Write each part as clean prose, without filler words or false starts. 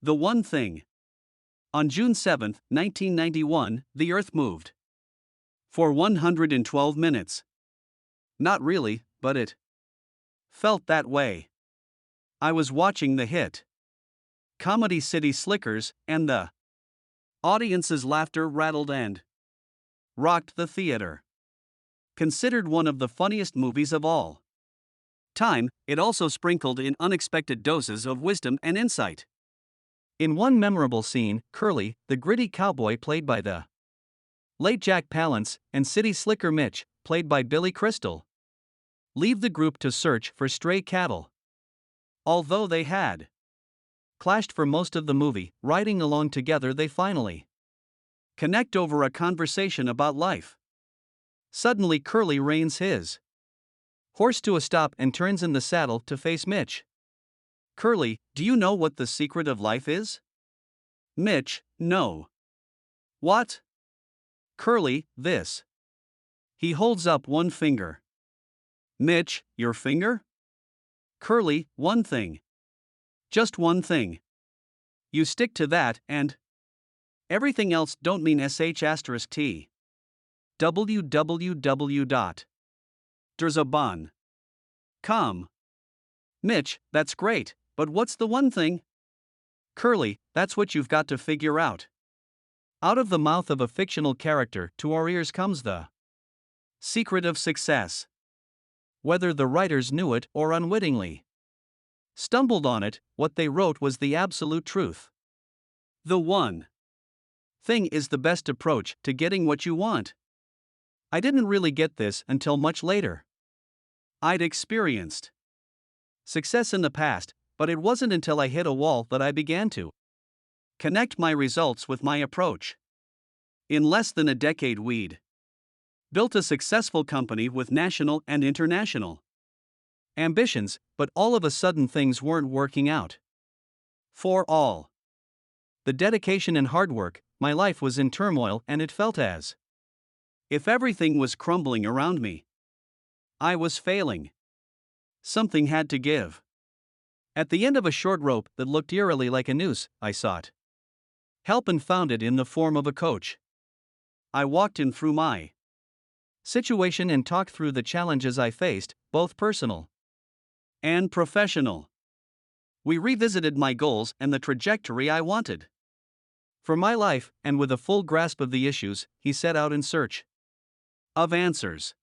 The one thing. On June 7, 1991, the Earth moved. For 112 minutes. Not really, but it felt that way. I was watching the hit comedy City Slickers, and the audience's laughter rattled and rocked the theater. Considered one of the funniest movies of all time, it also sprinkled in unexpected doses of wisdom and insight. In one memorable scene, Curly, the gritty cowboy played by the late Jack Palance, and City Slicker Mitch, played by Billy Crystal, leave the group to search for stray cattle. Although they had clashed for most of the movie, riding along together they finally connect over a conversation about life. Suddenly Curly reins his horse to a stop and turns in the saddle to face Mitch. Curly, do you know what the secret of life is? Mitch, no. What? Curly, this. He holds up one finger. Mitch, your finger? Curly, one thing. Just one thing. You stick to that, and everything else don't mean sh*t. www.Papasan.com. Mitch, that's great, but what's the one thing? Curly, that's what you've got to figure out. Out of the mouth of a fictional character to our ears comes the secret of success. Whether the writers knew it or unwittingly stumbled on it, what they wrote was the absolute truth. The one thing is the best approach to getting what you want. I didn't really get this until much later. I'd experienced success in the past, but it wasn't until I hit a wall that I began to connect my results with my approach. In less than a decade, we'd built a successful company with national and international ambitions, but all of a sudden things weren't working out. For all the dedication and hard work, my life was in turmoil and it felt as if everything was crumbling around me. I was failing. Something had to give. At the end of a short rope that looked eerily like a noose, I sought help and found it in the form of a coach. I walked him through my situation and talked through the challenges I faced, both personal and professional. We revisited my goals and the trajectory I wanted for my life, and with a full grasp of the issues, he set out in search of answers.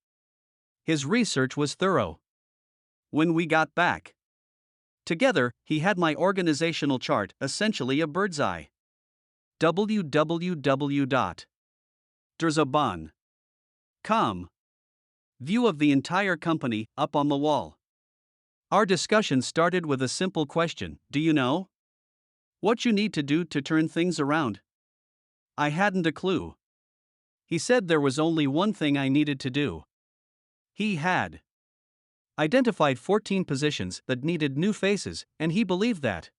His research was thorough. When we got back together, he had my organizational chart, essentially a bird's eye www.Papasan.com view of the entire company up on the wall. Our discussion started with a simple question: do you know what you need to do to turn things around? I hadn't a clue. He said there was only one thing I needed to do. He had identified 14 positions that needed new faces, and he believed that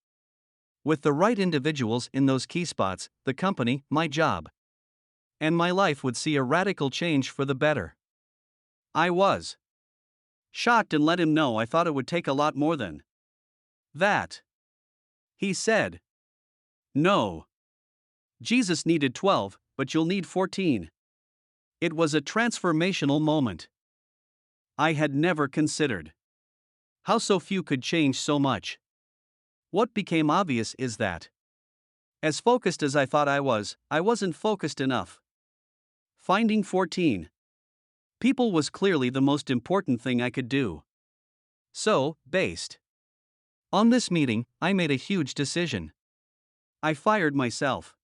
with the right individuals in those key spots, the company, my job, and my life would see a radical change for the better. I was shocked and let him know I thought it would take a lot more than that. He said, "No. Jesus needed 12, but you'll need 14. It was a transformational moment. I had never considered how so few could change so much. What became obvious is that, as focused as I thought I wasn't focused enough. Finding 14 people was clearly the most important thing I could do. So, based on this meeting, I made a huge decision. I fired myself.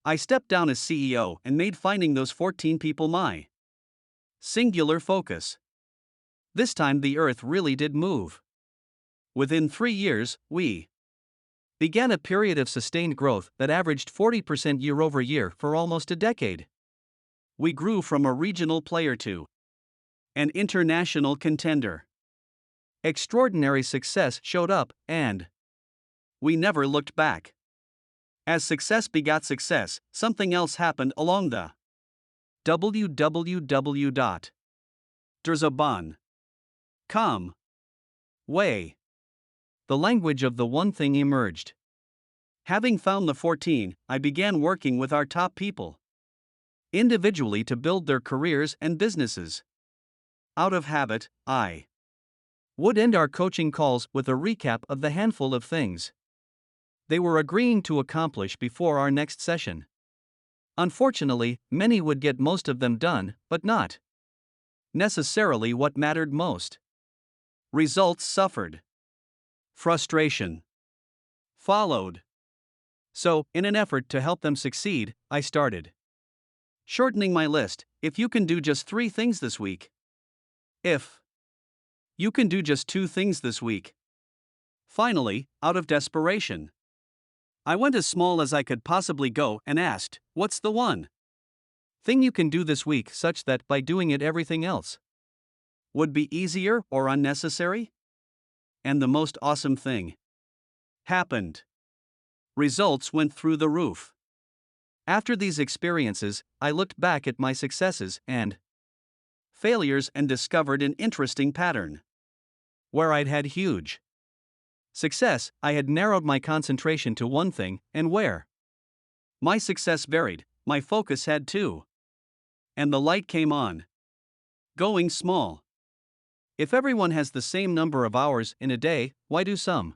I stepped down as CEO and made finding those 14 people my singular focus. This time the earth really did move. Within 3 years, we began a period of sustained growth that averaged 40% year over year for almost a decade. We grew from a regional player to an international contender. Extraordinary success showed up, and we never looked back. As success begot success, something else happened along the www.Papasan.com way. The language of the one thing emerged. Having found the 14, I began working with our top people individually to build their careers and businesses. Out of habit, I would end our coaching calls with a recap of the handful of things they were agreeing to accomplish before our next session. Unfortunately, many would get most of them done, but not necessarily what mattered most. Results suffered. Frustration followed. So, in an effort to help them succeed, I started shortening my list. If you can do just 3 things this week. If you can do just 2 things this week. Finally, out of desperation, I went as small as I could possibly go and asked, what's the one thing you can do this week such that by doing it everything else would be easier or unnecessary? And the most awesome thing happened. Results went through the roof. After these experiences, I looked back at my successes and failures and discovered an interesting pattern. Where I'd had huge success, I had narrowed my concentration to one thing, and where my success varied, my focus had too. And the light came on. Going small. If everyone has the same number of hours in a day, why do some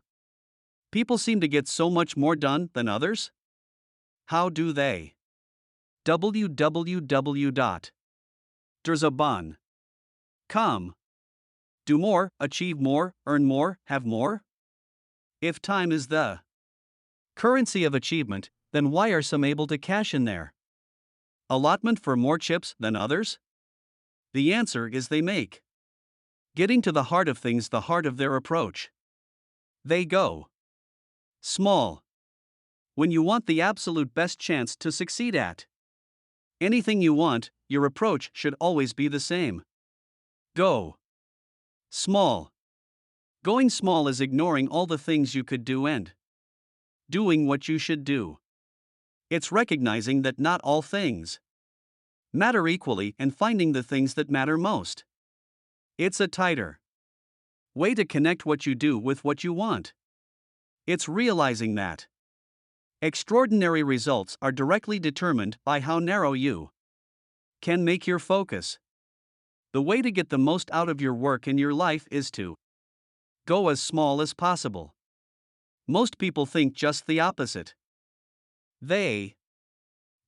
people seem to get so much more done than others? How do they? www.Papasan.com. Do more, achieve more, earn more, have more? If time is the currency of achievement, then why are some able to cash in their allotment for more chips than others? The answer is they make getting to the heart of things the heart of their approach. They go small when you want the absolute best chance to succeed at anything you want. Your approach should always be the same. Go small. Going small is ignoring all the things you could do and doing what you should do. It's recognizing that not all things matter equally and finding the things that matter most. It's a tighter way to connect what you do with what you want. It's realizing that extraordinary results are directly determined by how narrow you can make your focus. The way to get the most out of your work and your life is to go as small as possible. Most people think just the opposite. They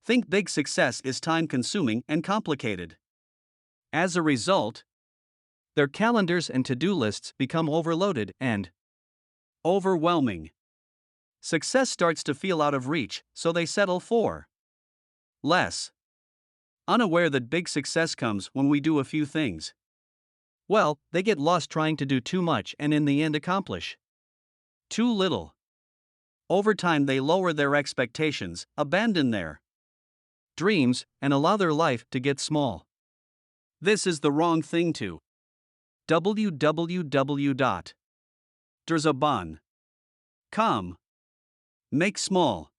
think big success is time-consuming and complicated. As a result, their calendars and to-do lists become overloaded and overwhelming. Success starts to feel out of reach, so they settle for less. Unaware that big success comes when we do a few things. Well, they get lost trying to do too much and in the end accomplish too little. Over time, they lower their expectations, abandon their dreams, and allow their life to get small. This is the wrong thing to www.Papasan.com. Make small.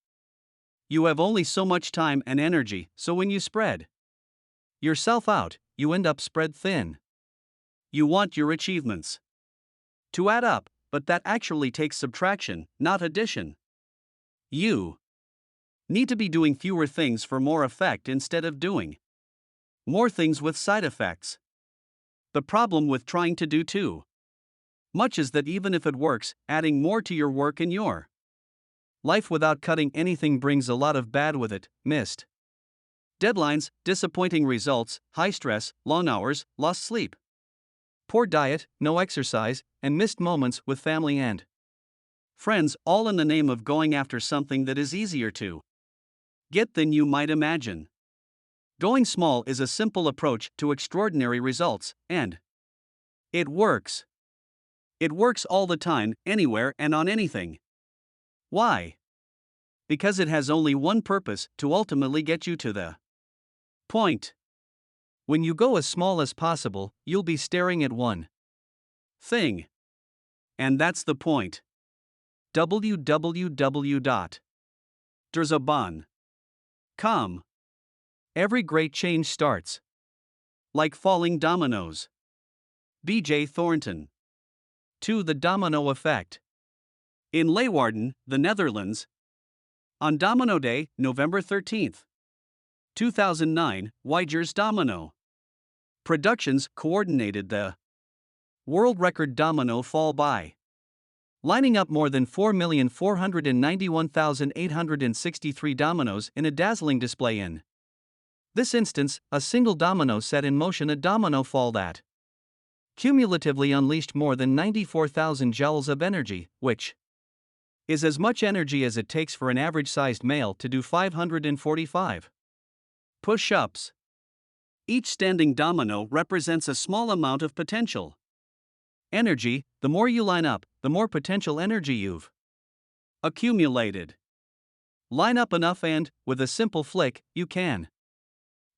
You have only so much time and energy, so when you spread yourself out, you end up spread thin. You want your achievements to add up, but that actually takes subtraction, not addition. You need to be doing fewer things for more effect instead of doing more things with side effects. The problem with trying to do too much is that even if it works, adding more to your work and your life without cutting anything brings a lot of bad with it: missed deadlines, disappointing results, high stress, long hours, lost sleep, poor diet, no exercise, and missed moments with family and friends, all in the name of going after something that is easier to get than you might imagine. Going small is a simple approach to extraordinary results, and it works. It works all the time, anywhere and on anything. Why? Because it has only one purpose: to ultimately get you to the point. When you go as small as possible, you'll be staring at one thing. And that's the point. www.Papasan.com. Every great change starts like falling dominoes. B.J. Thornton. 2. The domino effect. In Leeuwarden, the Netherlands, On Domino Day, November 13th, 2009, Weiger's Domino Productions coordinated the world record domino fall by lining up more than 4,491,863 dominoes in a dazzling display in this instance, a single domino set in motion a domino fall that cumulatively unleashed more than 94,000 joules of energy, which is as much energy as it takes for an average-sized male to do 545 push-ups. Each standing domino represents a small amount of potential energy. The more you line up, the more potential energy you've accumulated. Line up enough and, with a simple flick, you can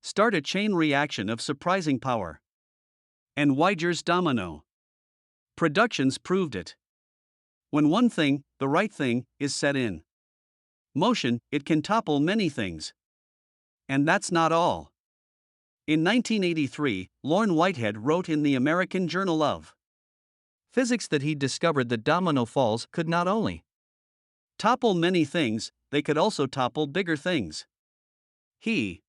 start a chain reaction of surprising power. And Weiger's Domino Productions proved it. When one thing, the right thing, is set in motion, it can topple many things. And that's not all. In 1983, Lorne Whitehead wrote in the American Journal of Physics that he'd discovered that domino falls could not only topple many things, they could also topple bigger things. He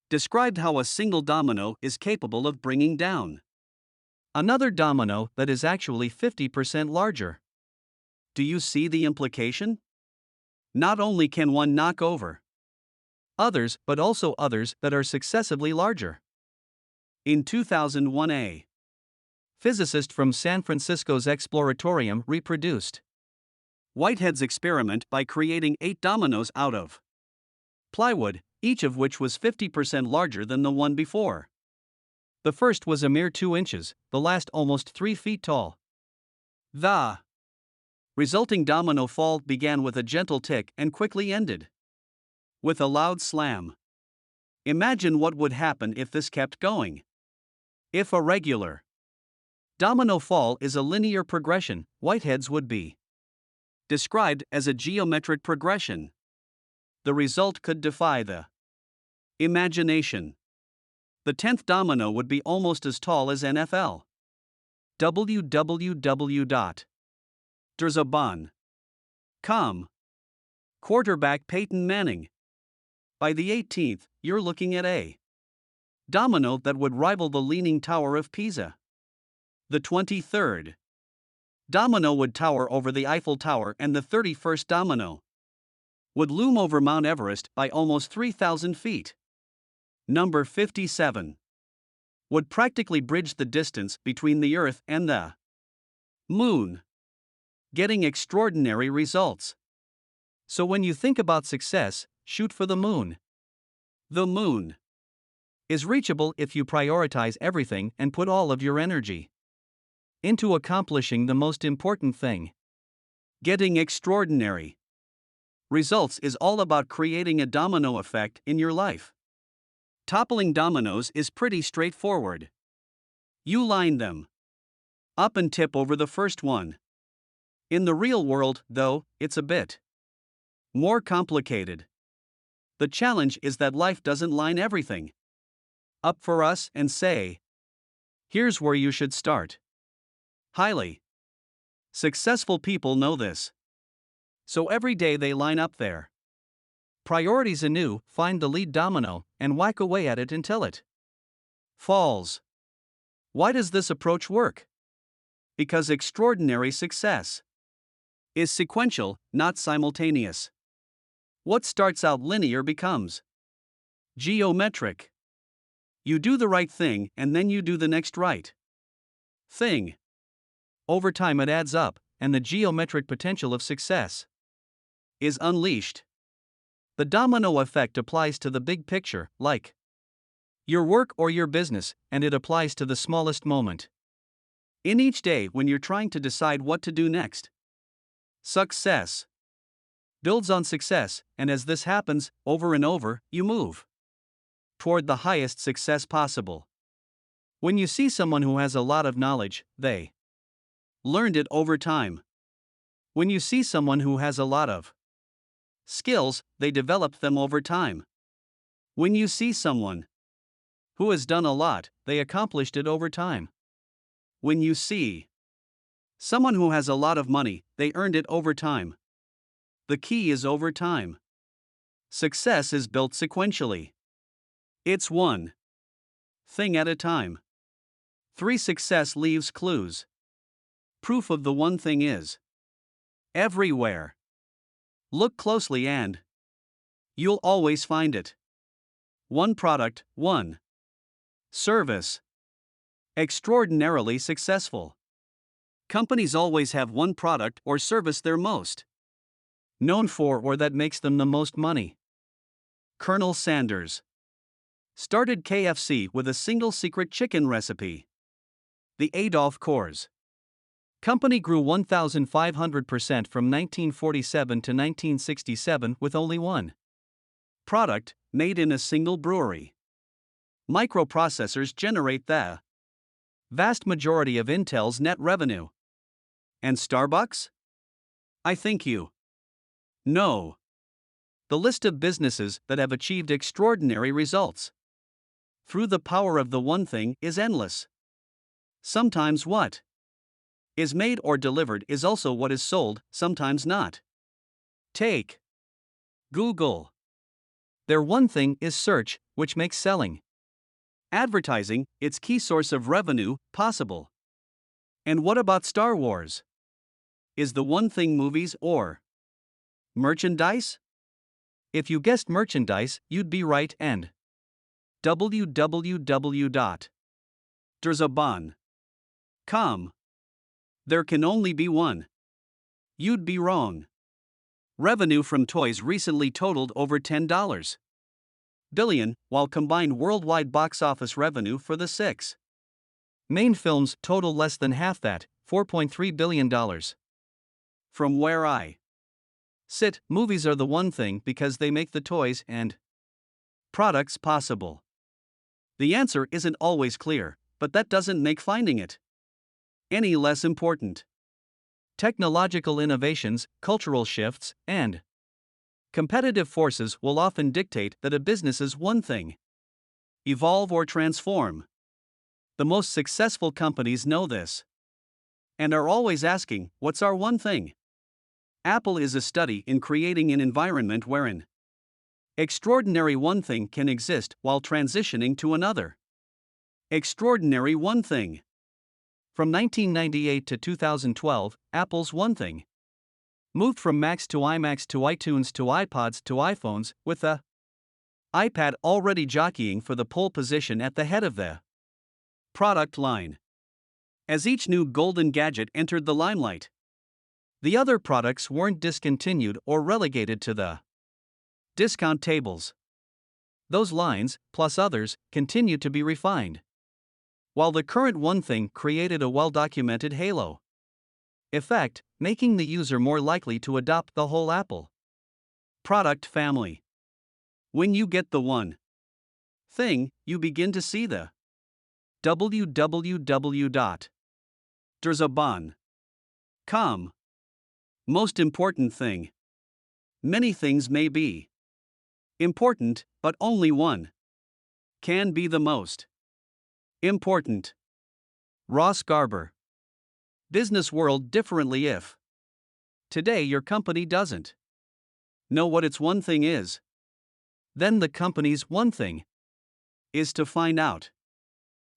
described how a single domino is capable of bringing down another domino that is actually 50% larger. Do you see the implication? Not only can one knock over others, but also others that are successively larger. In 2001, a physicist from San Francisco's Exploratorium reproduced Whitehead's experiment by creating 8 dominoes out of plywood, each of which was 50% larger than the one before. The first was a mere 2 inches, the last almost 3 feet tall. The resulting domino fall began with a gentle tick and quickly ended with a loud slam. Imagine what would happen if this kept going. If a regular domino fall is a linear progression, Whitehead's would be described as a geometric progression. The result could defy the imagination. The 10th domino would be almost as tall as NFL. www.Derzabon.com. Quarterback Peyton Manning. By the 18th, you're looking at a domino that would rival the Leaning Tower of Pisa. The 23rd domino would tower over the Eiffel Tower, and the 31st domino would loom over Mount Everest by almost 3,000 feet. Number 57 would practically bridge the distance between the Earth and the Moon, getting extraordinary results. So when you think about success, shoot for the moon. The moon is reachable if you prioritize everything and put all of your energy into accomplishing the most important thing. Getting extraordinary results is all about creating a domino effect in your life. Toppling dominoes is pretty straightforward. You line them up and tip over the first one. In the real world, though, it's a bit more complicated. The challenge is that life doesn't line everything up for us and say, here's where you should start. Highly successful people know this. So every day they line up their priorities anew, find the lead domino, and whack away at it until it falls. Why does this approach work? Because extraordinary success is sequential, not simultaneous. What starts out linear becomes geometric. You do the right thing and then you do the next right thing. Over time it adds up, and the geometric potential of success is unleashed. The domino effect applies to the big picture, like your work or your business, and it applies to the smallest moment in each day when you're trying to decide what to do next. Success builds on success, and as this happens over and over, you move toward the highest success possible. When you see someone who has a lot of knowledge, they learned it over time. When you see someone who has a lot of skills, they developed them over time. When you see someone who has done a lot, they accomplished it over time. When you see someone who has a lot of money, they earned it over time. The key is over time. Success is built sequentially. It's one thing at a time. 3. Success leaves clues. Proof of the one thing is everywhere. Look closely and you'll always find it. One product, one service. Extraordinarily successful. Companies always have one product or service they're most known for or that makes them the most money. Colonel Sanders started KFC with a single secret chicken recipe. The Adolf Coors Company grew 1,500% from 1947 to 1967 with only one product, made in a single brewery. Microprocessors generate the vast majority of Intel's net revenue. And Starbucks? I think you know the list of businesses that have achieved extraordinary results through the power of the one thing is endless. Sometimes what is made or delivered is also what is sold, sometimes not. Take Google. Their one thing is search, which makes selling advertising its key source of revenue possible. And what about Star Wars? Is the one thing movies or merchandise? If you guessed merchandise, you'd be right. And www.derzaban.com. There can only be one. You'd be wrong. Revenue from toys recently totaled over $10 billion, while combined worldwide box office revenue for the 6 main films total less than half that, $4.3 billion. From where I sit, movies are the one thing because they make the toys and products possible. The answer isn't always clear, but that doesn't make finding it any less important. Technological innovations, cultural shifts, and competitive forces will often dictate that a business's one thing evolve or transform. The most successful companies know this and are always asking, what's our one thing? Apple is a study in creating an environment wherein extraordinary one thing can exist while transitioning to another extraordinary one thing. From 1998 to 2012, Apple's one thing moved from Macs to iMacs to iTunes to iPods to iPhones, with the iPad already jockeying for the pole position at the head of the product line. As each new golden gadget entered the limelight, the other products weren't discontinued or relegated to the discount tables. Those lines, plus others, continued to be refined, while the current one thing created a well-documented halo effect, making the user more likely to adopt the whole Apple product family. When you get the one thing, you begin to see the www.derzaban.com most important thing. Many things may be important, but only one can be the most important. Ross Garber. Business world differently. If today your company doesn't know what its one thing is, then the company's one thing is to find out.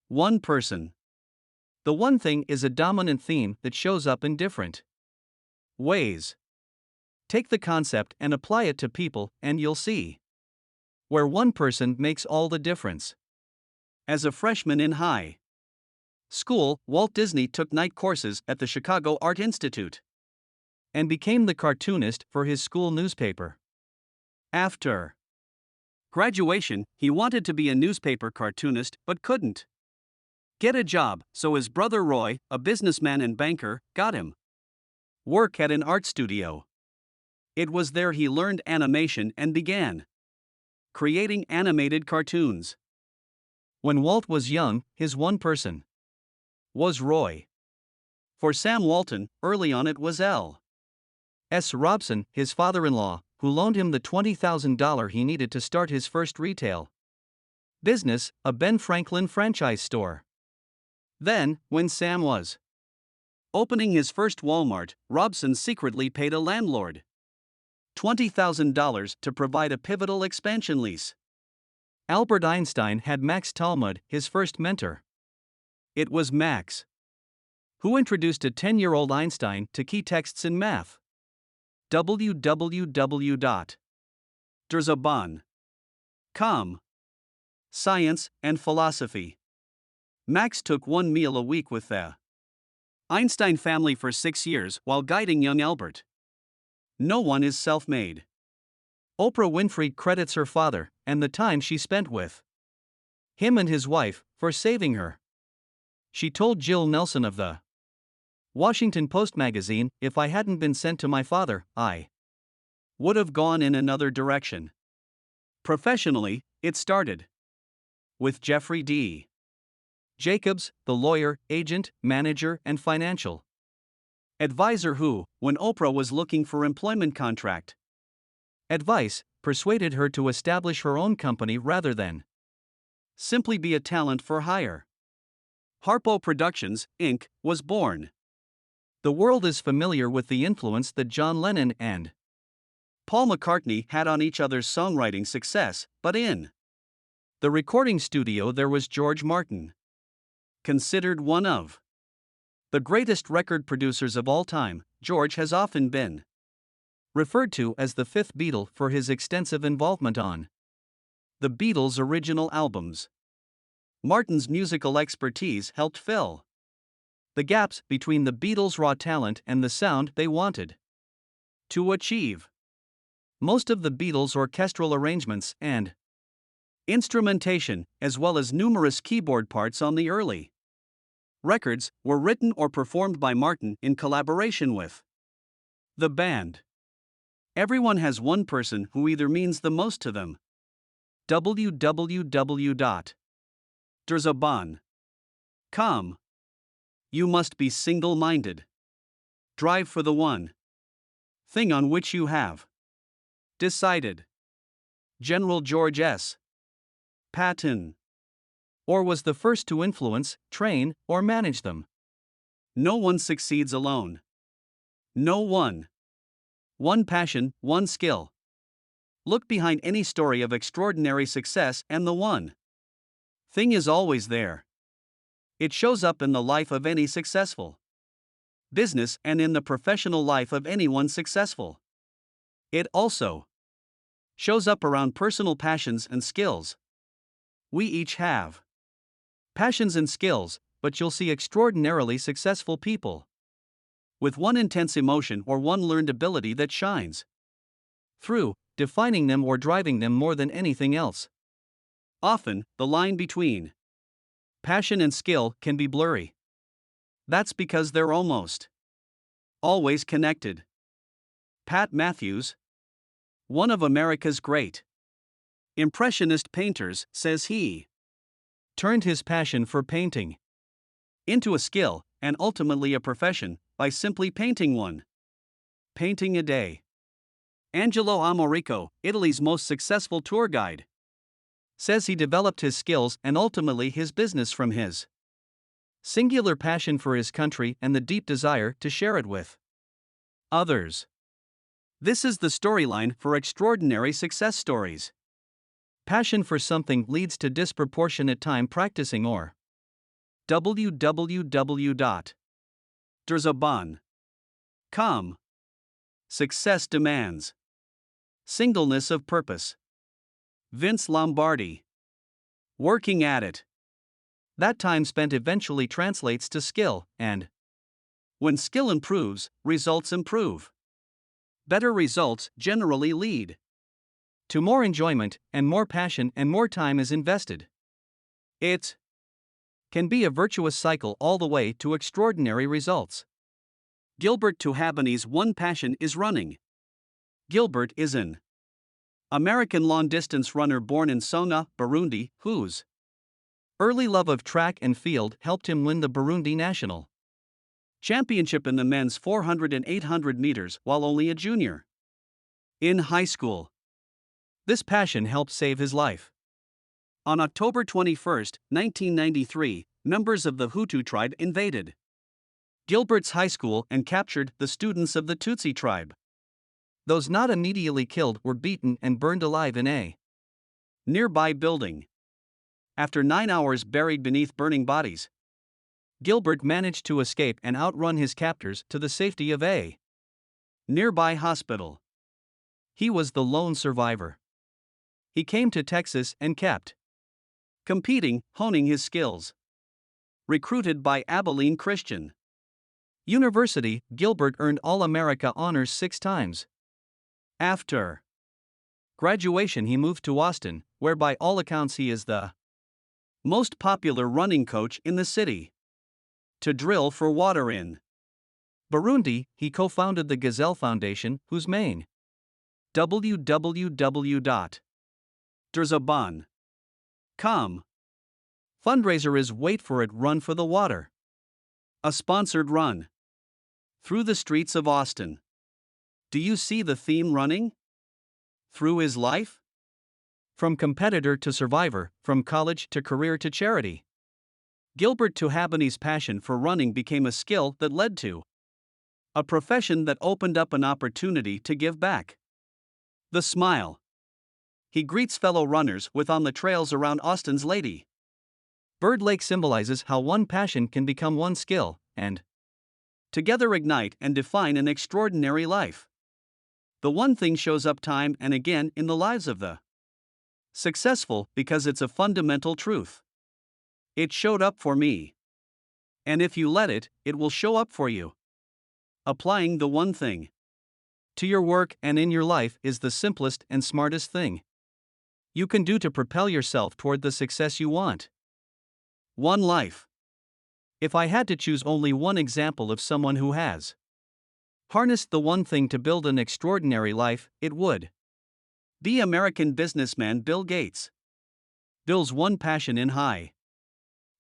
One person. The one thing is a dominant theme that shows up in different ways. Take the concept and apply it to people, and you'll see where one person makes all the difference. As a freshman in high school, Walt Disney took night courses at the Chicago Art Institute and became the cartoonist for his school newspaper. After graduation, he wanted to be a newspaper cartoonist but couldn't get a job, so his brother Roy, a businessman and banker, got him work at an art studio. It was there he learned animation and began creating animated cartoons. When Walt was young, his one person was Roy. For Sam Walton, early on it was L. S. Robson, his father-in-law, who loaned him the $20,000 he needed to start his first retail business, a Ben Franklin franchise store. Then, when Sam was opening his first Walmart, Robson secretly paid a landlord $20,000 to provide a pivotal expansion lease. Albert Einstein had Max Talmud, his first mentor. It was Max who introduced a 10-year-old Einstein to key texts in math. www.Derzabon.com. Science and philosophy. Max took one meal a week with the Einstein family for 6 years while guiding young Albert. No one is self-made. Oprah Winfrey credits her father and the time she spent with him and his wife for saving her. She told Jill Nelson of the Washington Post magazine, "If I hadn't been sent to my father, I would have gone in another direction." Professionally, it started with Jeffrey D. Jacobs, the lawyer, agent, manager, and financial advisor who, when Oprah was looking for employment contract advice, persuaded her to establish her own company rather than simply be a talent for hire. Harpo Productions, Inc., was born. The world is familiar with the influence that John Lennon and Paul McCartney had on each other's songwriting success, but in the recording studio there was George Martin, considered one of the greatest record producers of all time. George has often been referred to as the fifth Beatle for his extensive involvement on the Beatles' original albums. Martin's musical expertise helped fill the gaps between the Beatles' raw talent and the sound they wanted to achieve. Most of the Beatles' orchestral arrangements and instrumentation, as well as numerous keyboard parts on the early records, were written or performed by Martin in collaboration with the band. Everyone has one person who either means the most to them. www.Derzabon.com. You must be single-minded. Drive for the one thing on which you have decided. General George S. Patton. Or was the first to influence, train, or manage them. No one succeeds alone. No one. One passion, one skill. Look behind any story of extraordinary success and the one thing is always there. It shows up in the life of any successful business and in the professional life of anyone successful. It also shows up around personal passions and skills. We each have passions and skills, but you'll see extraordinarily successful people with one intense emotion or one learned ability that shines through, defining them or driving them more than anything else. Often, the line between passion and skill can be blurry. That's because they're almost always connected. Pat Matthews, one of America's great Impressionist painters, says he turned his passion for painting into a skill, and ultimately a profession, by simply painting one painting a day. Angelo Amorico, Italy's most successful tour guide, says he developed his skills and ultimately his business from his singular passion for his country and the deep desire to share it with others. This is the storyline for extraordinary success stories. Passion for something leads to disproportionate time practicing or www.Derzabon.com. Success demands singleness of purpose. Vince Lombardi. Working at it. That time spent eventually translates to skill, and when skill improves, results improve. Better results generally lead to more enjoyment, and more passion, and more time is invested. It can be a virtuous cycle all the way to extraordinary results. Gilbert Tuhabani's one passion is running. Gilbert is an American long-distance runner born in Songa, Burundi, whose early love of track and field helped him win the Burundi National Championship in the men's 400 and 800 meters while only a junior in high school. This passion helped save his life. On October 21, 1993, members of the Hutu tribe invaded Gilbert's high school and captured the students of the Tutsi tribe. Those not immediately killed were beaten and burned alive in a nearby building. After 9 hours buried beneath burning bodies, Gilbert managed to escape and outrun his captors to the safety of a nearby hospital. He was the lone survivor. He came to Texas and kept competing, honing his skills. Recruited by Abilene Christian University, Gilbert earned All-America honors 6 times. After graduation, he moved to Austin, where by all accounts he is the most popular running coach in the city. To drill for water in Burundi, he co-founded the Gazelle Foundation, whose main www.derzaban.com fundraiser is Wait for It, Run for the Water, a sponsored run through the streets of Austin. Do you see the theme running through his life? From competitor to survivor, from college to career to charity. Gilbert Tuhabani's passion for running became a skill that led to a profession that opened up an opportunity to give back. The smile he greets fellow runners with on the trails around Austin's Lady Bird Lake symbolizes how one passion can become one skill, and together ignite and define an extraordinary life. The one thing shows up time and again in the lives of the successful because it's a fundamental truth. It showed up for me. And if you let it, it will show up for you. Applying the one thing to your work and in your life is the simplest and smartest thing you can do to propel yourself toward the success you want. One life. If I had to choose only one example of someone who has harnessed the one thing to build an extraordinary life, it would be American businessman Bill Gates. Bill's one passion in high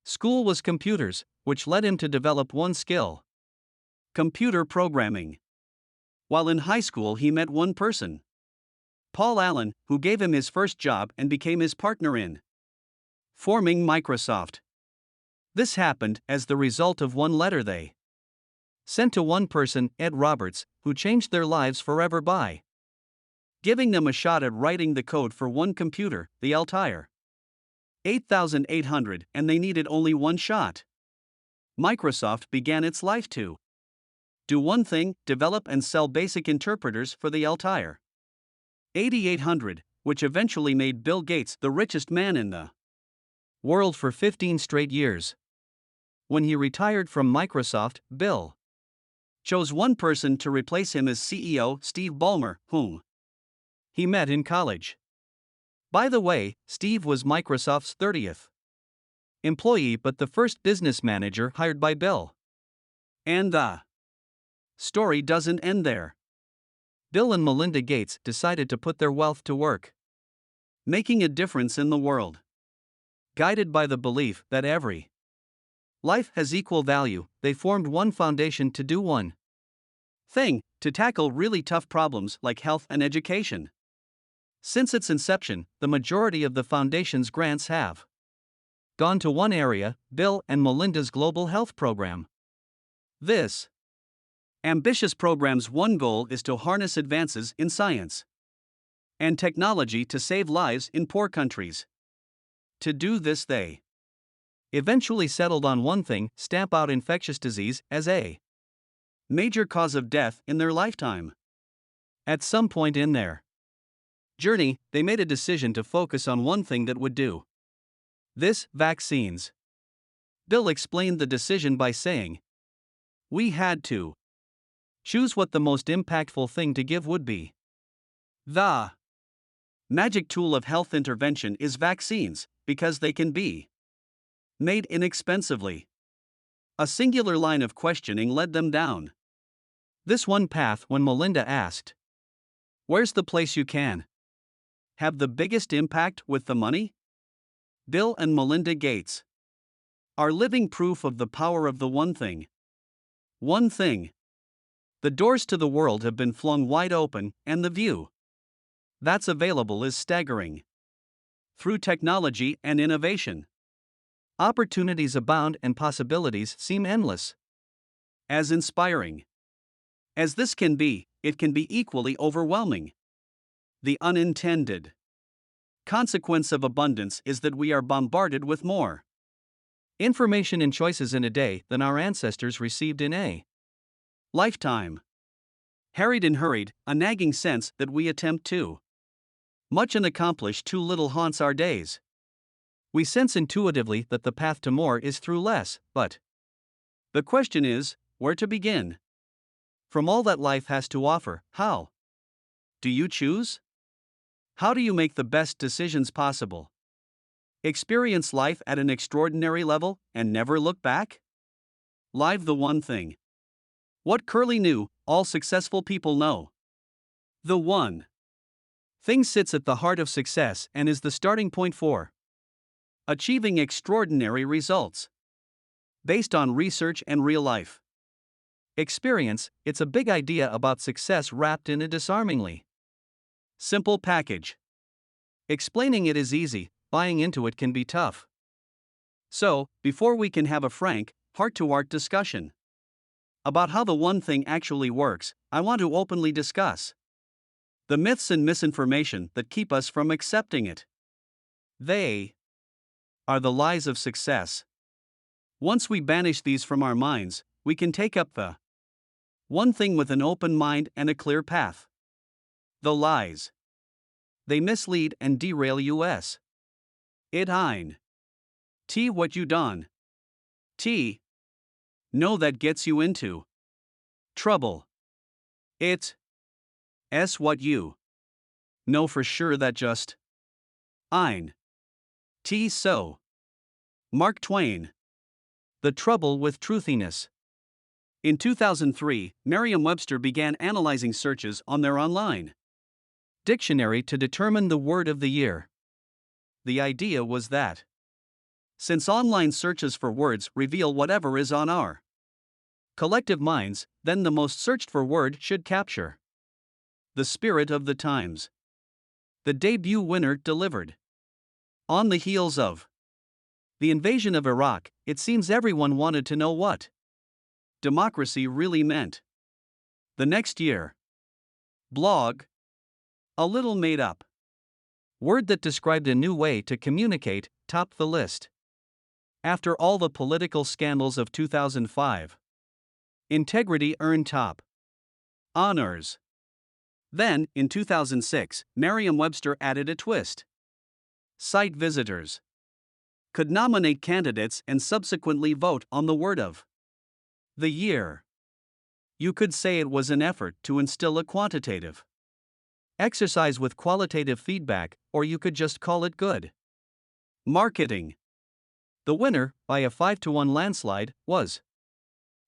school was computers, which led him to develop one skill: computer programming. While in high school, he met one person, Paul Allen, who gave him his first job and became his partner in forming Microsoft. This happened as the result of one letter they sent to one person, Ed Roberts, who changed their lives forever by giving them a shot at writing the code for one computer, the Altair 8800, and they needed only one shot. Microsoft began its life to do one thing: develop and sell basic interpreters for the Altair 8800, which eventually made Bill Gates the richest man in the world for 15 straight years. When he retired from Microsoft, Bill chose one person to replace him as CEO, Steve Ballmer, whom he met in college. By the way, Steve was Microsoft's 30th employee but the first business manager hired by Bill. And the story doesn't end there. Bill and Melinda Gates decided to put their wealth to work, making a difference in the world. Guided by the belief that every life has equal value, they formed one foundation to do one thing: to tackle really tough problems like health and education. Since its inception, the majority of the foundation's grants have gone to one area: Bill and Melinda's Global Health Program. This ambitious program's one goal is to harness advances in science and technology to save lives in poor countries. To do this, they eventually settled on one thing: stamp out infectious disease as a major cause of death in their lifetime. At some point in their journey, they made a decision to focus on one thing that would do this: vaccines. Bill explained the decision by saying, "We had to choose what the most impactful thing to give would be. The magic tool of health intervention is vaccines, because they can be made inexpensively." A singular line of questioning led them down this one path when Melinda asked, "Where's the place you can have the biggest impact with the money?" Bill and Melinda Gates are living proof of the power of the one thing. One thing. The doors to the world have been flung wide open, and the view that's available is staggering. Through technology and innovation, opportunities abound and possibilities seem endless. As inspiring as this can be, it can be equally overwhelming. The unintended consequence of abundance is that we are bombarded with more information and choices in a day than our ancestors received in a lifetime. Harried and hurried, a nagging sense that we attempt too much and accomplish too little haunts our days. We sense intuitively that the path to more is through less, but the question is, where to begin? From all that life has to offer, how do you choose? How do you make the best decisions possible? Experience life at an extraordinary level and never look back? Live the one thing. What Curly knew, all successful people know. The one thing sits at the heart of success and is the starting point for achieving extraordinary results. Based on research and real life experience, it's a big idea about success wrapped in a disarmingly simple package. Explaining it is easy, buying into it can be tough. So, before we can have a frank, heart-to-heart discussion about how the one thing actually works, I want to openly discuss the myths and misinformation that keep us from accepting it. They are the lies of success. Once we banish these from our minds, we can take up the one thing with an open mind and a clear path. The lies. They mislead and derail us. It ein. T what you done. T. Know that gets you into trouble. It. S what you know for sure that just ein. T so. Mark Twain. The trouble with truthiness. In 2003, Merriam-Webster began analyzing searches on their online dictionary to determine the word of the year. The idea was that since online searches for words reveal whatever is on our collective minds, then the most searched for word should capture the spirit of the times. The debut winner delivered. On the heels of the invasion of Iraq, it seems everyone wanted to know what democracy really meant. The next year, blog, a little made up word that described a new way to communicate, topped the list. After all the political scandals of 2005, integrity earned top honors. Then, in 2006, Merriam-Webster added a twist. Site visitors could nominate candidates and subsequently vote on the word of the year. You could say it was an effort to instill a quantitative exercise with qualitative feedback, or you could just call it good marketing. The winner, by a 5-1 landslide, was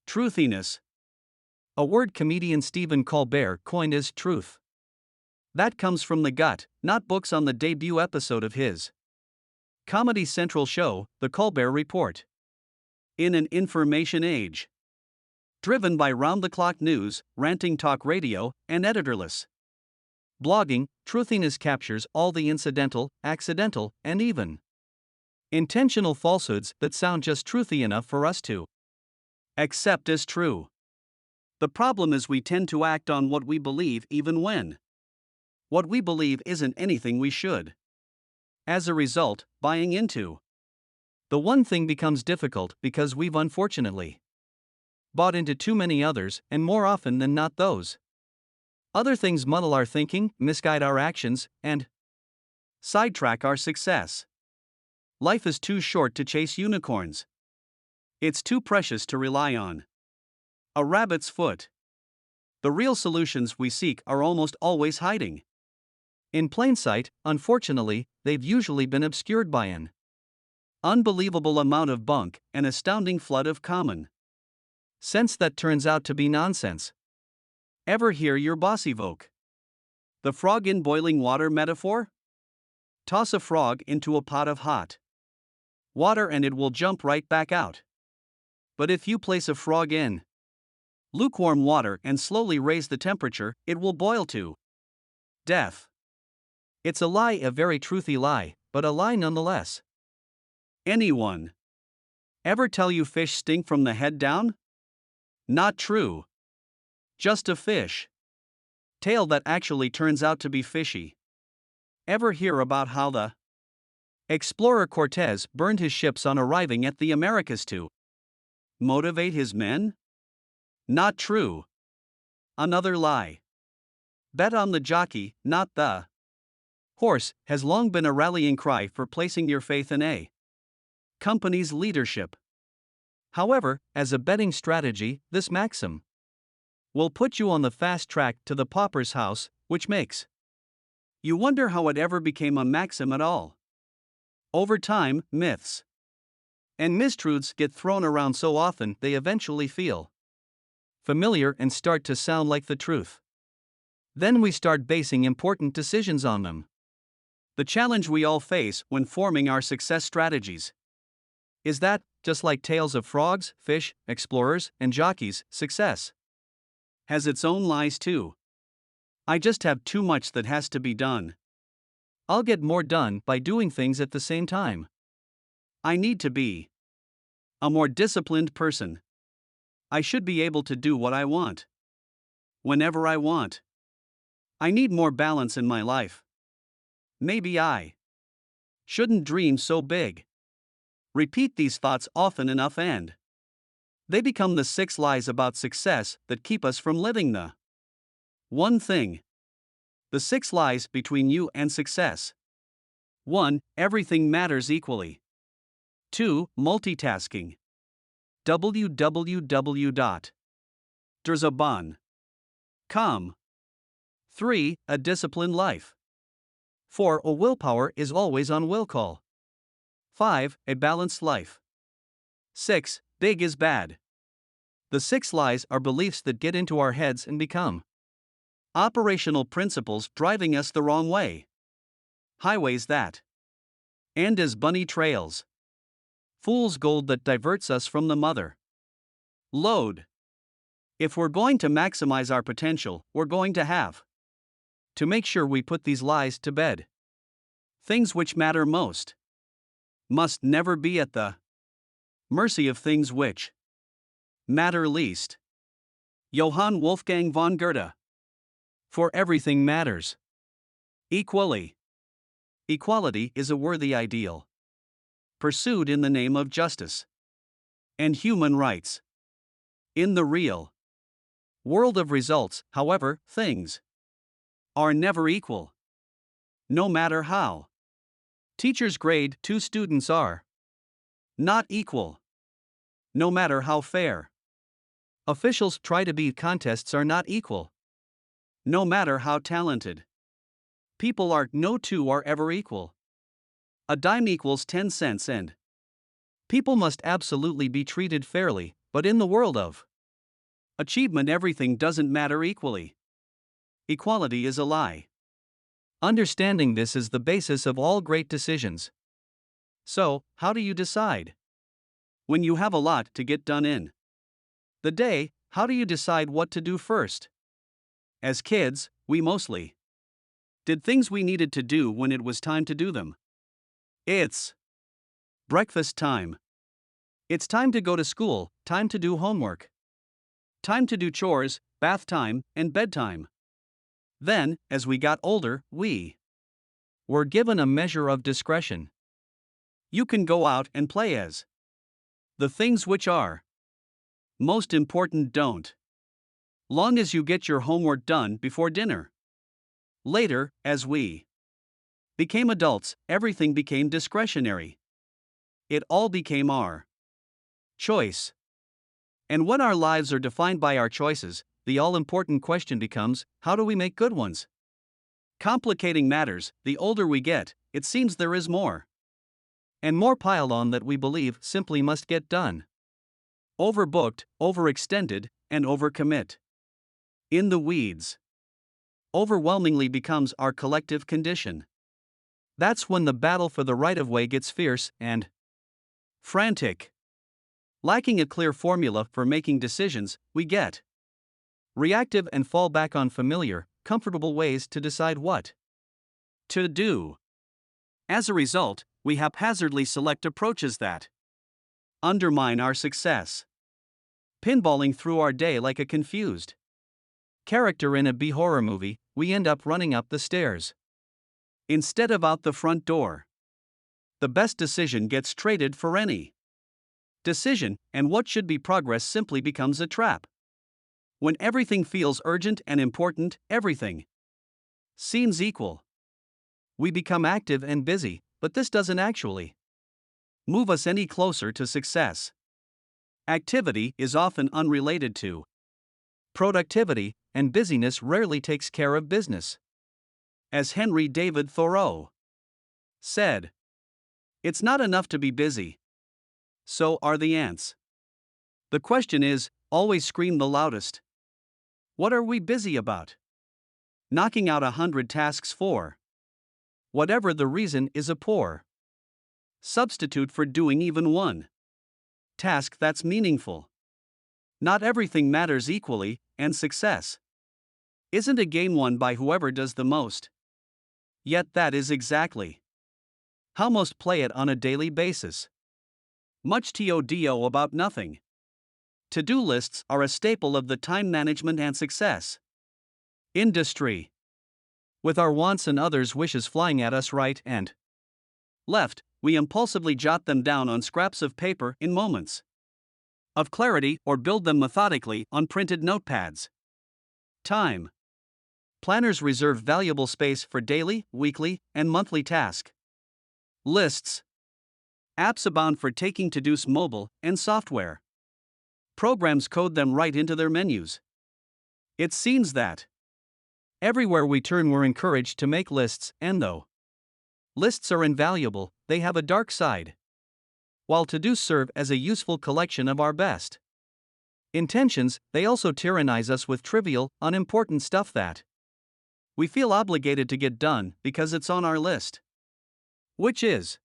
truthiness, a word comedian Stephen Colbert coined as truth. That comes from the gut, not books on the debut episode of his Comedy Central show, The Colbert Report. In an information age driven by round-the-clock news, ranting talk radio, and editorless blogging, truthiness captures all the incidental, accidental, and even intentional falsehoods that sound just truthy enough for us to accept as true. The problem is we tend to act on what we believe even when what we believe isn't anything we should. As a result, buying into the one thing becomes difficult because we've unfortunately bought into too many others, and more often than not those other things muddle our thinking, misguide our actions, and sidetrack our success. Life is too short to chase unicorns. It's too precious to rely on a rabbit's foot. The real solutions we seek are almost always hiding in plain sight. Unfortunately, they've usually been obscured by an unbelievable amount of bunk, an astounding flood of common sense that turns out to be nonsense. Ever hear your boss evoke the frog in boiling water metaphor? Toss a frog into a pot of hot water and it will jump right back out. But if you place a frog in lukewarm water and slowly raise the temperature, it will boil to death. It's a lie, a very truthy lie, but a lie nonetheless. Anyone ever tell you fish stink from the head down? Not true. Just a fish. Tale that actually turns out to be fishy. Ever hear about how the explorer Cortez burned his ships on arriving at the Americas to motivate his men? Not true. Another lie. Bet on the jockey, not the horse, has long been a rallying cry for placing your faith in a company's leadership. However, as a betting strategy, this maxim will put you on the fast track to the pauper's house, which makes you wonder how it ever became a maxim at all. Over time, myths and mistruths get thrown around so often they eventually feel familiar and start to sound like the truth. Then we start basing important decisions on them. The challenge we all face when forming our success strategies is that, just like tales of frogs, fish, explorers, and jockeys, success has its own lies too. I just have too much that has to be done. I'll get more done by doing things at the same time. I need to be a more disciplined person. I should be able to do what I want whenever I want. I need more balance in my life. Maybe I shouldn't dream so big. Repeat these thoughts often enough and they become the 6 lies about success that keep us from living the one thing. The 6 lies between you and success. 1. Everything matters equally. 2. Multitasking. www.derzaban.com. 3. A disciplined life. 4. A willpower is always on will call. 5. A balanced life. 6. Big is bad. The 6 lies are beliefs that get into our heads and become operational principles driving us the wrong way. Highways that end as bunny trails. Fool's gold that diverts us from the mother lode. If we're going to maximize our potential, we're going to have to make sure we put these lies to bed. Things which matter most must never be at the mercy of things which matter least. Johann Wolfgang von Goethe. For everything matters equally. Equality is a worthy ideal, pursued in the name of justice and human rights. In the real world of results, however, things are never equal. No matter how teachers grade 2 students are not equal. No matter how fair officials try to be, contests are not equal. No matter how talented people are, no 2 are ever equal. A dime equals 10 cents and people must absolutely be treated fairly, but in the world of achievement everything doesn't matter equally. Equality is a lie. Understanding this is the basis of all great decisions. So, how do you decide? When you have a lot to get done in the day, how do you decide what to do first? As kids, we mostly did things we needed to do when it was time to do them. It's breakfast time. It's time to go to school, time to do homework, time to do chores, bath time, and bedtime. Then, as we got older, we were given a measure of discretion. You can go out and play as the things which are most important don't. Long as you get your homework done before dinner. Later, as we became adults, everything became discretionary. It all became our choice. And when our lives are defined by our choices, the all-important question becomes, how do we make good ones? Complicating matters, the older we get, it seems there is more and more piled on that we believe simply must get done. Overbooked, overextended, and overcommit. In the weeds. Overwhelmingly becomes our collective condition. That's when the battle for the right of way gets fierce and frantic. Lacking a clear formula for making decisions, we get reactive and fall back on familiar, comfortable ways to decide what to do. As a result, we haphazardly select approaches that undermine our success, pinballing through our day like a confused Character in a B horror movie, we end up running up the stairs instead of out the front door. The best decision gets traded for any decision, and what should be progress simply becomes a trap. When everything feels urgent and important, everything seems equal. We become active and busy, but this doesn't actually move us any closer to success. Activity is often unrelated to productivity, and busyness rarely takes care of business. As Henry David Thoreau said, "It's not enough to be busy. So are the ants." The question is, always scream the loudest. What are we busy about? Knocking out 100 tasks for whatever the reason is a poor substitute for doing even one task that's meaningful. Not everything matters equally, and success isn't a game won by whoever does the most. Yet that is exactly how most play it on a daily basis. Much TODO about nothing. To-do lists are a staple of the time management and success industry. With our wants and others' wishes flying at us right and left, we impulsively jot them down on scraps of paper in moments of clarity or build them methodically on printed notepads. Time planners reserve valuable space for daily, weekly, and monthly task lists. Apps abound for taking to-dos mobile and software programs code them right into their menus. It seems that everywhere we turn we're encouraged to make lists, and though lists are invaluable, they have a dark side. While to-dos serve as a useful collection of our best intentions, they also tyrannize us with trivial, unimportant stuff that we feel obligated to get done because it's on our list. Which is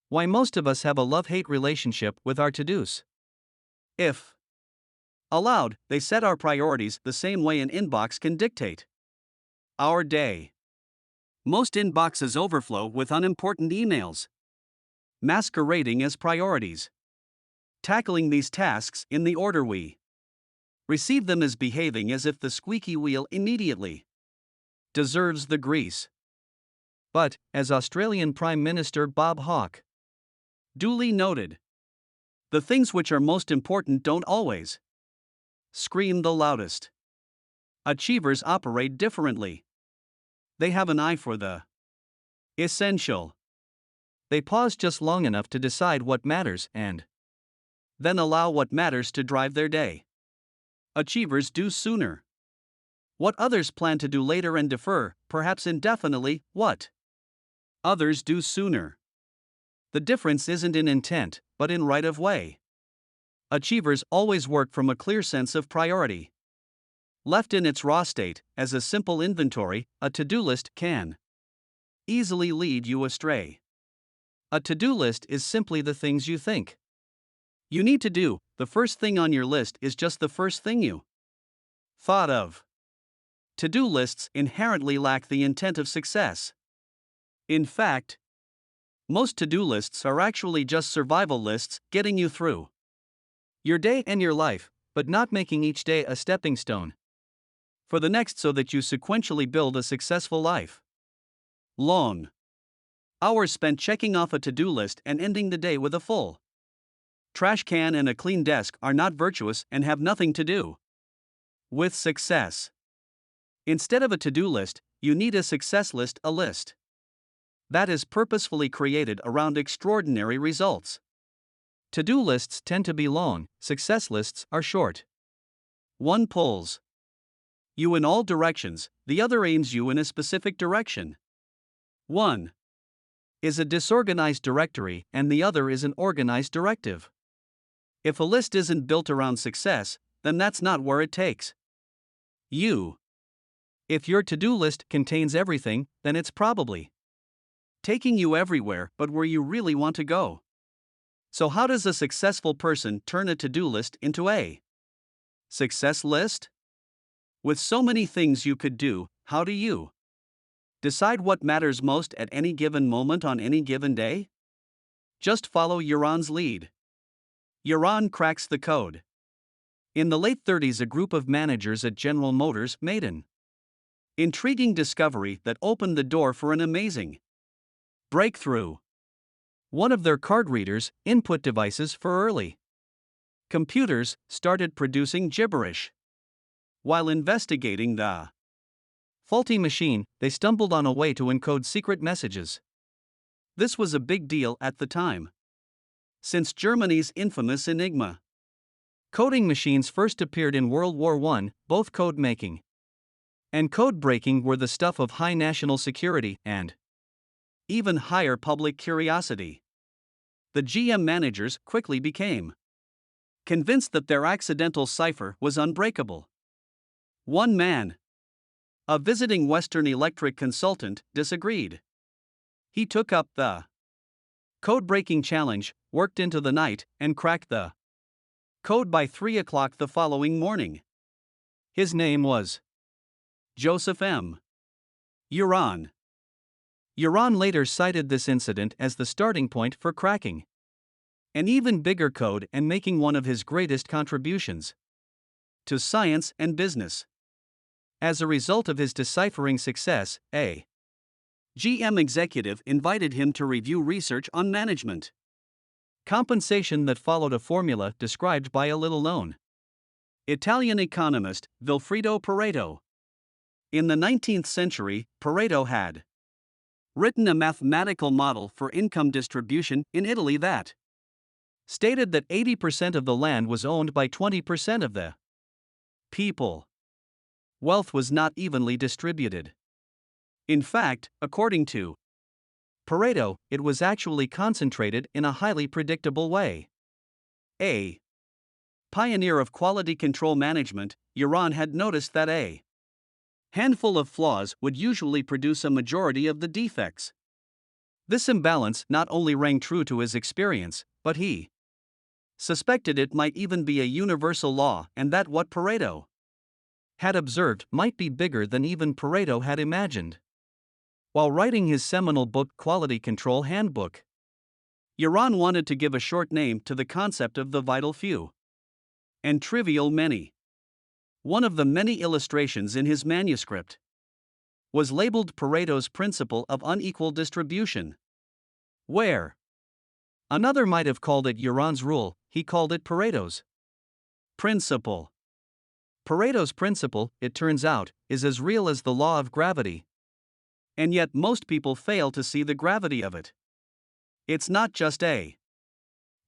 why most of us have a love-hate relationship with our to-dos. If allowed, they set our priorities the same way an inbox can dictate our day. Most inboxes overflow with unimportant emails, masquerading as priorities. Tackling these tasks in the order we receive them is behaving as if the squeaky wheel immediately deserves the grease. But, as Australian Prime Minister Bob Hawke duly noted, the things which are most important don't always scream the loudest. Achievers operate differently. They have an eye for the essential. They pause just long enough to decide what matters and then allow what matters to drive their day. Achievers do sooner what others plan to do later and defer, perhaps indefinitely, what others do sooner. The difference isn't in intent, but in right of way. Achievers always work from a clear sense of priority. Left in its raw state, as a simple inventory, a to-do list can easily lead you astray. A to-do list is simply the things you think you need to do. The first thing on your list is just the first thing you thought of. To-do lists inherently lack the intent of success. In fact, most to-do lists are actually just survival lists getting you through your day and your life, but not making each day a stepping stone for the next so that you sequentially build a successful life. Long hours spent checking off a to-do list and ending the day with a full trash can and a clean desk are not virtuous and have nothing to do with success. Instead of a to-do list, you need a success list, a list that is purposefully created around extraordinary results. To-do lists tend to be long, success lists are short. One pulls you in all directions, the other aims you in a specific direction. One is a disorganized directory, and the other is an organized directive. If a list isn't built around success, then that's not where it takes you. If your to-do list contains everything, then it's probably taking you everywhere but where you really want to go. So, how does a successful person turn a to-do list into a success list? With so many things you could do, how do you decide what matters most at any given moment on any given day? Just follow Yaron's lead. Yaron cracks the code. In the late 30s, a group of managers at General Motors made an intriguing discovery that opened the door for an amazing breakthrough. One of their card readers, input devices for early computers, started producing gibberish. While investigating the faulty machine, they stumbled on a way to encode secret messages. This was a big deal at the time, since Germany's infamous Enigma coding machines first appeared in World War I. Both code making and code breaking were the stuff of high national security and even higher public curiosity. The GM managers quickly became convinced that their accidental cipher was unbreakable. One man, a visiting Western Electric consultant, disagreed. He took up the code-breaking challenge, worked into the night, and cracked the code by 3 o'clock the following morning. His name was Joseph M. Uran. Uran later cited this incident as the starting point for cracking an even bigger code and making one of his greatest contributions to science and business. As a result of his deciphering success, a GM executive invited him to review research on management compensation that followed a formula described by a little-known Italian economist, Vilfredo Pareto. In the 19th century, Pareto had written a mathematical model for income distribution in Italy that stated that 80% of the land was owned by 20% of the people. Wealth was not evenly distributed. In fact, according to Pareto, it was actually concentrated in a highly predictable way. A pioneer of quality control management, Uran had noticed that a handful of flaws would usually produce a majority of the defects. This imbalance not only rang true to his experience, but he suspected it might even be a universal law, and that what Pareto had observed might be bigger than even Pareto had imagined. While writing his seminal book Quality Control Handbook, Uran wanted to give a short name to the concept of the vital few and trivial many. One of the many illustrations in his manuscript was labeled Pareto's Principle of Unequal Distribution, where another might have called it Uran's Rule, he called it Pareto's Principle. Pareto's Principle, it turns out, is as real as the law of gravity. And yet most people fail to see the gravity of it. It's not just a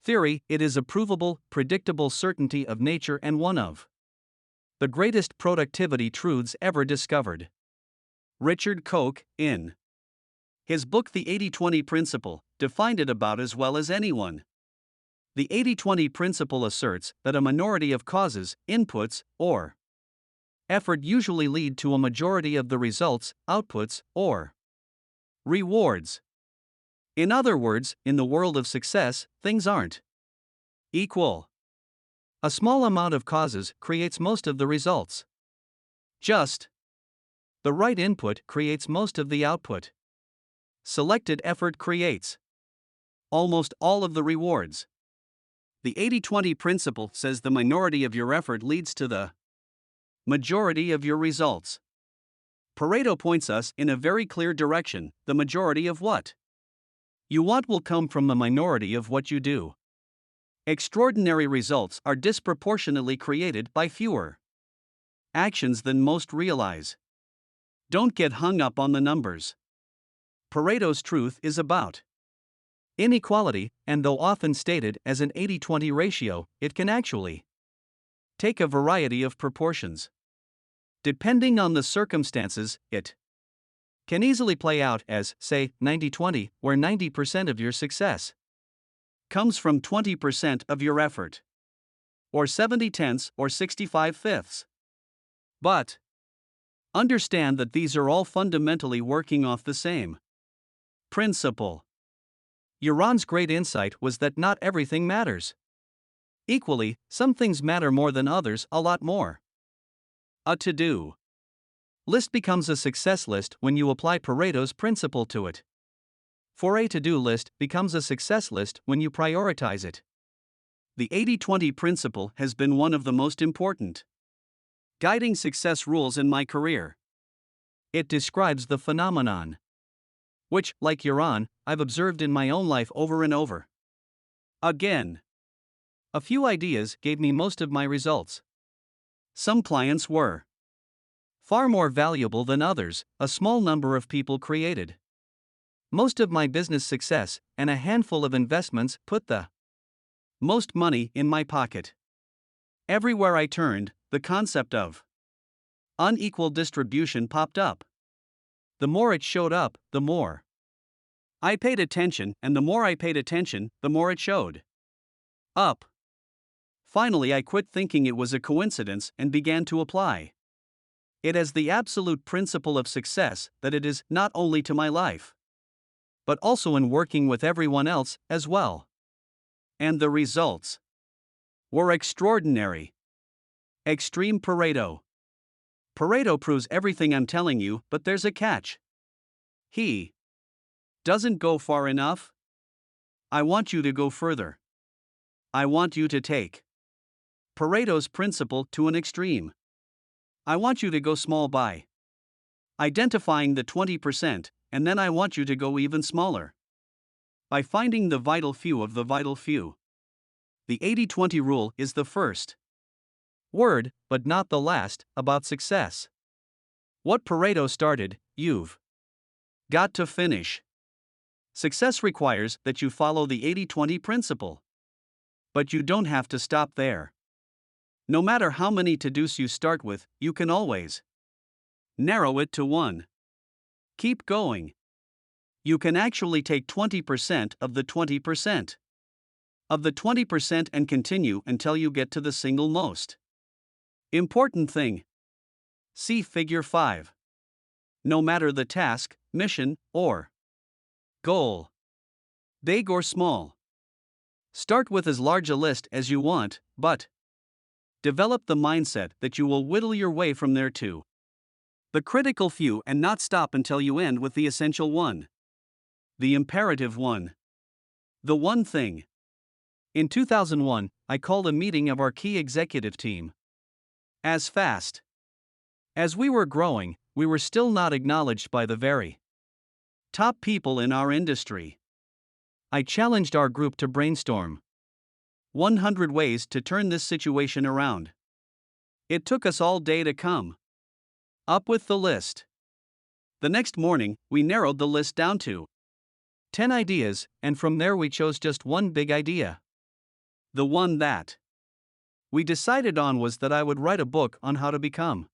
theory, it is a provable, predictable certainty of nature and one of the greatest productivity truths ever discovered. Richard Koch, in his book The 80-20 Principle, defined it about as well as anyone. The 80-20 principle asserts that a minority of causes, inputs, or effort usually lead to a majority of the results, outputs, or rewards. In other words, in the world of success, things aren't equal. A small amount of causes creates most of the results. Just the right input creates most of the output. Selected effort creates almost all of the rewards. The 80-20 principle says the minority of your effort leads to the majority of your results. Pareto points us in a very clear direction: the majority of what you want will come from the minority of what you do. Extraordinary results are disproportionately created by fewer actions than most realize. Don't get hung up on the numbers. Pareto's truth is about inequality, and though often stated as an 80-20 ratio, it can actually take a variety of proportions. Depending on the circumstances, it can easily play out as, say, 90-20, where 90% of your success comes from 20% of your effort, or 70/10 or 65/5. But understand that these are all fundamentally working off the same principle. Uran's great insight was that not everything matters. Equally, some things matter more than others, a lot more. A to-do list becomes a success list when you apply Pareto's principle to it. For a to-do list becomes a success list when you prioritize it. The 80-20 principle has been one of the most important guiding success rules in my career. It describes the phenomenon, which, like Iran, I've observed in my own life over and over again. A few ideas gave me most of my results. Some clients were far more valuable than others, a small number of people created most of my business success, and a handful of investments put the most money in my pocket. Everywhere I turned, the concept of unequal distribution popped up. The more it showed up, the more I paid attention, and the more I paid attention, the more it showed up. Finally, I quit thinking it was a coincidence and began to apply it as the absolute principle of success that it is not only to my life, but also in working with everyone else as well. And the results were extraordinary. Extreme Pareto. Pareto proves everything I'm telling you, but there's a catch. He doesn't go far enough. I want you to go further. I want you to take Pareto's principle to an extreme. I want you to go small by identifying the 20%, and then I want you to go even smaller by finding the vital few of the vital few. The 80-20 rule is the first word, but not the last, about success. What Pareto started, you've got to finish. Success requires that you follow the 80-20 principle. But you don't have to stop there. No matter how many to-dos you start with, you can always narrow it to one. Keep going. You can actually take 20% of the 20% of the 20% and continue until you get to the single most important thing. See Figure 5. No matter the task, mission, or goal, big or small, start with as large a list as you want, but develop the mindset that you will whittle your way from there to the critical few and not stop until you end with the essential one. The imperative one. The one thing. In 2001, I called a meeting of our key executive team. As fast as we were growing, we were still not acknowledged by the very top people in our industry. I challenged our group to brainstorm 100 ways to turn this situation around. It took us all day to come up with the list. The next morning, we narrowed the list down to 10 ideas, and from there we chose just one big idea. The one that we decided on was that I would write a book on how to become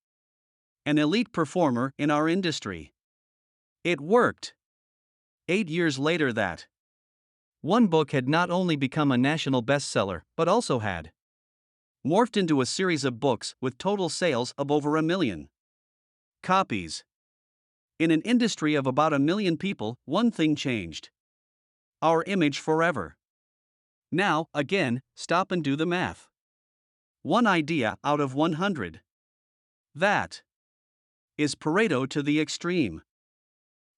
an elite performer in our industry. It worked. 8 years later, that one book had not only become a national bestseller, but also had morphed into a series of books with total sales of over 1 million copies. In an industry of about 1 million people, one thing changed our image forever. Now, again, stop and do the math. One idea out of 100. That is Pareto to the extreme.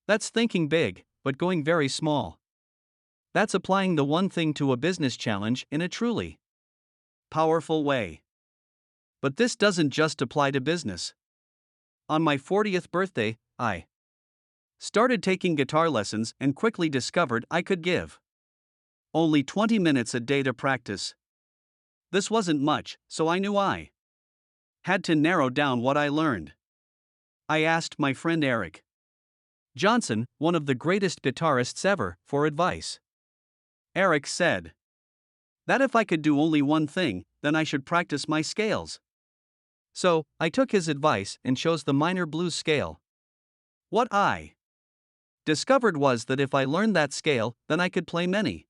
That's thinking big, but going very small. That's applying the one thing to a business challenge in a truly powerful way. But this doesn't just apply to business. On my 40th birthday, I started taking guitar lessons and quickly discovered I could give only 20 minutes a day to practice. This wasn't much, so I knew I had to narrow down what I learned. I asked my friend Eric Johnson, one of the greatest guitarists ever, for advice. Eric said that if I could do only one thing, then I should practice my scales. So, I took his advice and chose the minor blues scale. What I discovered was that if I learned that scale, then I could play many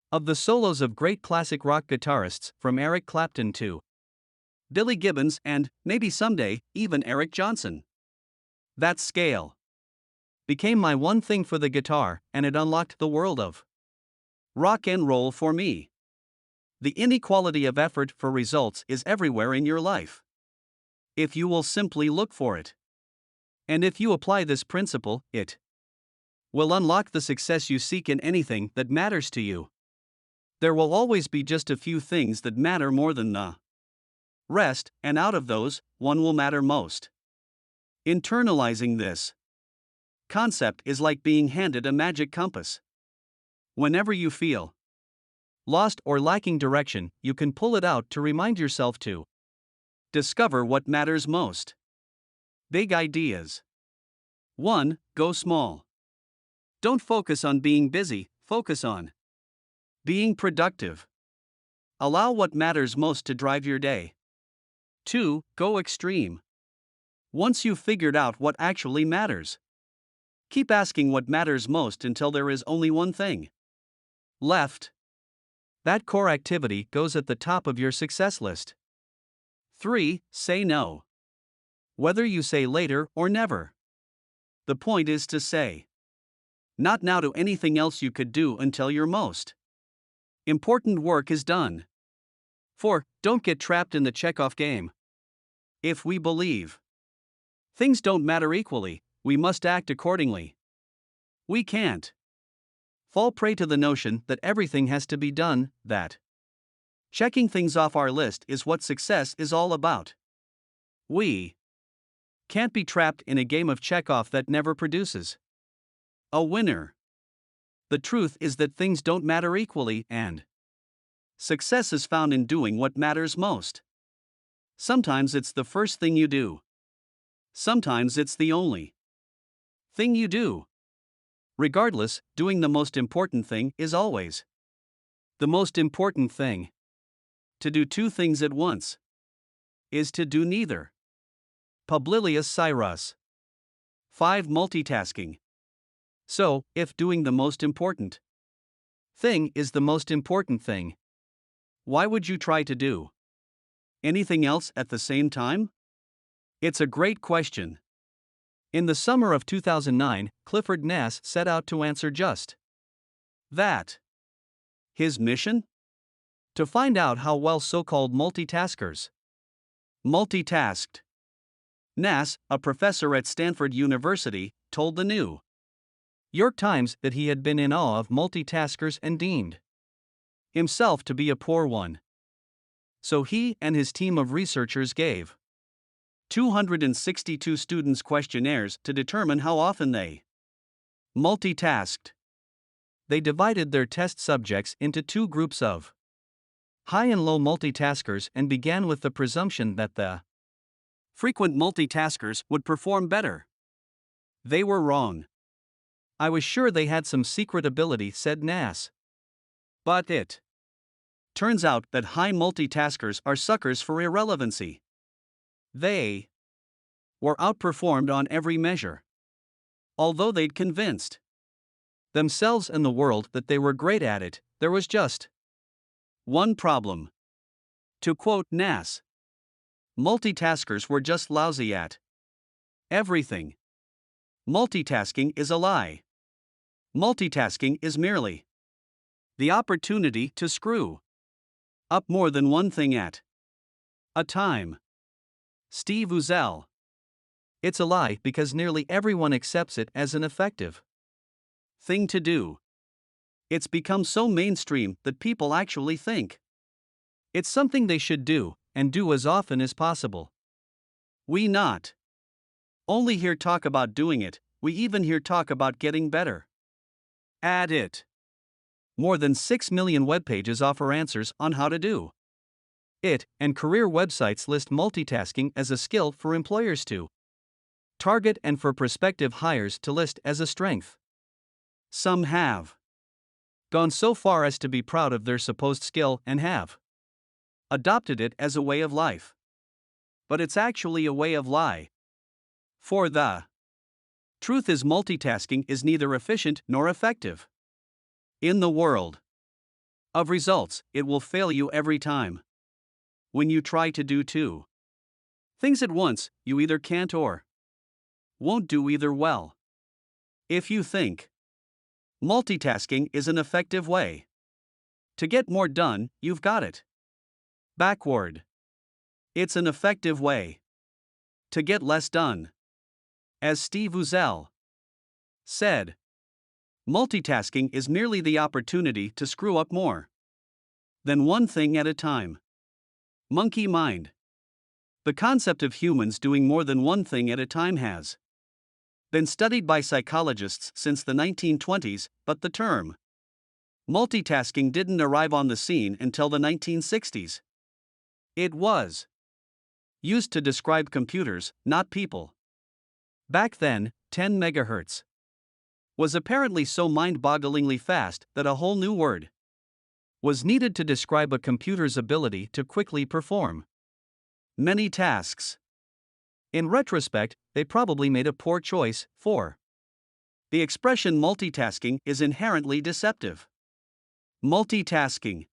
of the solos of great classic rock guitarists, from Eric Clapton to Billy Gibbons and, maybe someday, even Eric Johnson. That scale became my one thing for the guitar, and it unlocked the world of rock and roll for me. The inequality of effort for results is everywhere in your life, if you will simply look for it. And if you apply this principle, it will unlock the success you seek in anything that matters to you. There will always be just a few things that matter more than the rest, and out of those, one will matter most. Internalizing this concept is like being handed a magic compass. Whenever you feel lost or lacking direction, you can pull it out to remind yourself to discover what matters most. Big ideas. 1. Go small. Don't focus on being busy, focus on being productive. Allow what matters most to drive your day. 2. Go extreme. Once you've figured out what actually matters, keep asking what matters most until there is only one thing left. That core activity goes at the top of your success list. 3. Say no. Whether you say later or never, the point is to say not now to anything else you could do until your most important work is done. 4. Don't get trapped in the checkoff game. If we believe things don't matter equally, we must act accordingly. We can't fall prey to the notion that everything has to be done, that checking things off our list is what success is all about. We can't be trapped in a game of checkoff that never produces a winner. The truth is that things don't matter equally, and success is found in doing what matters most. Sometimes it's the first thing you do. Sometimes it's the only thing you do. Regardless, doing the most important thing is always the most important thing. To do two things at once is to do neither. Publilius Cyrus. 5. Multitasking. So, if doing the most important thing is the most important thing, why would you try to do anything else at the same time? It's a great question. In the summer of 2009, Clifford Nass set out to answer just that. His mission? To find out how well so-called multitaskers multitasked. Nass, a professor at Stanford University, told the New York Times that he had been in awe of multitaskers and deemed himself to be a poor one. So he and his team of researchers gave 262 students questionnaires to determine how often they multitasked. They divided their test subjects into two groups of high and low multitaskers and began with the presumption that the frequent multitaskers would perform better. They were wrong. I was sure they had some secret ability, said Nass. But it turns out that high multitaskers are suckers for irrelevancy. They were outperformed on every measure. Although they'd convinced themselves and the world that they were great at it, there was just one problem. To quote Nass, multitaskers were just lousy at everything. Multitasking is a lie. Multitasking is merely the opportunity to screw up more than one thing at a time. Steve Uzel. It's a lie because nearly everyone accepts it as an effective thing to do. It's become so mainstream that people actually think it's something they should do, and do as often as possible. We not only hear talk about doing it, we even hear talk about getting better at it. More than 6 million web pages offer answers on how to do it, and career websites list multitasking as a skill for employers to target and for prospective hires to list as a strength. Some have gone so far as to be proud of their supposed skill and have adopted it as a way of life. But it's actually a way of lie. For the truth is, multitasking is neither efficient nor effective. In the world of results, it will fail you every time. When you try to do two things at once, you either can't or won't do either well. If you think multitasking is an effective way to get more done, you've got it backward. It's an effective way to get less done. As Steve Uzel said, multitasking is merely the opportunity to screw up more. Then one thing at a time. Monkey mind. The concept of humans doing more than one thing at a time has been studied by psychologists since the 1920s, but the term multitasking didn't arrive on the scene until the 1960s. It was used to describe computers, not people. Back then, 10 megahertz was apparently so mind-bogglingly fast that a whole new word was needed to describe a computer's ability to quickly perform many tasks. In retrospect, they probably made a poor choice, for the expression multitasking is inherently deceptive. Multitasking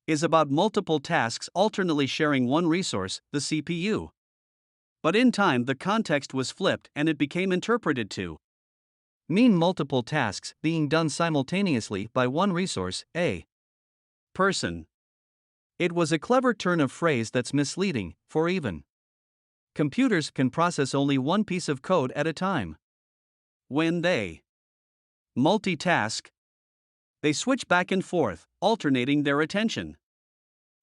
is about multiple tasks alternately sharing one resource, the CPU. But in time, the context was flipped and it became interpreted to mean multiple tasks being done simultaneously by one resource, a person. It was a clever turn of phrase that's misleading, for even computers can process only one piece of code at a time. When they multitask, they switch back and forth, alternating their attention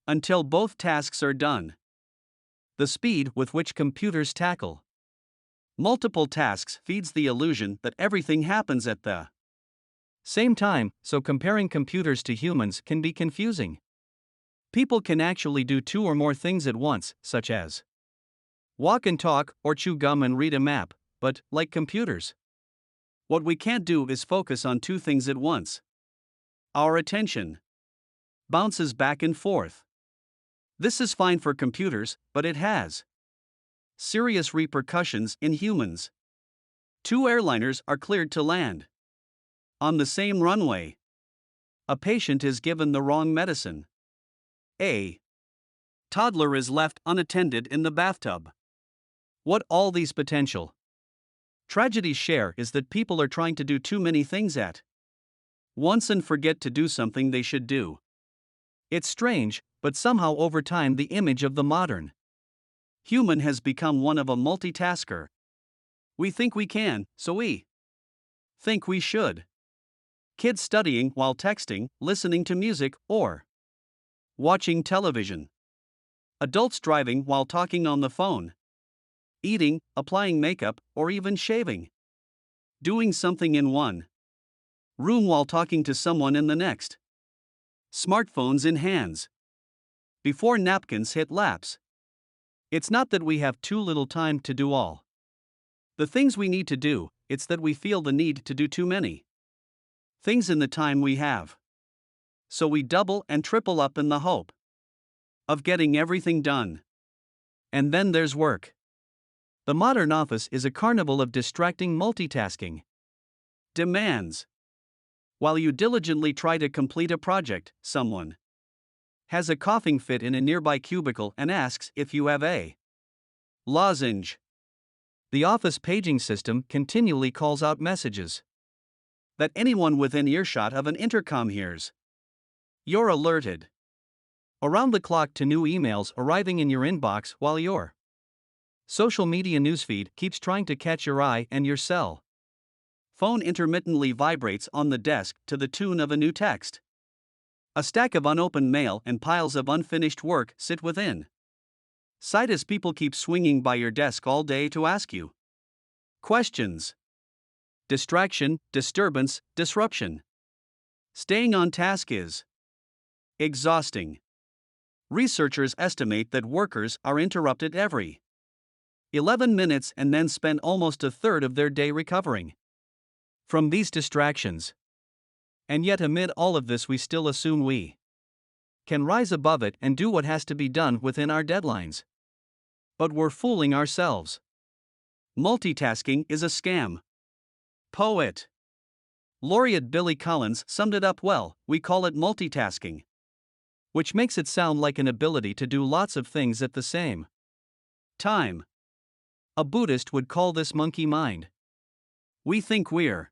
until both tasks are done. The speed with which computers tackle multiple tasks feeds the illusion that everything happens at the same time, so comparing computers to humans can be confusing. People can actually do two or more things at once, such as walk and talk, or chew gum and read a map, but, like computers, what we can't do is focus on two things at once. Our attention bounces back and forth. This is fine for computers, but it has serious repercussions in humans. Two airliners are cleared to land on the same runway. A patient is given the wrong medicine. A toddler is left unattended in the bathtub. What all these potential tragedies share is that people are trying to do too many things at once and forget to do something they should do. It's strange, but somehow over time the image of the modern human has become one of a multitasker. We think we can, so we think we should. Kids studying while texting, listening to music, or watching television. Adults driving while talking on the phone. Eating, applying makeup, or even shaving. Doing something in one room while talking to someone in the next. Smartphones in hands before napkins hit laps. It's not that we have too little time to do all the things we need to do, it's that we feel the need to do too many things in the time we have. So we double and triple up in the hope of getting everything done. And then there's work. The modern office is a carnival of distracting multitasking demands. While you diligently try to complete a project, someone has a coughing fit in a nearby cubicle and asks if you have a lozenge. The office paging system continually calls out messages that anyone within earshot of an intercom hears. You're alerted around the clock to new emails arriving in your inbox while your social media newsfeed keeps trying to catch your eye and your cell phone intermittently vibrates on the desk to the tune of a new text. A stack of unopened mail and piles of unfinished work sit within sight as people keep swinging by your desk all day to ask you questions. Distraction, disturbance, disruption. Staying on task is exhausting. Researchers estimate that workers are interrupted every 11 minutes and then spend almost a third of their day recovering from these distractions. And yet, amid all of this, we still assume we can rise above it and do what has to be done within our deadlines. But we're fooling ourselves. Multitasking is a scam. Poet laureate Billy Collins summed it up well: we call it multitasking, which makes it sound like an ability to do lots of things at the same time. A Buddhist would call this monkey mind. We think we're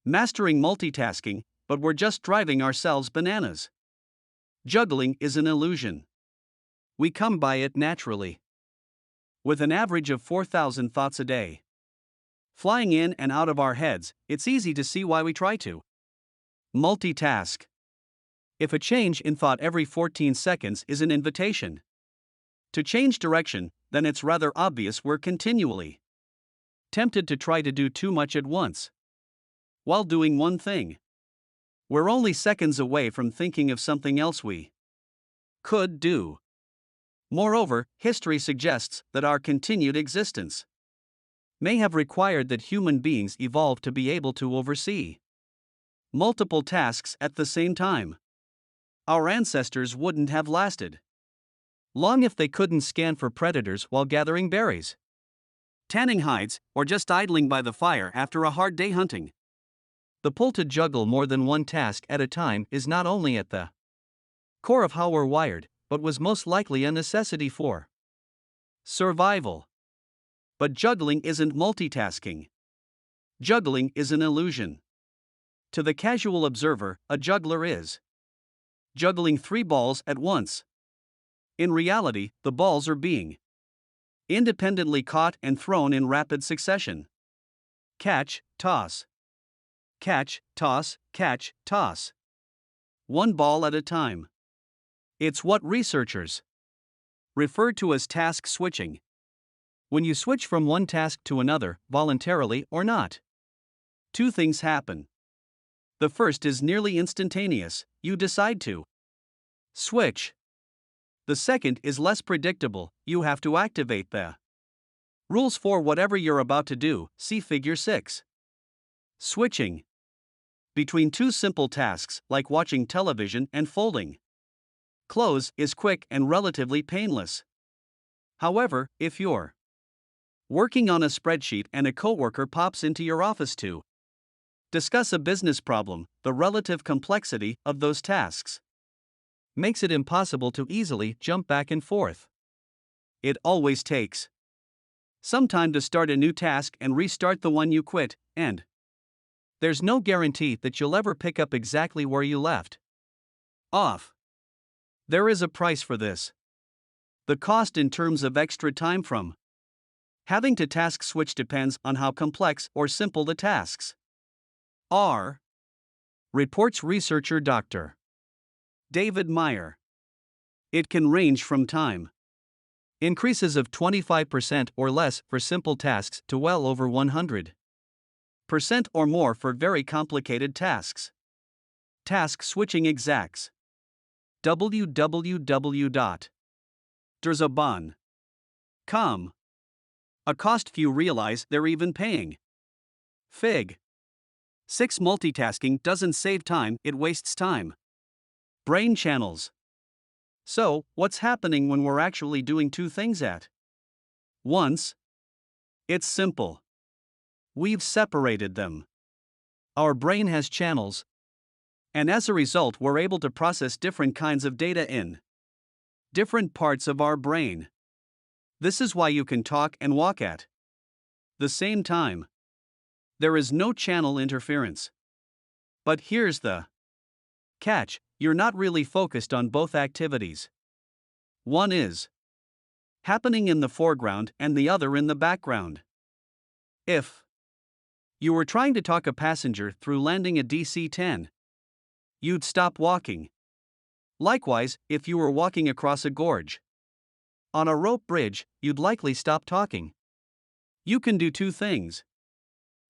mastering multitasking, but we're just driving ourselves bananas. Juggling is an illusion. We come by it naturally. With an average of 4,000 thoughts a day flying in and out of our heads, it's easy to see why we try to multitask. If a change in thought every 14 seconds is an invitation to change direction, then it's rather obvious we're continually tempted to try to do too much at once while doing one thing. We're only seconds away from thinking of something else we could do. Moreover, history suggests that our continued existence may have required that human beings evolve to be able to oversee multiple tasks at the same time. Our ancestors wouldn't have lasted long if they couldn't scan for predators while gathering berries, tanning hides, or just idling by the fire after a hard day hunting. The pull to juggle more than one task at a time is not only at the core of how we're wired, but was most likely a necessity for survival. But juggling isn't multitasking. Juggling is an illusion. To the casual observer, a juggler is juggling 3 balls at once. In reality, the balls are being independently caught and thrown in rapid succession. Catch, toss. Catch, toss, catch, toss. 1 ball at a time. It's what researchers refer to as task switching. When you switch from one task to another, voluntarily or not, 2 things happen. The first is nearly instantaneous, you decide to switch. The second is less predictable, you have to activate the rules for whatever you're about to do, see Figure 6. Switching between 2 simple tasks, like watching television and folding clothes, is quick and relatively painless. However, if you're working on a spreadsheet and a coworker pops into your office to discuss a business problem, the relative complexity of those tasks makes it impossible to easily jump back and forth. It always takes some time to start a new task and restart the one you quit, and there's no guarantee that you'll ever pick up exactly where you left off. There is a price for this. The cost in terms of extra time from having to task switch depends on how complex or simple the tasks are, reports researcher Dr. David Meyer. It can range from time increases of 25% or less for simple tasks to well over 100% or more for very complicated tasks. Task switching exacts. www.derzaban.com. A cost few realize they're even paying. Fig. 6. Multitasking doesn't save time, it wastes time. Brain channels. So, what's happening when we're actually doing 2 things at once? It's simple. We've separated them. Our brain has channels, and as a result, we're able to process different kinds of data in different parts of our brain. This is why you can talk and walk at the same time. There is no channel interference. But here's the catch: you're not really focused on both activities. One is happening in the foreground and the other in the background. If you were trying to talk a passenger through landing a DC-10, you'd stop walking. Likewise, if you were walking across a gorge on a rope bridge, you'd likely stop talking. You can do 2 things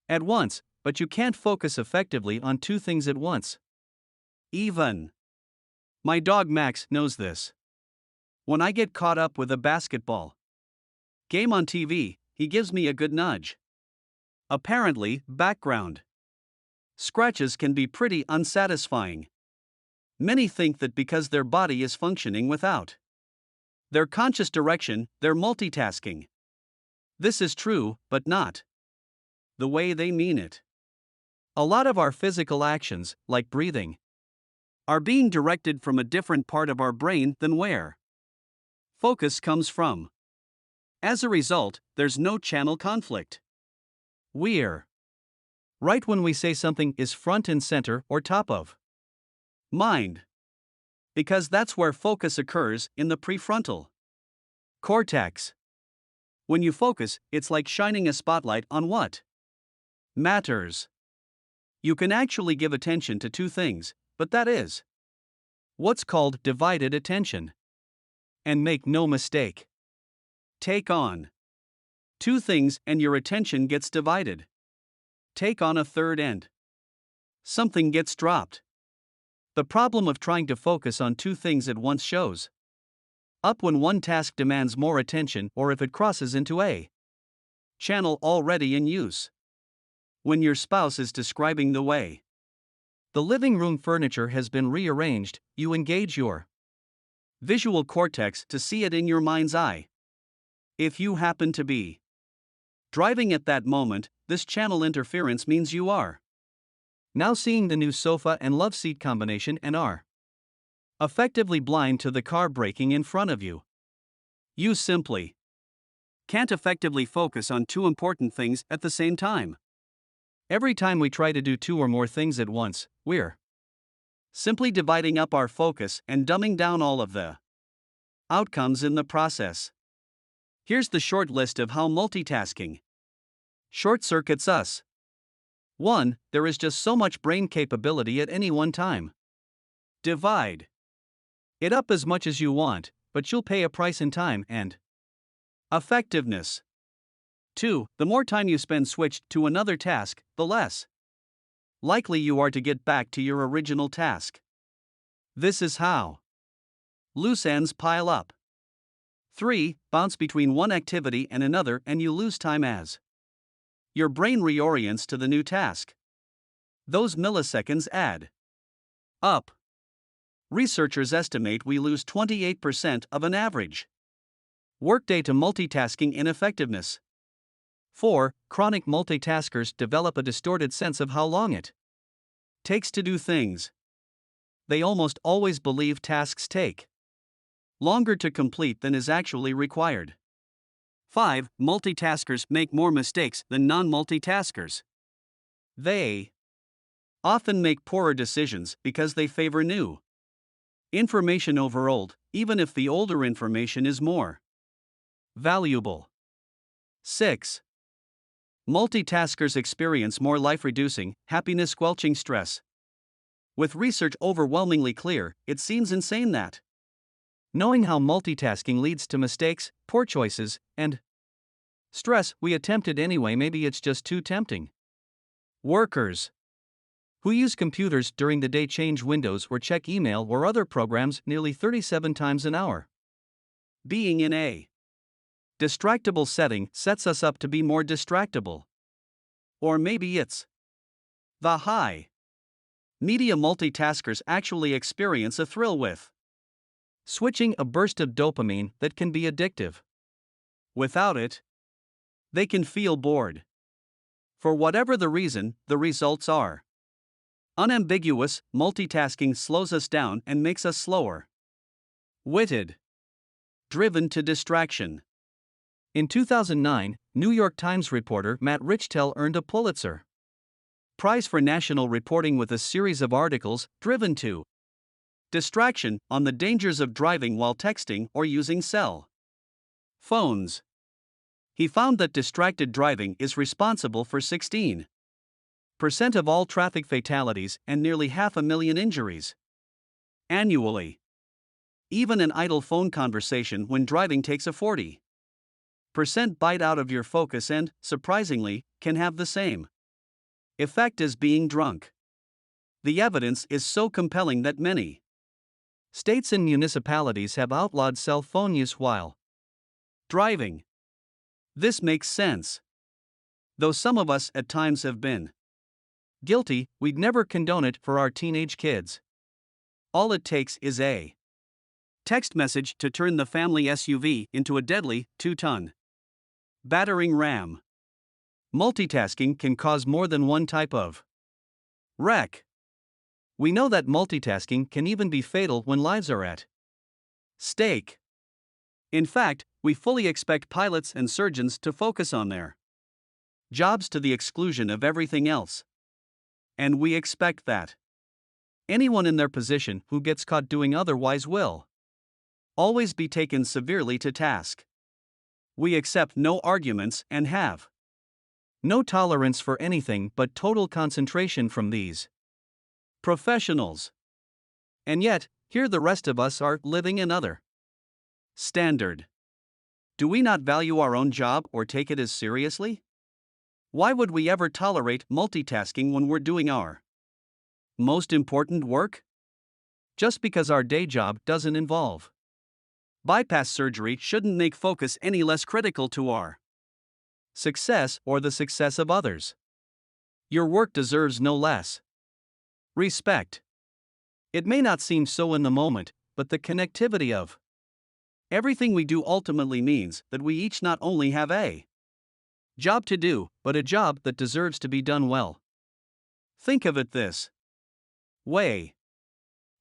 at once, but you can't focus effectively on 2 things at once. Even my dog Max knows this. When I get caught up with a basketball game on TV, he gives me a good nudge. Apparently, background scratches can be pretty unsatisfying. Many think that because their body is functioning without their conscious direction, they're multitasking. This is true, but not the way they mean it. A lot of our physical actions, like breathing, are being directed from a different part of our brain than where focus comes from. As a result, there's no channel conflict. We're right when we say something is front and center or top of mind, because that's where focus occurs, in the prefrontal cortex. When you focus, it's like shining a spotlight on what matters. You can actually give attention to 2 things, but that is What's called divided attention. And make no mistake. Take on two things and your attention gets divided. Take on a third and something gets dropped. The problem of trying to focus on two things at once shows up when one task demands more attention or if it crosses into a channel already in use. When your spouse is describing the way the living room furniture has been rearranged, you engage your visual cortex to see it in your mind's eye. If you happen to be driving at that moment, this channel interference means you are now seeing the new sofa and love seat combination and are effectively blind to the car braking in front of you. You simply can't effectively focus on two important things at the same time. Every time we try to do two or more things at once, we're simply dividing up our focus and dumbing down all of the outcomes in the process. Here's the short list of how multitasking short circuits us. 1. There is just so much brain capability at any one time. Divide it up as much as you want, but you'll pay a price in time and effectiveness. 2. The more time you spend switched to another task, the less likely you are to get back to your original task. This is how loose ends pile up. 3. Bounce between one activity and another and you lose time as your brain reorients to the new task. Those milliseconds add up. Researchers estimate we lose 28% of an average workday to multitasking ineffectiveness. 4. Chronic multitaskers develop a distorted sense of how long it takes to do things. They almost always believe tasks take longer to complete than is actually required. 5. Multitaskers make more mistakes than non-multitaskers. They often make poorer decisions because they favor new information over old, even if the older information is more valuable. 6. Multitaskers experience more life-reducing, happiness-squelching stress. With research overwhelmingly clear, it seems insane that knowing how multitasking leads to mistakes, poor choices, and stress, we attempt it anyway. Maybe it's just too tempting. Workers who use computers during the day change windows or check email or other programs nearly 37 times an hour. Being in a distractible setting sets us up to be more distractible. Or maybe it's the high media multitaskers actually experience a thrill with switching, a burst of dopamine that can be addictive. Without it, they can feel bored. For whatever the reason, the results are unambiguous. Multitasking slows us down and makes us slower witted, driven to distraction. In 2009, New York Times reporter Matt Richtel earned a Pulitzer Prize for national reporting with a series of articles driven to distraction on the dangers of driving while texting or using cell phones. He found that distracted driving is responsible for 16% of all traffic fatalities and nearly 500,000 injuries annually. Even an idle phone conversation when driving takes a 40% bite out of your focus and, surprisingly, can have the same effect as being drunk. The evidence is so compelling that many states and municipalities have outlawed cell phone use while driving. This makes sense. Though some of us at times have been guilty, we'd never condone it for our teenage kids. All it takes is a text message to turn the family SUV into a deadly 2-ton battering ram. Multitasking can cause more than one type of wreck. We know that multitasking can even be fatal when lives are at stake. In fact, we fully expect pilots and surgeons to focus on their jobs to the exclusion of everything else. And we expect that anyone in their position who gets caught doing otherwise will always be taken severely to task. We accept no arguments and have no tolerance for anything but total concentration from these professionals. And yet, Here the rest of us are living another standard. Do we not value our own job or take it as seriously? Why would we ever tolerate multitasking when we're doing our most important work? Just because our day job doesn't involve bypass surgery shouldn't make focus any less critical to our success or the success of others. Your work deserves no less respect. It may not seem so in the moment, but the connectivity of everything we do ultimately means that we each not only have a job to do, but a job that deserves to be done well. Think of it this way.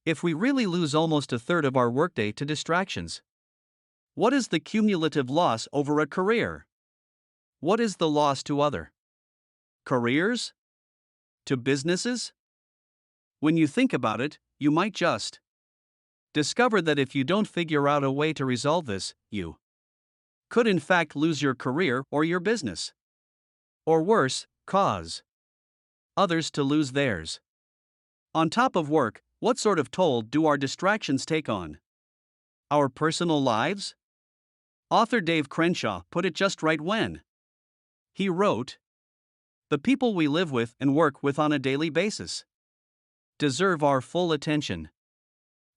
If we really lose almost a third of our workday to distractions, what is the cumulative loss over a career? What is the loss to other careers? To businesses? When you think about it, you might just discover that if you don't figure out a way to resolve this, you could in fact lose your career or your business. Or worse, cause others to lose theirs. On top of work, what sort of toll do our distractions take on our personal lives? Author Dave Crenshaw put it just right when he wrote, "The people we live with and work with on a daily basis deserve our full attention.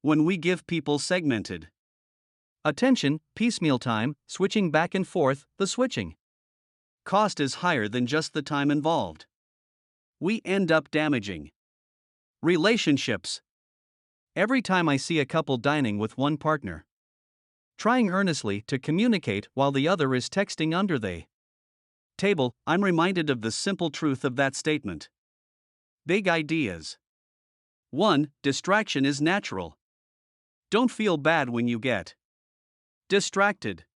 When we give people segmented attention, piecemeal time, switching back and forth, the switching cost is higher than just the time involved. We end up damaging relationships. Every time I see a couple dining with one partner trying earnestly to communicate while the other is texting under the table, I'm reminded of the simple truth of that statement. Big ideas. 1. Distraction is natural. Don't feel bad when you get distracted.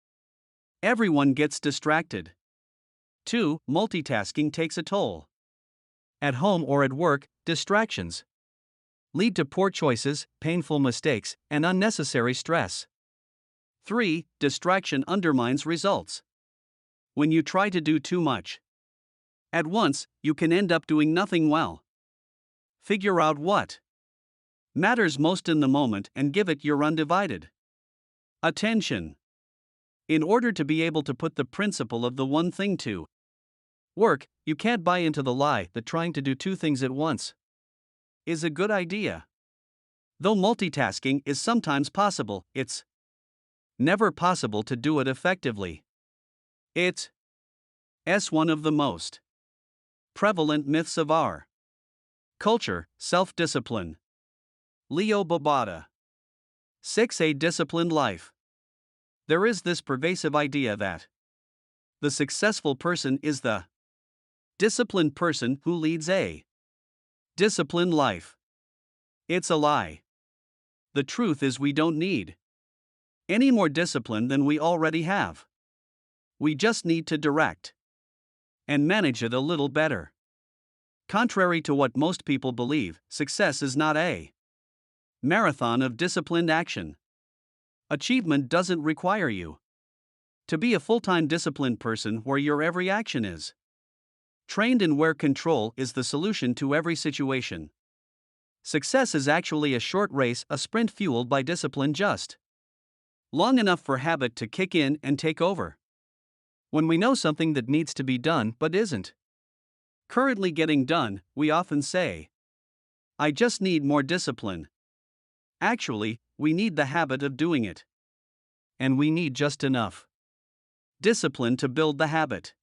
Everyone gets distracted. 2. Multitasking takes a toll. At home or at work, distractions lead to poor choices, painful mistakes, and unnecessary stress. 3. Distraction undermines results. When you try to do too much at once, you can end up doing nothing well. Figure out what matters most in the moment and give it your undivided attention. In order to be able to put the principle of the one thing to work, you can't buy into the lie that trying to do two things at once is a good idea. Though multitasking is sometimes possible, it's never possible to do it effectively. It's one of the most prevalent myths of our culture. Self-discipline. Leo Babauta. 6. A disciplined life. There is this pervasive idea that the successful person is the disciplined person who leads a disciplined life. It's a lie. The truth is we don't need any more discipline than we already have. We just need to direct and manage it a little better. Contrary to what most people believe, success is not a marathon of disciplined action. Achievement doesn't require you to be a full-time disciplined person where your every action is trained and where control is the solution to every situation. Success is actually a short race, a sprint fueled by discipline just long enough for habit to kick in and take over. When we know something that needs to be done but isn't currently getting done, we often say, "I just need more discipline." Actually, we need the habit of doing it. And we need just enough discipline to build the habit.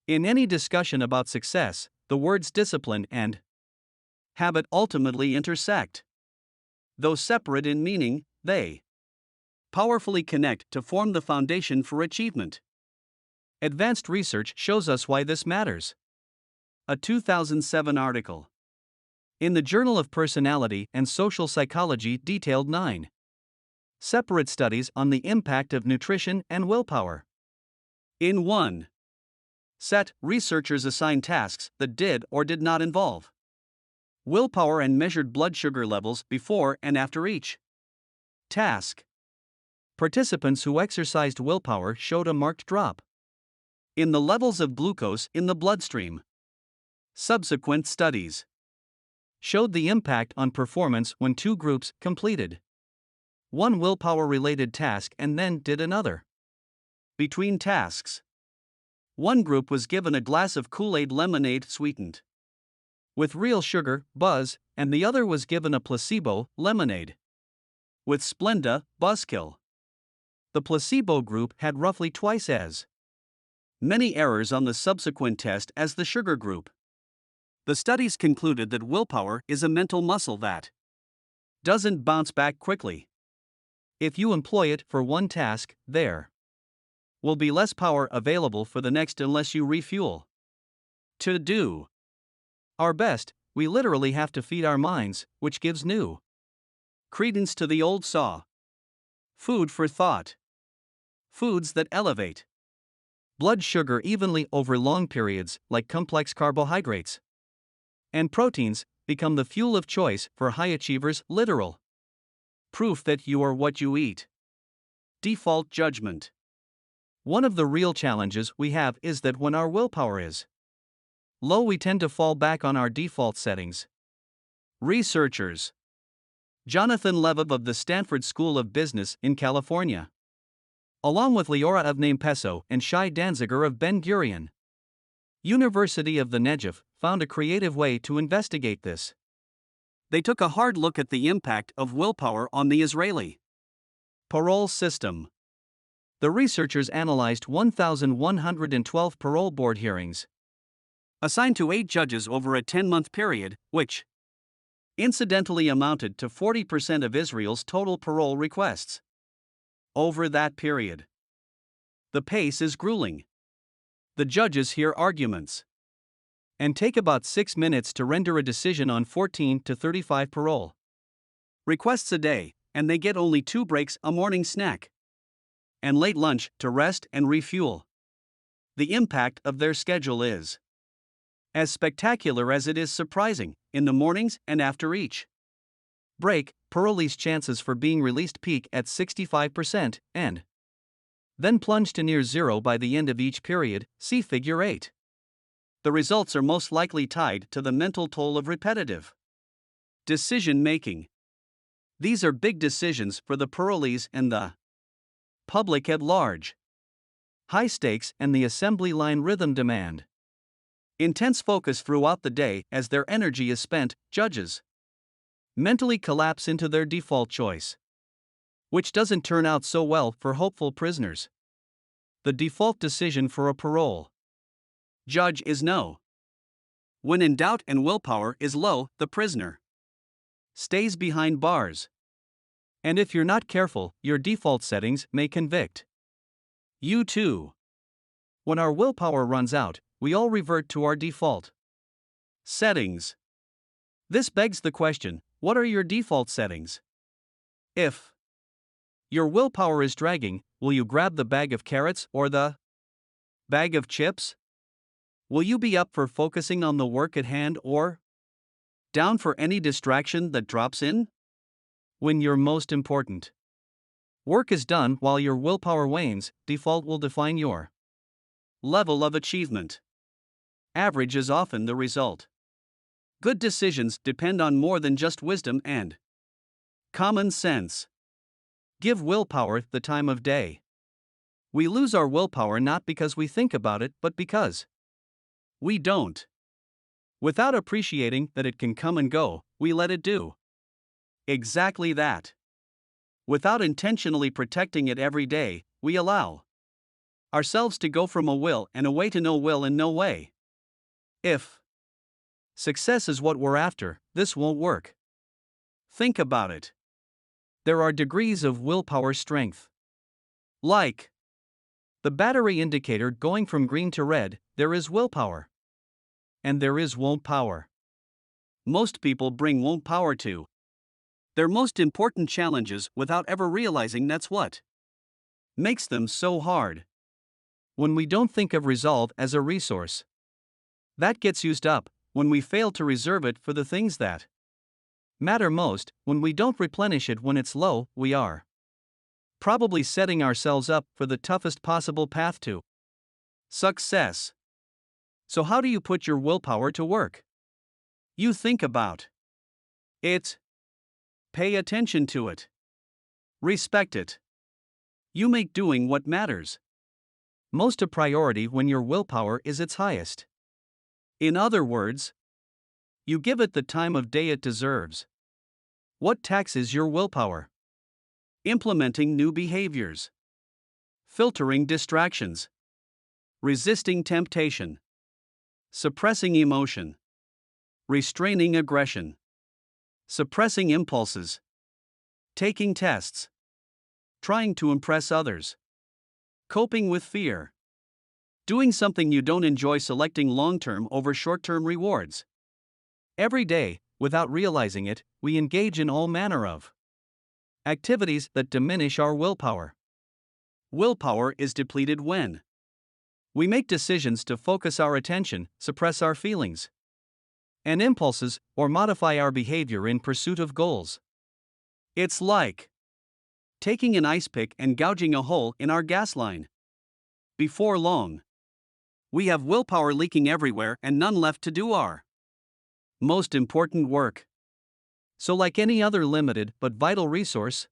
In any discussion about success, the words discipline and habit ultimately intersect. Though separate in meaning, they powerfully connect to form the foundation for achievement. Advanced research shows us why this matters. A 2007 article in the Journal of Personality and Social Psychology detailed 9 separate studies on the impact of nutrition and willpower. In one set, researchers assigned tasks that did or did not involve willpower and measured blood sugar levels before and after each task. Participants who exercised willpower showed a marked drop in the levels of glucose in the bloodstream. Subsequent studies showed the impact on performance when two groups completed one willpower related task and then did another. Between tasks, one group was given a glass of Kool-Aid lemonade sweetened with real sugar, Buzz, and the other was given a placebo lemonade with Splenda, Buzzkill. The placebo group had roughly twice as many errors on the subsequent test as the sugar group. The studies concluded that willpower is a mental muscle that doesn't bounce back quickly. If you employ it for one task, there will be less power available for the next unless you refuel. To do our best, we literally have to feed our minds, which gives new credence to the old saw. Food for thought. Foods that elevate blood sugar evenly over long periods, like complex carbohydrates and proteins, become the fuel of choice for high achievers. Literal proof that you are what you eat. Default judgment. One of the real challenges we have is that when our willpower is low, we tend to fall back on our default settings. Researchers Jonathan Levov of the Stanford School of Business in California, along with Leora of Peso and Shai Danziger of Ben Gurion University of the Negev, found a creative way to investigate this. They took a hard look at the impact of willpower on the Israeli parole system. The researchers analyzed 1,112 parole board hearings assigned to 8 judges over a 10-month period, which incidentally amounted to 40% of Israel's total parole requests. Over that period, the pace is grueling. The judges hear arguments and take about 6 minutes to render a decision on 14 to 35 parole requests a day, and they get only 2 breaks, a morning snack and late lunch, to rest and refuel. The impact of their schedule is as spectacular as it is surprising. In the mornings and after each break, parolees' chances for being released peak at 65% and then plunge to near zero by the end of each period. See Figure 8. The results are most likely tied to the mental toll of repetitive decision making. These are big decisions for the parolees and the public at large. High stakes and the assembly line rhythm demand intense focus throughout the day. As their energy is spent, judges mentally collapse into their default choice, which doesn't turn out so well for hopeful prisoners. The default decision for a parole judge is no. When in doubt and willpower is low, the prisoner stays behind bars. And if you're not careful, your default settings may convict you too. When our willpower runs out, we all revert to our default settings. This begs the question, what are your default settings? If your willpower is dragging, will you grab the bag of carrots or the bag of chips? Will you be up for focusing on the work at hand or down for any distraction that drops in? When you're most important work is done while your willpower wanes, default will define your level of achievement. Average is often the result. Good decisions depend on more than just wisdom and common sense. Give willpower the time of day. We lose our willpower not because we think about it, but because we don't. Without appreciating that it can come and go, we let it do exactly that. Without intentionally protecting it every day, we allow ourselves to go from a will and away to no will and no way. If success is what we're after, this won't work. Think about it. There are degrees of willpower strength. Like the battery indicator going from green to red, there is willpower. And there is won't power. Most people bring won't power to their most important challenges without ever realizing that's what makes them so hard. When we don't think of resolve as a resource that gets used up, when we fail to reserve it for the things that matter most, when we don't replenish it when it's low, we are probably setting ourselves up for the toughest possible path to success. So, how do you put your willpower to work? You think about it. Pay attention to it. Respect it. You make doing what matters most a priority when your willpower is its highest. In other words, you give it the time of day it deserves. What taxes your willpower? Implementing new behaviors, filtering distractions, resisting temptation, suppressing emotion, restraining aggression, suppressing impulses, taking tests, trying to impress others, coping with fear, doing something you don't enjoy, selecting long-term over short-term rewards. Every day, without realizing it, we engage in all manner of activities that diminish our willpower. Willpower is depleted when we make decisions to focus our attention, suppress our feelings and impulses, or modify our behavior in pursuit of goals. It's like taking an ice pick and gouging a hole in our gas line. Before long, we have willpower leaking everywhere and none left to do our most important work. So, like any other limited but vital resource,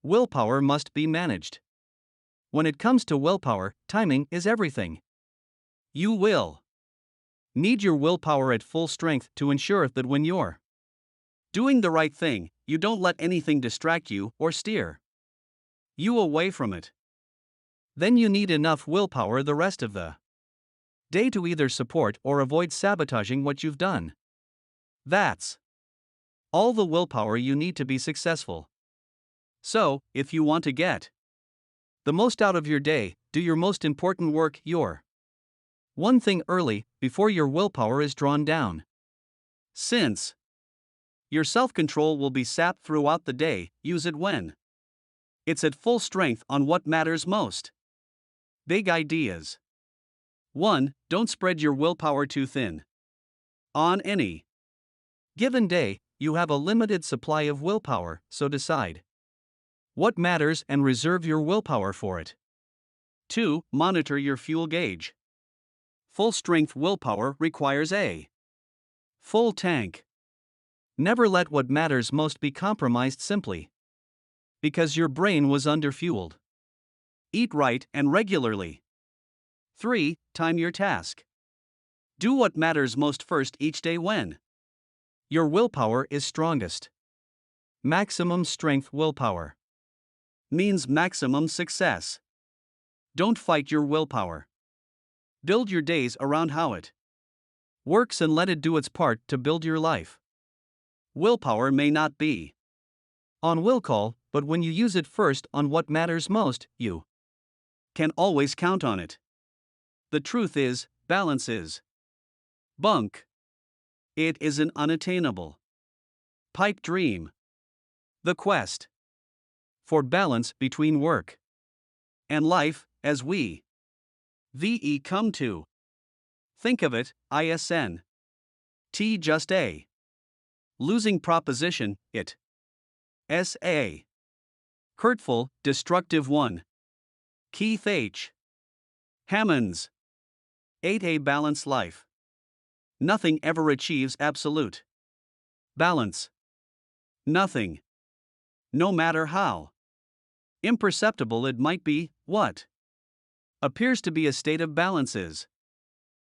willpower must be managed. When it comes to willpower, timing is everything. You will need your willpower at full strength to ensure that when you're doing the right thing, you don't let anything distract you or steer you away from it. Then you need enough willpower the rest of the day to either support or avoid sabotaging what you've done. That's all the willpower you need to be successful. So, if you want to get the most out of your day, do your most important work, your one thing early, before your willpower is drawn down. Since your self-control will be sapped throughout the day, use it when it's at full strength on what matters most. Big ideas. 1. Don't spread your willpower too thin. On any given day, you have a limited supply of willpower, so decide what matters and reserve your willpower for it. 2. Monitor your fuel gauge. Full strength willpower requires a full tank. Never let what matters most be compromised simply because your brain was underfueled. Eat right and regularly. 3. Time your task. Do what matters most first each day when your willpower is strongest. Maximum strength willpower means maximum success. Don't fight your willpower. Build your days around how it works and let it do its part to build your life. Willpower may not be on will call, but when you use it first on what matters most, you can always count on it. The truth is, balance is bunk. It is an unattainable pipe dream. The quest for balance between work and life, as we come to think of it, isn't just a losing proposition, it's a hurtful, destructive one. Keith H. Hammonds. 8. A balanced life. Nothing ever achieves absolute balance. Nothing. No matter how imperceptible it might be, what appears to be a state of balance is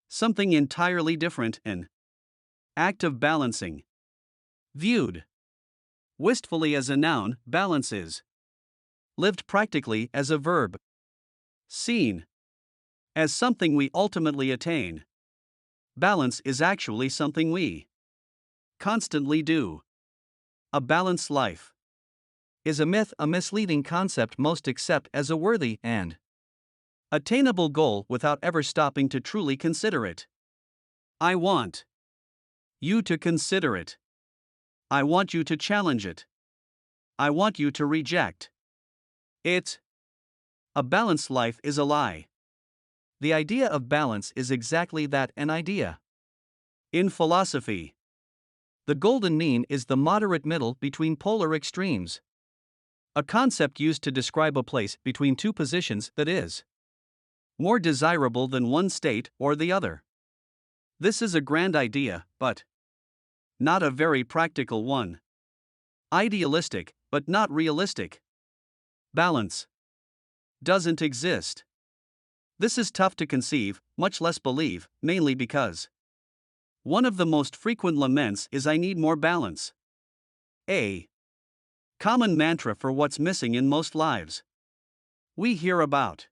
something entirely different, an act of balancing. Viewed wistfully as a noun, balance is lived practically as a verb. Seen as something we ultimately attain. Balance is actually something we constantly do. A balanced life is a myth, a misleading concept most accept as a worthy and attainable goal without ever stopping to truly consider it. I want you to consider it. I want you to challenge it. I want you to reject it. A balanced life is a lie. The idea of balance is exactly that, an idea. In philosophy, the golden mean is the moderate middle between polar extremes. A concept used to describe a place between two positions that is more desirable than one state or the other. This is a grand idea, but not a very practical one. Idealistic, but not realistic. Balance doesn't exist. This is tough to conceive, much less believe, mainly because one of the most frequent laments is "I need more balance." A common mantra for what's missing in most lives. We hear about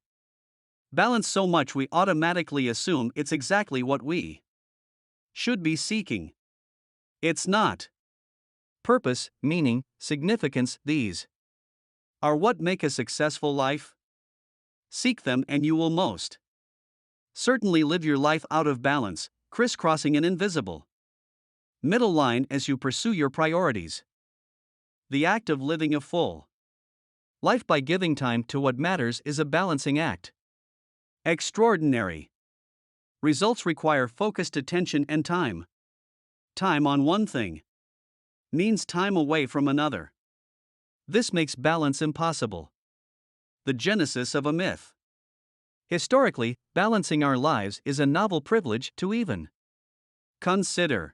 balance so much we automatically assume it's exactly what we should be seeking. It's not. Purpose, meaning, significance, these are what make a successful life. Seek them and you will most certainly live your life out of balance, crisscrossing an invisible middle line as you pursue your priorities. The act of living a full life by giving time to what matters is a balancing act. Extraordinary results require focused attention and time. Time on one thing means time away from another. This makes balance impossible. The genesis of a myth. Historically, balancing our lives is a novel privilege to even consider.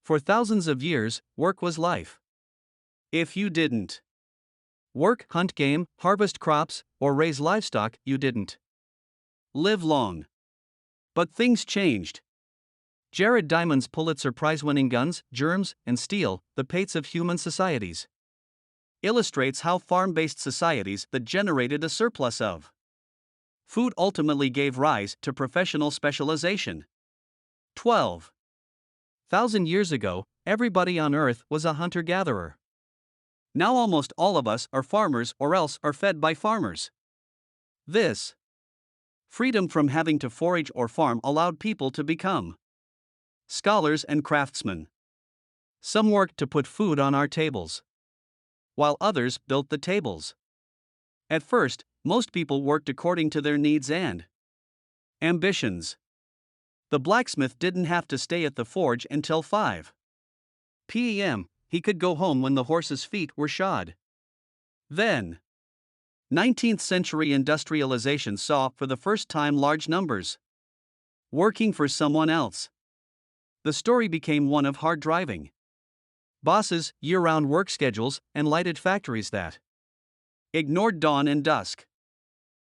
For thousands of years, work was life. If you didn't work, hunt game, harvest crops, or raise livestock, you didn't live long. But things changed. Jared Diamond's Pulitzer Prize-winning Guns, Germs, and Steel, The Pates of Human Societies, illustrates how farm-based societies that generated a surplus of food ultimately gave rise to professional specialization. 12,000 years ago, everybody on Earth was a hunter-gatherer. Now almost all of us are farmers or else are fed by farmers. This freedom from having to forage or farm allowed people to become scholars and craftsmen. Some worked to put food on our tables, while others built the tables. At first, most people worked according to their needs and ambitions. The blacksmith didn't have to stay at the forge until 5 p.m., he could go home when the horse's feet were shod. Then, 19th century industrialization saw for the first time large numbers working for someone else. The story became one of hard driving bosses, year-round work schedules, and lighted factories that ignored dawn and dusk.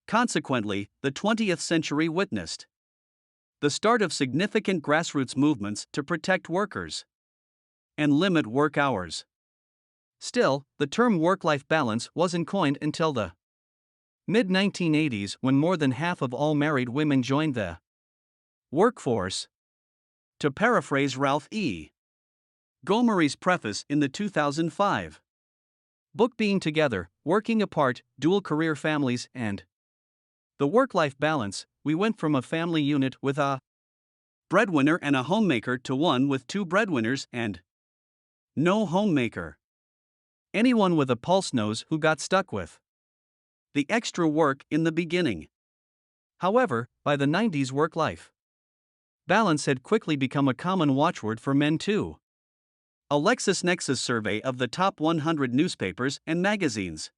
Consequently, the 20th century witnessed the start of significant grassroots movements to protect workers and limit work hours. Still, the term work-life balance wasn't coined until the mid-1980s, when more than half of all married women joined the workforce. To paraphrase Ralph E. Gomery's preface in the 2005 book Being Together, Working Apart, Dual Career Families, and the Work-Life Balance, we went from a family unit with a breadwinner and a homemaker to one with 2 breadwinners and no homemaker. Anyone with a pulse knows who got stuck with the extra work in the beginning. However, by the 90s, work-life balance had quickly become a common watchword for men too. A LexisNexis survey of the top 100 newspapers and magazines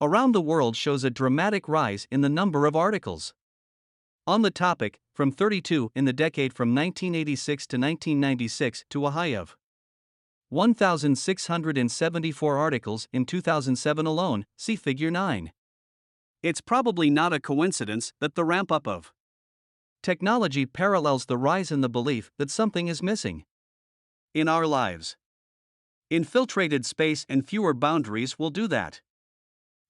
around the world shows a dramatic rise in the number of articles on the topic, from 32 in the decade from 1986 to 1996 to a high of 1,674 articles in 2007 alone, see Figure 9. It's probably not a coincidence that the ramp-up of technology parallels the rise in the belief that something is missing in our lives. Infiltrated space and fewer boundaries will do that.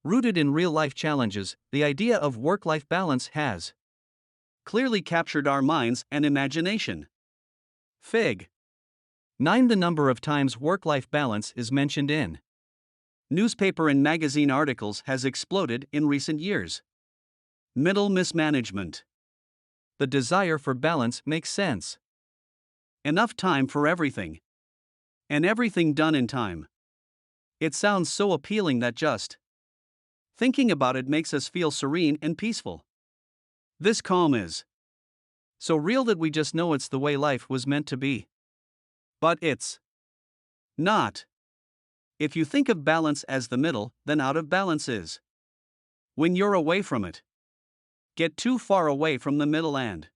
Rooted in real-life challenges, the idea of work-life balance has clearly captured our minds and imagination. Fig. 9. The number of times work-life balance is mentioned in newspaper and magazine articles has exploded in recent years. Middle mismanagement. The desire for balance makes sense. Enough time for everything. And everything done in time. It sounds so appealing that just thinking about it makes us feel serene and peaceful. This calm is so real that we just know it's the way life was meant to be. But it's not. If you think of balance as the middle, then out of balance is when you're away from it. Get too far away from the middle and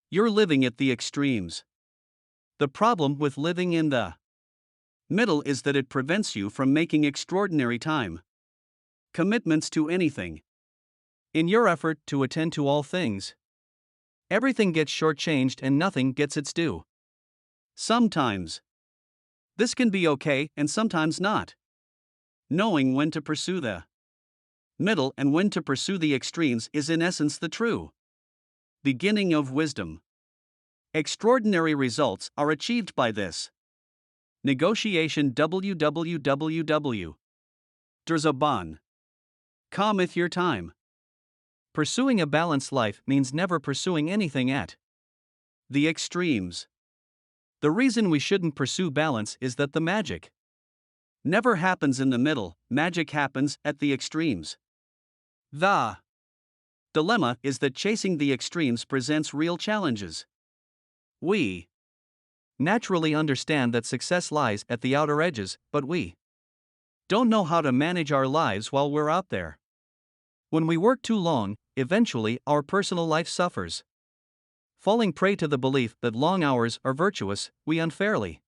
you're living at the extremes. The problem with living in the middle is that it prevents you from making extraordinary time. Commitments to anything. In your effort to attend to all things, everything gets shortchanged and nothing gets its due. Sometimes this can be okay and sometimes not. Knowing when to pursue the middle and when to pursue the extremes is in essence the true beginning of wisdom. Extraordinary results are achieved by this negotiation. www. Papasan. Calmeth your time. Pursuing a balanced life means never pursuing anything at the extremes. The reason we shouldn't pursue balance is that the magic never happens in the middle, magic happens at the extremes. The dilemma is that chasing the extremes presents real challenges. We naturally understand that success lies at the outer edges, but we don't know how to manage our lives while we're out there. When we work too long, eventually our personal life suffers. Falling prey to the belief that long hours are virtuous, we unfairly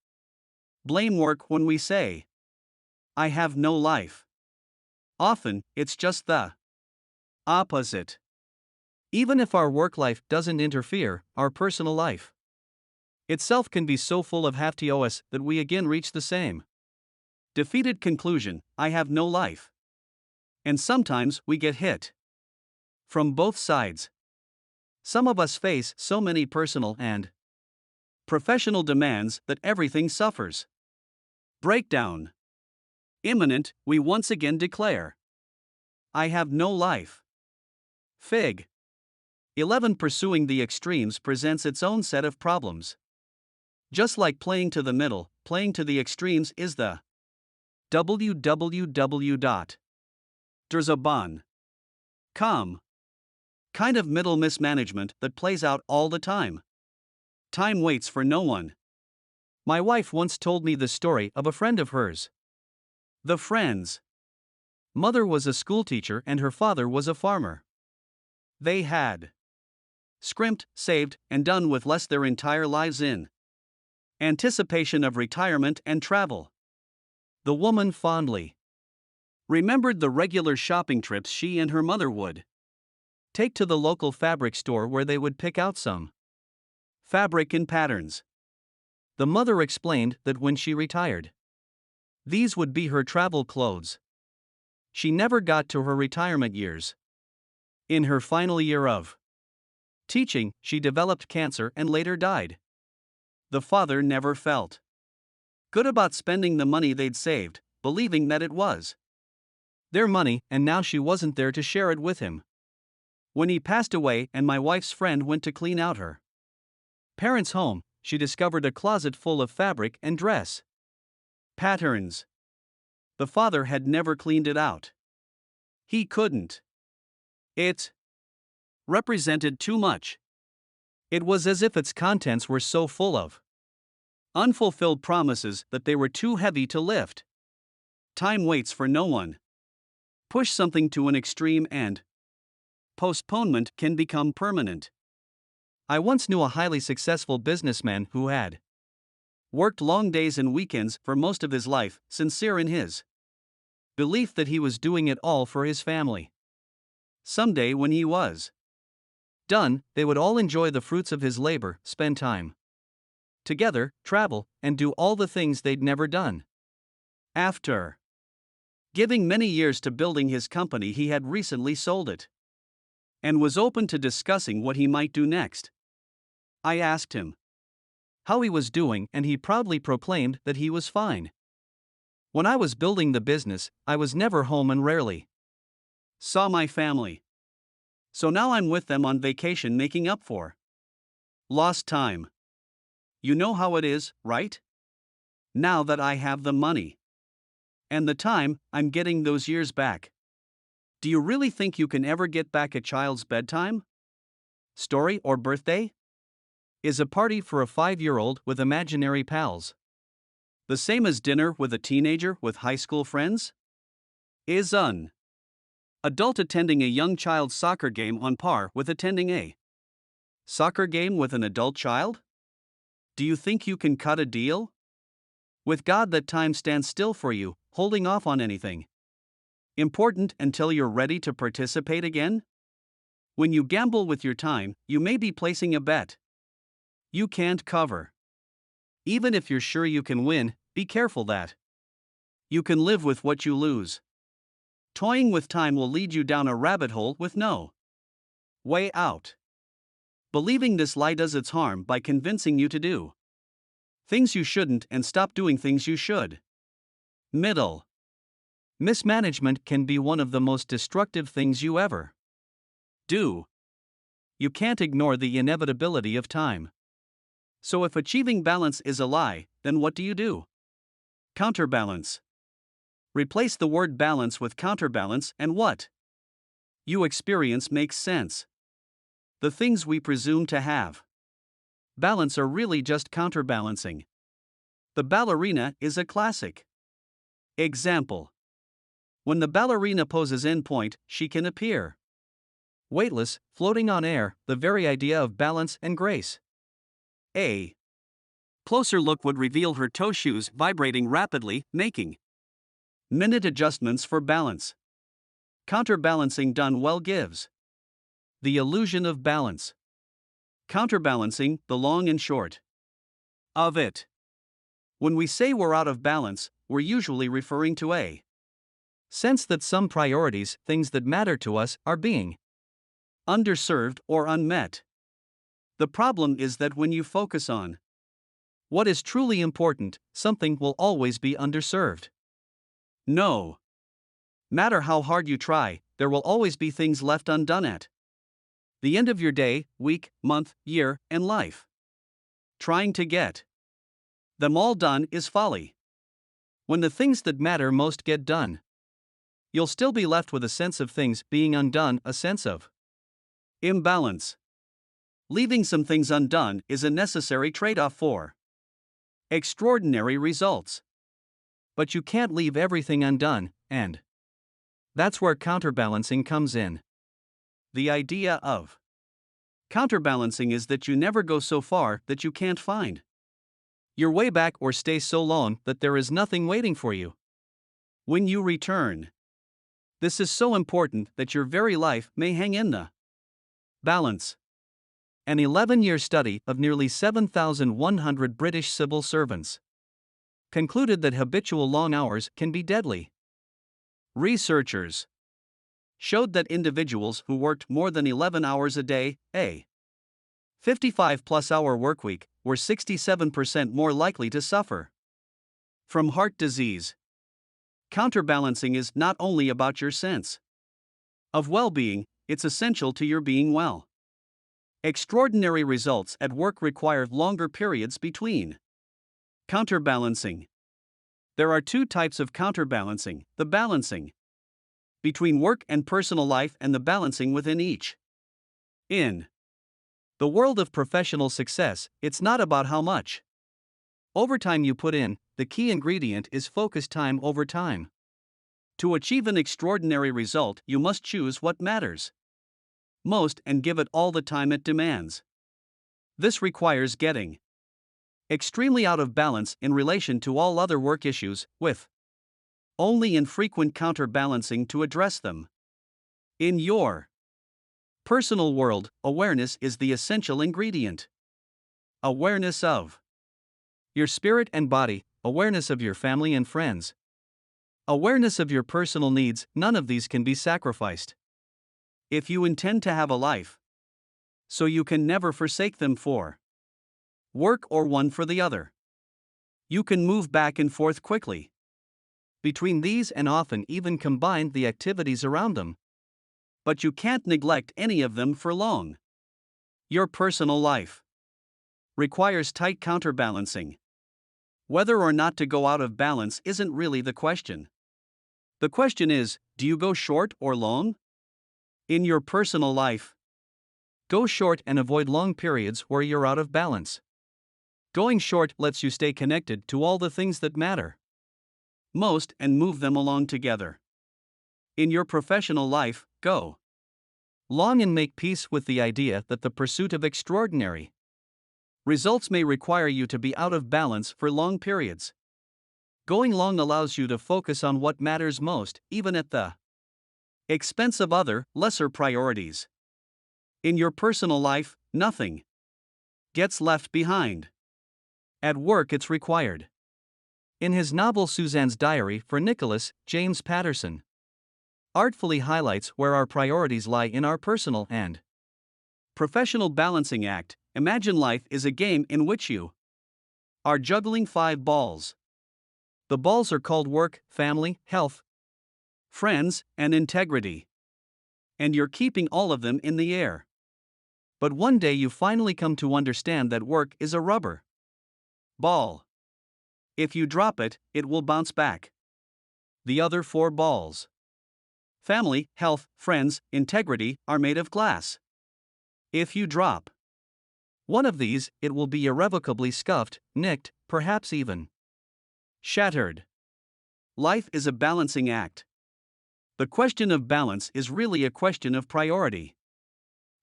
blame work when we say, I have no life. Often, it's just the opposite. Even if our work life doesn't interfere, our personal life itself can be so full of half-TOS that we again reach the same defeated conclusion, I have no life. And sometimes we get hit from both sides. Some of us face so many personal and professional demands that everything suffers breakdown. Imminent, we once again declare, I have no life. Fig. 11. Pursuing the extremes presents its own set of problems. Just like playing to the middle, playing to the extremes is the www.papasan kind of middle mismanagement that plays out all the time. Time waits for no one. My wife once told me the story of a friend of hers. The friend's mother was a schoolteacher and her father was a farmer. They had scrimped, saved, and done with less their entire lives in anticipation of retirement and travel. The woman fondly remembered the regular shopping trips she and her mother would take to the local fabric store where they would pick out some fabric and patterns. The mother explained that when she retired, these would be her travel clothes. She never got to her retirement years. In her final year of teaching, she developed cancer and later died. The father never felt good about spending the money they'd saved, believing that it was their money, and now she wasn't there to share it with him. When he passed away and my wife's friend went to clean out her parents' home, she discovered a closet full of fabric and dress patterns. The father had never cleaned it out. He couldn't. It represented too much. It was as if its contents were so full of unfulfilled promises that they were too heavy to lift. Time waits for no one. Push something to an extreme and postponement can become permanent. I once knew a highly successful businessman who had worked long days and weekends for most of his life, sincere in his belief that he was doing it all for his family. Someday, when he was done, they would all enjoy the fruits of his labor, spend time together, travel, and do all the things they'd never done. After giving many years to building his company, he had recently sold it and was open to discussing what he might do next. I asked him how he was doing, and he proudly proclaimed that he was fine. When I was building the business, I was never home and rarely saw my family. So now I'm with them on vacation, making up for lost time. You know how it is, right? Now that I have the money and the time, I'm getting those years back. Do you really think you can ever get back a child's bedtime story or birthday? Is a party for a 5-year-old with imaginary pals the same as dinner with a teenager with high school friends? Is an adult attending a young child's soccer game on par with attending a soccer game with an adult child? Do you think you can cut a deal with God that time stands still for you, holding off on anything Important until you're ready to participate again? When you gamble with your time, you may be placing a bet you can't cover. Even if you're sure you can win, be careful that you can live with what you lose. Toying with time will lead you down a rabbit hole with no way out. Believing this lie does its harm by convincing you to do things you shouldn't and stop doing things you should. Middle. Mismanagement can be one of the most destructive things you ever do. You can't ignore the inevitability of time. So if achieving balance is a lie, then what do? Counterbalance. Replace the word balance with counterbalance and what you experience makes sense. The things we presume to have balance are really just counterbalancing. The ballerina is a classic example. When the ballerina poses in point, she can appear weightless, floating on air, the very idea of balance and grace. A closer look would reveal her toe shoes vibrating rapidly, making minute adjustments for balance. Counterbalancing done well gives the illusion of balance. Counterbalancing, the long and short of it. When we say we're out of balance, we're usually referring to a sense that some priorities, things that matter to us, are being underserved or unmet. The problem is that when you focus on what is truly important, something will always be underserved. No matter how hard you try, there will always be things left undone at the end of your day, week, month, year, and life. Trying to get them all done is folly. When the things that matter most get done, you'll still be left with a sense of things being undone, a sense of imbalance. Leaving some things undone is a necessary trade-off for extraordinary results. But you can't leave everything undone, and that's where counterbalancing comes in. The idea of counterbalancing is that you never go so far that you can't find your way back or stay so long that there is nothing waiting for you when you return. This is so important that your very life may hang in the balance. An 11-year study of nearly 7,100 British civil servants concluded that habitual long hours can be deadly. Researchers showed that individuals who worked more than 11 hours a day, a 55-plus-hour workweek, were 67% more likely to suffer from heart disease. Counterbalancing is not only about your sense of well-being, it's essential to your being well. Extraordinary results at work require longer periods between counterbalancing. There are two types of counterbalancing: the balancing between work and personal life and the balancing within each. In the world of professional success, it's not about how much overtime you put in, the key ingredient is focused time over time. To achieve an extraordinary result, you must choose what matters most and give it all the time it demands. This requires getting extremely out of balance in relation to all other work issues, with only infrequent counterbalancing to address them. In your personal world, awareness is the essential ingredient. Awareness of your spirit and body, awareness of your family and friends, awareness of your personal needs. None of these can be sacrificed if you intend to have a life, so you can never forsake them for work or one for the other. You can move back and forth quickly between these and often even combine the activities around them. But you can't neglect any of them for long. Your personal life requires tight counterbalancing. Whether or not to go out of balance isn't really the question. The question is, do you go short or long? In your personal life, go short and avoid long periods where you're out of balance. Going short lets you stay connected to all the things that matter most and move them along together. In your professional life, go long and make peace with the idea that the pursuit of extraordinary results may require you to be out of balance for long periods. Going long allows you to focus on what matters most, even at the Expense of other, lesser priorities. In your personal life, nothing gets left behind. At work, it's required. In his novel Suzanne's Diary for Nicholas, James Patterson artfully highlights where our priorities lie in our personal and professional balancing act. Imagine life is a game in which you are juggling 5 balls. The balls are called work, family, health, friends, and integrity. And you're keeping all of them in the air. But one day you finally come to understand that work is a rubber ball. If you drop it, it will bounce back. The other 4 balls, family, health, friends, integrity, are made of glass. If you drop one of these, it will be irrevocably scuffed, nicked, perhaps even shattered. Life is a balancing act. The question of balance is really a question of priority.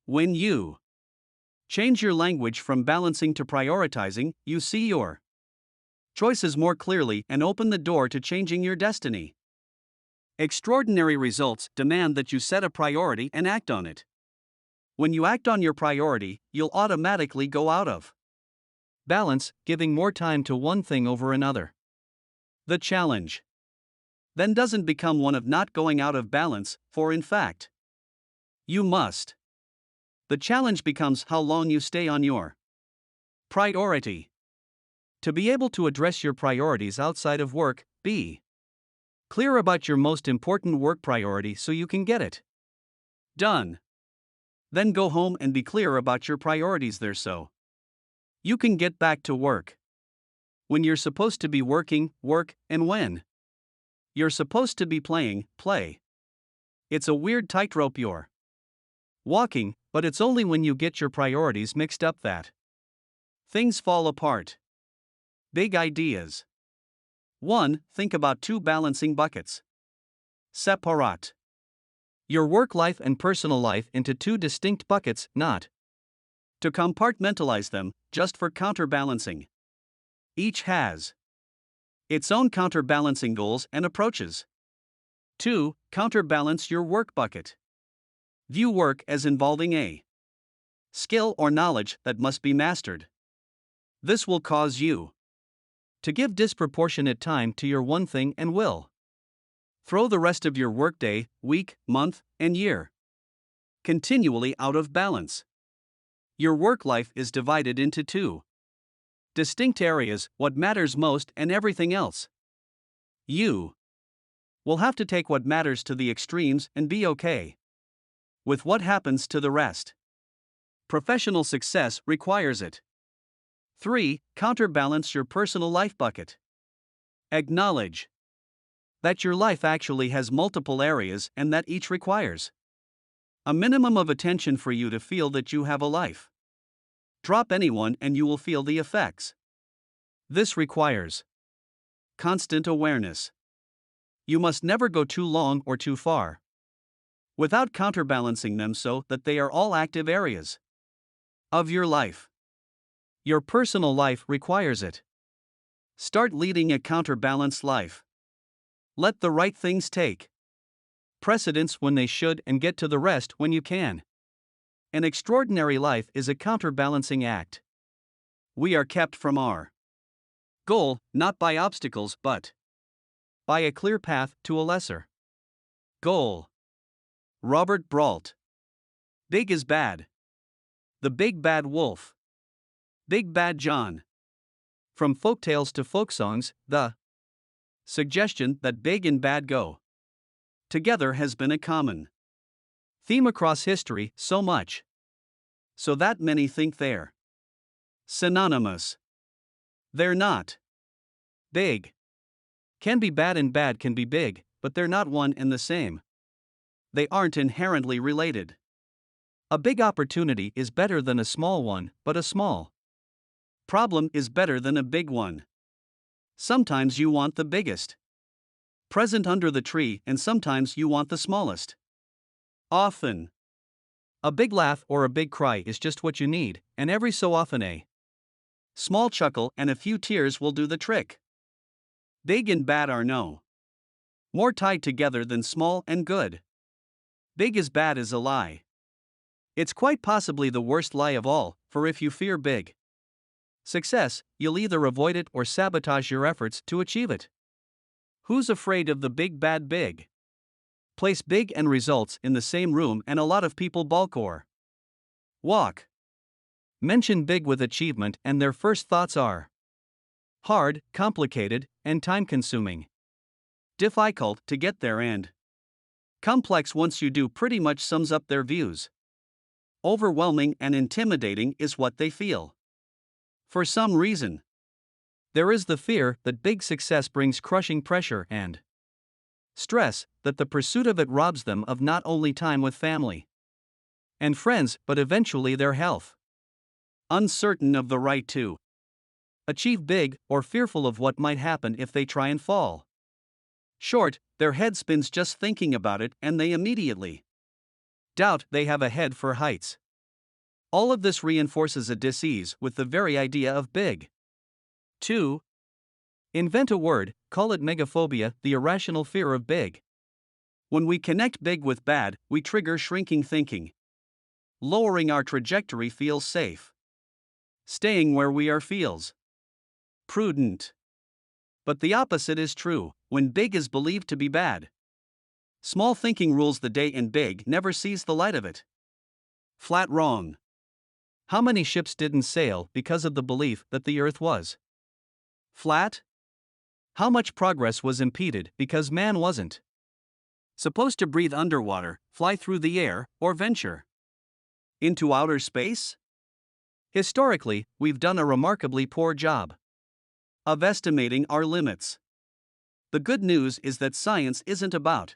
When you change your language from balancing to prioritizing, you see your choices more clearly and open the door to changing your destiny. Extraordinary results demand that you set a priority and act on it. When you act on your priority, you'll automatically go out of balance, giving more time to one thing over another. The challenge then doesn't become one of not going out of balance, for in fact, you must. The challenge becomes how long you stay on your priority. To be able to address your priorities outside of work, be clear about your most important work priority so you can get it done. Then go home and be clear about your priorities there so you can get back to work. When you're supposed to be working, work, and when you're supposed to be playing, play. It's a weird tightrope you're walking, but it's only when you get your priorities mixed up that things fall apart. Big ideas. 1. Think about 2 balancing buckets. Separate your work life and personal life into 2 distinct buckets, not to compartmentalize them, just for counterbalancing. Each has its own counterbalancing goals and approaches. 2. Counterbalance your work bucket. View work as involving a skill or knowledge that must be mastered. This will cause you to give disproportionate time to your one thing and will throw the rest of your workday, week, month, and year continually out of balance. Your work life is divided into 2 distinct areas: what matters most and everything else. You will have to take what matters to the extremes and be okay with what happens to the rest. Professional success requires it. 3. Counterbalance your personal life bucket. Acknowledge that your life actually has multiple areas and that each requires a minimum of attention for you to feel that you have a life. Drop anyone and you will feel the effects. This requires constant awareness. You must never go too long or too far without counterbalancing them so that they are all active areas of your life. Your personal life requires it. Start leading a counterbalanced life. Let the right things take precedence when they should and get to the rest when you can. An extraordinary life is a counterbalancing act. We are kept from our goal, not by obstacles but by a clear path to a lesser goal. Robert Brault. Big is bad. The Big Bad Wolf. Big Bad John. From folktales to folk songs, the suggestion that big and bad go together has been a common theme across history, so much so that many think they're synonymous. They're not. Big can be bad and bad can be big, but they're not one and the same. They aren't inherently related. A big opportunity is better than a small one, but a small problem is better than a big one. Sometimes you want the biggest present under the tree, and sometimes you want the smallest. Often, a big laugh or a big cry is just what you need, and every so often a small chuckle and a few tears will do the trick. Big and bad are no more tied together than small and good. Big is bad is a lie. It's quite possibly the worst lie of all, for if you fear big success, you'll either avoid it or sabotage your efforts to achieve it. Who's afraid of the big bad big? Place big and results in the same room and a lot of people balk or walk. Mention big with achievement and their first thoughts are hard, complicated, and time consuming. Difficult to get there and complex once you do pretty much sums up their views. Overwhelming and intimidating is what they feel. For some reason, there is the fear that big success brings crushing pressure and stress, that the pursuit of it robs them of not only time with family and friends but eventually their health. Uncertain of the right to achieve big or fearful of what might happen if they try and fall short, their head spins just thinking about it and they immediately doubt they have a head for heights. All of this reinforces a dis-ease with the very idea of big. 2. Invent a word, call it megaphobia, the irrational fear of big. When we connect big with bad, we trigger shrinking thinking. Lowering our trajectory feels safe. Staying where we are feels prudent. But the opposite is true, when big is believed to be bad. Small thinking rules the day and big never sees the light of it. Flat wrong. How many ships didn't sail because of the belief that the earth was flat? How much progress was impeded because man wasn't supposed to breathe underwater, fly through the air, or venture into outer space? Historically, we've done a remarkably poor job of estimating our limits. The good news is that science isn't about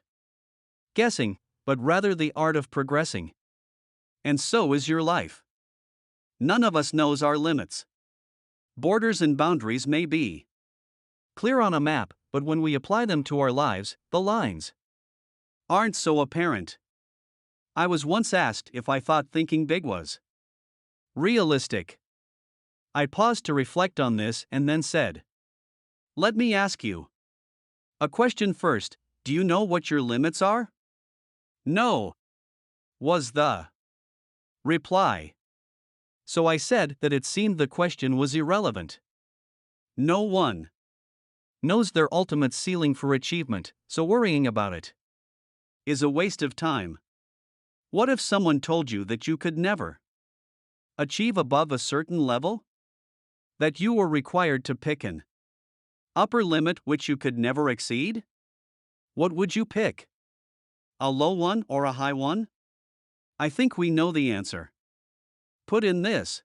guessing, but rather the art of progressing. And so is your life. None of us knows our limits. Borders and boundaries may be clear on a map, but when we apply them to our lives, the lines aren't so apparent. I was once asked if I thought thinking big was realistic. I paused to reflect on this and then said, "Let me ask you a question first. Do you know what your limits are?" "No," was the reply. So I said that it seemed the question was irrelevant. No one knows their ultimate ceiling for achievement, so worrying about it is a waste of time. What if someone told you that you could never achieve above a certain level? That you were required to pick an upper limit which you could never exceed? What would you pick? A low one or a high one? I think we know the answer. Put in this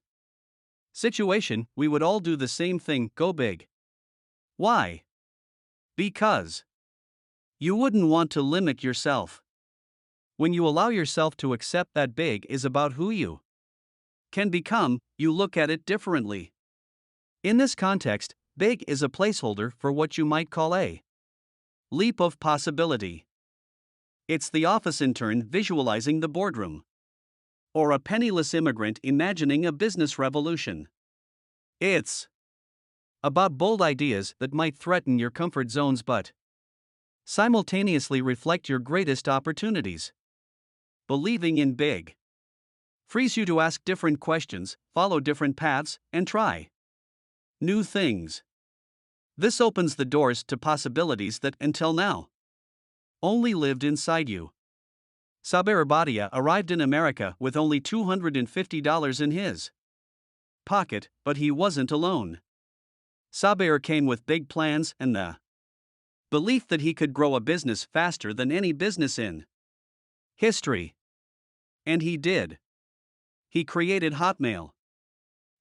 situation, we would all do the same thing, go big. Why? Because you wouldn't want to limit yourself. When you allow yourself to accept that big is about who you can become, you look at it differently. In this context, big is a placeholder for what you might call a leap of possibility. It's the office intern visualizing the boardroom, or a penniless immigrant imagining a business revolution. It's about bold ideas that might threaten your comfort zones but simultaneously reflect your greatest opportunities. Believing in big frees you to ask different questions, follow different paths, and try new things. This opens the doors to possibilities that, until now, only lived inside you. Saber Badia arrived in America with only $250 in his pocket, but he wasn't alone. Saber came with big plans and the belief that he could grow a business faster than any business in history. And he did. He created Hotmail.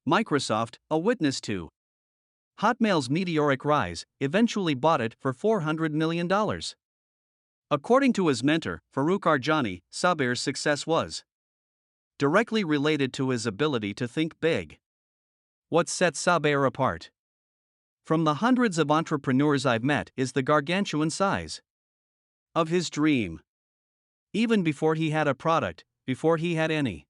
Microsoft, a witness to Hotmail's meteoric rise, eventually bought it for $400 million. According to his mentor, Farouk Arjani, Saber's success was directly related to his ability to think big. What sets Saber apart from the hundreds of entrepreneurs I've met is the gargantuan size of his dream. Even before he had a product, before he had any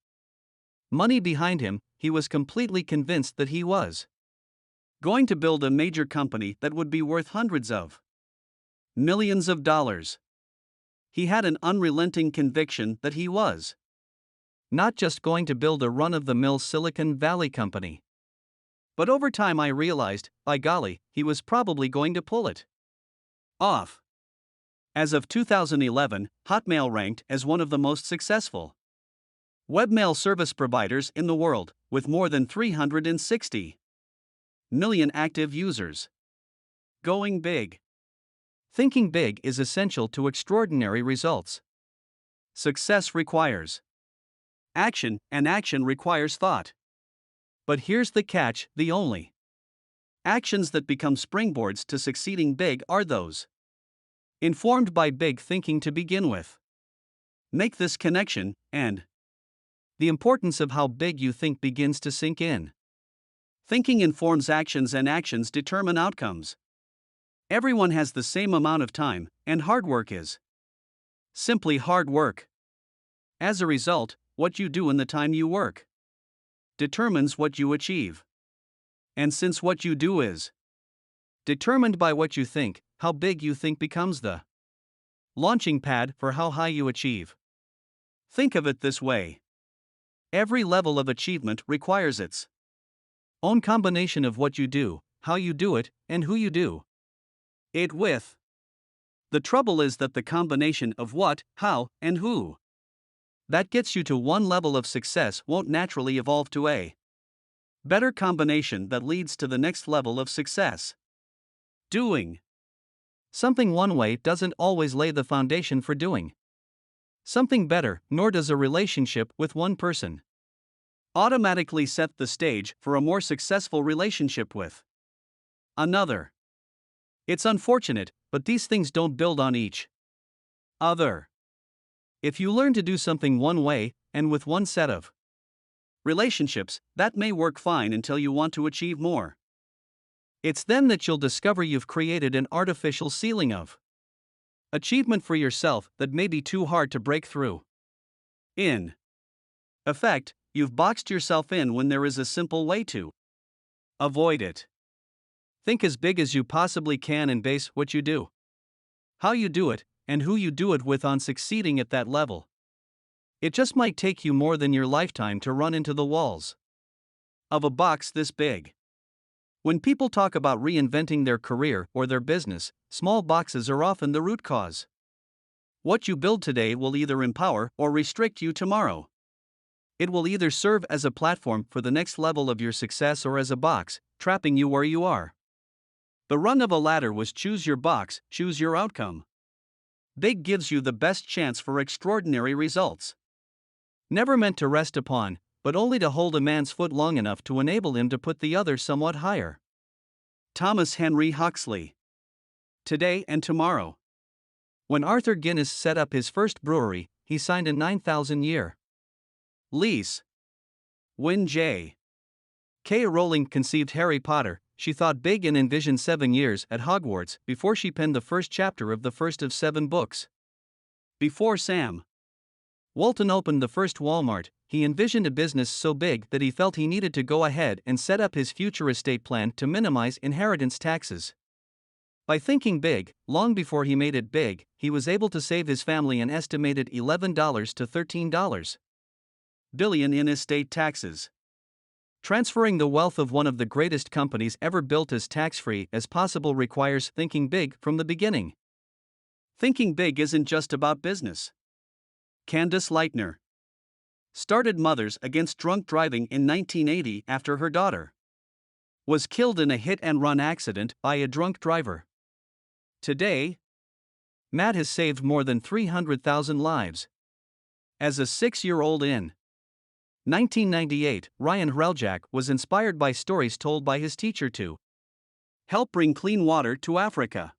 money behind him, he was completely convinced that he was going to build a major company that would be worth hundreds of millions of dollars. He had an unrelenting conviction that he was not just going to build a run-of-the-mill Silicon Valley company. But over time I realized, by golly, he was probably going to pull it off. As of 2011, Hotmail ranked as one of the most successful webmail service providers in the world, with more than 360 million active users. Going big. Thinking big is essential to extraordinary results. Success requires action, and action requires thought. But here's the catch: the only actions that become springboards to succeeding big are those informed by big thinking to begin with. Make this connection, and the importance of how big you think begins to sink in. Thinking informs actions, and actions determine outcomes. Everyone has the same amount of time, and hard work is simply hard work. As a result, what you do in the time you work determines what you achieve. And since what you do is determined by what you think, how big you think becomes the launching pad for how high you achieve. Think of it this way: every level of achievement requires its own combination of what you do, how you do it, and who you do it with. The trouble is that the combination of what, how, and who that gets you to one level of success won't naturally evolve to a better combination that leads to the next level of success. Doing something one way doesn't always lay the foundation for doing something better, nor does a relationship with one person automatically set the stage for a more successful relationship with another. It's unfortunate, but these things don't build on each other. If you learn to do something one way, and with one set of relationships, that may work fine until you want to achieve more. It's then that you'll discover you've created an artificial ceiling of achievement for yourself that may be too hard to break through. In effect, you've boxed yourself in when there is a simple way to avoid it. Think as big as you possibly can and base what you do, how you do it, and who you do it with on succeeding at that level. It just might take you more than your lifetime to run into the walls of a box this big. When people talk about reinventing their career or their business, small boxes are often the root cause. What you build today will either empower or restrict you tomorrow. It will either serve as a platform for the next level of your success or as a box, trapping you where you are. The rung of a ladder was choose your box, choose your outcome. Big gives you the best chance for extraordinary results. Never meant to rest upon, but only to hold a man's foot long enough to enable him to put the other somewhat higher. Thomas Henry Huxley. Today and tomorrow. When Arthur Guinness set up his first brewery, he signed a 9,000-year lease. When J.K. Rowling conceived Harry Potter, she thought big and envisioned 7 years at Hogwarts before she penned the first chapter of the first of 7 books. Before Sam Walton opened the first Walmart, he envisioned a business so big that he felt he needed to go ahead and set up his future estate plan to minimize inheritance taxes. By thinking big, long before he made it big, he was able to save his family an estimated $11 to $13 billion in estate taxes. Transferring the wealth of one of the greatest companies ever built as tax-free as possible requires thinking big from the beginning. Thinking big isn't just about business. Candace Lightner started Mothers Against Drunk Driving in 1980 after her daughter was killed in a hit-and-run accident by a drunk driver. Today, Matt has saved more than 300,000 lives. As a 6-year-old in 1998, Ryan Hreljak was inspired by stories told by his teacher to help bring clean water to Africa.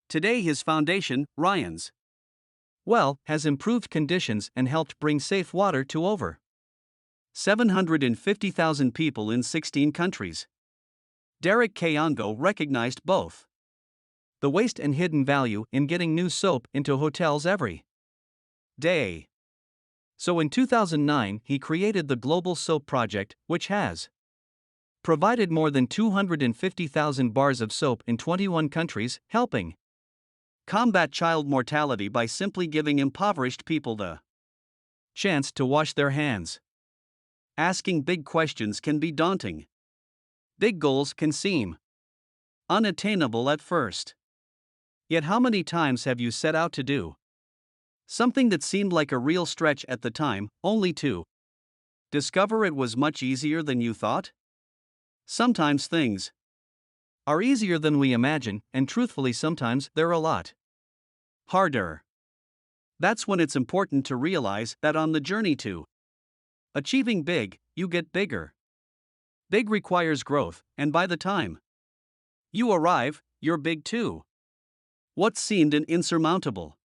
Today his foundation, Ryan's well, has improved conditions and helped bring safe water to over 750,000 people in 16 countries. Derek Kayongo recognized both the waste and hidden value in getting new soap into hotels every day. So in 2009, he created the Global Soap Project, which has provided more than 250,000 bars of soap in 21 countries, helping Combat child mortality by simply giving impoverished people the chance to wash their hands. Asking big questions can be daunting. Big goals can seem unattainable at first. Yet, how many times have you set out to do something that seemed like a real stretch at the time, only to discover it was much easier than you thought? Sometimes things are easier than we imagine, and truthfully, sometimes they're a lot harder. That's when it's important to realize that on the journey to achieving big, you get bigger. Big requires growth, and by the time you arrive, you're big too. What seemed an insurmountable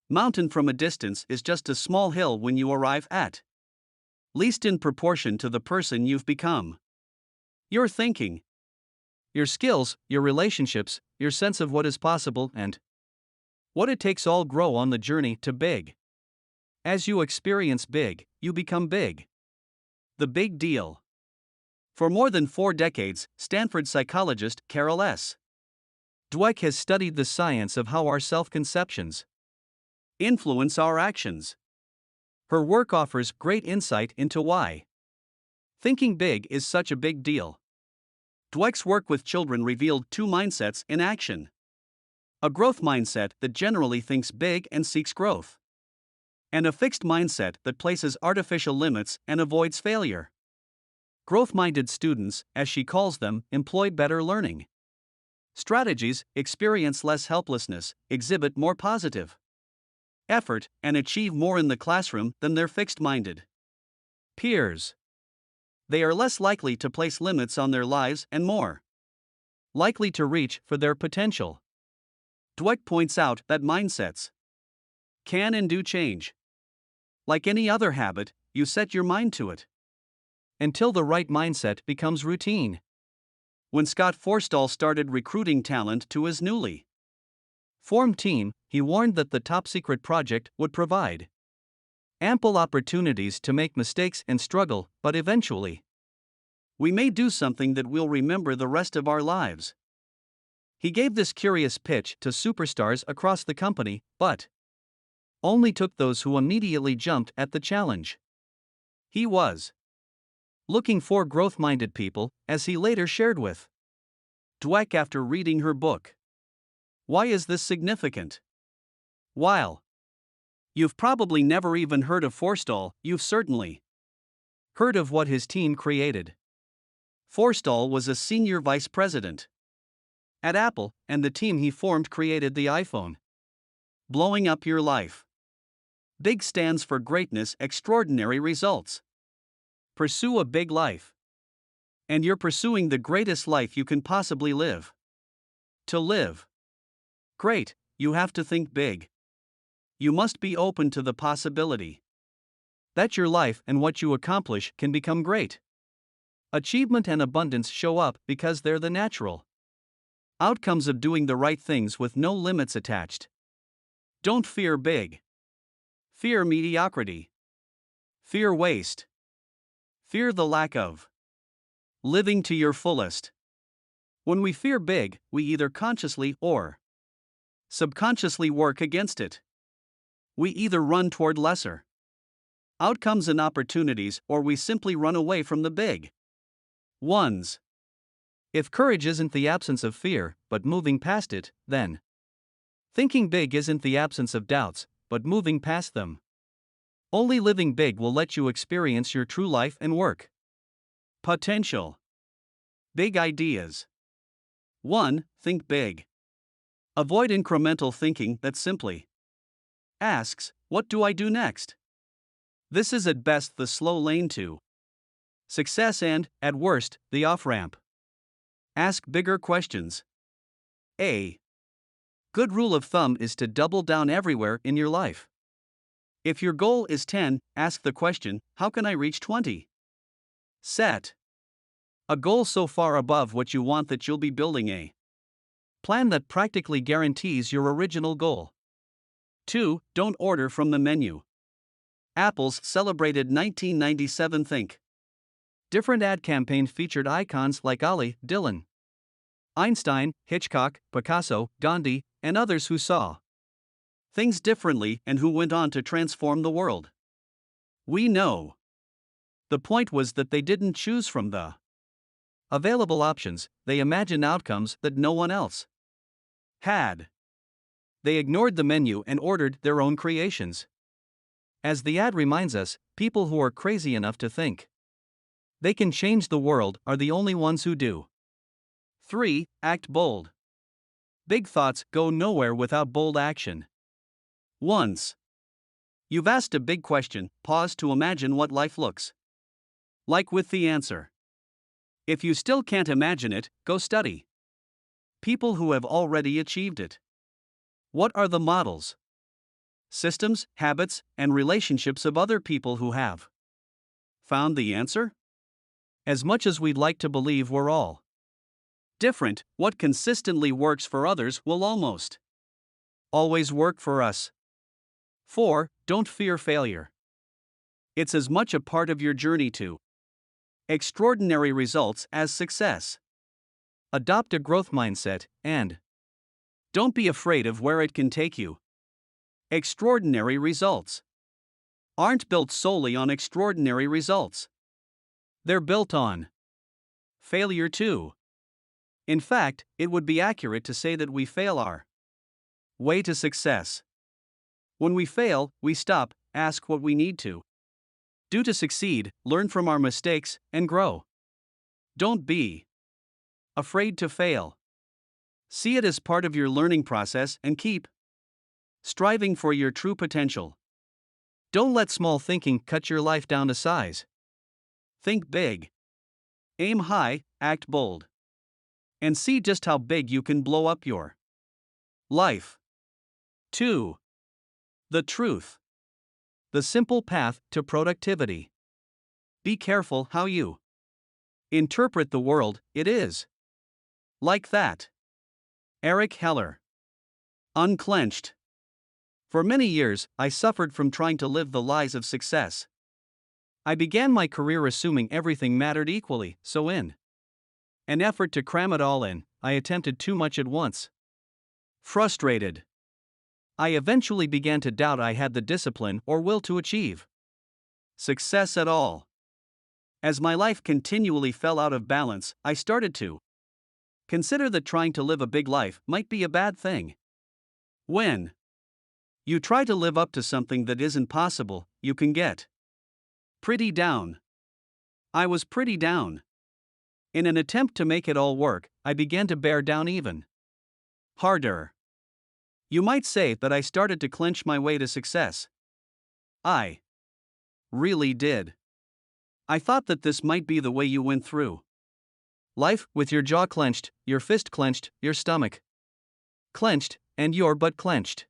mountain from a distance is just a small hill when you arrive at least in proportion to the person you've become. Your thinking, your skills, your relationships, your sense of what is possible, and what it takes all grow on the journey to big. As you experience big, you become big. The big deal. For more than 4 decades, Stanford psychologist Carol S. Dweck has studied the science of how our self-conceptions influence our actions. Her work offers great insight into why thinking big is such a big deal. Dweck's work with children revealed 2 mindsets in action: a growth mindset that generally thinks big and seeks growth, and a fixed mindset that places artificial limits and avoids failure. Growth-minded students, as she calls them, employ better learning strategies, experience less helplessness, exhibit more positive effort, and achieve more in the classroom than their fixed-minded peers. They are less likely to place limits on their lives and more likely to reach for their potential. Dweck points out that mindsets can and do change. Like any other habit, you set your mind to it until the right mindset becomes routine. When Scott Forstall started recruiting talent to his newly formed team, he warned that the top-secret project would provide ample opportunities to make mistakes and struggle, but eventually, we may do something that we'll remember the rest of our lives. He gave this curious pitch to superstars across the company, but only took those who immediately jumped at the challenge. He was looking for growth-minded people, as he later shared with Dweck after reading her book. Why is this significant? While you've probably never even heard of Forstall, you've certainly heard of what his team created. Forstall was a senior vice president at Apple, and the team he formed created the iPhone. Blowing up your life. Big stands for greatness, extraordinary results. Pursue a big life. And you're pursuing the greatest life you can possibly live. To live great, you have to think big. You must be open to the possibility that your life and what you accomplish can become great. Achievement and abundance show up because they're the natural outcomes of doing the right things with no limits attached. Don't fear big. Fear mediocrity. Fear waste. Fear the lack of living to your fullest. When we fear big, we either consciously or subconsciously work against it. We either run toward lesser outcomes and opportunities, or we simply run away from the big ones. If courage isn't the absence of fear, but moving past it, then thinking big isn't the absence of doubts, but moving past them. Only living big will let you experience your true life and work potential. Big ideas. 1. Think big. Avoid incremental thinking that simply asks, "What do I do next?" This is at best the slow lane to success and, at worst, the off-ramp. Ask bigger questions. A good rule of thumb is to double down everywhere in your life. If your goal is 10, ask the question, how can I reach 20? Set a goal so far above what you want that you'll be building a plan that practically guarantees your original goal. 2. Don't order from the menu. Apple's celebrated 1997 Think Different ad campaign featured icons like Ali, Dylan, Einstein, Hitchcock, Picasso, Gandhi, and others who saw things differently and who went on to transform the world. We know. The point was that they didn't choose from the available options, they imagined outcomes that no one else had. They ignored the menu and ordered their own creations. As the ad reminds us, people who are crazy enough to think they can change the world are the only ones who do. 3. Act bold. Big thoughts go nowhere without bold action. Once you've asked a big question, pause to imagine what life looks like with the answer. If you still can't imagine it, go study people who have already achieved it. What are the models, systems, habits, and relationships of other people who have found the answer? As much as we'd like to believe we're all different, what consistently works for others will almost always work for us. 4. Don't fear failure. It's as much a part of your journey to extraordinary results as success. Adopt a growth mindset, and don't be afraid of where it can take you. Extraordinary results aren't built solely on extraordinary results. They're built on failure too. In fact, it would be accurate to say that we fail our way to success. When we fail, we stop, ask what we need to do to succeed, learn from our mistakes, and grow. Don't be afraid to fail. See it as part of your learning process and keep striving for your true potential. Don't let small thinking cut your life down to size. Think big. Aim high, act bold. And see just how big you can blow up your life. 2. The truth. The simple path to productivity. Be careful how you interpret the world, it is like that. Eric Keller. Unclenched. For many years, I suffered from trying to live the lies of success. I began my career assuming everything mattered equally, so in an effort to cram it all in, I attempted too much at once. Frustrated, I eventually began to doubt I had the discipline or will to achieve success at all. As my life continually fell out of balance, I started to consider that trying to live a big life might be a bad thing. When you try to live up to something that isn't possible, you can get pretty down. I was pretty down. In an attempt to make it all work, I began to bear down even harder. You might say that I started to clench my way to success. I really did. I thought that this might be the way you went through life, with your jaw clenched, your fist clenched, your stomach clenched, and your butt clenched.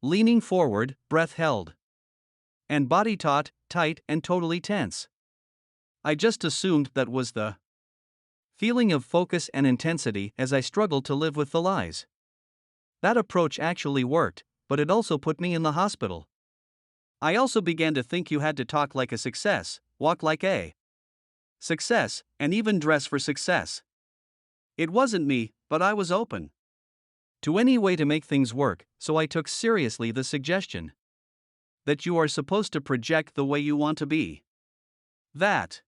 Leaning forward, breath held. And body taut, tight, and totally tense. I just assumed that was the feeling of focus and intensity as I struggled to live with the lies. That approach actually worked, but it also put me in the hospital. I also began to think you had to talk like a success, walk like a success, and even dress for success. It wasn't me, but I was open to any way to make things work, so I took seriously the suggestion that you are supposed to project the way you want to be. That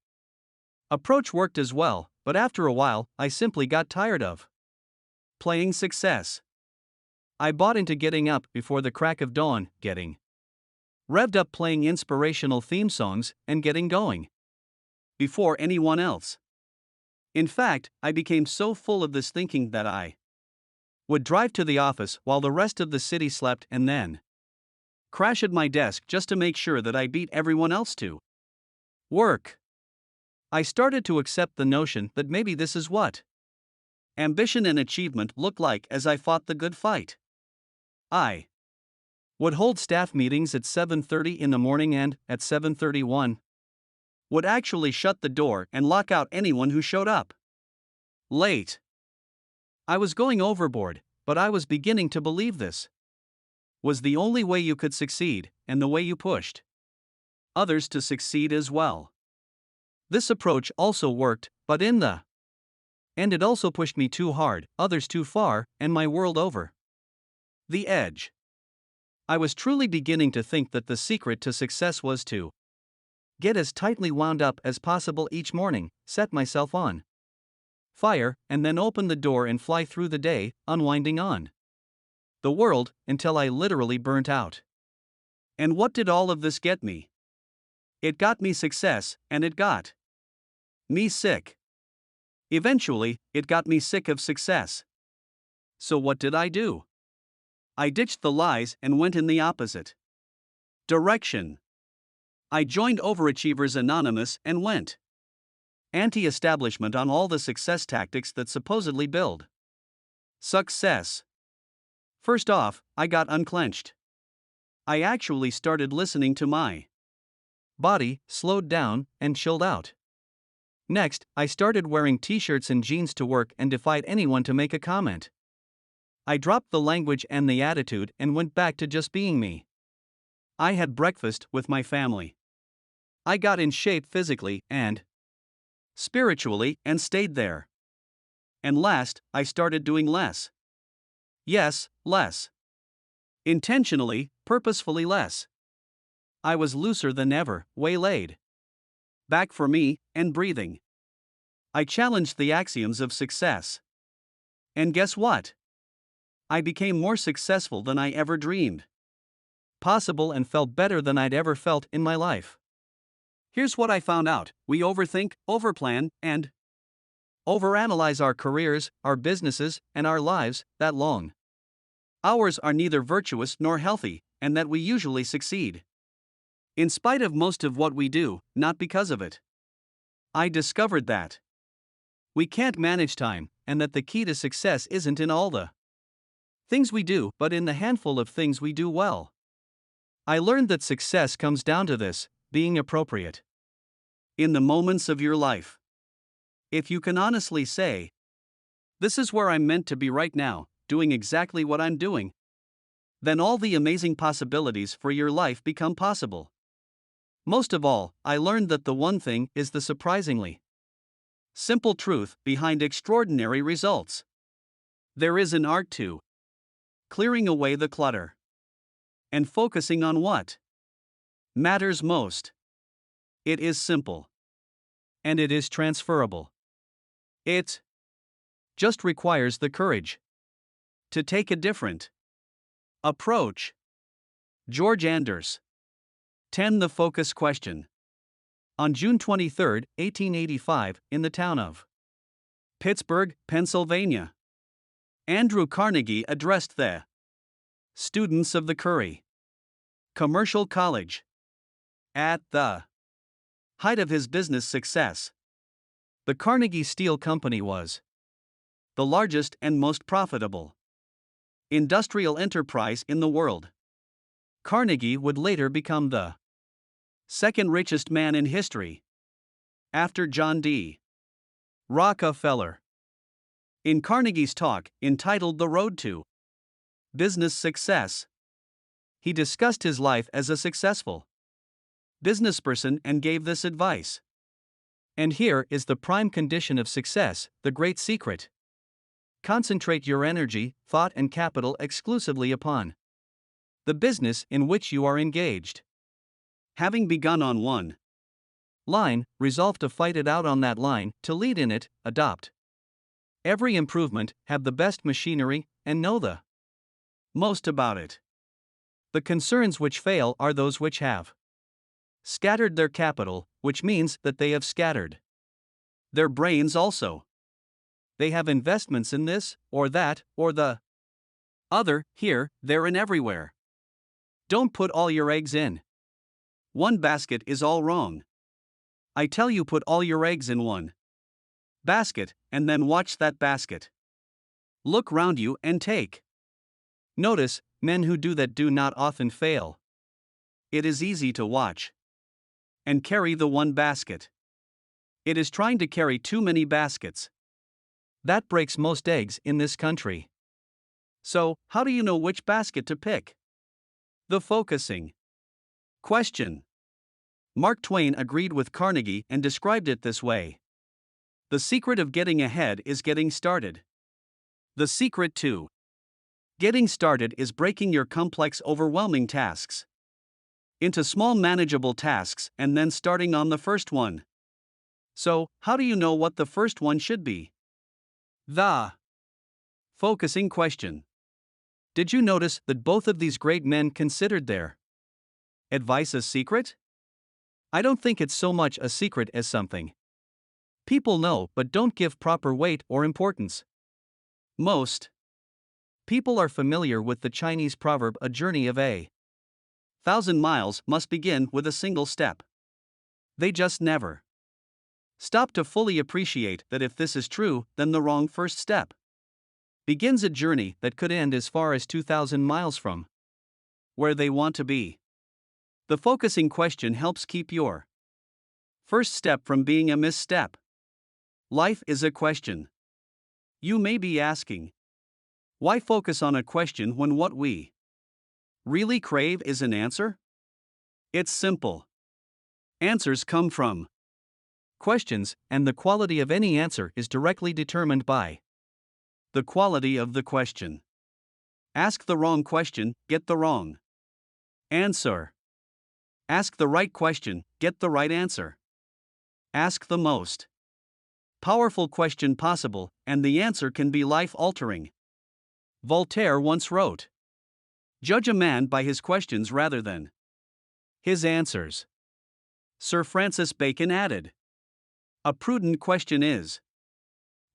approach worked as well, but after a while, I simply got tired of playing success. I bought into getting up before the crack of dawn, getting revved up playing inspirational theme songs, and getting going before anyone else. In fact, I became so full of this thinking that I would drive to the office while the rest of the city slept and then crash at my desk just to make sure that I beat everyone else to work. I started to accept the notion that maybe this is what ambition and achievement looked like as I fought the good fight. I would hold staff meetings at 7:30 in the morning and, at 7:31, would actually shut the door and lock out anyone who showed up late. I was going overboard, but I was beginning to believe this was the only way you could succeed, and the way you pushed others to succeed as well. This approach also worked, but in the end it also pushed me too hard, others too far, and my world over. The edge. I was truly beginning to think that the secret to success was to get as tightly wound up as possible each morning, set myself on fire, and then open the door and fly through the day, unwinding on the world, until I literally burnt out. And what did all of this get me? It got me success, and it got me sick. Eventually, it got me sick of success. So what did I do? I ditched the lies and went in the opposite direction. I joined Overachievers Anonymous and went anti-establishment on all the success tactics that supposedly build success. First off, I got unclenched. I actually started listening to my body, slowed down, and chilled out. Next, I started wearing t-shirts and jeans to work and defied anyone to make a comment. I dropped the language and the attitude and went back to just being me. I had breakfast with my family. I got in shape physically and spiritually and stayed there. And last, I started doing less. Yes, less. Intentionally, purposefully less. I was looser than ever, waylaid back for me, and breathing. I challenged the axioms of success. And guess what? I became more successful than I ever dreamed possible and felt better than I'd ever felt in my life. Here's what I found out: we overthink, overplan, and overanalyze our careers, our businesses, and our lives that long hours are neither virtuous nor healthy, and that we usually succeed in spite of most of what we do, not because of it. I discovered that we can't manage time, and that the key to success isn't in all the things we do, but in the handful of things we do well. I learned that success comes down to this: being appropriate in the moments of your life. If you can honestly say, "This is where I'm meant to be right now, doing exactly what I'm doing," then all the amazing possibilities for your life become possible. Most of all, I learned that the one thing is the surprisingly simple truth behind extraordinary results. There is an art to clearing away the clutter and focusing on what matters most. It is simple. And it is transferable. It just requires the courage to take a different approach. George Anders. 10. The focus question. On June 23, 1885, in the town of Pittsburgh, Pennsylvania, Andrew Carnegie addressed the students of the Curry Commercial College. At the height of his business success, the Carnegie Steel Company was the largest and most profitable industrial enterprise in the world. Carnegie would later become the second richest man in history, after John D. Rockefeller. In Carnegie's talk, entitled The Road to Business Success, he discussed his life as a successful businessperson and gave this advice. And here is the prime condition of success, the great secret. Concentrate your energy, thought, and capital exclusively upon the business in which you are engaged. Having begun on one line, resolve to fight it out on that line, to lead in it, adopt every improvement, have the best machinery, and know the most about it. The concerns which fail are those which have scattered their capital, which means that they have scattered their brains also. They have investments in this, or that, or the other, here, there, and everywhere. Don't put all your eggs in one basket is all wrong. I tell you, put all your eggs in one basket, and then watch that basket look round you and take notice. Men who do that do not often fail. It is easy to watch and carry the one basket. It is trying to carry too many baskets that breaks most eggs in this country. So, how do you know which basket to pick? The focusing question. Mark Twain agreed with Carnegie and described it this way: the secret of getting ahead is getting started. The secret to Getting started is breaking your complex, overwhelming tasks into small, manageable tasks and then starting on the first one. So, how do you know what the first one should be? The focusing question. Did you notice that both of these great men considered their advice a secret? I don't think it's so much a secret as something people know but don't give proper weight or importance. Most people are familiar with the Chinese proverb, a journey of 1,000 miles must begin with a single step. They just never stop to fully appreciate that if this is true, then the wrong first step begins a journey that could end as far as 2,000 miles from where they want to be. The focusing question helps keep your first step from being a misstep. Life is a question. You may be asking, why focus on a question when what we really crave is an answer? It's simple. Answers come from questions, and the quality of any answer is directly determined by the quality of the question. Ask the wrong question, get the wrong answer. Ask the right question, get the right answer. Ask the most powerful question possible, and the answer can be life-altering. Voltaire once wrote, "Judge a man by his questions rather than his answers." Sir Francis Bacon added, "A prudent question is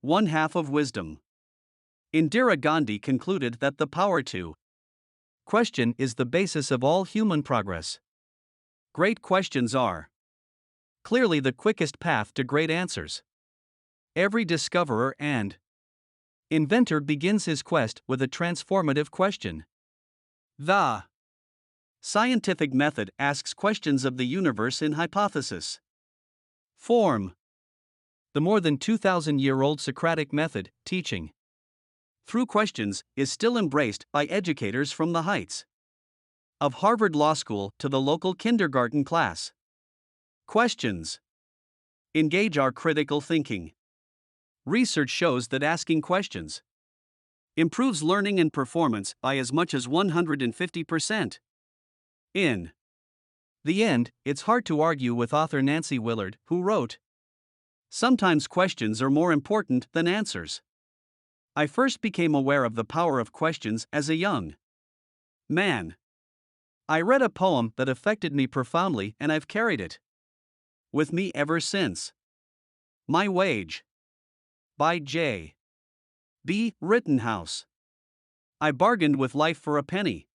one half of wisdom." Indira Gandhi concluded that the power to question is the basis of all human progress. Great questions are clearly the quickest path to great answers. Every discoverer and inventor begins his quest with a transformative question. The scientific method asks questions of the universe in hypothesis form. The more than 2,000-year-old Socratic method, teaching through questions, is still embraced by educators from the heights of Harvard Law School to the local kindergarten class. Questions engage our critical thinking. Research shows that asking questions improves learning and performance by as much as 150%. In the end, it's hard to argue with author Nancy Willard, who wrote, "Sometimes questions are more important than answers." I first became aware of the power of questions as a young man. I read a poem that affected me profoundly, and I've carried it with me ever since. My Wage, by J. B. Rittenhouse. I bargained with life for a penny,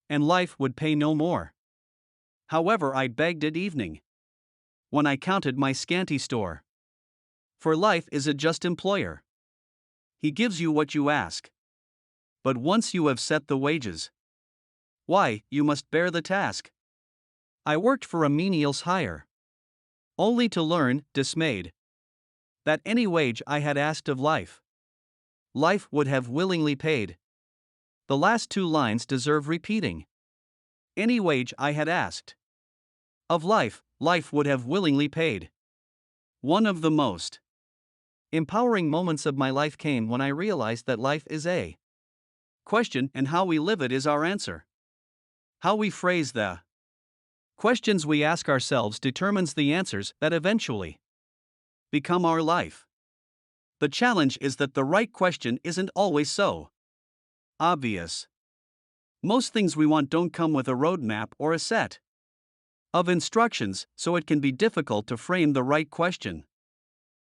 and life would pay no more. However, I begged at evening, when I counted my scanty store. For life is a just employer. He gives you what you ask. But once you have set the wages, why, you must bear the task. I worked for a menial's hire, only to learn, dismayed, that any wage I had asked of life, life would have willingly paid. The last two lines deserve repeating. Any wage I had asked of life, life would have willingly paid. One of the most empowering moments of my life came when I realized that life is a question, and how we live it is our answer. How we phrase the questions we ask ourselves determines the answers that eventually become our life. The challenge is that the right question isn't always so obvious. Most things we want don't come with a roadmap or a set of instructions, so it can be difficult to frame the right question.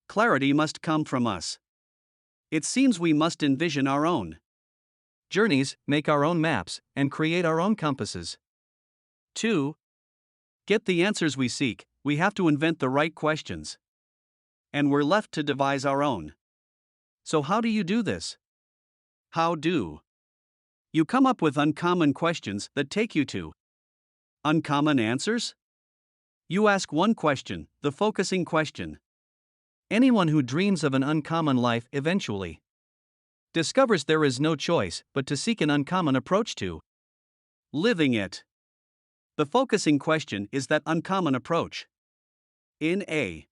Clarity must come from us. It seems we must envision our own journeys, make our own maps, and create our own compasses. To get the answers we seek, we have to invent the right questions. And we're left to devise our own. So, how do you do this? How do you come up with uncommon questions that take you to uncommon answers? You ask one question, the focusing question. Anyone who dreams of an uncommon life eventually discovers there is no choice but to seek an uncommon approach to living it. The focusing question is that uncommon approach. In a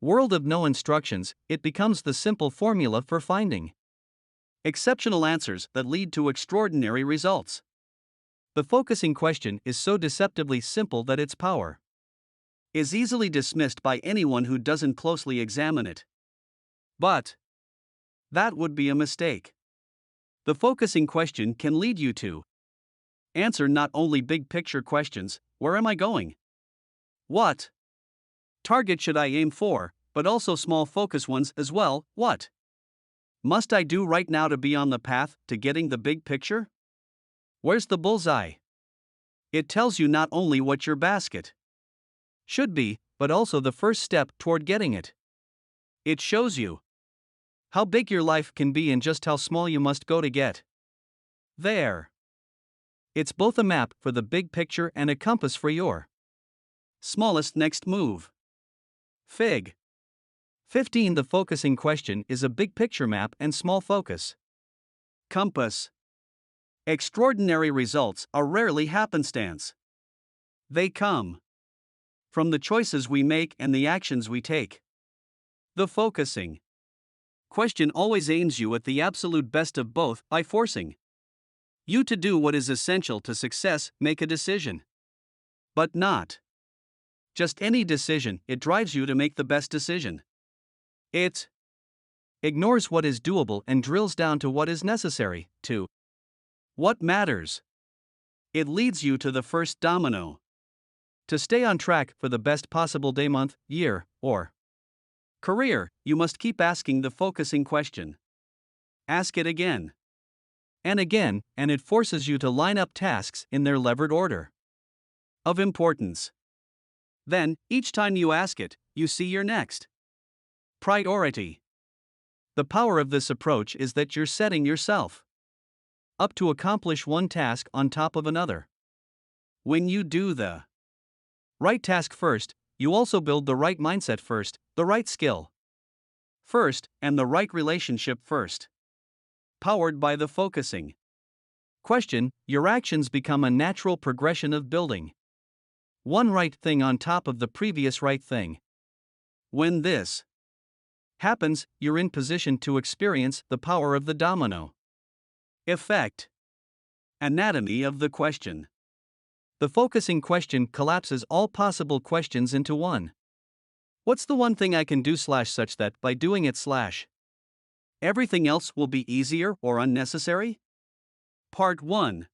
world of no instructions, it becomes the simple formula for finding Exceptional answers that lead to extraordinary results. The focusing question is so deceptively simple that its power is easily dismissed by anyone who doesn't closely examine it. But that would be a mistake. The focusing question can lead you to answer not only big picture questions: where am I going? What target should I aim for? But also small focus ones as well: what must I do right now to be on the path to getting the big picture? Where's the bullseye? It tells you not only what your basket should be, but also the first step toward getting it. It shows you how big your life can be and just how small you must go to get there. It's both a map for the big picture and a compass for your smallest next move. Fig. 15. The focusing question is a big picture map and small focus compass. Extraordinary results are rarely happenstance. They come from the choices we make and the actions we take. The focusing question always aims you at the absolute best of both by forcing you to do what is essential to success: make a decision. But not just any decision, it drives you to make the best decision. It ignores what is doable and drills down to what is necessary, to what matters. It leads you to the first domino. To stay on track for the best possible day, month, year, or career, you must keep asking the focusing question. Ask it again and again, and it forces you to line up tasks in their levered order of importance. Then, each time you ask it, you see your next priority. The power of this approach is that you're setting yourself up to accomplish one task on top of another. When you do the right task first, you also build the right mindset first, the right skill first, and the right relationship first. Powered by the focusing question, your actions become a natural progression of building one right thing on top of the previous right thing. When this happens, you're in position to experience the power of the domino effect. Anatomy of the question. The focusing question collapses all possible questions into one. What's the one thing I can do / such that by doing it / everything else will be easier or unnecessary? Part 1.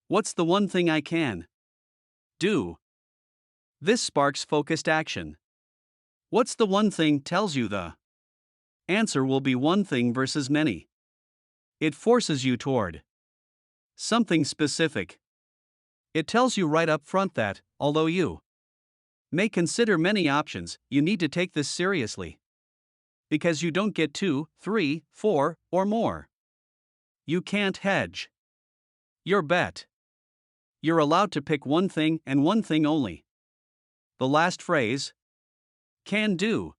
What's the one thing I can do? This sparks focused action. What's the one thing tells you the answer will be one thing versus many. It forces you toward something specific. It tells you right up front that, although you may consider many options, you need to take this seriously. Because you don't get 2, 3, 4, or more. You can't hedge your bet. You're allowed to pick one thing and one thing only. The last phrase, can do,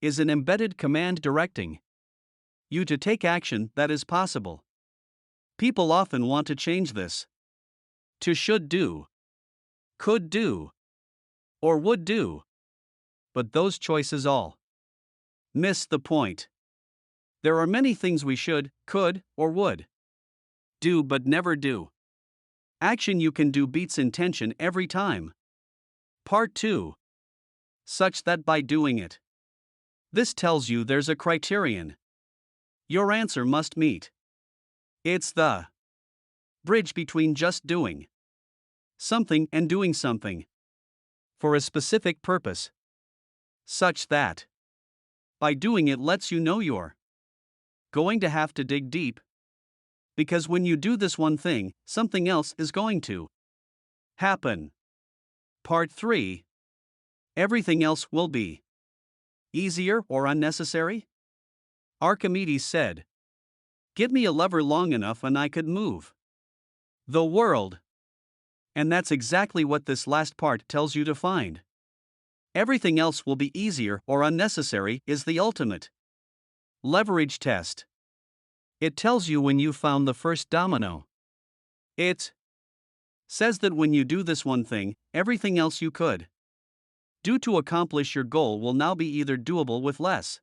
is an embedded command directing you to take action that is possible. People often want to change this to should do, could do, or would do. But those choices all miss the point. There are many things we should, could, or would do but never do. Action you can do beats intention every time. Part 2. Such that by doing it. This tells you there's a criterion your answer must meet. It's the bridge between just doing something and doing something for a specific purpose. Such that by doing it lets you know you're going to have to dig deep. Because when you do this one thing, something else is going to happen. Part 3. Everything else will be easier or unnecessary? Archimedes said, "Give me a lever long enough and I could move the world." And that's exactly what this last part tells you to find. Everything else will be easier or unnecessary is the ultimate leverage test. It tells you when you found the first domino. It says that when you do this one thing, everything else you could do to accomplish your goal will now be either doable with less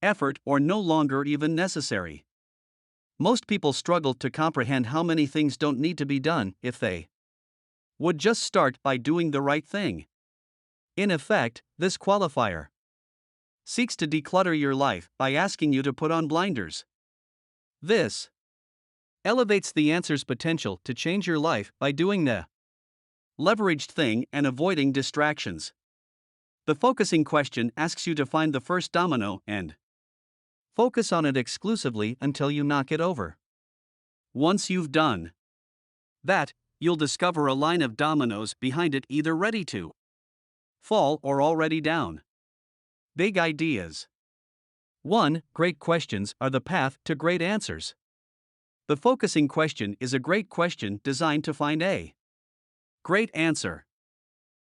effort or no longer even necessary. Most people struggle to comprehend how many things don't need to be done if they would just start by doing the right thing. In effect, this qualifier seeks to declutter your life by asking you to put on blinders. This elevates the answer's potential to change your life by doing the leveraged thing and avoiding distractions. The focusing question asks you to find the first domino and focus on it exclusively until you knock it over. Once you've done that, you'll discover a line of dominoes behind it either ready to fall or already down. Big ideas. 1. Great questions are the path to great answers. The focusing question is a great question designed to find a great answer.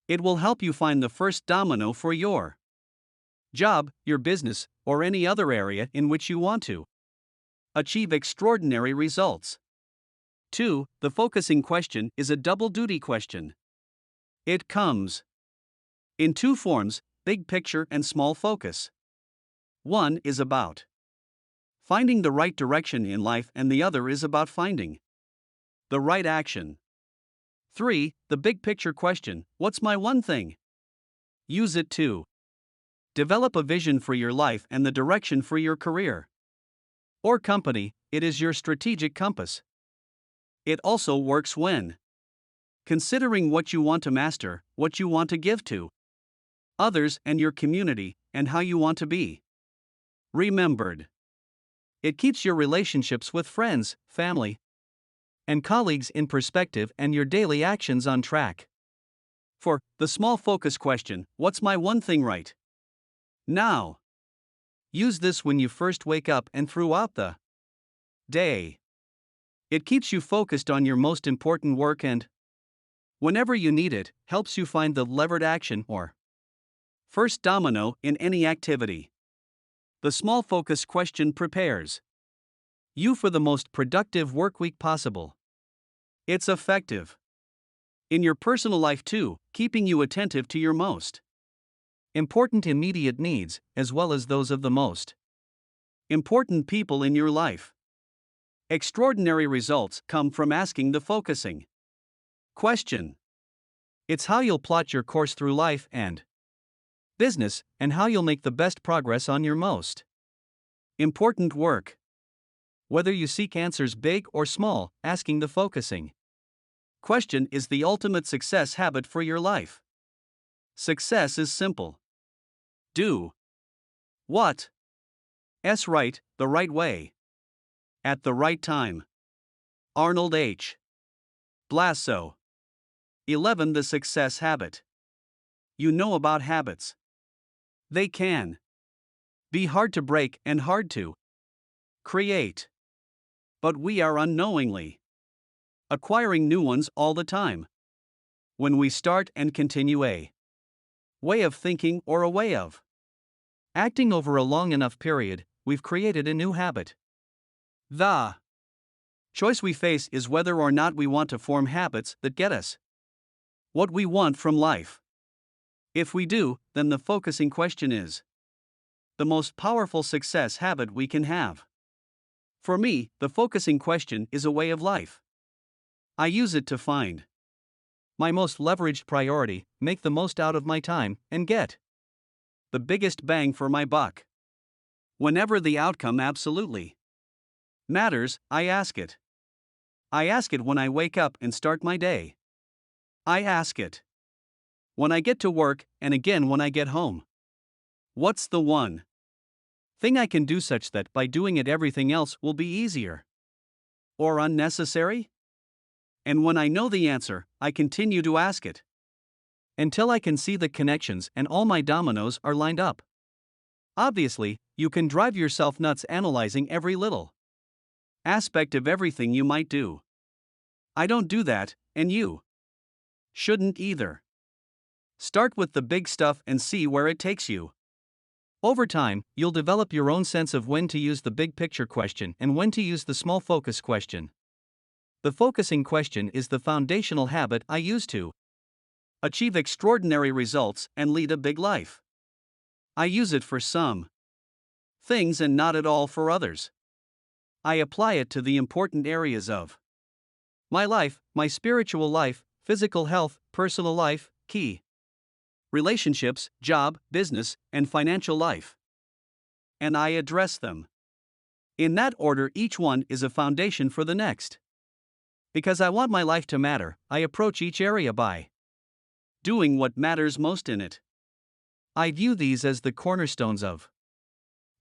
It will help you find the first domino for your job, your business, or any other area in which you want to achieve extraordinary results. 2. The focusing question is a double duty question. It comes in two forms: big picture and small focus. One is about finding the right direction in life, and the other is about finding the right action. 3. The big picture question: what's my one thing? Use it to develop a vision for your life and the direction for your career or company. It is your strategic compass. It also works when considering what you want to master, what you want to give to others and your community, and how you want to be remembered. It keeps your relationships with friends, family, and colleagues in perspective and your daily actions on track. For the small focus question, what's my one thing right now? Use this when you first wake up and throughout the day. It keeps you focused on your most important work and, whenever you need it, helps you find the levered action or first domino in any activity. The small focus question prepares you for the most productive work week possible. It's effective in your personal life too, keeping you attentive to your most important immediate needs, as well as those of the most important people in your life. Extraordinary results come from asking the focusing question. It's how you'll plot your course through life and business, and how you'll make the best progress on your most important work. Whether you seek answers big or small, asking the focusing question is the ultimate success habit for your life. Success is simple. Do what is right, the right way, at the right time. Arnold H. Blasso. 11. The success habit. You know about habits. They can be hard to break and hard to create. But we are unknowingly acquiring new ones all the time. When we start and continue a way of thinking or a way of acting over a long enough period, we've created a new habit. The choice we face is whether or not we want to form habits that get us what we want from life. If we do, then the focusing question is the most powerful success habit we can have. For me, the focusing question is a way of life. I use it to find my most leveraged priority, make the most out of my time, and get the biggest bang for my buck. Whenever the outcome absolutely matters, I ask it. I ask it when I wake up and start my day. I ask it when I get to work, and again when I get home. What's the one thing I can do such that by doing it everything else will be easier or unnecessary? And when I know the answer, I continue to ask it until I can see the connections and all my dominoes are lined up. Obviously, you can drive yourself nuts analyzing every little aspect of everything you might do. I don't do that, and you shouldn't either. Start with the big stuff and see where it takes you. Over time, you'll develop your own sense of when to use the big picture question and when to use the small focus question. The focusing question is the foundational habit I use to achieve extraordinary results and lead a big life. I use it for some things and not at all for others. I apply it to the important areas of my life, my spiritual life, physical health, personal life, key relationships, job, business, and financial life. And I address them. In that order, each one is a foundation for the next. Because I want my life to matter, I approach each area by doing what matters most in it. I view these as the cornerstones of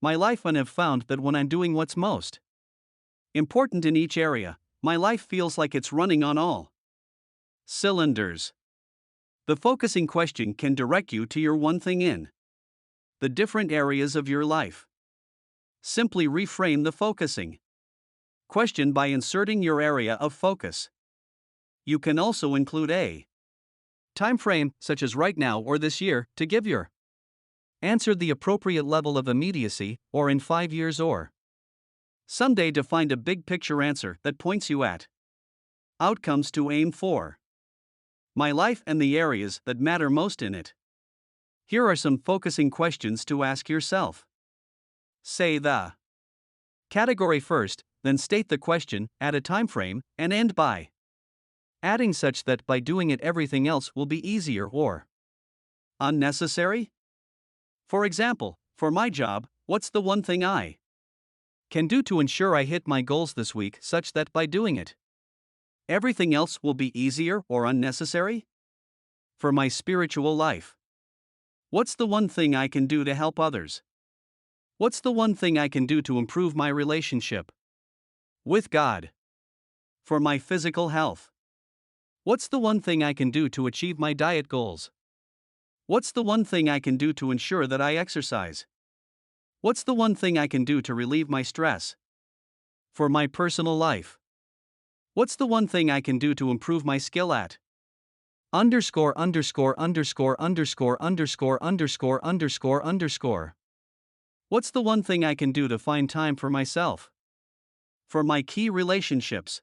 my life and have found that when I'm doing what's most important in each area, my life feels like it's running on all cylinders. The focusing question can direct you to your one thing in the different areas of your life. Simply reframe the focusing question by inserting your area of focus. You can also include a time frame, such as right now or this year, to give your answer the appropriate level of immediacy, or in 5 years or someday, to find a big picture answer that points you at outcomes to aim for my life and the areas that matter most in it. Here are some focusing questions to ask yourself. Say the category first, then state the question, add a time frame, and end by adding such that by doing it everything else will be easier or unnecessary. For example, for my job, what's the one thing I can do to ensure I hit my goals this week such that by doing it, everything else will be easier or unnecessary? For my spiritual life, what's the one thing I can do to help others? What's the one thing I can do to improve my relationship with God? For my physical health, what's the one thing I can do to achieve my diet goals? What's the one thing I can do to ensure that I exercise? What's the one thing I can do to relieve my stress? For my personal life, what's the one thing I can do to improve my skill at underscore underscore underscore underscore underscore underscore underscore underscore? What's the one thing I can do to find time for myself? For my key relationships,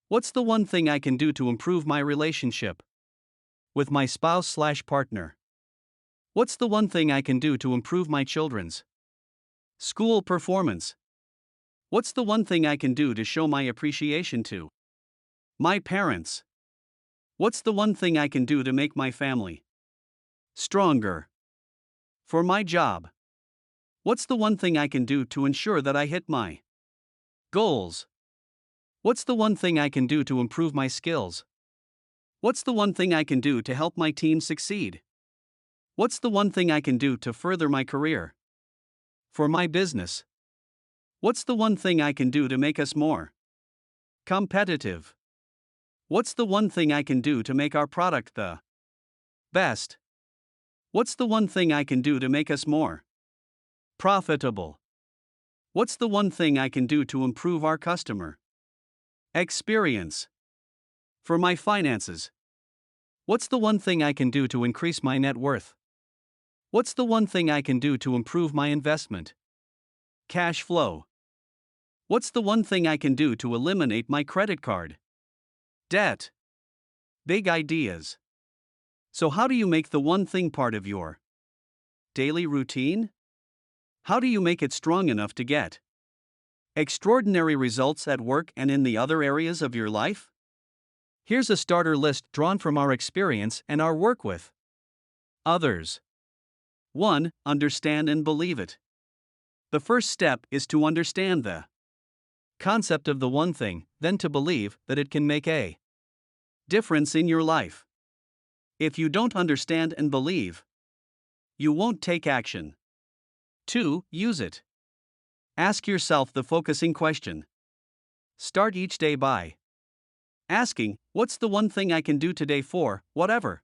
what's the one thing I can do to improve my relationship with my spouse/partner? What's the one thing I can do to improve my children's school performance? What's the one thing I can do to show my appreciation to my parents? What's the one thing I can do to make my family stronger? For my job, what's the one thing I can do to ensure that I hit my goals? What's the one thing I can do to improve my skills? What's the one thing I can do to help my team succeed? What's the one thing I can do to further my career? For my business, what's the one thing I can do to make us more competitive? What's the one thing I can do to make our product the best? What's the one thing I can do to make us more profitable? What's the one thing I can do to improve our customer experience? For my finances, what's the one thing I can do to increase my net worth? What's the one thing I can do to improve my investment cash flow? What's the one thing I can do to eliminate my credit card debt? Big ideas. So, how do you make the one thing part of your daily routine? How do you make it strong enough to get extraordinary results at work and in the other areas of your life? Here's a starter list drawn from our experience and our work with others. 1. Understand and believe it. The first step is to understand the concept of the one thing, then to believe that it can make a difference in your life. If you don't understand and believe, you won't take action. 2. Use it. Ask yourself the focusing question. Start each day by asking, what's the one thing I can do today for whatever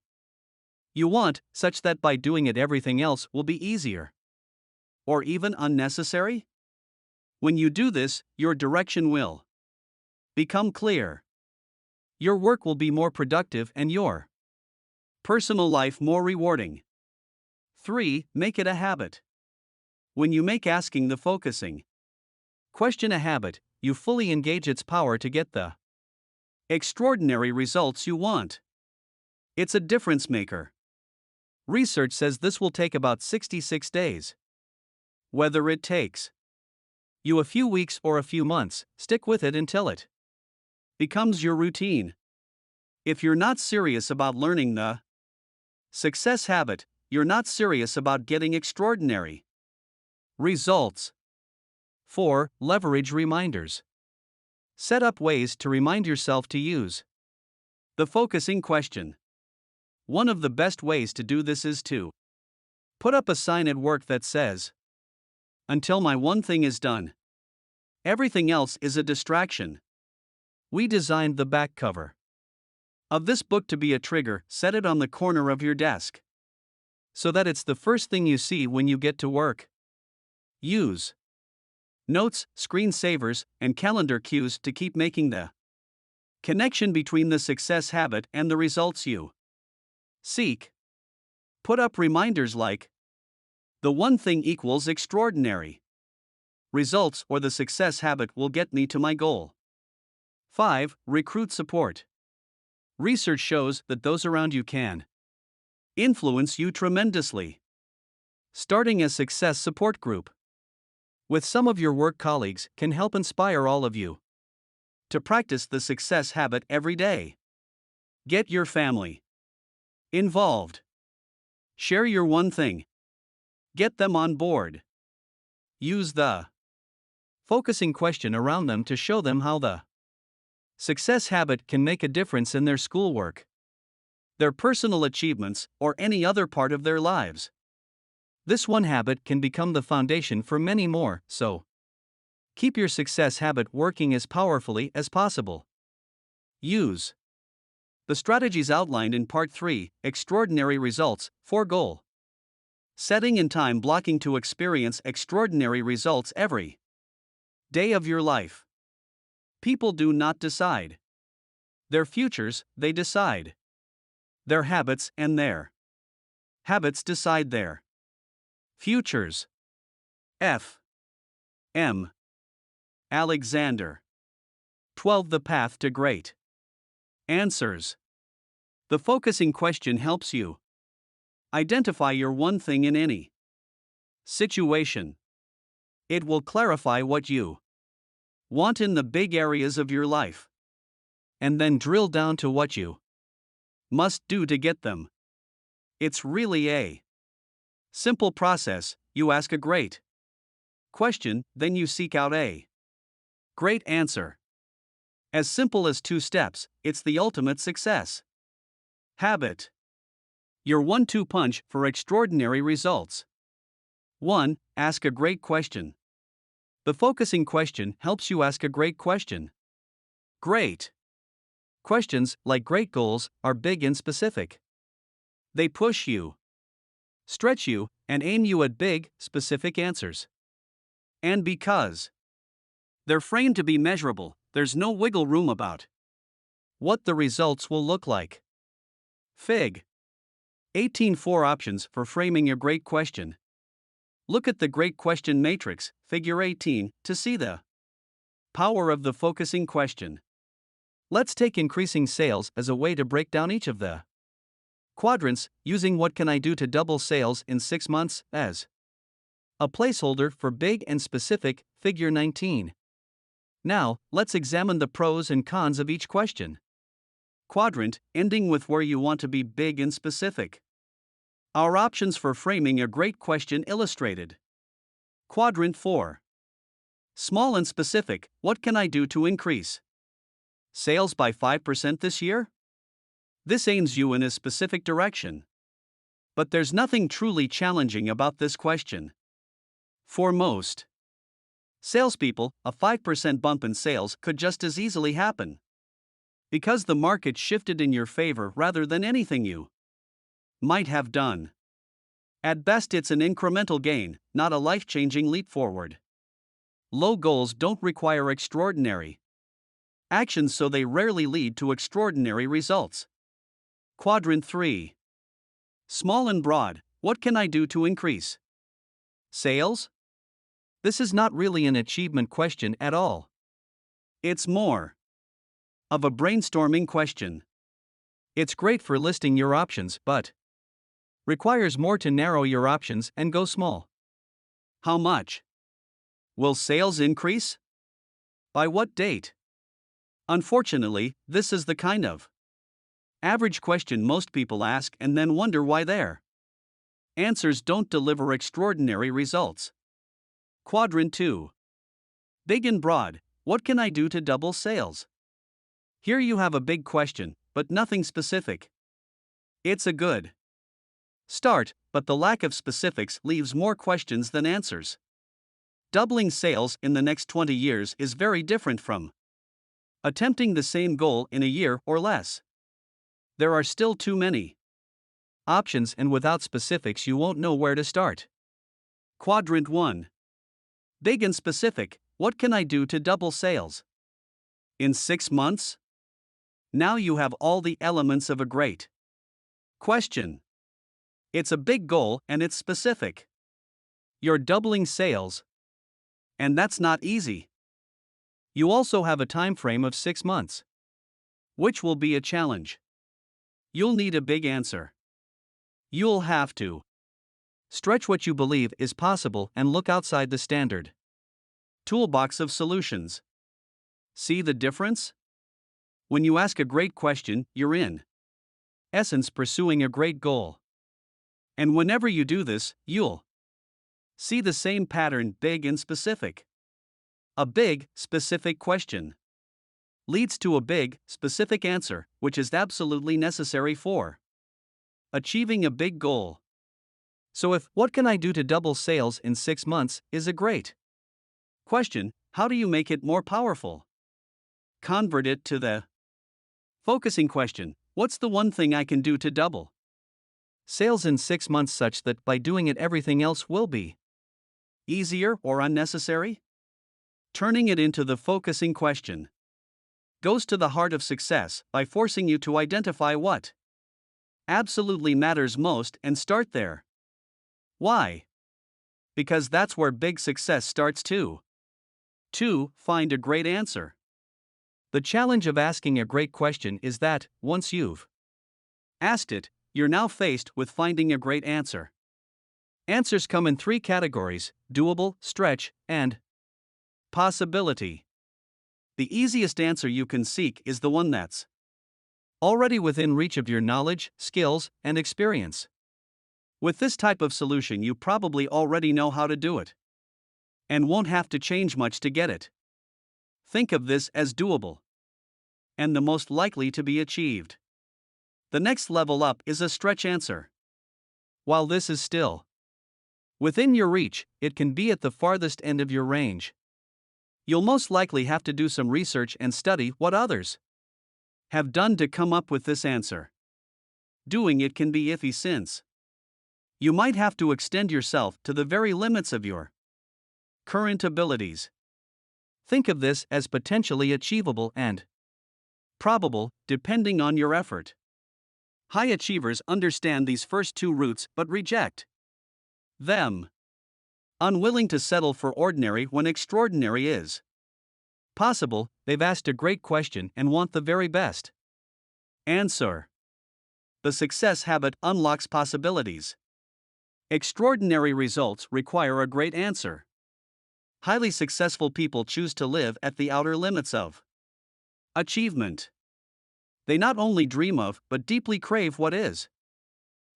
you want, such that by doing it everything else will be easier or even unnecessary? When you do this, your direction will become clear. Your work will be more productive and your personal life more rewarding. 3. Make it a habit. When you make asking the focusing question a habit, you fully engage its power to get the extraordinary results you want. It's a difference maker. Research says this will take about 66 days. Whether it takes you a few weeks or a few months, stick with it until it becomes your routine. If you're not serious about learning the success habit, you're not serious about getting extraordinary results. 4. Leverage reminders. Set up ways to remind yourself to use the focusing question. One of the best ways to do this is to put up a sign at work that says, "Until my one thing is done, everything else is a distraction." We designed the back cover of this book to be a trigger. Set it on the corner of your desk so that it's the first thing you see when you get to work. Use notes, screensavers, and calendar cues to keep making the connection between the success habit and the results you seek. Put up reminders like, "The one thing equals extraordinary results," or "The success habit will get me to my goal." 5. Recruit support. Research shows that those around you can influence you tremendously. Starting a success support group with some of your work colleagues can help inspire all of you to practice the success habit every day. Get your family involved. Share your one thing. Get them on board. Use the focusing question around them to show them how the success habit can make a difference in their schoolwork, their personal achievements, or any other part of their lives. This one habit can become the foundation for many more, so keep your success habit working as powerfully as possible. Use the strategies outlined in Part 3, Extraordinary Results, for goal setting and time blocking to experience extraordinary results every day of your life. People do not decide their futures, they decide their habits, and their habits decide their futures. F. M. Alexander. 12. The path to great answers. The focusing question helps you identify your one thing in any situation. It will clarify what you want in the big areas of your life, and then drill down to what you must do to get them. It's really a simple process. You ask a great question, then you seek out a great answer. As simple as 2 steps, it's the ultimate success habit. Your 1-2 punch for extraordinary results. 1. Ask a great question. The focusing question helps you ask a great question. Great questions, like great goals, are big and specific. They push you, stretch you, and aim you at big, specific answers. And because they're framed to be measurable, there's no wiggle room about what the results will look like. Fig. 18. 4 options for framing your great question. Look at the Great Question Matrix, Figure 18, to see the power of the focusing question. Let's take increasing sales as a way to break down each of the quadrants, using "What can I do to double sales in 6 months?" as a placeholder for big and specific, Figure 19. Now, let's examine the pros and cons of each question. Quadrant, ending with where you want to be big and specific. Our options for framing a great question illustrated. Quadrant 4. Small and specific, what can I do to increase sales by 5% this year? This aims you in a specific direction. But there's nothing truly challenging about this question. For most salespeople, a 5% bump in sales could just as easily happen, because the market shifted in your favor rather than anything you might have done. At best, it's an incremental gain, not a life-changing leap forward. Low goals don't require extraordinary actions, so they rarely lead to extraordinary results. Quadrant 3. Small and broad, what can I do to increase sales? This is not really an achievement question at all. It's more of a brainstorming question. It's great for listing your options, but requires more to narrow your options and go small. How much? Will sales increase? By what date? Unfortunately, this is the kind of average question most people ask and then wonder why their answers don't deliver extraordinary results. Quadrant 2. Big and broad. What can I do to double sales? Here you have a big question, but nothing specific. It's a good start, but the lack of specifics leaves more questions than answers. Doubling sales in the next 20 years is very different from attempting the same goal in a year or less. There are still too many options, and without specifics, you won't know where to start. Quadrant 1. Big and specific. What can I do to double sales? In 6 months? Now you have all the elements of a great question. It's a big goal and it's specific. You're doubling sales. And that's not easy. You also have a time frame of 6 months, which will be a challenge. You'll need a big answer. You'll have to stretch what you believe is possible and look outside the standard toolbox of solutions. See the difference? When you ask a great question, you're in essence pursuing a great goal. And whenever you do this, you'll see the same pattern: big and specific. A big, specific question leads to a big, specific answer, which is absolutely necessary for achieving a big goal. So if "what can I do to double sales in 6 months" is a great question, how do you make it more powerful? Convert it to the focusing question: what's the one thing I can do to double sales in 6 months such that by doing it everything else will be easier or unnecessary? Turning it into the focusing question goes to the heart of success by forcing you to identify what absolutely matters most and start there. Why? Because that's where big success starts too. 2. Find a great answer. The challenge of asking a great question is that, once you've asked it, you're now faced with finding a great answer. Answers come in 3 categories: doable, stretch, and possibility. The easiest answer you can seek is the one that's already within reach of your knowledge, skills, and experience. With this type of solution, you probably already know how to do it and won't have to change much to get it. Think of this as doable and the most likely to be achieved. The next level up is a stretch answer. While this is still within your reach, it can be at the farthest end of your range. You'll most likely have to do some research and study what others have done to come up with this answer. Doing it can be iffy since you might have to extend yourself to the very limits of your current abilities. Think of this as potentially achievable and probable, depending on your effort. High achievers understand these first 2 routes but reject them, unwilling to settle for ordinary when extraordinary is possible. They've asked a great question and want the very best answer. The success habit unlocks possibilities. Extraordinary results require a great answer. Highly successful people choose to live at the outer limits of achievement. They not only dream of, but deeply crave what is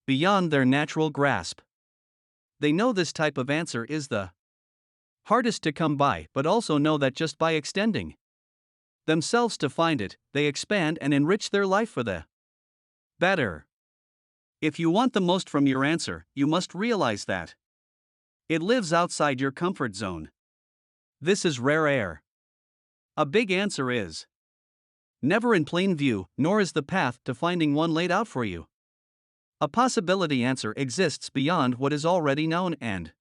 beyond their natural grasp. They know this type of answer is the hardest to come by, but also know that just by extending themselves to find it, they expand and enrich their life for the better. If you want the most from your answer, you must realize that it lives outside your comfort zone. This is rare air. A big answer is never in plain view, nor is the path to finding one laid out for you. A possibility answer exists beyond what is already known and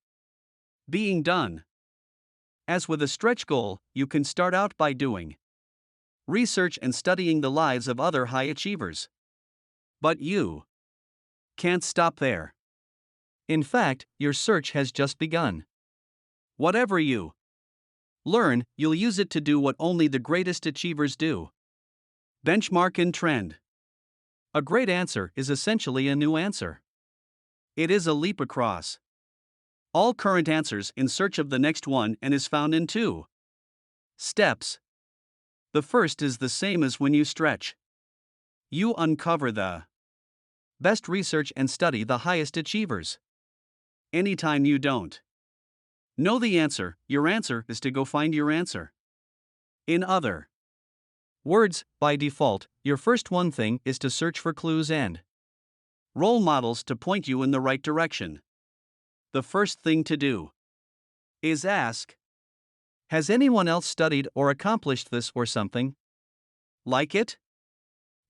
being done. As with a stretch goal, you can start out by doing research and studying the lives of other high achievers. But you can't stop there. In fact, your search has just begun. Whatever you learn, you'll use it to do what only the greatest achievers do: benchmark and trend. A great answer is essentially a new answer. It is a leap across all current answers in search of the next one and is found in 2 steps. The first is the same as when you stretch. You uncover the best research and study the highest achievers. Anytime you don't know the answer, your answer is to go find your answer. In other words, by default, your first one thing is to search for clues and role models to point you in the right direction. The first thing to do is ask, has anyone else studied or accomplished this or something like it?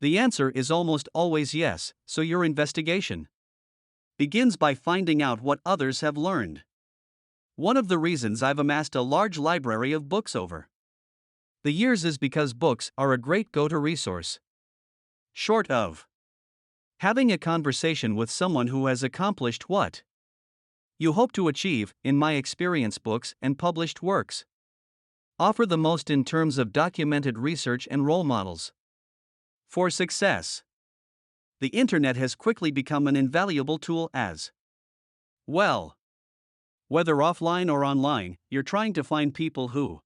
The answer is almost always yes, so your investigation begins by finding out what others have learned. One of the reasons I've amassed a large library of books over the years is because books are a great go-to resource. Short of having a conversation with someone who has accomplished what you hope to achieve, in my experience, books and published works offer the most in terms of documented research and role models for success. The internet has quickly become an invaluable tool as well. Whether offline or online, you're trying to find people who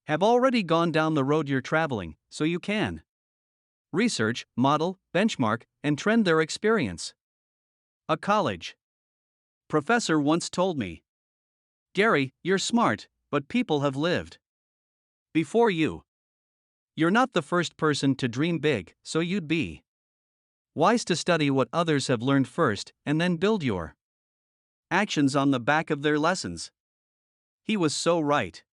have already gone down the road you're traveling, so you can research, model, benchmark, and trend their experience. A college professor once told me, "Gary, you're smart, but people have lived before you. You're not the first person to dream big, so you'd be wise to study what others have learned first and then build your actions on the back of their lessons." He was so right.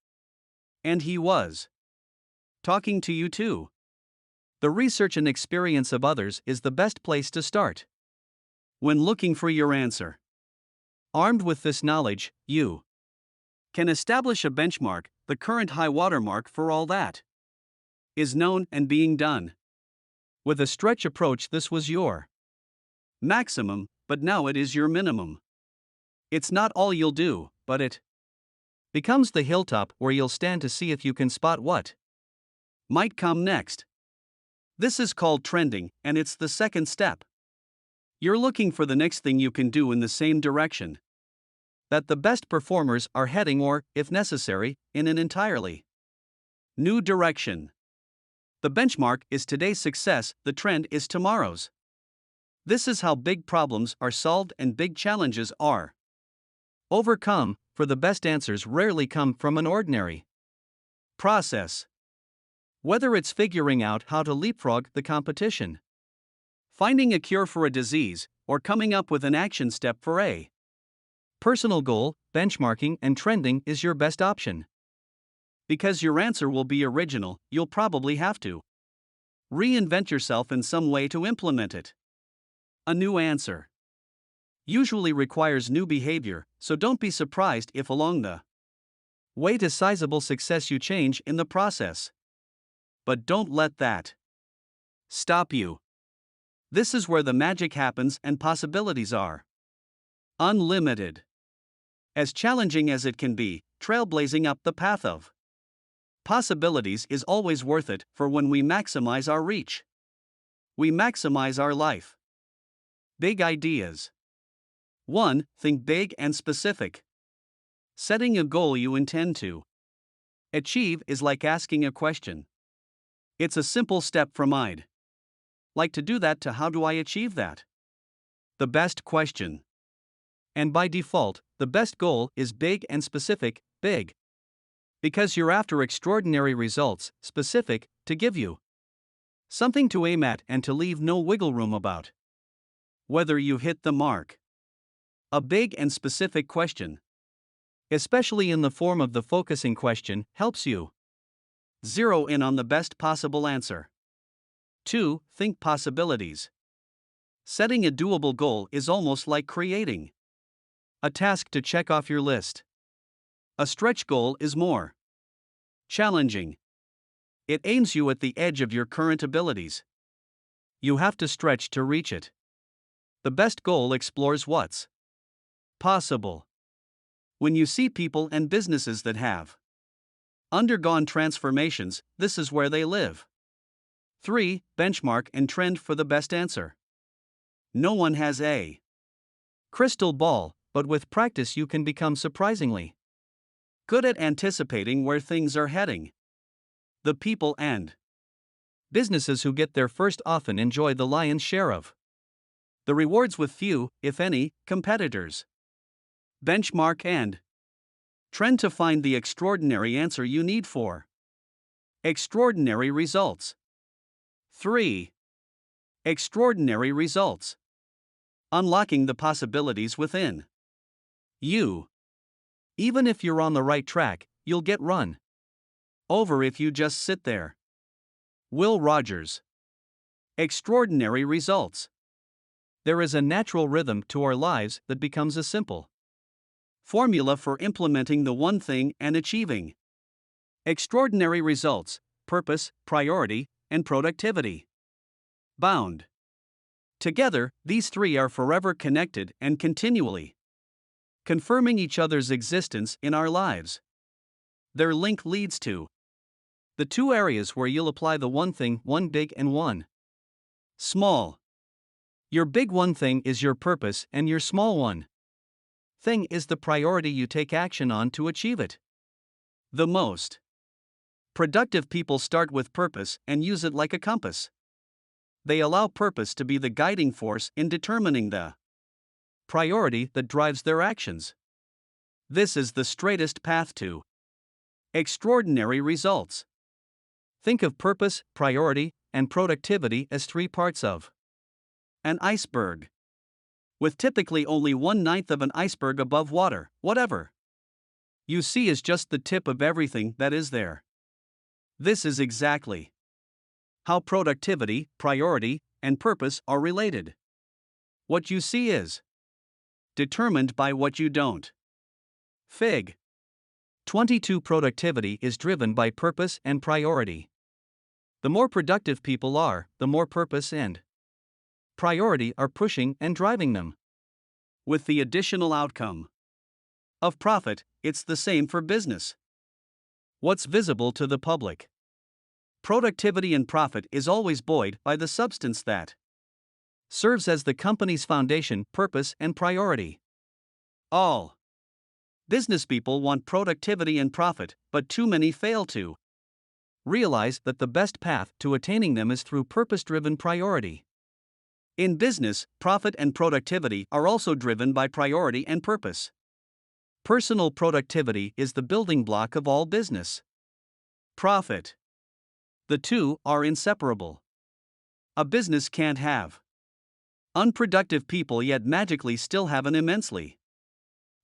And he was talking to you too. The research and experience of others is the best place to start when looking for your answer. Armed with this knowledge, you can establish a benchmark, the current high water mark for all that is known and being done. With a stretch approach, this was your maximum, but now it is your minimum. It's not all you'll do, but it becomes the hilltop where you'll stand to see if you can spot what might come next. This is called trending, and it's the second step. You're looking for the next thing you can do in the same direction that the best performers are heading, or, if necessary, in an entirely new direction. The benchmark is today's success, the trend is tomorrow's. This is how big problems are solved and big challenges are overcome, for the best answers rarely come from an ordinary process. Whether it's figuring out how to leapfrog the competition, finding a cure for a disease, or coming up with an action step for a personal goal, benchmarking and trending is your best option. Because your answer will be original, you'll probably have to reinvent yourself in some way to implement it. A new answer usually requires new behavior, so don't be surprised if along the way to sizable success you change in the process. But don't let that stop you. This is where the magic happens and possibilities are unlimited. As challenging as it can be, trailblazing up the path of possibilities is always worth it, for when we maximize our reach, we maximize our life. Big ideas. 1. Think big and specific. Setting a goal you intend to achieve is like asking a question. It's a simple step from I'd like to do that to how do I achieve that? The best question. And by default, the best goal is big and specific, big because you're after extraordinary results, specific to give you something to aim at and to leave no wiggle room about whether you hit the mark. A big and specific question, especially in the form of the focusing question, helps you zero in on the best possible answer. 2. Think possibilities. Setting a doable goal is almost like creating a task to check off your list. A stretch goal is more challenging. It aims you at the edge of your current abilities. You have to stretch to reach it. The best goal explores what's possible. When you see people and businesses that have undergone transformations, this is where they live. 3. Benchmark and trend for the best answer. No one has a crystal ball, but with practice you can become surprisingly good at anticipating where things are heading. The people and businesses who get there first often enjoy the lion's share of the rewards with few, if any, competitors. Benchmark and trend to find the extraordinary answer you need for extraordinary results. 3. Extraordinary results. Unlocking the possibilities within you. Even if you're on the right track, you'll get run over if you just sit there. Will Rogers. Extraordinary results. There is a natural rhythm to our lives that becomes a simple formula for implementing the one thing and achieving extraordinary results: purpose, priority, and productivity. Bound together, these three are forever connected and continually confirming each other's existence in our lives. Their link leads to the two areas where you'll apply the one thing, one big and one small. Your big one thing is your purpose, and your small one thing is the priority you take action on to achieve it. The most productive people start with purpose and use it like a compass. They allow purpose to be the guiding force in determining the priority that drives their actions. This is the straightest path to extraordinary results. Think of purpose, priority, and productivity as three parts of an iceberg, with typically only 1/9 of an iceberg above water. Whatever you see is just the tip of everything that is there. This is exactly how productivity, priority, and purpose are related. What you see is determined by what you don't. Fig. 22. Productivity is driven by purpose and priority. The more productive people are, the more purpose and priority are pushing and driving them. With the additional outcome of profit, it's the same for business. What's visible to the public? Productivity and profit is always buoyed by the substance that serves as the company's foundation, purpose, and priority. All business people want productivity and profit, but too many fail to realize that the best path to attaining them is through purpose-driven priority. In business, profit and productivity are also driven by priority and purpose. Personal productivity is the building block of all business profit. The two are inseparable. A business can't have unproductive people yet magically still have an immensely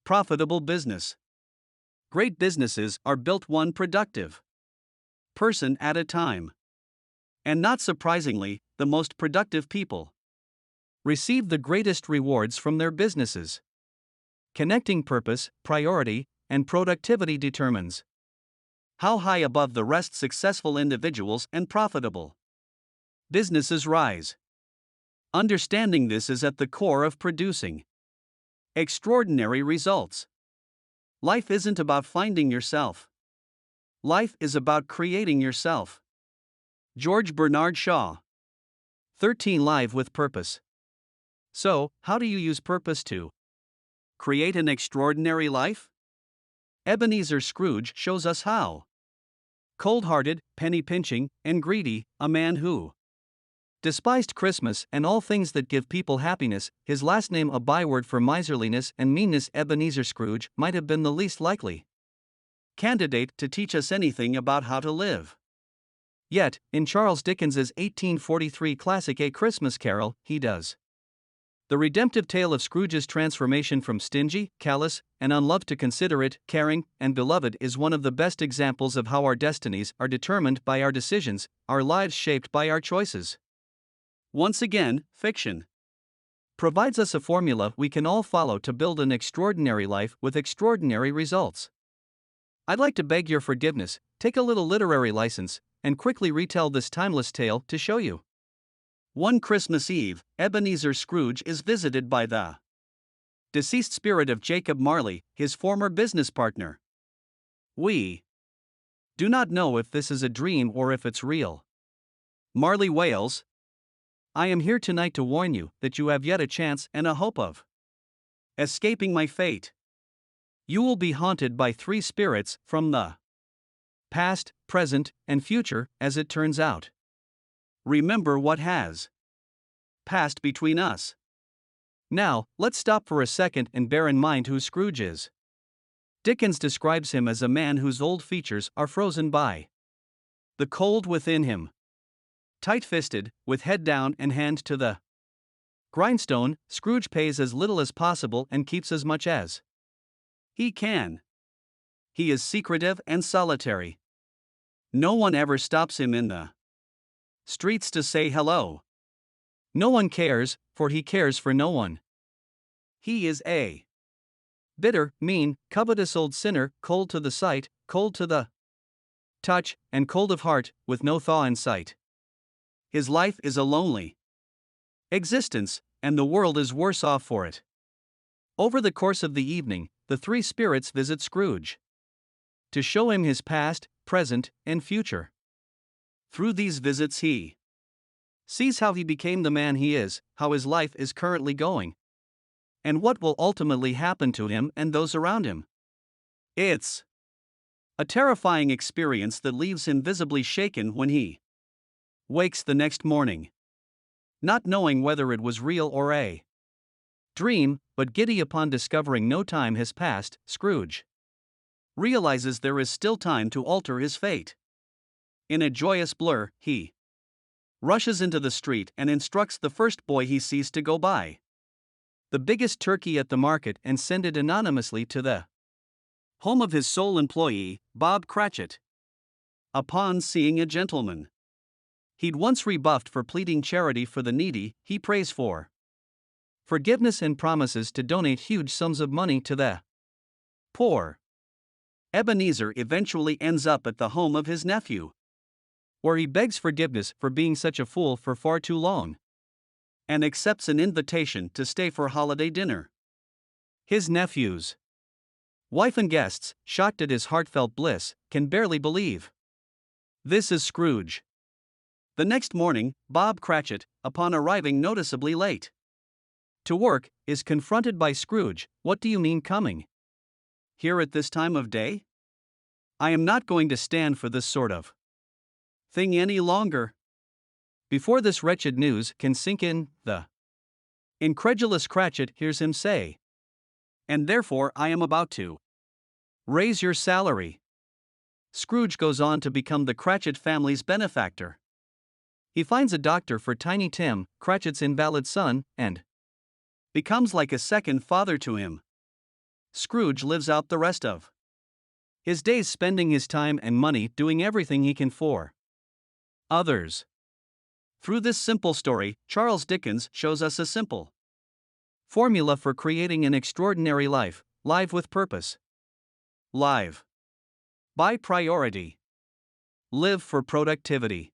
profitable business. Great businesses are built one productive person at a time. And not surprisingly, the most productive people receive the greatest rewards from their businesses. Connecting purpose, priority, and productivity determines how high above the rest successful individuals and profitable businesses rise. Understanding this is at the core of producing extraordinary results. Life isn't about finding yourself. Life is about creating yourself. George Bernard Shaw. 13. Live with purpose. So, how do you use purpose to create an extraordinary life? Ebenezer Scrooge shows us how. Cold-hearted, penny-pinching, and greedy, a man who despised Christmas and all things that give people happiness, his last name a byword for miserliness and meanness, Ebenezer Scrooge might have been the least likely candidate to teach us anything about how to live. Yet, in Charles Dickens's 1843 classic A Christmas Carol, he does. The redemptive tale of Scrooge's transformation from stingy, callous, and unloved to considerate, caring, and beloved is one of the best examples of how our destinies are determined by our decisions, our lives shaped by our choices. Once again, fiction provides us a formula we can all follow to build an extraordinary life with extraordinary results. I'd like to beg your forgiveness, take a little literary license, and quickly retell this timeless tale to show you. One Christmas Eve, Ebenezer Scrooge is visited by the deceased spirit of Jacob Marley, his former business partner. We do not know if this is a dream or if it's real. Marley wails, "I am here tonight to warn you that you have yet a chance and a hope of Escaping my fate. You will be haunted by three spirits from the past, present, and future, as it turns out. Remember what has passed between us. Now, let's stop for a second and bear in mind who Scrooge is. Dickens describes him as a man whose old features are frozen by the cold within him. Tight-fisted, with head down and hand to the grindstone, Scrooge pays as little as possible and keeps as much as he can. He is secretive and solitary. No one ever stops him in the streets to say hello. No one cares, for he cares for no one. He is a bitter, mean, covetous old sinner, cold to the sight, cold to the touch, and cold of heart, with no thaw in sight. His life is a lonely existence, and the world is worse off for it. Over the course of the evening, the three spirits visit Scrooge to show him his past, present, and future. Through these visits, he sees how he became the man he is, how his life is currently going, and what will ultimately happen to him and those around him. It's a terrifying experience that leaves him visibly shaken when he wakes the next morning, not knowing whether it was real or a dream, but giddy upon discovering no time has passed. Scrooge realizes there is still time to alter his fate. In a joyous blur, he rushes into the street and instructs the first boy he sees to go buy the biggest turkey at the market and send it anonymously to the home of his sole employee, Bob Cratchit. Upon seeing a gentleman he'd once rebuffed for pleading charity for the needy, he prays for forgiveness and promises to donate huge sums of money to the poor. Ebenezer eventually ends up at the home of his nephew, where he begs forgiveness for being such a fool for far too long, and accepts an invitation to stay for holiday dinner. His nephew's wife and guests, shocked at his heartfelt bliss, can barely believe this is Scrooge. The next morning, Bob Cratchit, upon arriving noticeably late to work, is confronted by Scrooge. What do you mean coming here at this time of day? I am not going to stand for this sort of thing any longer. Before this wretched news can sink in, the incredulous Cratchit hears him say, and therefore I am about to raise your salary. Scrooge goes on to become the Cratchit family's benefactor. He finds a doctor for Tiny Tim, Cratchit's invalid son, and becomes like a second father to him. Scrooge lives out the rest of his days spending his time and money doing everything he can for others. Through this simple story, Charles Dickens shows us a simple formula for creating an extraordinary life: live with purpose, live by priority, live for productivity.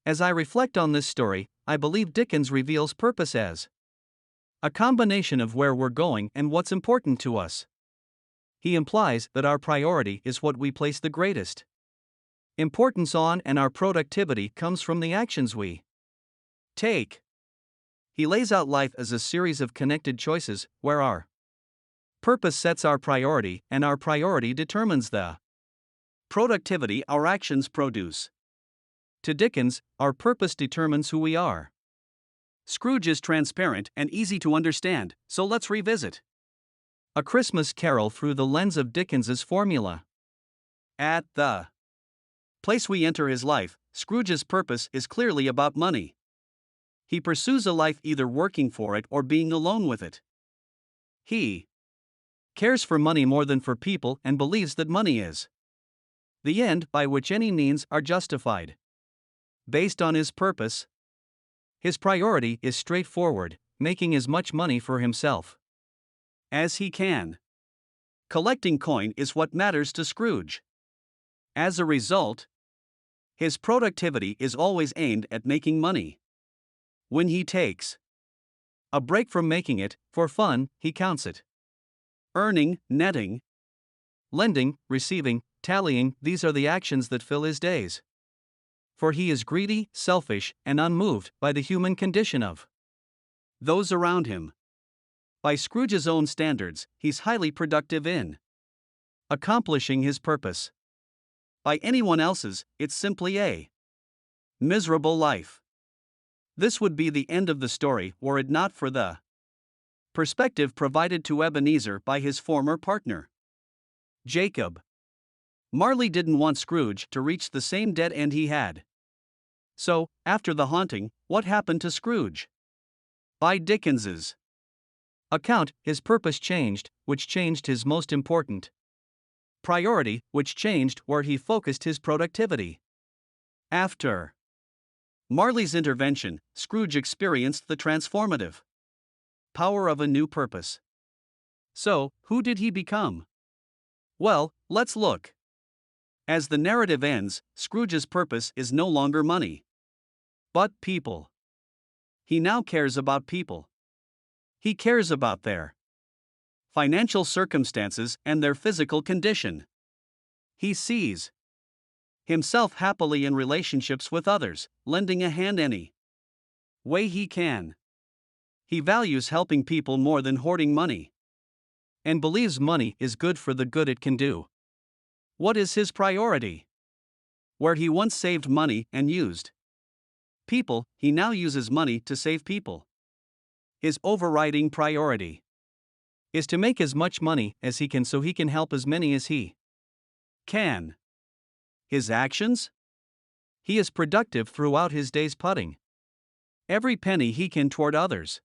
As I reflect on this story, I believe Dickens reveals purpose as a combination of where we're going and what's important to us. He implies that our priority is what we place the greatest importance on, and our productivity comes from the actions we take. He lays out life as a series of connected choices, where our purpose sets our priority, and our priority determines the productivity our actions produce. To Dickens, our purpose determines who we are. Scrooge is transparent and easy to understand, so let's revisit A Christmas Carol through the lens of Dickens's formula. At the place we enter his life, Scrooge's purpose is clearly about money. He pursues a life either working for it or being alone with it. He cares for money more than for people and believes that money is the end by which any means are justified. Based on his purpose, his priority is straightforward: making as much money for himself as he can. Collecting coin is what matters to Scrooge. As a result, his productivity is always aimed at making money. When he takes a break from making it for fun, he counts it. Earning, netting, lending, receiving, tallying, these are the actions that fill his days. For he is greedy, selfish, and unmoved by the human condition of those around him. By Scrooge's own standards, he's highly productive in accomplishing his purpose. By anyone else's, it's simply a miserable life. This would be the end of the story were it not for the perspective provided to Ebenezer by his former partner, Jacob. Marley didn't want Scrooge to reach the same dead end he had. So, after the haunting, what happened to Scrooge? By Dickens's account, his purpose changed, which changed his most important priority, which changed where he focused his productivity. After Marley's intervention, Scrooge experienced the transformative power of a new purpose. So, who did he become? Well, let's look. As the narrative ends, Scrooge's purpose is no longer money, but people. He now cares about people. He cares about their financial circumstances and their physical condition. He sees himself happily in relationships with others, lending a hand any way he can. He values helping people more than hoarding money, and believes money is good for the good it can do. What is his priority? Where he once saved money and used people, he now uses money to save people. His overriding priority is to make as much money as he can so he can help as many as he can. His actions? He is productive throughout his days, putting every penny he can toward others.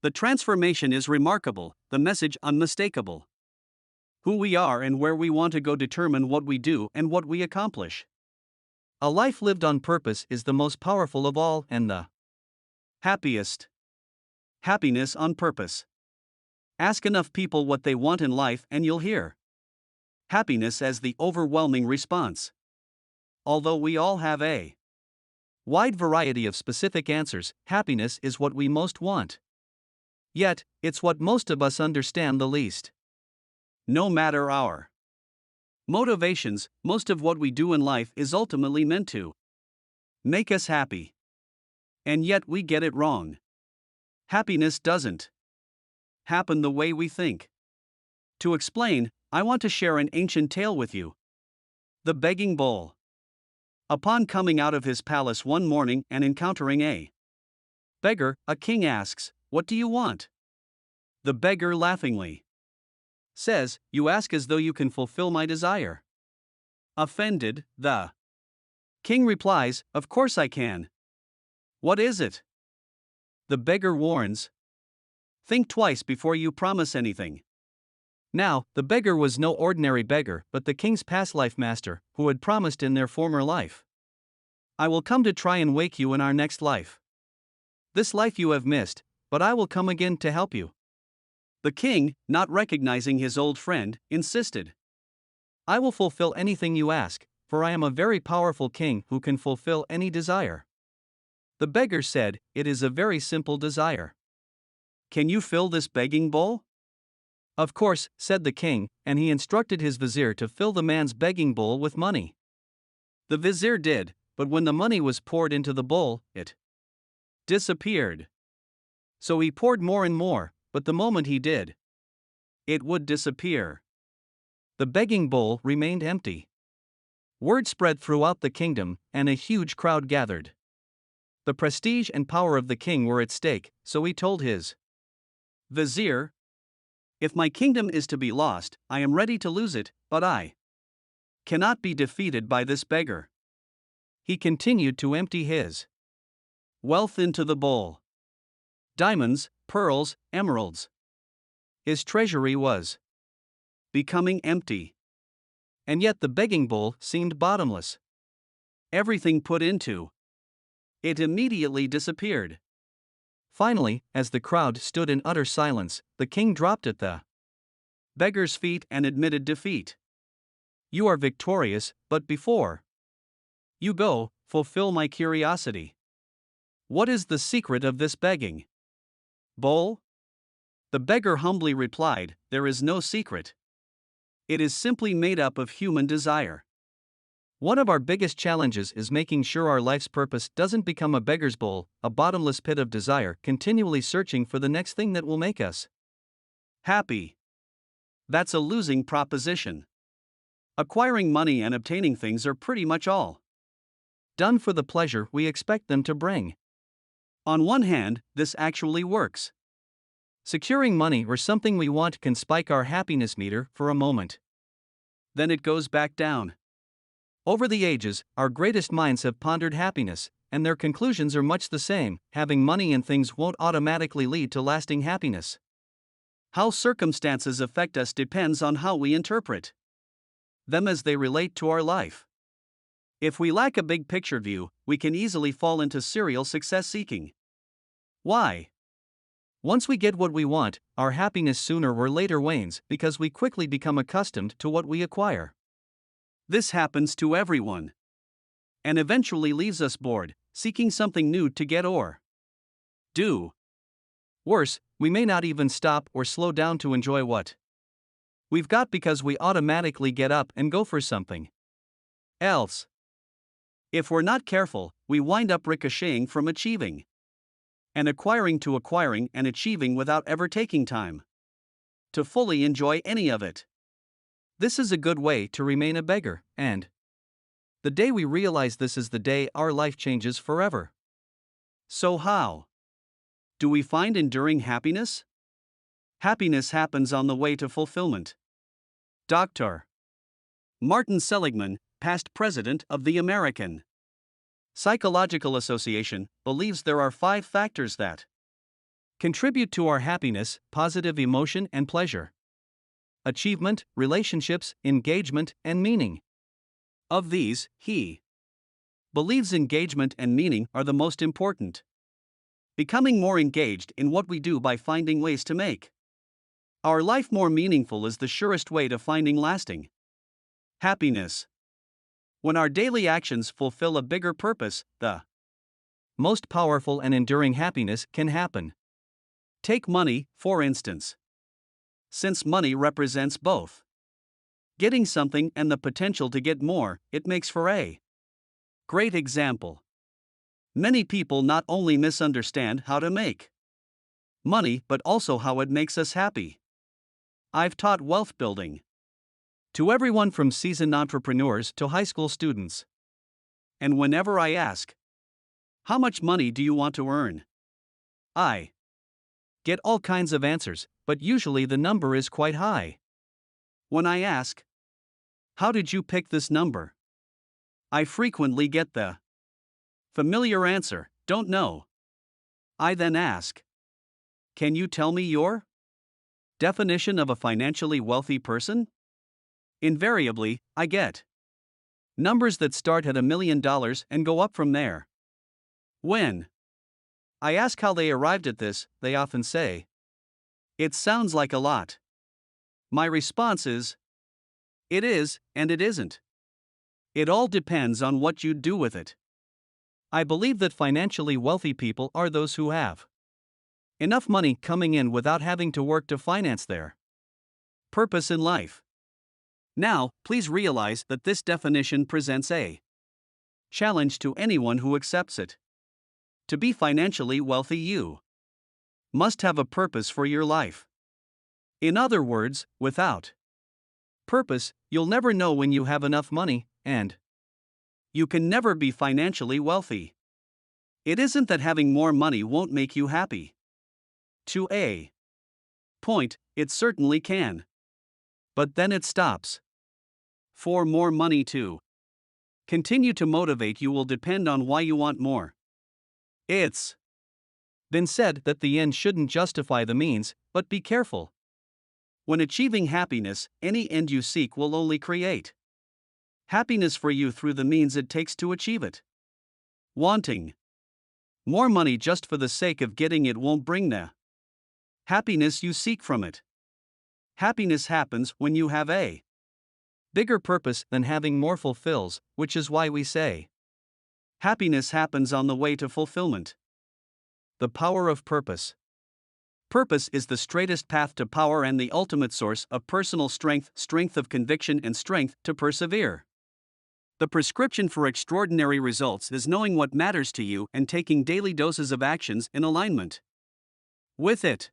The transformation is remarkable, the message unmistakable. Who we are and where we want to go determine what we do and what we accomplish. A life lived on purpose is the most powerful of all and the happiest. Happiness on purpose. Ask enough people what they want in life and you'll hear happiness as the overwhelming response. Although we all have a wide variety of specific answers, happiness is what we most want. Yet, it's what most of us understand the least. No matter our motivations, most of what we do in life is ultimately meant to make us happy. And yet we get it wrong. Happiness doesn't happen the way we think. To explain, I want to share an ancient tale with you. The Begging Bowl. Upon coming out of his palace one morning and encountering a beggar, a king asks, "What do you want?" The beggar laughingly says, "You ask as though you can fulfill my desire." Offended, the king replies, "Of course I can." "What is it?" The beggar warns. "Think twice before you promise anything." Now, the beggar was no ordinary beggar, but the king's past life master, who had promised in their former life, "I will come to try and wake you in our next life. This life you have missed, but I will come again to help you." The king, not recognizing his old friend, insisted, "I will fulfill anything you ask, for I am a very powerful king who can fulfill any desire." The beggar said, "It is a very simple desire. Can you fill this begging bowl?" "Of course," said the king, and he instructed his vizier to fill the man's begging bowl with money. The vizier did, but when the money was poured into the bowl, it disappeared. So he poured more and more, but the moment he did, it would disappear. The begging bowl remained empty. Word spread throughout the kingdom, and a huge crowd gathered. The prestige and power of the king were at stake, so he told his vizier, "If my kingdom is to be lost, I am ready to lose it, but I cannot be defeated by this beggar." He continued to empty his wealth into the bowl. Diamonds, pearls, emeralds. His treasury was becoming empty. And yet the begging bowl seemed bottomless. Everything put into it immediately disappeared. Finally, as the crowd stood in utter silence, the king dropped at the beggar's feet and admitted defeat. "You are victorious, but before you go, fulfill my curiosity. What is the secret of this begging bowl?" The beggar humbly replied, "There is no secret. It is simply made up of human desire." One of our biggest challenges is making sure our life's purpose doesn't become a beggar's bowl, a bottomless pit of desire, continually searching for the next thing that will make us Happy. That's a losing proposition. Acquiring money and obtaining things are pretty much all done for the pleasure we expect them to bring. On one hand, this actually works. Securing money or something we want can spike our happiness meter for a moment. Then it goes back down. Over the ages, our greatest minds have pondered happiness, and their conclusions are much the same: having money and things won't automatically lead to lasting happiness. How circumstances affect us depends on how we interpret them as they relate to our life. If we lack a big picture view, we can easily fall into serial success seeking. Why? Once we get what we want, our happiness sooner or later wanes because we quickly become accustomed to what we acquire. This happens to everyone, and eventually leaves us bored, seeking something new to get or do. Worse, we may not even stop or slow down to enjoy what we've got because we automatically get up and go for something else. If we're not careful, we wind up ricocheting from achieving and acquiring to acquiring and achieving without ever taking time to fully enjoy any of it. This is a good way to remain a beggar, and the day we realize this is the day our life changes forever. So, how do we find enduring happiness? Happiness happens on the way to fulfillment. Dr. Martin Seligman, past president of the American Psychological Association, believes there are 5 factors that contribute to our happiness: positive emotion and pleasure, achievement, relationships, engagement, and meaning. Of these, he believes engagement and meaning are the most important. Becoming more engaged in what we do by finding ways to make our life more meaningful is the surest way to finding lasting happiness. When our daily actions fulfill a bigger purpose, the most powerful and enduring happiness can happen. Take money, for instance. Since money represents both getting something and the potential to get more, it makes for a great example. Many people not only misunderstand how to make money but also how it makes us happy. I've taught wealth building to everyone from seasoned entrepreneurs to high school students. And whenever I ask, "How much money do you want to earn?" I get all kinds of answers, but usually the number is quite high. When I ask, "How did you pick this number?" I frequently get the familiar answer, "Don't know." I then ask, "Can you tell me your definition of a financially wealthy person?" Invariably, I get numbers that start at $1 million and go up from there. When I ask how they arrived at this, they often say, "It sounds like a lot." My response is, "It is, and it isn't. It all depends on what you do with it." I believe that financially wealthy people are those who have enough money coming in without having to work to finance their purpose in life. Now, please realize that this definition presents a challenge to anyone who accepts it. To be financially wealthy, you must have a purpose for your life. In other words, without purpose, you'll never know when you have enough money, and you can never be financially wealthy. It isn't that having more money won't make you happy. To a point, it certainly can. But then it stops. For more money to continue to motivate you will depend on why you want more. It's been said that the end shouldn't justify the means, but be careful. When achieving happiness, any end you seek will only create happiness for you through the means it takes to achieve it. Wanting more money just for the sake of getting it won't bring the happiness you seek from it. Happiness happens when you have a bigger purpose than having more fulfills, which is why we say happiness happens on the way to fulfillment. The power of purpose. Purpose is the straightest path to power and the ultimate source of personal strength, strength of conviction, and strength to persevere. The prescription for extraordinary results is knowing what matters to you and taking daily doses of actions in alignment with it.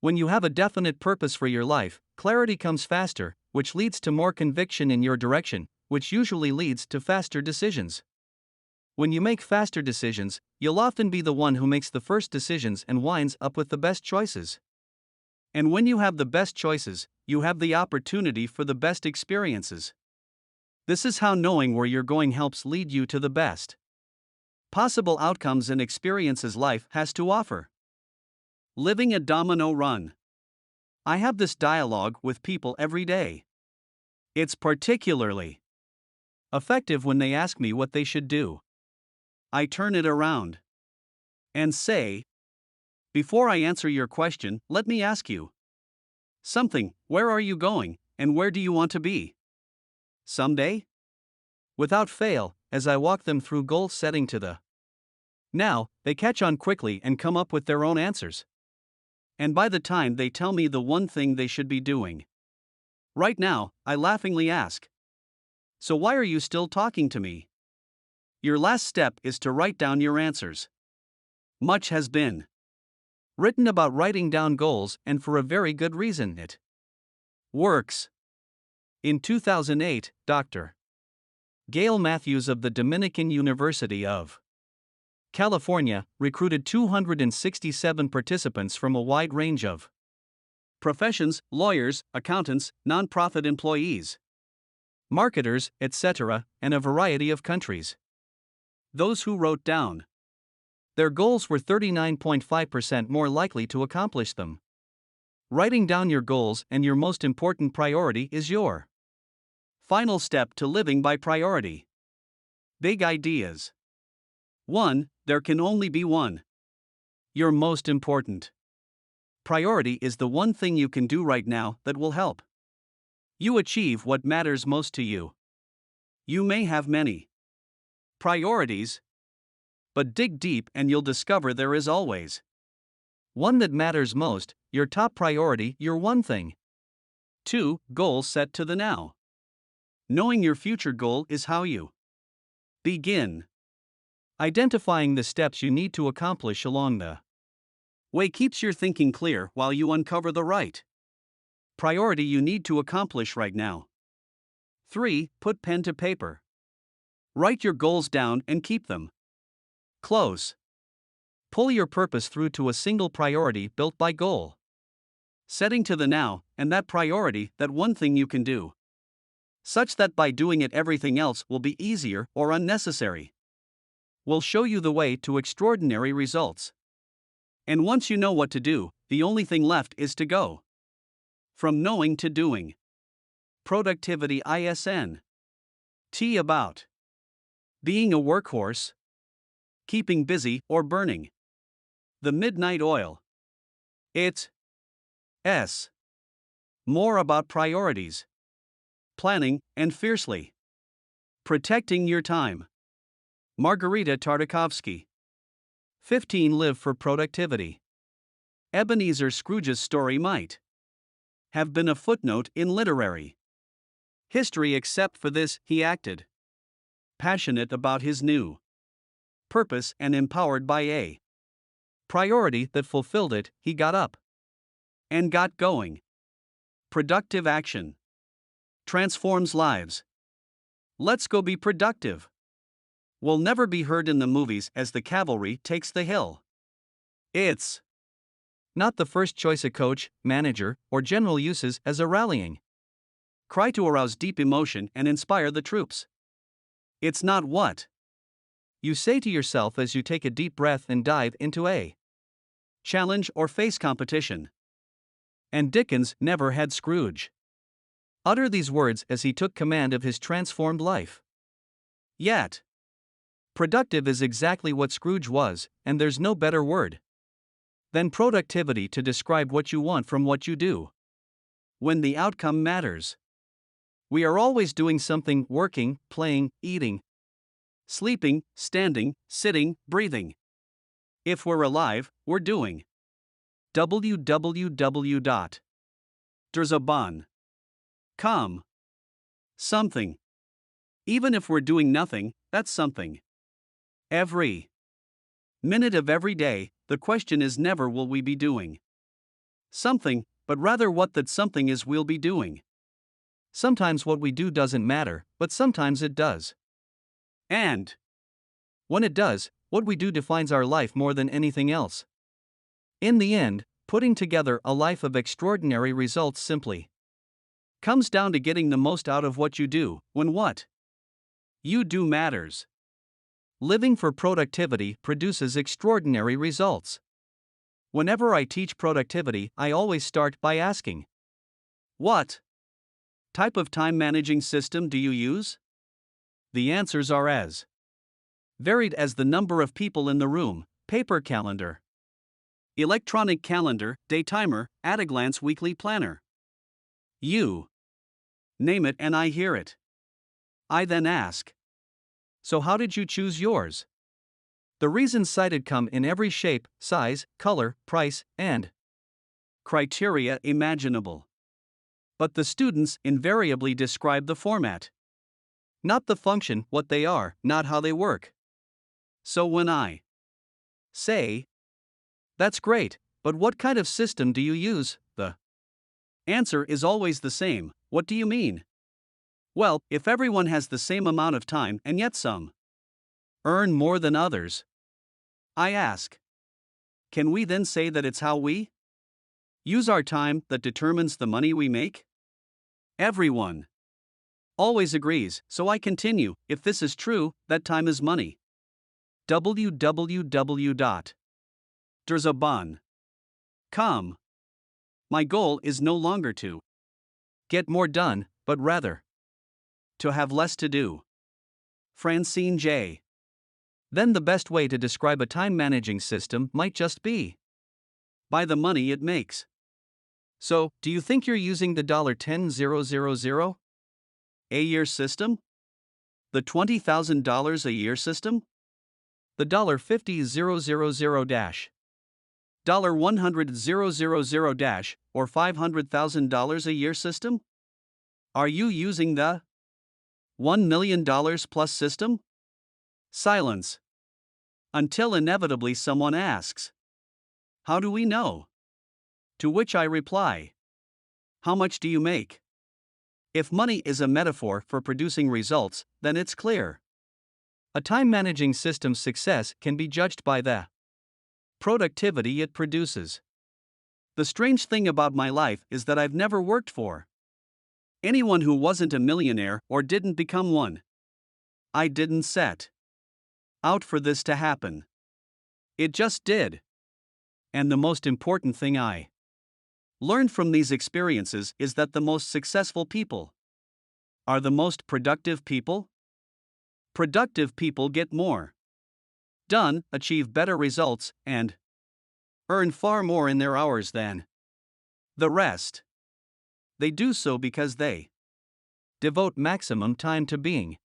When you have a definite purpose for your life, clarity comes faster, which leads to more conviction in your direction, which usually leads to faster decisions. When you make faster decisions, you'll often be the one who makes the first decisions and winds up with the best choices. And when you have the best choices, you have the opportunity for the best experiences. This is how knowing where you're going helps lead you to the best possible outcomes and experiences life has to offer. Living a domino run. I have this dialogue with people every day. It's particularly effective when they ask me what they should do. I turn it around and say, before I answer your question, let me ask you something. Where are you going, and where do you want to be someday? Without fail, as I walk them through goal setting to the now, they catch on quickly and come up with their own answers. And by the time they tell me the one thing they should be doing right now, I laughingly ask, so why are you still talking to me? Your last step is to write down your answers. Much has been written about writing down goals, and for a very good reason. It works. In 2008, Dr. Gail Matthews of the Dominican University of California recruited 267 participants from a wide range of professions: lawyers, accountants, nonprofit employees, marketers, etc., and a variety of countries. Those who wrote down their goals were 39.5% more likely to accomplish them. Writing down your goals and your most important priority is your final step to living by priority. Big ideas. 1. There can only be one. Your most important priority is the one thing you can do right now that will help you achieve what matters most to you. You may have many priorities, but dig deep and you'll discover there is always one that matters most, your top priority, your one thing. 2. Goals set to the now. Knowing your future goal is how you begin identifying the steps you need to accomplish along the way keeps your thinking clear while you uncover the right priority you need to accomplish right now. 3. Put pen to paper. Write your goals down and keep them close. Pull your purpose through to a single priority built by goal setting to the now, and that priority, that one thing you can do, such that by doing it everything else will be easier or unnecessary. Will show you the way to extraordinary results. And once you know what to do, the only thing left is to go from knowing to doing. Productivity ISN. T about being a workhorse, keeping busy, or burning the midnight oil. It's S. More about priorities, planning, and fiercely protecting your time. Margarita Tartakovsky. 15. Live for productivity. Ebenezer Scrooge's story might have been a footnote in literary history, except for this: he acted passionate about his new purpose and empowered by a priority that fulfilled it. He got up and got going. Productive action transforms lives. Let's go be productive. Will never be heard in the movies as the cavalry takes the hill. It's not the first choice a coach, manager, or general uses as a rallying cry to arouse deep emotion and inspire the troops. It's not what you say to yourself as you take a deep breath and dive into a challenge or face competition. And Dickens never had Scrooge utter these words as he took command of his transformed life. Yet, productive is exactly what Scrooge was, and there's no better word than productivity to describe what you want from what you do. When the outcome matters, we are always doing something: working, playing, eating, sleeping, standing, sitting, breathing. If we're alive, we're doing. www.derzaban.com. Something. Even if we're doing nothing, that's something. Every minute of every day, the question is never will we be doing something, but rather what that something is we'll be doing. Sometimes what we do doesn't matter, but sometimes it does. And when it does, what we do defines our life more than anything else. In the end, putting together a life of extraordinary results simply comes down to getting the most out of what you do, when what you do matters. Living for productivity produces extraordinary results. Whenever I teach productivity, I always start by asking, what type of time managing system do you use? The answers are as varied as the number of people in the room: paper calendar, electronic calendar, day timer, at a glance weekly planner. You name it and I hear it. I then ask, so how did you choose yours? The reasons cited come in every shape, size, color, price, and criteria imaginable. But the students invariably describe the format, not the function, what they are, not how they work. So when I say, that's great, but what kind of system do you use? The answer is always the same: what do you mean? Well, if everyone has the same amount of time and yet some earn more than others, I ask, can we then say that it's how we use our time that determines the money we make? Everyone always agrees, so I continue, if this is true, that time is money. www.derzaban.com. My goal is no longer to get more done, but rather to have less to do. Francine J. Then the best way to describe a time managing system might just be by the money it makes. So, do you think you're using the $10,000 a year system? The $20,000 a year system? The $50,000 $100,000 or $500,000 a year system? Are you using the $1 million plus system? Silence. Until inevitably someone asks, how do we know? To which I reply, how much do you make? If money is a metaphor for producing results, then it's clear. A time managing system's success can be judged by the productivity it produces. The strange thing about my life is that I've never worked for anyone who wasn't a millionaire or didn't become one. I didn't set out for this to happen. It just did. And the most important thing I learned from these experiences is that the most successful people are the most productive people. Productive people get more done, achieve better results, and earn far more in their hours than the rest. They do so because they devote maximum time to being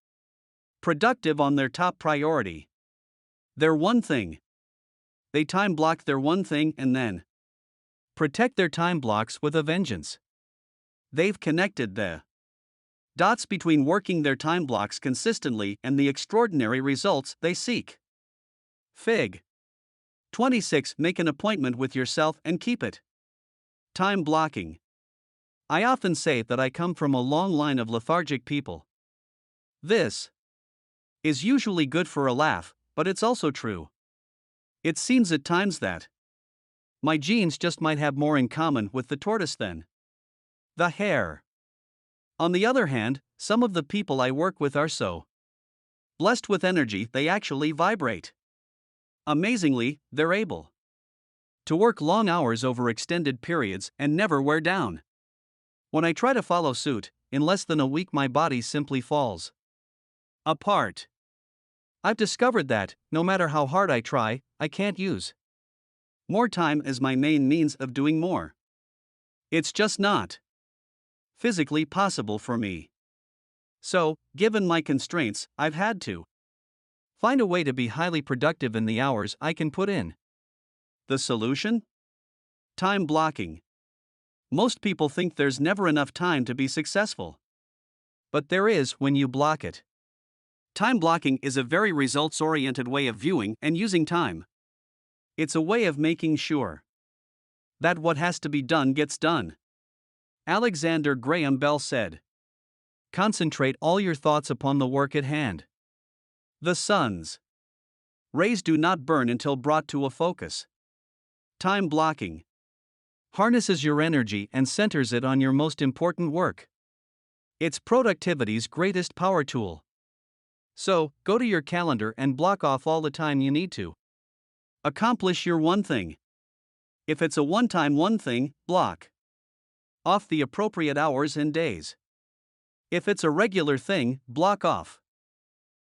productive on their top priority. Their one thing. They time block their one thing and then protect their time blocks with a vengeance. They've connected the dots between working their time blocks consistently and the extraordinary results they seek. Fig. 26. Make an appointment with yourself and keep it. Time blocking. I often say that I come from a long line of lethargic people. This is usually good for a laugh, but it's also true. It seems at times that my genes just might have more in common with the tortoise than the hare. On the other hand, some of the people I work with are so blessed with energy they actually vibrate. Amazingly, they're able to work long hours over extended periods and never wear down. When I try to follow suit, in less than a week my body simply falls apart. I've discovered that, no matter how hard I try, I can't use more time as my main means of doing more. It's just not physically possible for me. So, given my constraints, I've had to find a way to be highly productive in the hours I can put in. The solution? Time blocking. Most people think there's never enough time to be successful. But there is when you block it. Time blocking is a very results-oriented way of viewing and using time. It's a way of making sure that what has to be done gets done. Alexander Graham Bell said. Concentrate all your thoughts upon the work at hand. The sun's rays do not burn until brought to a focus. Time blocking harnesses your energy and centers it on your most important work. It's productivity's greatest power tool. So, go to your calendar and block off all the time you need to accomplish your one thing. If it's a one-time one thing, block off the appropriate hours and days. If it's a regular thing, block off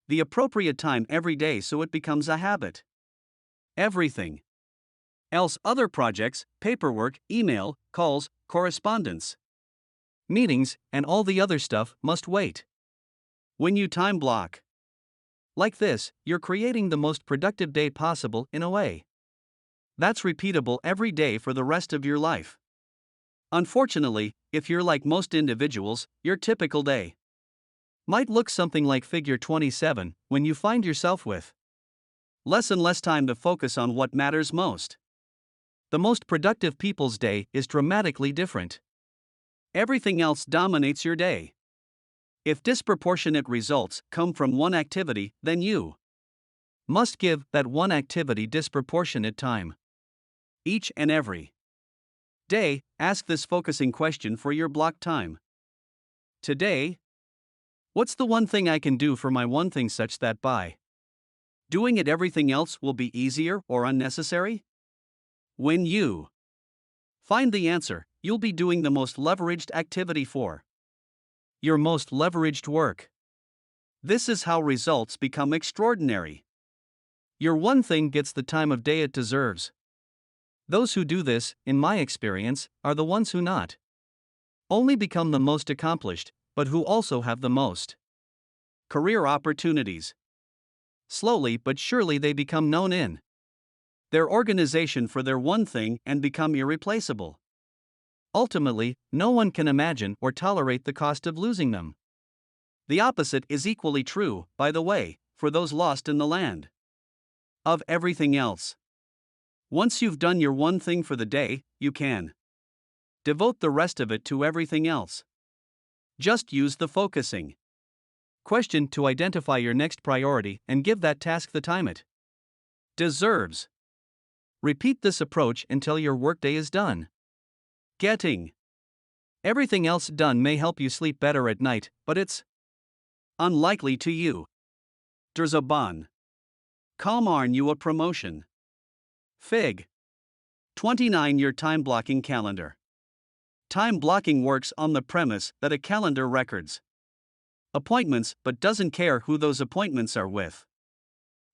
the appropriate time every day so it becomes a habit. Everything else, other projects, paperwork, email, calls, correspondence, meetings, and all the other stuff must wait. When you time block like this, you're creating the most productive day possible in a way that's repeatable every day for the rest of your life. Unfortunately, if you're like most individuals, your typical day might look something like figure 27 when you find yourself with less and less time to focus on what matters most. The most productive people's day is dramatically different. Everything else dominates your day. If disproportionate results come from one activity, then you must give that one activity disproportionate time. Each and every day, ask this focusing question for your block time. Today, what's the one thing I can do for my one thing such that by doing it everything else will be easier or unnecessary? When you find the answer, you'll be doing the most leveraged activity for your most leveraged work. This is how results become extraordinary. Your one thing gets the time of day it deserves. Those who do this, in my experience, are the ones who not only become the most accomplished, but who also have the most career opportunities. Slowly but surely they become known in their organization for their one thing and become irreplaceable. Ultimately, no one can imagine or tolerate the cost of losing them. The opposite is equally true, by the way, for those lost in the land of everything else. Once you've done your one thing for the day, you can devote the rest of it to everything else. Just use the focusing question to identify your next priority and give that task the time it deserves. Repeat this approach until your workday is done. Getting everything else done may help you sleep better at night, but it's unlikely to you. There's a bon. Come on you a promotion. Fig. 29 Your time blocking calendar. Time blocking works on the premise that a calendar records appointments but doesn't care who those appointments are with.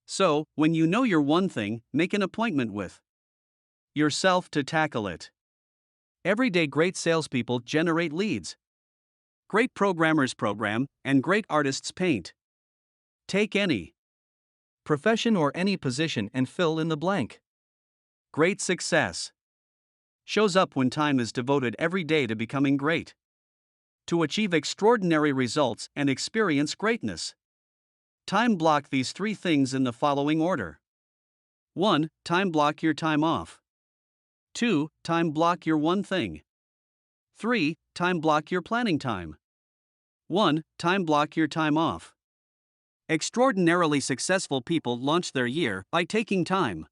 So, when you know your one thing, make an appointment with yourself to tackle it. Everyday great salespeople generate leads. Great programmers program, and great artists paint. Take any profession or any position and fill in the blank. Great success shows up when time is devoted every day to becoming great. To achieve extraordinary results and experience greatness, time block these three things in the following order. 1. Time block your time off. 2. Time block your one thing. 3. Time block your planning time. 1. Time block your time off. Extraordinarily successful people launch their year by taking time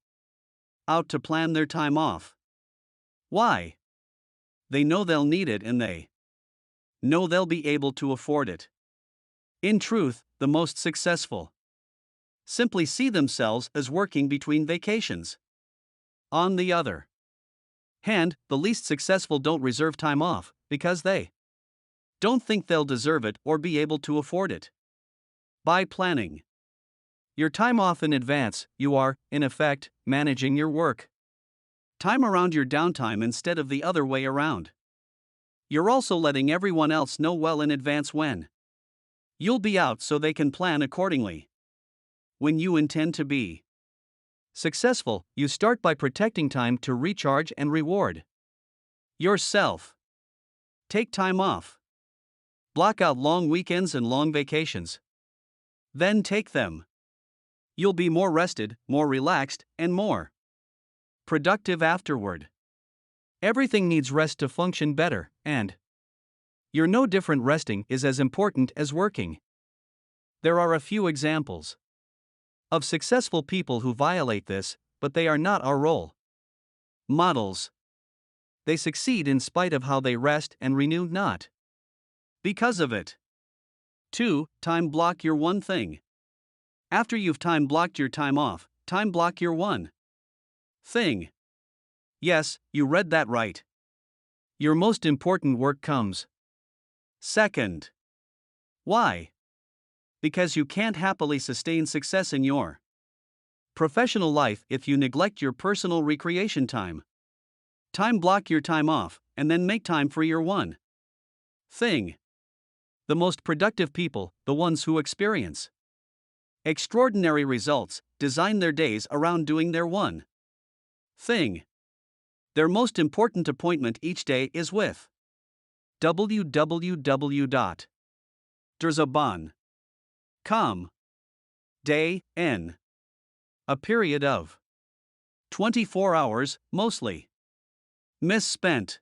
out to plan their time off. Why? They know they'll need it and they know they'll be able to afford it. In truth, the most successful simply see themselves as working between vacations. On the other hand, the least successful don't reserve time off because they don't think they'll deserve it or be able to afford it. By planning your time off in advance, you are, in effect, managing your work time around your downtime instead of the other way around. You're also letting everyone else know well in advance when you'll be out so they can plan accordingly. When you intend to be successful, you start by protecting time to recharge and reward yourself. Take time off. Block out long weekends and long vacations. Then take them. You'll be more rested, more relaxed, and more productive afterward. Everything needs rest to function better, and you're no different. Resting is as important as working. There are a few examples of successful people who violate this, but they are not our role models. They succeed in spite of how they rest and renew, not because of it. 2. Time block your one thing. After you've time blocked your time off, time block your one thing. Yes, you read that right. Your most important work comes second. Why? Because you can't happily sustain success in your professional life if you neglect your personal recreation time. Time block your time off, and then make time for your one thing. The most productive people, the ones who experience extraordinary results, design their days around doing their one thing. Their most important appointment each day is with www.derzaban.com. Day, N. A period of 24 hours, mostly misspent.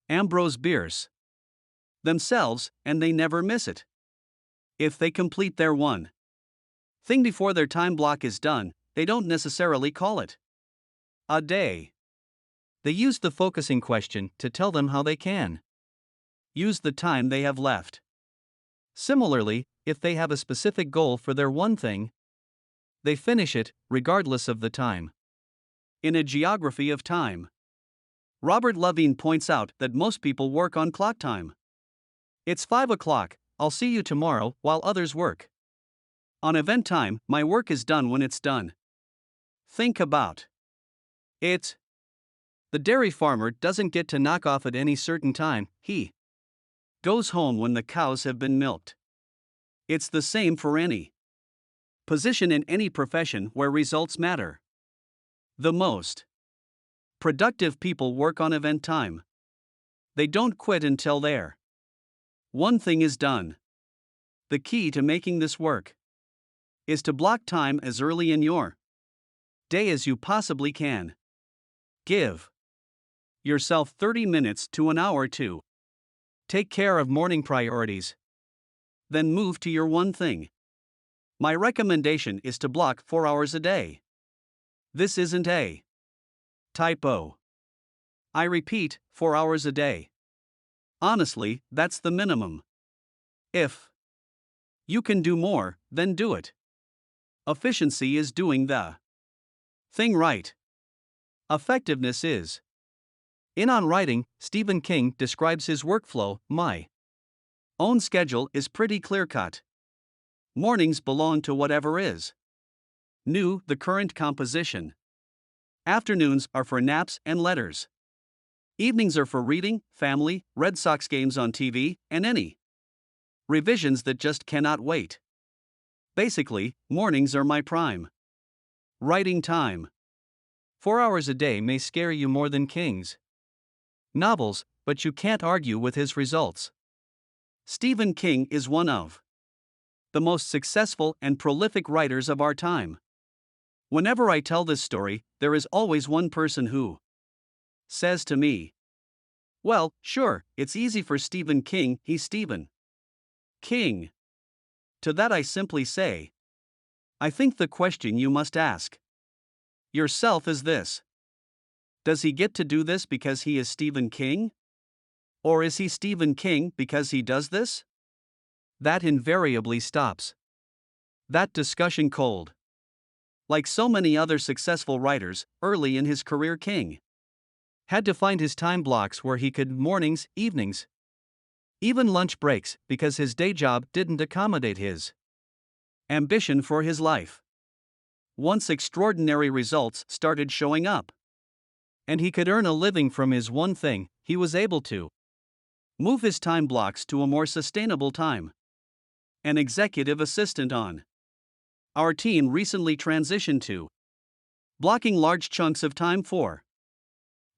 Ambrose Bierce. Themselves, and they never miss it. If they complete their one thing before their time block is done, they don't necessarily call it a day. They use the focusing question to tell them how they can use the time they have left. Similarly, if they have a specific goal for their one thing, they finish it, regardless of the time. In A Geography of Time, Robert Levine points out that most people work on clock time. It's 5 o'clock, I'll see you tomorrow, while others work on event time. My work is done when it's done. Think about it. The dairy farmer doesn't get to knock off at any certain time, he goes home when the cows have been milked. It's the same for any position in any profession where results matter. The most productive people work on event time. They don't quit until their one thing is done. The key to making this work is to block time as early in your day as you possibly can. Give yourself 30 minutes to an hour to take care of morning priorities. Then move to your one thing. My recommendation is to block 4 hours a day. This isn't a typo. I repeat, 4 hours a day. Honestly, that's the minimum. If you can do more, then do it. Efficiency is doing the thing right. Effectiveness is. In On Writing, Stephen King describes his workflow. My own schedule is pretty clear-cut. Mornings belong to whatever is new, the current composition. Afternoons are for naps and letters. Evenings are for reading, family, Red Sox games on TV, and any revisions that just cannot wait. Basically, mornings are my prime writing time. 4 hours a day may scare you more than King's novels, but you can't argue with his results. Stephen King is one of the most successful and prolific writers of our time. Whenever I tell this story, there is always one person who says to me, "Well, sure, it's easy for Stephen King, he's Stephen King." To that I simply say, I think the question you must ask yourself is this: does he get to do this because he is Stephen King? Or is he Stephen King because he does this? That invariably stops that discussion cold. Like so many other successful writers, early in his career, King had to find his time blocks where he could mornings, evenings, even lunch breaks, because his day job didn't accommodate his ambition for his life. Once extraordinary results started showing up, and he could earn a living from his one thing, he was able to move his time blocks to a more sustainable time. An executive assistant on our team recently transitioned to blocking large chunks of time for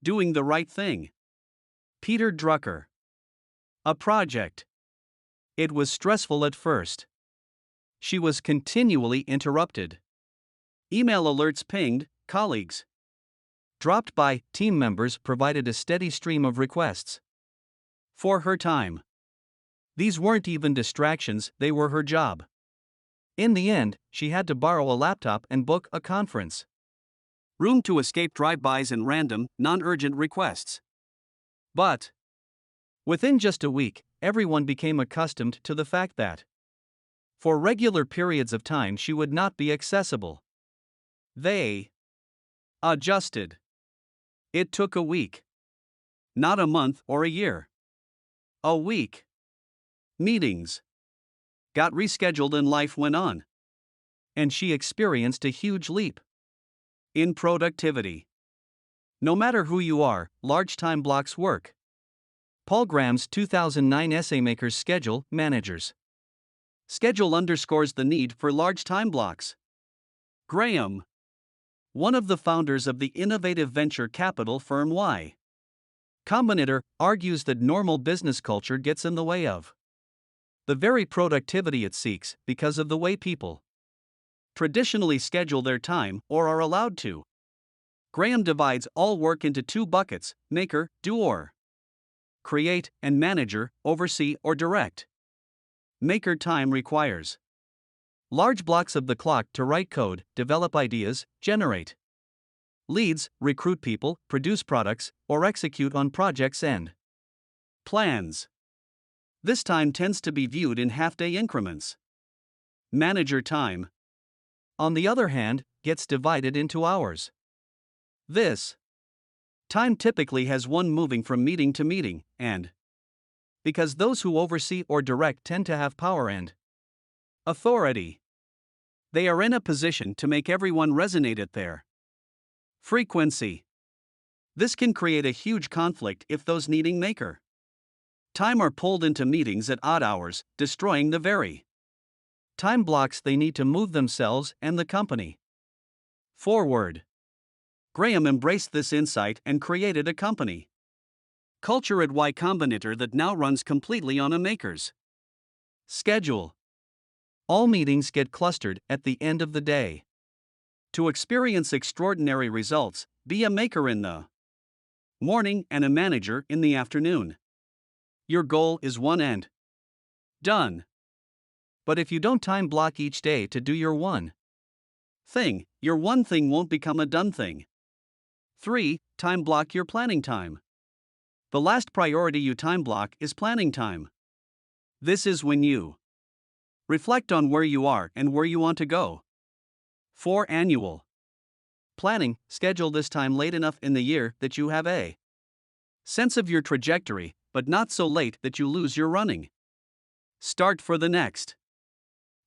doing the right thing. Peter Drucker. A project. It was stressful at first. She was continually interrupted. Email alerts pinged, colleagues Dropped by team members provided a steady stream of requests for her time. These weren't even distractions, they were her job. In the end, she had to borrow a laptop and book a conference room to escape drive-bys and random, non-urgent requests. But within just a week, everyone became accustomed to the fact that for regular periods of time she would not be accessible. They adjusted. It took a week. Not a month or a year. A week. Meetings got rescheduled and life went on. And she experienced a huge leap in productivity. No matter who you are, large time blocks work. Paul Graham's 2009 essay Maker's Schedule Managers. Schedule underscores the need for large time blocks. Graham, one of the founders of the innovative venture capital firm Y Combinator, argues that normal business culture gets in the way of the very productivity it seeks because of the way people traditionally schedule their time or are allowed to. Graham divides all work into two buckets: maker, doer; create, and manager, oversee or direct. Maker time requires large blocks of the clock to write code, develop ideas, generate leads, recruit people, produce products, or execute on projects and plans. This time tends to be viewed in half-day increments. Manager time, on the other hand, gets divided into hours. This time typically has one moving from meeting to meeting, and because those who oversee or direct tend to have power and authority, they are in a position to make everyone resonate at their frequency. This can create a huge conflict if those needing maker time are pulled into meetings at odd hours, destroying the very time blocks they need to move themselves and the company forward. Graham embraced this insight and created a company culture at Y Combinator that now runs completely on a maker's schedule. All meetings get clustered at the end of the day. To experience extraordinary results, be a maker in the morning and a manager in the afternoon. Your goal is one and done. But if you don't time block each day to do your one thing won't become a done thing. 3. Time block your planning time. The last priority you time block is planning time. This is when you reflect on where you are and where you want to go. 4. Annual planning. Schedule this time late enough in the year that you have a sense of your trajectory, but not so late that you lose your running start for the next.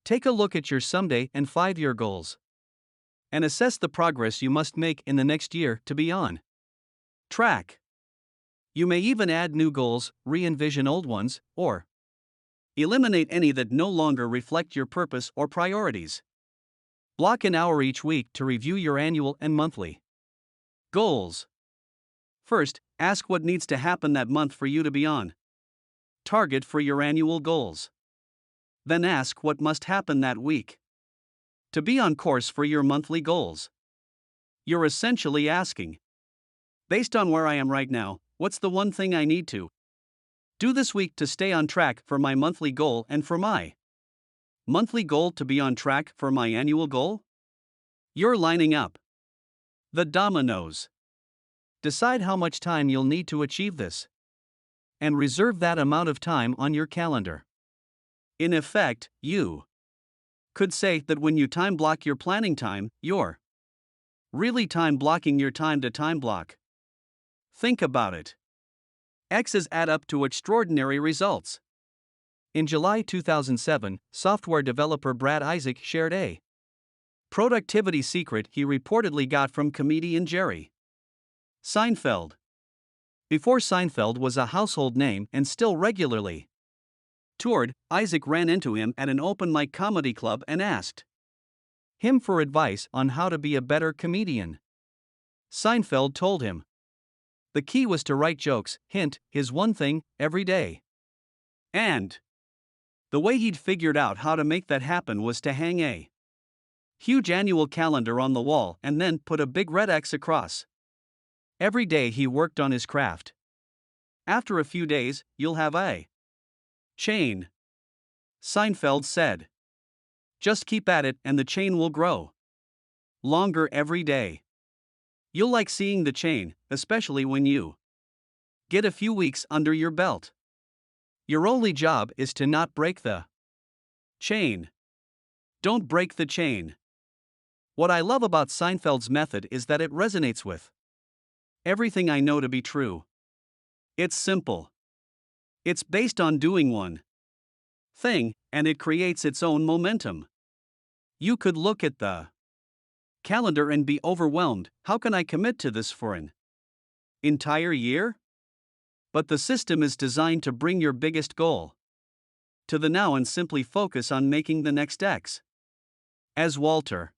Take a look at your someday and 5-year goals and assess the progress you must make in the next year to be on track. You may even add new goals, re-envision old ones, or eliminate any that no longer reflect your purpose or priorities. Block an hour each week to review your annual and monthly goals. First, ask what needs to happen that month for you to be on target for your annual goals. Then ask what must happen that week to be on course for your monthly goals. You're essentially asking, based on where I am right now, what's the one thing I need to do this week to stay on track for my monthly goal and for my monthly goal to be on track for my annual goal? You're lining up the dominoes. Decide how much time you'll need to achieve this, and reserve that amount of time on your calendar. In effect, you could say that when you time block your planning time, you're really time blocking your time to time block. Think about it. X's add up to extraordinary results. In July 2007, software developer Brad Isaac shared a productivity secret he reportedly got from comedian Jerry Seinfeld. Before Seinfeld was a household name and still regularly toured, Isaac ran into him at an open mic comedy club and asked him for advice on how to be a better comedian. Seinfeld told him the key was to write jokes, hint, his one thing, every day. And the way he'd figured out how to make that happen was to hang a huge annual calendar on the wall and then put a big red X across Every day he worked on his craft. After a few days, you'll have a chain, Seinfeld said. Just keep at it and the chain will grow longer every day. You'll like seeing the chain, especially when you get a few weeks under your belt. Your only job is to not break the chain. Don't break the chain. What I love about Seinfeld's method is that it resonates with everything I know to be true. It's simple. It's based on doing one thing, and it creates its own momentum. You could look at the calendar and be overwhelmed. How can I commit to this for an entire year? But the system is designed to bring your biggest goal to the now and simply focus on making the next X. As Walter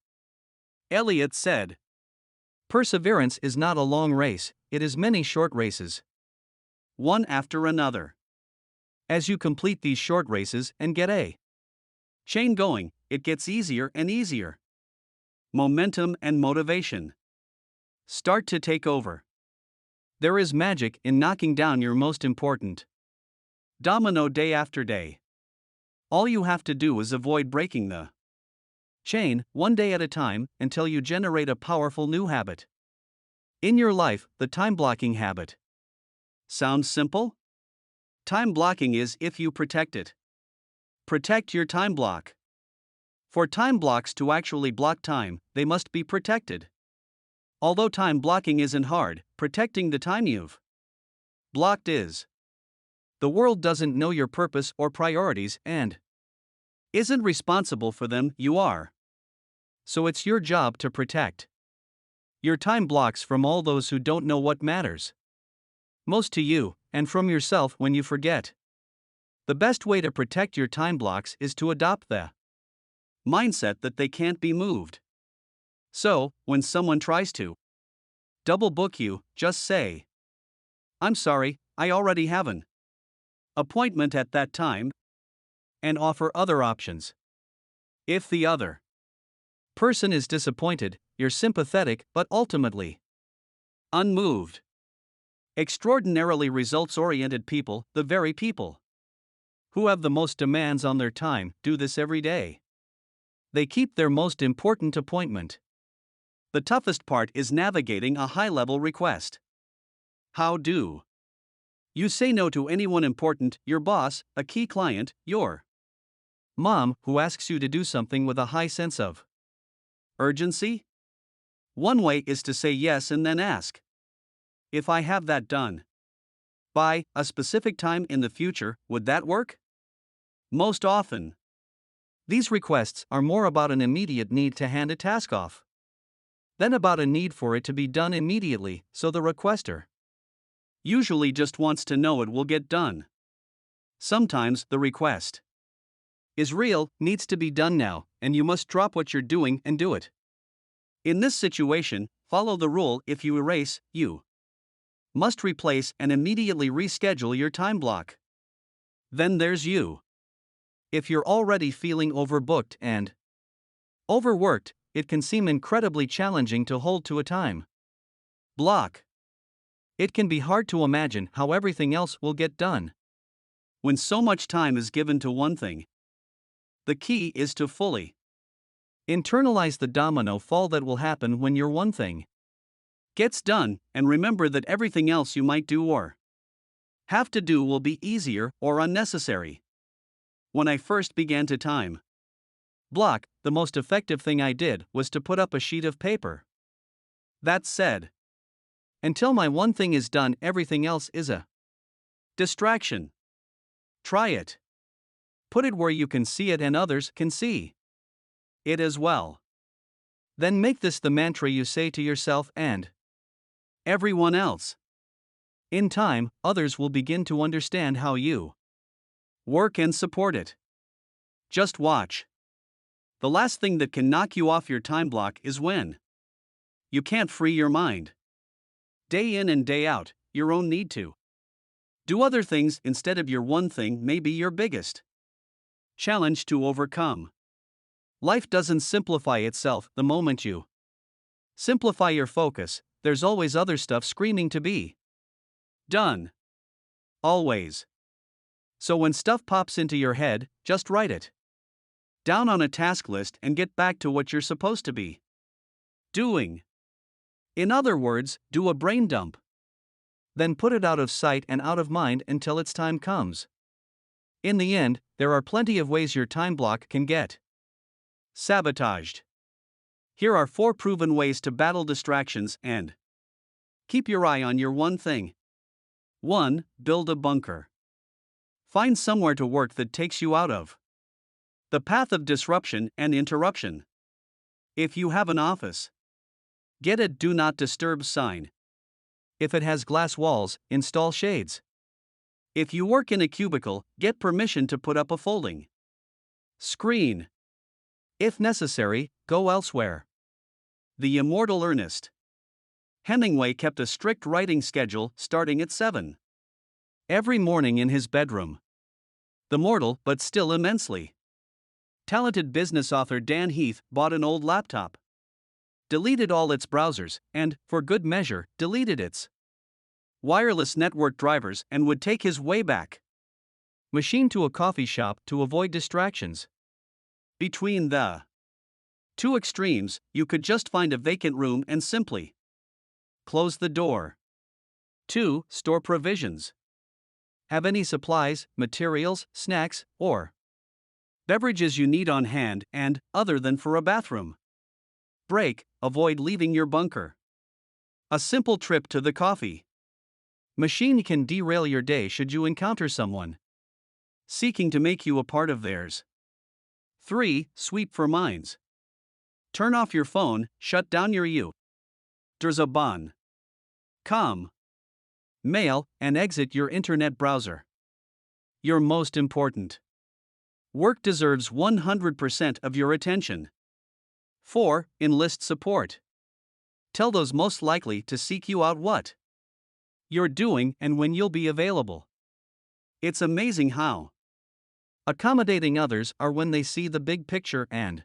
Elliott said, perseverance is not a long race, it is many short races, one after another. As you complete these short races and get a chain going, it gets easier and easier. Momentum and motivation start to take over. There is magic in knocking down your most important domino day after day. All you have to do is avoid breaking the chain one day at a time until you generate a powerful new habit in your life, the time blocking habit. Sounds simple? Time blocking is if you protect it. Protect your time block. For time blocks to actually block time, they must be protected. Although time blocking isn't hard, protecting the time you've blocked is. The world doesn't know your purpose or priorities and isn't responsible for them, you are. So it's your job to protect your time blocks from all those who don't know what matters most to you, and from yourself when you forget. The best way to protect your time blocks is to adopt the mindset that they can't be moved. So, when someone tries to double book you, just say, I'm sorry, I already have an appointment at that time, and offer other options. If the other person is disappointed, you're sympathetic but ultimately unmoved. Extraordinarily results-oriented people, the very people who have the most demands on their time, do this every day. They keep their most important appointment. The toughest part is navigating a high-level request. How do you say no to anyone important, your boss, a key client, your mom, who asks you to do something with a high sense of urgency? One way is to say yes and then ask, if I have that done by a specific time in the future, would that work? Most often, these requests are more about an immediate need to hand a task off than about a need for it to be done immediately, so the requester usually just wants to know it will get done. Sometimes the request is real, needs to be done now, and you must drop what you're doing and do it. In this situation, follow the rule: if you erase, you must replace and immediately reschedule your time block. Then there's you. If you're already feeling overbooked and overworked, it can seem incredibly challenging to hold to a time block. It can be hard to imagine how everything else will get done when so much time is given to one thing. The key is to fully internalize the domino fall that will happen when your one thing gets done, and remember that everything else you might do or have to do will be easier or unnecessary. When I first began to time block, the most effective thing I did was to put up a sheet of paper that said, until my one thing is done, everything else is a distraction. Try it. Put it where you can see it and others can see it as well. Then make this the mantra you say to yourself and everyone else. In time, others will begin to understand how you work and support it. Just watch. The last thing that can knock you off your time block is when you can't free your mind. Day in and day out, your own need to do other things instead of your one thing may be your biggest challenge to overcome. Life doesn't simplify itself the moment you simplify your focus. there's always other stuff screaming to be done. Always. So when stuff pops into your head, just write it down on a task list and get back to what you're supposed to be doing. In other words, do a brain dump. Then put it out of sight and out of mind until its time comes. In the end, there are plenty of ways your time block can get sabotaged. Here are 4 proven ways to battle distractions and keep your eye on your one thing. 1. Build a bunker. Find somewhere to work that takes you out of the path of disruption and interruption. If you have an office, get a Do Not Disturb sign. If it has glass walls, install shades. If you work in a cubicle, get permission to put up a folding screen. If necessary, go elsewhere. The immortal Ernest Hemingway kept a strict writing schedule starting at 7 every morning in his bedroom. The mortal, but still immensely talented business author Dan Heath bought an old laptop, deleted all its browsers, and, for good measure, deleted its wireless network drivers and would take his Wayback Machine to a coffee shop to avoid distractions. Between the 2 extremes, you could just find a vacant room and simply close the door. 2. Store provisions. Have any supplies, materials, snacks, or beverages you need on hand and, other than for a bathroom break, avoid leaving your bunker. A simple trip to the coffee machine can derail your day should you encounter someone seeking to make you a part of theirs. 3. Sweep for minds. Turn off your phone, shut down your .com mail, and exit your internet browser. Your most important work deserves 100% of your attention. 4. Enlist support. Tell those most likely to seek you out what you're doing and when you'll be available. It's amazing how accommodating others are when they see the big picture and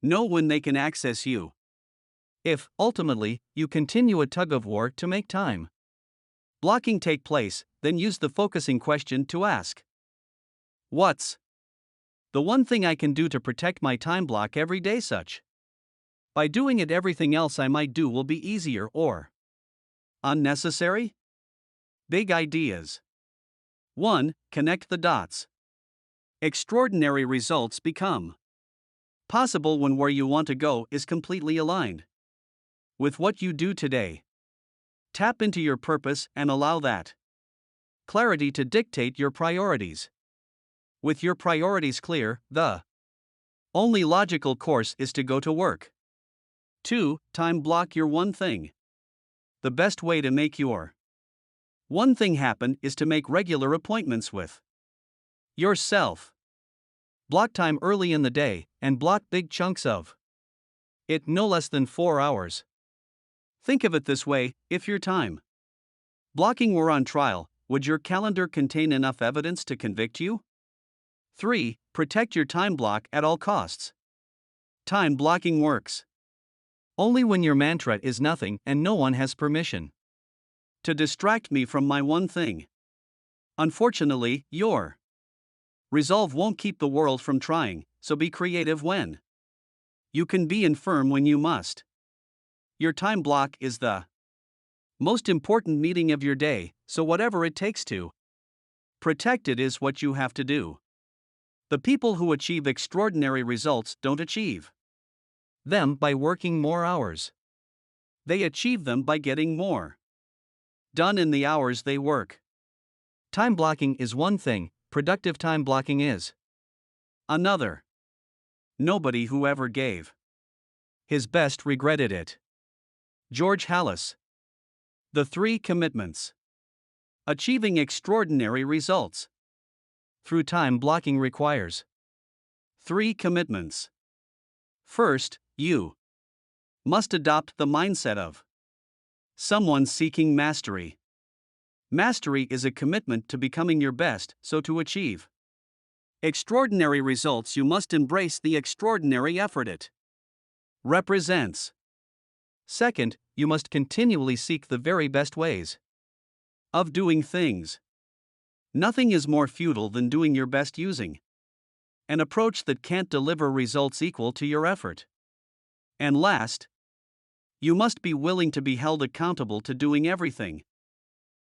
know when they can access you. If, ultimately, you continue a tug-of-war to make time blocking take place, then use the focusing question to ask, what's the one thing I can do to protect my time block every day such? By doing it, everything else I might do will be easier or unnecessary? Big ideas. 1. Connect the dots. Extraordinary results become possible when where you want to go is completely aligned with what you do today. Tap into your purpose and allow that clarity to dictate your priorities. With your priorities clear, the only logical course is to go to work. 2. Time block your one thing. The best way to make your one thing happen is to make regular appointments with yourself. Block time early in the day and block big chunks of it, no less than 4 hours. Think of it this way: if your time blocking were on trial, would your calendar contain enough evidence to convict you? 3. Protect your time block at all costs. Time blocking works only when your mantra is nothing and no one has permission to distract me from my one thing. Unfortunately, your resolve won't keep the world from trying, so be creative when you can be infirm when you must. Your time block is the most important meeting of your day, so whatever it takes to protect it is what you have to do. The people who achieve extraordinary results don't achieve them by working more hours. They achieve them by getting more done in the hours they work. Time blocking is one thing, productive time blocking is another. Nobody who ever gave his best regretted it. George Hallis. The 3 commitments. Achieving extraordinary results through time blocking requires 3 commitments. First, you must adopt the mindset of someone seeking mastery. Mastery is a commitment to becoming your best, so to achieve extraordinary results, you must embrace the extraordinary effort it represents. Second, you must continually seek the very best ways of doing things. Nothing is more futile than doing your best using an approach that can't deliver results equal to your effort. And last, you must be willing to be held accountable to doing everything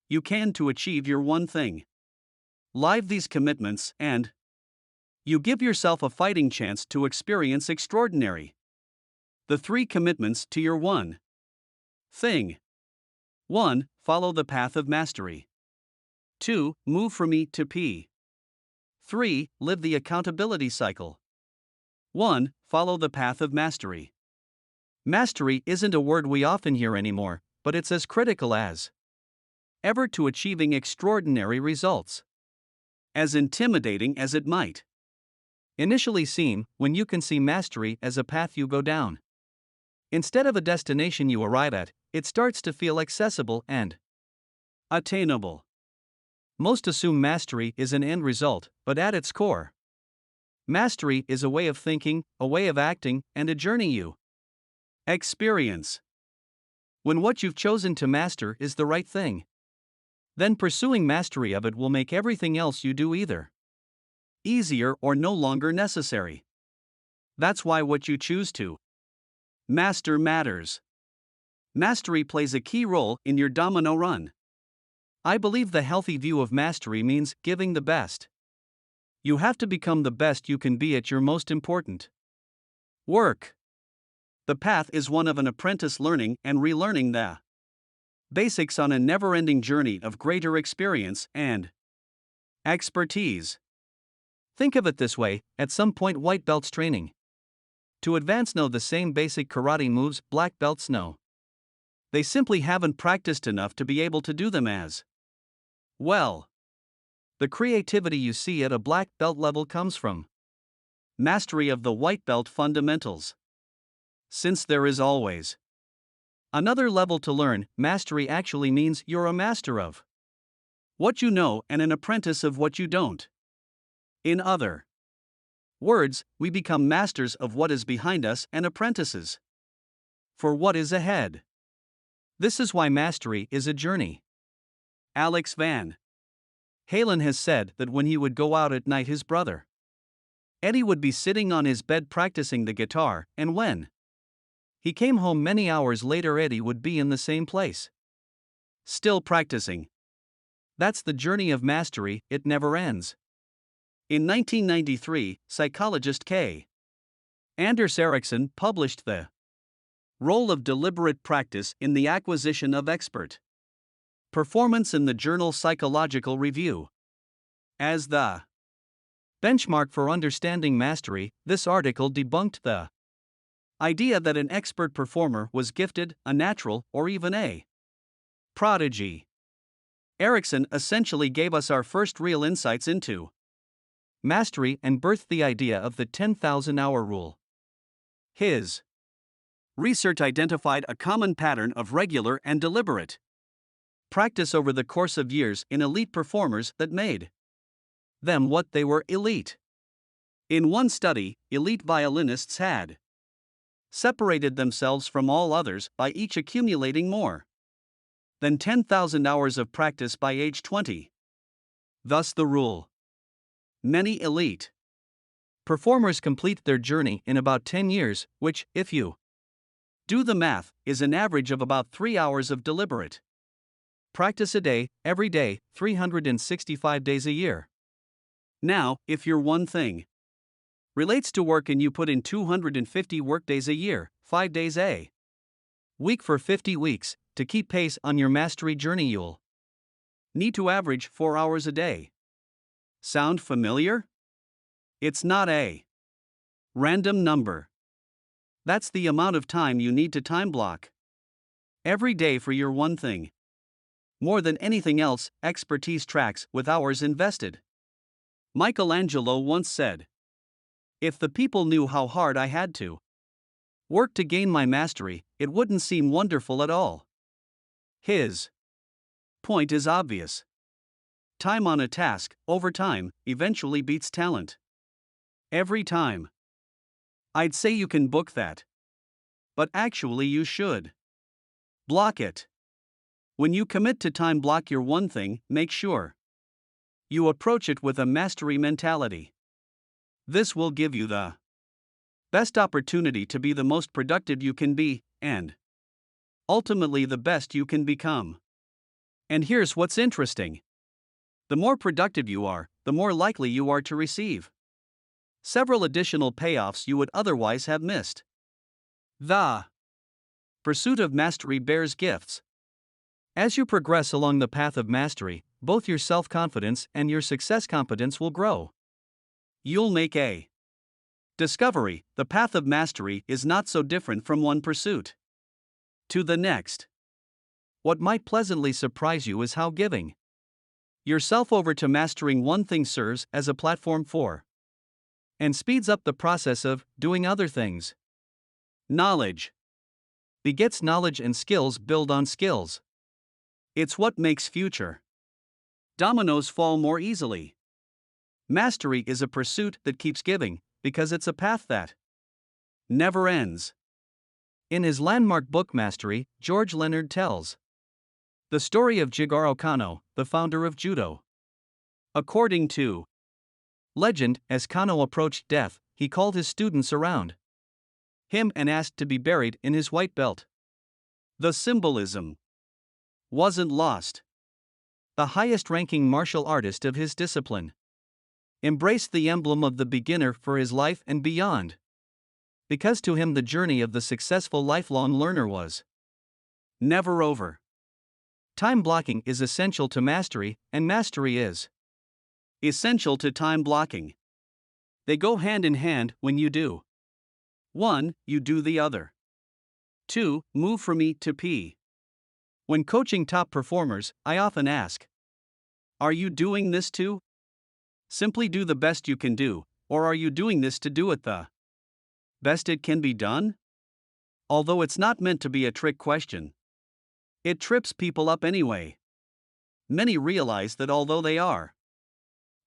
you can to achieve your one thing. Live these commitments and you give yourself a fighting chance to experience extraordinary. The 3 commitments to your one thing. 1. Follow the path of mastery. 2. Move from E to P. 3. Live the accountability cycle. 1. Follow the path of mastery. Mastery isn't a word we often hear anymore, but it's as critical as ever to achieving extraordinary results. As intimidating as it might initially seem when you can see mastery as a path you go down. Instead of a destination you arrive at, it starts to feel accessible and attainable. Most assume mastery is an end result, but at its core, mastery is a way of thinking, a way of acting, and a journey you experience. When what you've chosen to master is the right thing, then pursuing mastery of it will make everything else you do either easier or no longer necessary. That's why what you choose to master matters. Mastery plays a key role in your domino run. I believe the healthy view of mastery means giving the best. You have to become the best you can be at your most important work. The path is one of an apprentice learning and relearning the basics on a never-ending journey of greater experience and expertise. Think of it this way: at some point white belts training to advance know the same basic karate moves black belts know. They simply haven't practiced enough to be able to do them as well. The creativity you see at a black belt level comes from mastery of the white belt fundamentals. Since there is always another level to learn, mastery actually means you're a master of what you know and an apprentice of what you don't. In other words, we become masters of what is behind us and apprentices for what is ahead. This is why mastery is a journey. Alex Van Halen has said that when he would go out at night, his brother Eddie would be sitting on his bed practicing the guitar, and when he came home many hours later, Eddie would be in the same place, still practicing. That's the journey of mastery, it never ends. In 1993, psychologist K. Anders Ericsson published The Role of Deliberate Practice in the Acquisition of Expert Performance in the journal Psychological Review. As the benchmark for understanding mastery, this article debunked the idea that an expert performer was gifted, a natural, or even a prodigy. Ericsson essentially gave us our first real insights into mastery and birthed the idea of the 10,000-hour rule. His research identified a common pattern of regular and deliberate practice over the course of years in elite performers that made them what they were: elite. In one study, elite violinists had separated themselves from all others by each accumulating more than 10,000 hours of practice by age 20. Thus the rule. Many elite performers complete their journey in about 10 years, which, if you do the math, is an average of about 3 hours of deliberate practice a day, every day, 365 days a year. Now, if your one thing relates to work and you put in 250 workdays a year, 5 days a week for 50 weeks, to keep pace on your mastery journey, you'll need to average 4 hours a day. Sound familiar? It's not a random number. That's the amount of time you need to time block every day for your one thing. More than anything else, expertise tracks with hours invested. Michelangelo once said, "If the people knew how hard I had to work to gain my mastery, it wouldn't seem wonderful at all." His point is obvious. Time on a task, over time, eventually beats talent. Every time. I'd say you can book that. But actually, you should. Block it. When you commit to time block your one thing, make sure you approach it with a mastery mentality. This will give you the best opportunity to be the most productive you can be, and ultimately the best you can become. And here's what's interesting: the more productive you are, the more likely you are to receive several additional payoffs you would otherwise have missed. The pursuit of mastery bears gifts. As you progress along the path of mastery, both your self-confidence and your success competence will grow. You'll make a discovery: the path of mastery is not so different from one pursuit to the next. What might pleasantly surprise you is how giving yourself over to mastering one thing serves as a platform for and speeds up the process of doing other things. Knowledge begets knowledge, and skills build on skills. It's what makes future dominoes fall more easily. Mastery is a pursuit that keeps giving, because it's a path that never ends. In his landmark book Mastery, George Leonard tells the story of Jigoro Kano, the founder of judo. According to legend, as Kano approached death, he called his students around him and asked to be buried in his white belt. The symbolism wasn't lost. The highest-ranking martial artist of his discipline embraced the emblem of the beginner for his life and beyond, because to him the journey of the successful lifelong learner was never over. Time blocking is essential to mastery, and mastery is essential to time blocking. They go hand in hand. When you do one, you do the other. 2. Move from E to P. When coaching top performers, I often ask, are you doing this too? Simply do the best you can do, or are you doing this to do it the best it can be done? Although it's not meant to be a trick question, it trips people up anyway. Many realize that although they are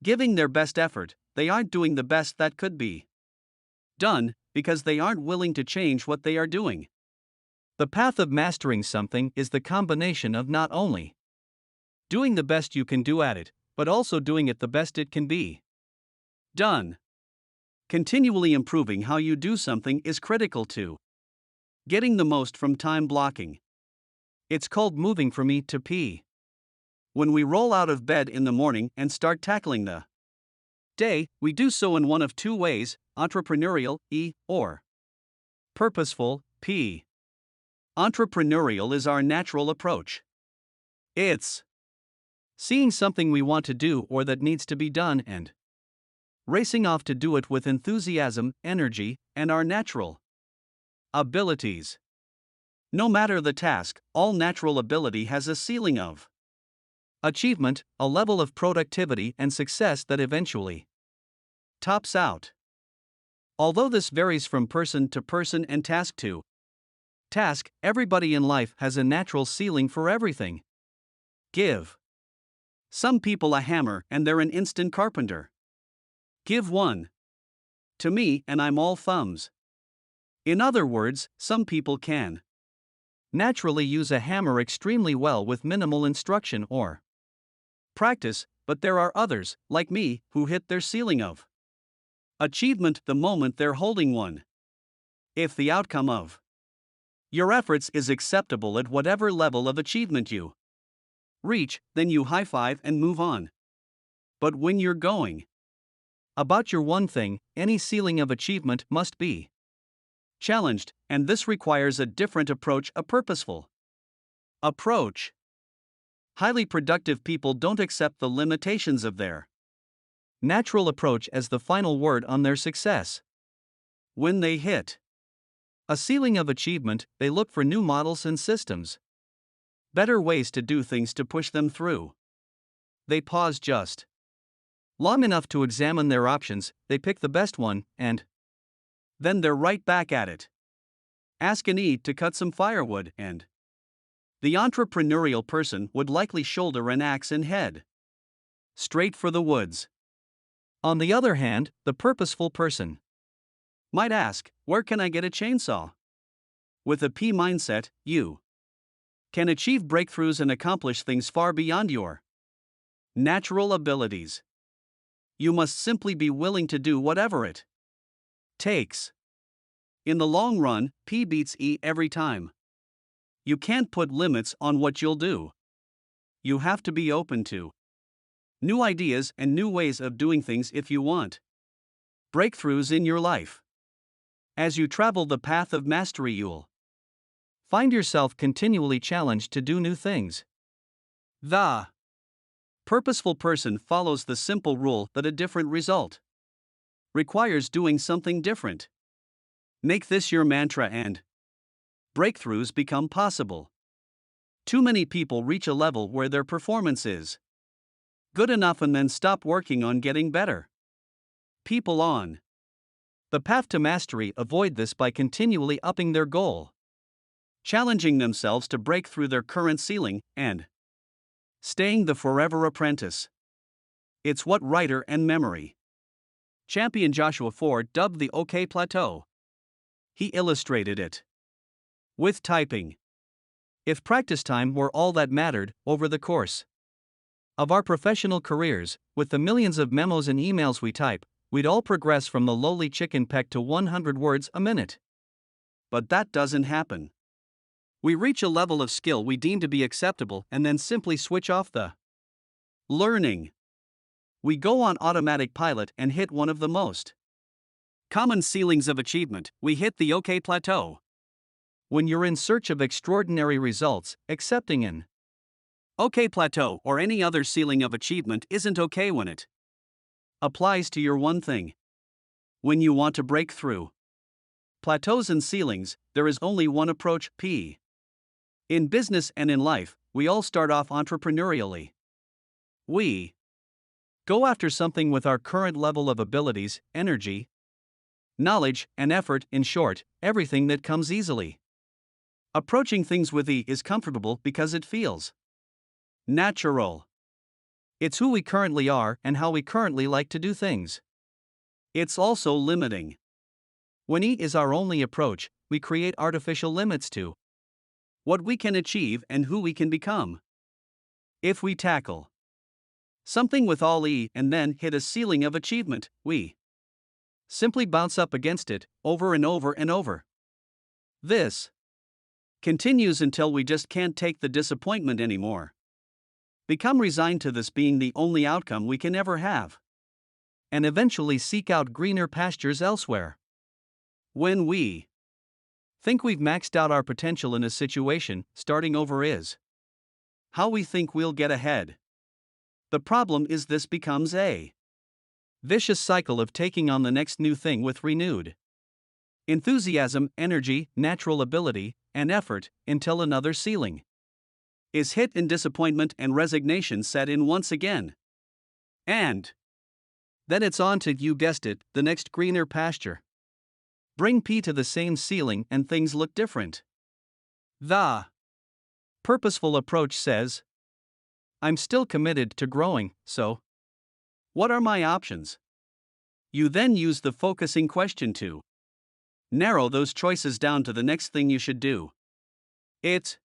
giving their best effort, they aren't doing the best that could be done, because they aren't willing to change what they are doing. The path of mastering something is the combination of not only doing the best you can do at it, but also doing it the best it can be done. Continually improving how you do something is critical to getting the most from time blocking. It's called moving from E to P. When we roll out of bed in the morning and start tackling the day, we do so in one of two ways: entrepreneurial, E, or purposeful, P. Entrepreneurial is our natural approach. It's seeing something we want to do or that needs to be done and racing off to do it with enthusiasm, energy, and our natural abilities. No matter the task, all natural ability has a ceiling of achievement, a level of productivity and success that eventually tops out. Although this varies from person to person and task to task, everybody in life has a natural ceiling for everything. Give some people a hammer and they're an instant carpenter. Give one to me and I'm all thumbs. In other words, some people can naturally use a hammer extremely well with minimal instruction or practice, but there are others, like me, who hit their ceiling of achievement the moment they're holding one. If the outcome of your efforts is acceptable at whatever level of achievement you reach, then you high five and move on. But when you're going about your one thing, any ceiling of achievement must be challenged, and this requires a different approach, a purposeful approach. Highly productive people don't accept the limitations of their natural approach as the final word on their success. When they hit a ceiling of achievement, they look for new models and systems, better ways to do things to push them through. They pause just long enough to examine their options, they pick the best one, and then they're right back at it. Ask an E to cut some firewood, and the entrepreneurial person would likely shoulder an axe and head straight for the woods. On the other hand, the purposeful person might ask, where can I get a chainsaw? With a P mindset, you can achieve breakthroughs and accomplish things far beyond your natural abilities. You must simply be willing to do whatever it takes. In the long run, P beats E every time. You can't put limits on what you'll do. You have to be open to new ideas and new ways of doing things if you want breakthroughs in your life. As you travel the path of mastery, you'll find yourself continually challenged to do new things. The purposeful person follows the simple rule that a different result requires doing something different. Make this your mantra and breakthroughs become possible. Too many people reach a level where their performance is good enough and then stop working on getting better. People on the path to mastery avoid this by continually upping their goal, challenging themselves to break through their current ceiling, and staying the forever apprentice. It's what writer and memory champion Joshua Ford dubbed the OK Plateau. He illustrated it with typing. If practice time were all that mattered over the course of our professional careers, with the millions of memos and emails we type, we'd all progress from the lowly chicken peck to 100 words a minute. But that doesn't happen. We reach a level of skill we deem to be acceptable and then simply switch off the learning. We go on automatic pilot and hit one of the most common ceilings of achievement. We hit the OK Plateau. When you're in search of extraordinary results, accepting an OK Plateau or any other ceiling of achievement isn't okay when it applies to your one thing. When you want to break through plateaus and ceilings, there is only one approach, P. In business and in life, we all start off entrepreneurially. We go after something with our current level of abilities, energy, knowledge, and effort, in short, everything that comes easily. Approaching things with E is comfortable because it feels natural. It's who we currently are and how we currently like to do things. It's also limiting. When E is our only approach, we create artificial limits to what we can achieve and who we can become. If we tackle something with all E and then hit a ceiling of achievement, we simply bounce up against it over and over and over. This continues until we just can't take the disappointment anymore. Become resigned to this being the only outcome we can ever have, and eventually seek out greener pastures elsewhere. When we think we've maxed out our potential in a situation, starting over is how we think we'll get ahead. The problem is this becomes a vicious cycle of taking on the next new thing with renewed enthusiasm, energy, natural ability, and effort, until another ceiling is hit and disappointment and resignation set in once again. And then it's on to, you guessed it, the next greener pasture. Bring P to the same ceiling and things look different. The purposeful approach says, I'm still committed to growing, so what are my options? You then use the focusing question to narrow those choices down to the next thing you should do. It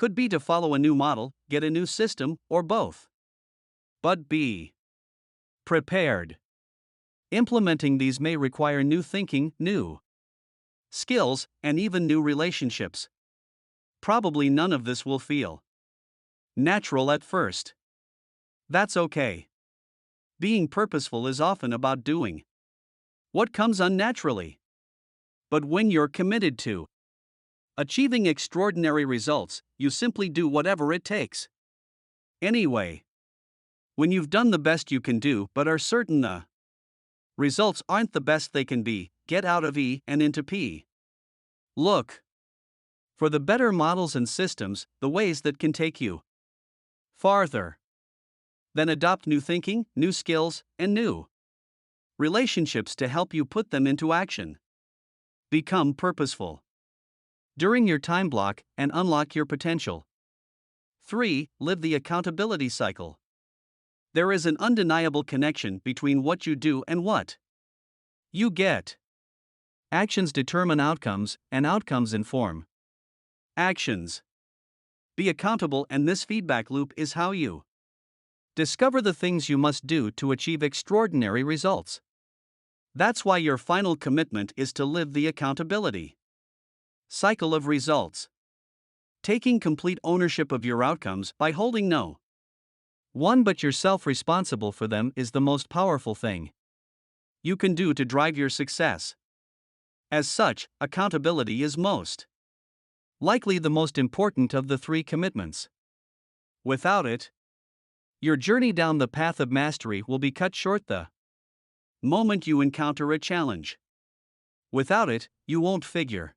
could be to follow a new model, get a new system, or both. But be prepared. Implementing these may require new thinking, new skills, and even new relationships. Probably none of this will feel natural at first. That's okay. Being purposeful is often about doing what comes unnaturally. But when you're committed to achieving extraordinary results, you simply do whatever it takes. Anyway, when you've done the best you can do but are certain the results aren't the best they can be, get out of E and into P. Look for the better models and systems, the ways that can take you farther. Then adopt new thinking, new skills, and new relationships to help you put them into action. Become purposeful during your time block and unlock your potential. 3. Live the accountability cycle. There is an undeniable connection between what you do and what you get. Actions determine outcomes, and outcomes inform actions. Be accountable, and this feedback loop is how you discover the things you must do to achieve extraordinary results. That's why your final commitment is to live the accountability cycle of results. Taking complete ownership of your outcomes by holding no one but yourself responsible for them is the most powerful thing you can do to drive your success. As such, accountability is most likely the most important of the three commitments. Without it, your journey down the path of mastery will be cut short the moment you encounter a challenge. Without it, you won't figure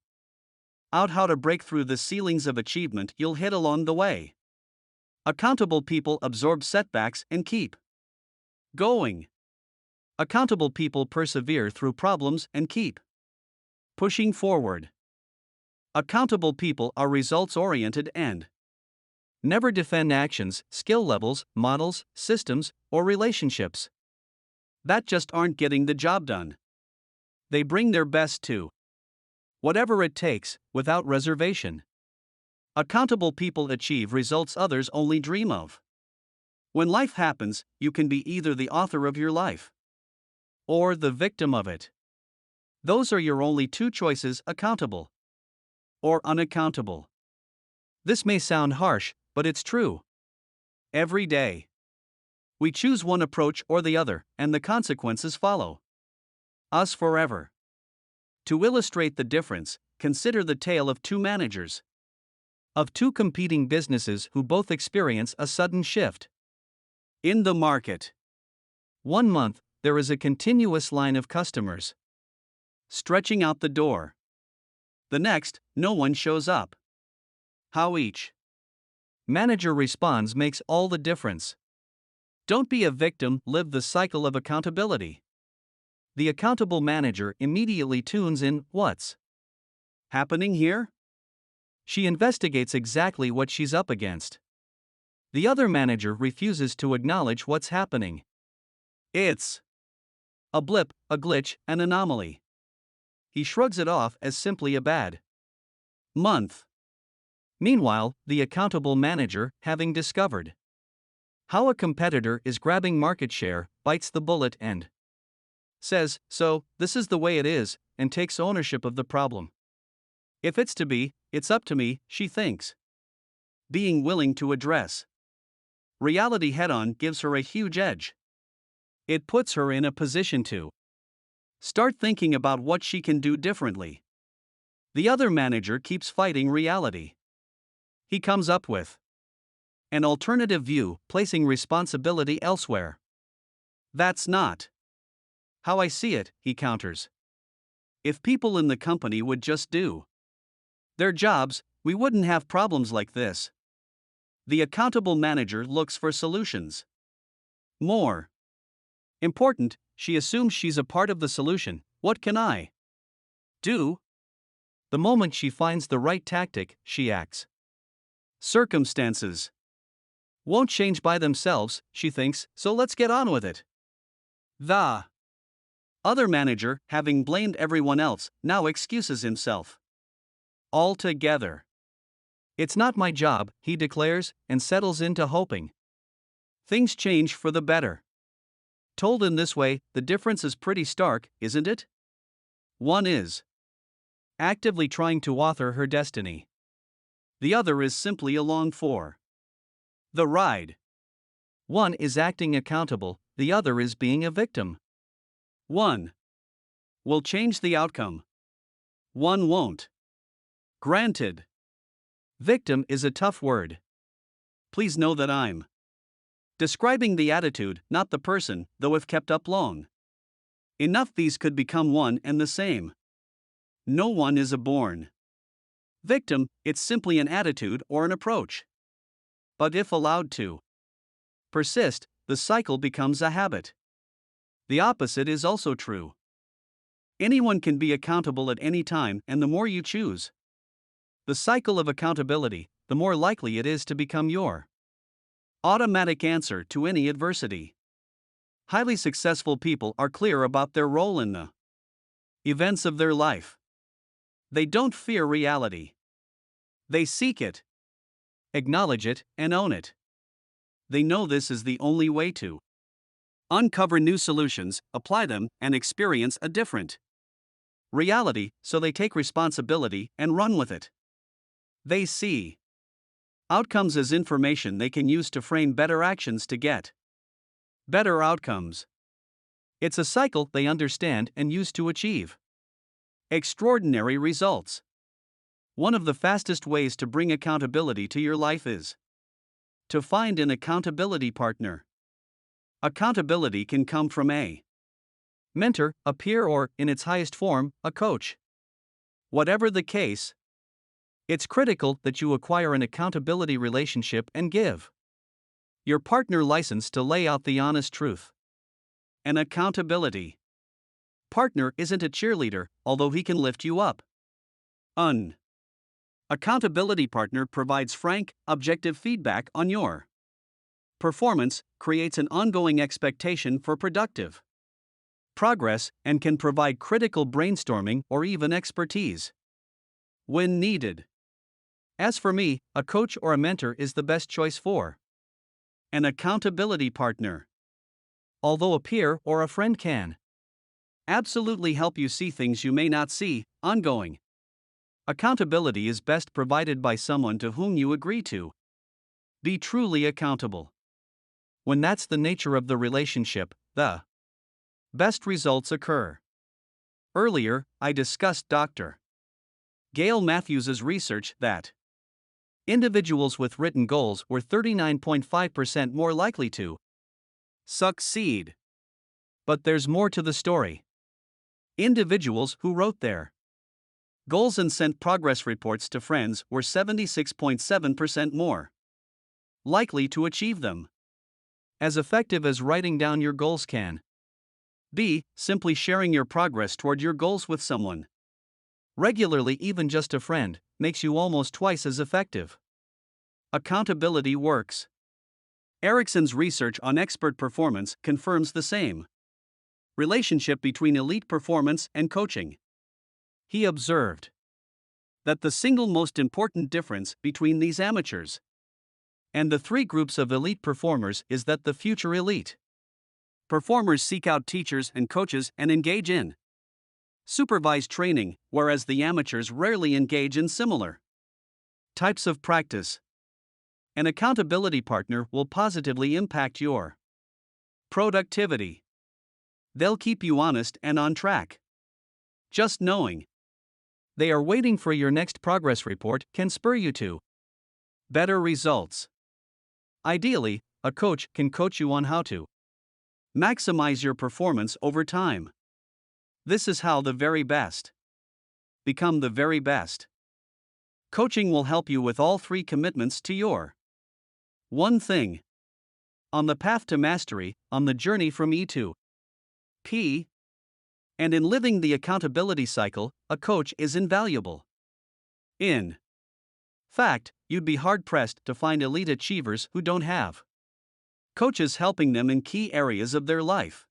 out how to break through the ceilings of achievement you'll hit along the way. Accountable people absorb setbacks and keep going. Accountable people persevere through problems and keep pushing forward. Accountable people are results-oriented and never defend actions, skill levels, models, systems, or relationships that just aren't getting the job done. They bring their best to whatever it takes, without reservation. Accountable people achieve results others only dream of. When life happens, you can be either the author of your life or the victim of it. Those are your only two choices: accountable or unaccountable. This may sound harsh, but it's true. Every day, we choose one approach or the other, and the consequences follow us forever. To illustrate the difference, consider the tale of two managers of two competing businesses who both experience a sudden shift in the market. One month, there is a continuous line of customers stretching out the door. The next, no one shows up. How each manager responds makes all the difference. Don't be a victim, live the cycle of accountability. The accountable manager immediately tunes in. What's happening here? She investigates exactly what she's up against. The other manager refuses to acknowledge what's happening. It's a blip, a glitch, an anomaly. He shrugs it off as simply a bad month. Meanwhile, the accountable manager, having discovered how a competitor is grabbing market share, bites the bullet and says, "So, this is the way it is," and takes ownership of the problem. If it's to be, it's up to me, she thinks. Being willing to address reality head-on gives her a huge edge. It puts her in a position to start thinking about what she can do differently. The other manager keeps fighting reality. He comes up with an alternative view, placing responsibility elsewhere. "That's not how I see it," he counters. "If people in the company would just do their jobs, we wouldn't have problems like this." The accountable manager looks for solutions. More important, she assumes she's a part of the solution. What can I do? The moment she finds the right tactic, she acts. Circumstances won't change by themselves, she thinks, so let's get on with it. The other manager, having blamed everyone else, now excuses himself altogether. "It's not my job," he declares, and settles into hoping things change for the better. Told in this way, the difference is pretty stark, isn't it? One is actively trying to author her destiny. The other is simply along for the ride. One is acting accountable, the other is being a victim. One will change the outcome. One won't. Granted. Victim is a tough word. Please know that I'm describing the attitude, not the person, though if kept up long enough, these could become one and the same. No one is a born victim, it's simply an attitude or an approach. But if allowed to persist, the cycle becomes a habit. The opposite is also true. Anyone can be accountable at any time, and the more you choose the cycle of accountability, the more likely it is to become your automatic answer to any adversity. Highly successful people are clear about their role in the events of their life. They don't fear reality. They seek it. acknowledge it, and own it. They know this is the only way to uncover new solutions, apply them, and experience a different reality, so they take responsibility and run with it. They see outcomes as information they can use to frame better actions to get better outcomes. It's a cycle they understand and use to achieve extraordinary results. One of the fastest ways to bring accountability to your life is to find an accountability partner. Accountability can come from a mentor, a peer, or, in its highest form, a coach. Whatever the case, it's critical that you acquire an accountability relationship and give your partner license to lay out the honest truth. An accountability partner isn't a cheerleader, although he can lift you up. An accountability partner provides frank, objective feedback on your performance, creates an ongoing expectation for productive progress, and can provide critical brainstorming or even expertise when needed. As for me, a coach or a mentor is the best choice for an accountability partner. Although a peer or a friend can absolutely help you see things you may not see, ongoing accountability is best provided by someone to whom you agree to be truly accountable. When that's the nature of the relationship, the best results occur. Earlier, I discussed Dr. Gail Matthews's research that individuals with written goals were 39.5% more likely to succeed. But there's more to the story. Individuals who wrote their goals and sent progress reports to friends were 76.7% more likely to achieve them. As effective as writing down your goals can be, simply sharing your progress toward your goals with someone regularly, even just a friend, makes you almost twice as effective. Accountability works. Erickson's research on expert performance confirms the same relationship between elite performance and coaching. He observed that the single most important difference between these amateurs and the three groups of elite performers is that the future elite performers seek out teachers and coaches and engage in supervised training, whereas the amateurs rarely engage in similar types of practice. An accountability partner will positively impact your productivity. They'll keep you honest and on track. Just knowing they are waiting for your next progress report can spur you to better results. Ideally, a coach can coach you on how to maximize your performance over time. This is how the very best become the very best. Coaching will help you with all three commitments to your one thing. On the path to mastery, on the journey from E to P, and in living the accountability cycle, a coach is invaluable. In fact, you'd be hard-pressed to find elite achievers who don't have coaches helping them in key areas of their life.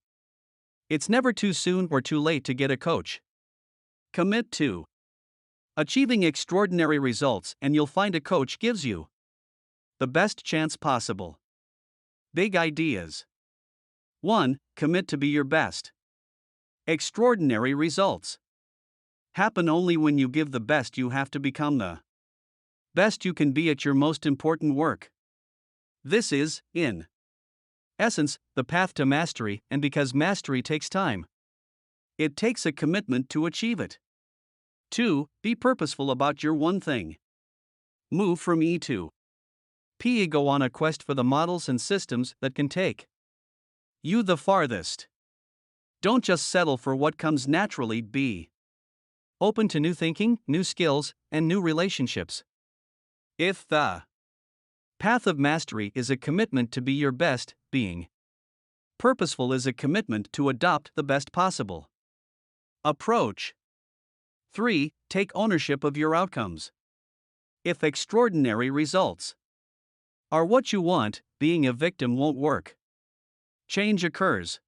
It's never too soon or too late to get a coach. Commit to achieving extraordinary results, and you'll find a coach gives you the best chance possible. Big ideas. 1. Commit to be your best. Extraordinary results happen only when you give the best you have to become the best you can be at your most important work. This is, in essence, the path to mastery, and because mastery takes time, it takes a commitment to achieve it. 2. Be purposeful about your one thing. Move from E to P. Go on a quest for the models and systems that can take you the farthest. Don't just settle for what comes naturally. Be open to new thinking, new skills, and new relationships. If the path of mastery is a commitment to be your best, being purposeful is a commitment to adopt the best possible approach. 3. Take ownership of your outcomes. If extraordinary results are what you want, being a victim won't work. Change occurs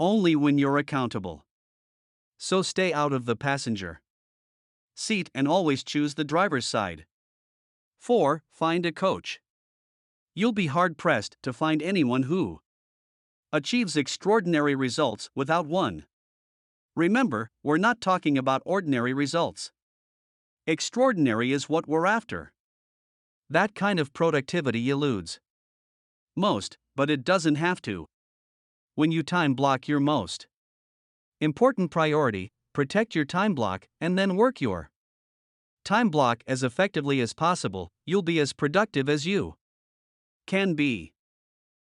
only when you're accountable. So stay out of the passenger seat and always choose the driver's side. 4. Find a coach. You'll be hard-pressed to find anyone who achieves extraordinary results without one. Remember, we're not talking about ordinary results. Extraordinary is what we're after. That kind of productivity eludes most, but it doesn't have to. When you time block your most important priority, protect your time block and then work your time block as effectively as possible. You'll be as productive as you can be.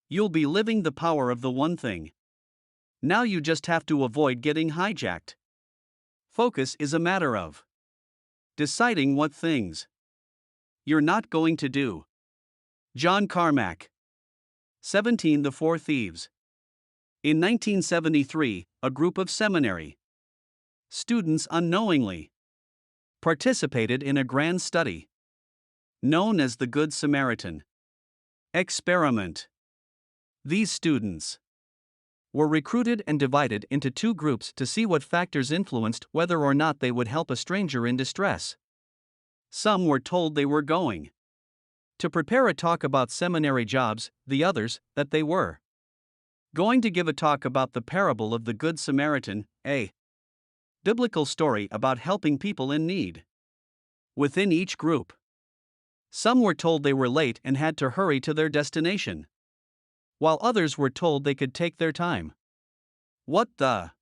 You'll be living the power of the one thing. Now you just have to avoid getting hijacked. Focus is a matter of deciding what things you're not going to do. John Carmack. 17. The Four Thieves. In 1973, a group of seminary students unknowingly participated in a grand study known as the Good Samaritan experiment. These students were recruited and divided into two groups to see what factors influenced whether or not they would help a stranger in distress. Some were told they were going to prepare a talk about seminary jobs, the others, that they were going to give a talk about the parable of the Good Samaritan, a biblical story about helping people in need. Within each group, some were told they were late and had to hurry to their destination, while others were told they could take their time. What the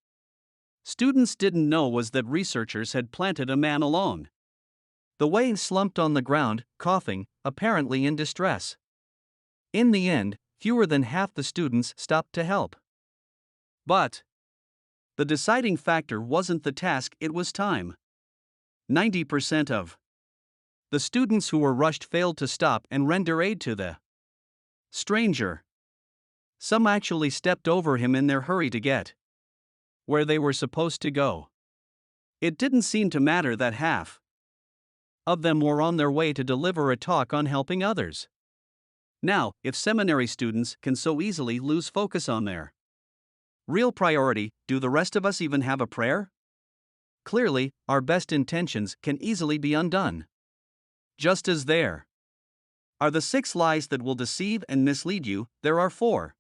students didn't know was that researchers had planted a man alone the way, slumped on the ground, coughing, apparently in distress. In the end, fewer than half the students stopped to help. But the deciding factor wasn't the task, it was time. 90% of the students who were rushed failed to stop and render aid to the stranger. Some actually stepped over him in their hurry to get where they were supposed to go. It didn't seem to matter that half of them were on their way to deliver a talk on helping others. Now, if seminary students can so easily lose focus on their real priority, do the rest of us even have a prayer? Clearly, our best intentions can easily be undone. Just as there are the 6 lies that will deceive and mislead you, there are 4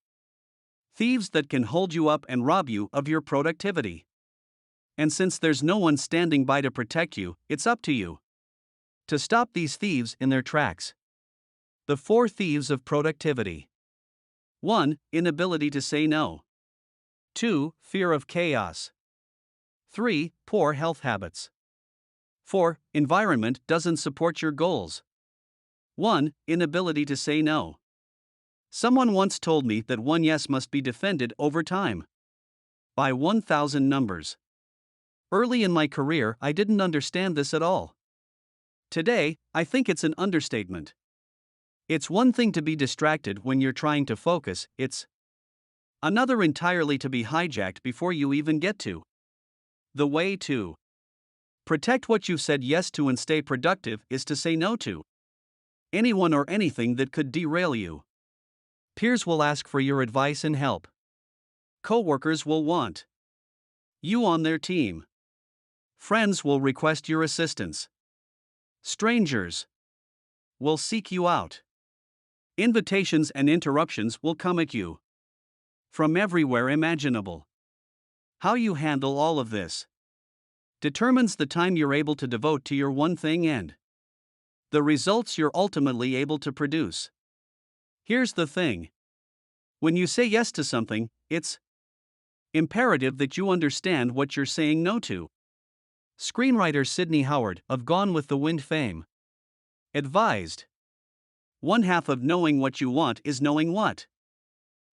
thieves that can hold you up and rob you of your productivity. And since there's no one standing by to protect you, it's up to you to stop these thieves in their tracks. The 4 thieves of productivity. 1. Inability to say no. 2. Fear of chaos. 3. Poor health habits. 4. Environment doesn't support your goals. 1. Inability to say no. Someone once told me that one yes must be defended over time by 1,000 numbers. Early in my career, I didn't understand this at all. Today, I think it's an understatement. It's one thing to be distracted when you're trying to focus, it's another entirely to be hijacked before you even get to the way to protect what you've said yes to and stay productive is to say no to anyone or anything that could derail you. Peers will ask for your advice and help. Coworkers will want you on their team. Friends will request your assistance. Strangers will seek you out. Invitations and interruptions will come at you from everywhere imaginable. How you handle all of this determines the time you're able to devote to your one thing and the results you're ultimately able to produce. Here's the thing. When you say yes to something, it's imperative that you understand what you're saying no to. Screenwriter Sidney Howard, of Gone with the Wind fame, advised, "One half of knowing what you want is knowing what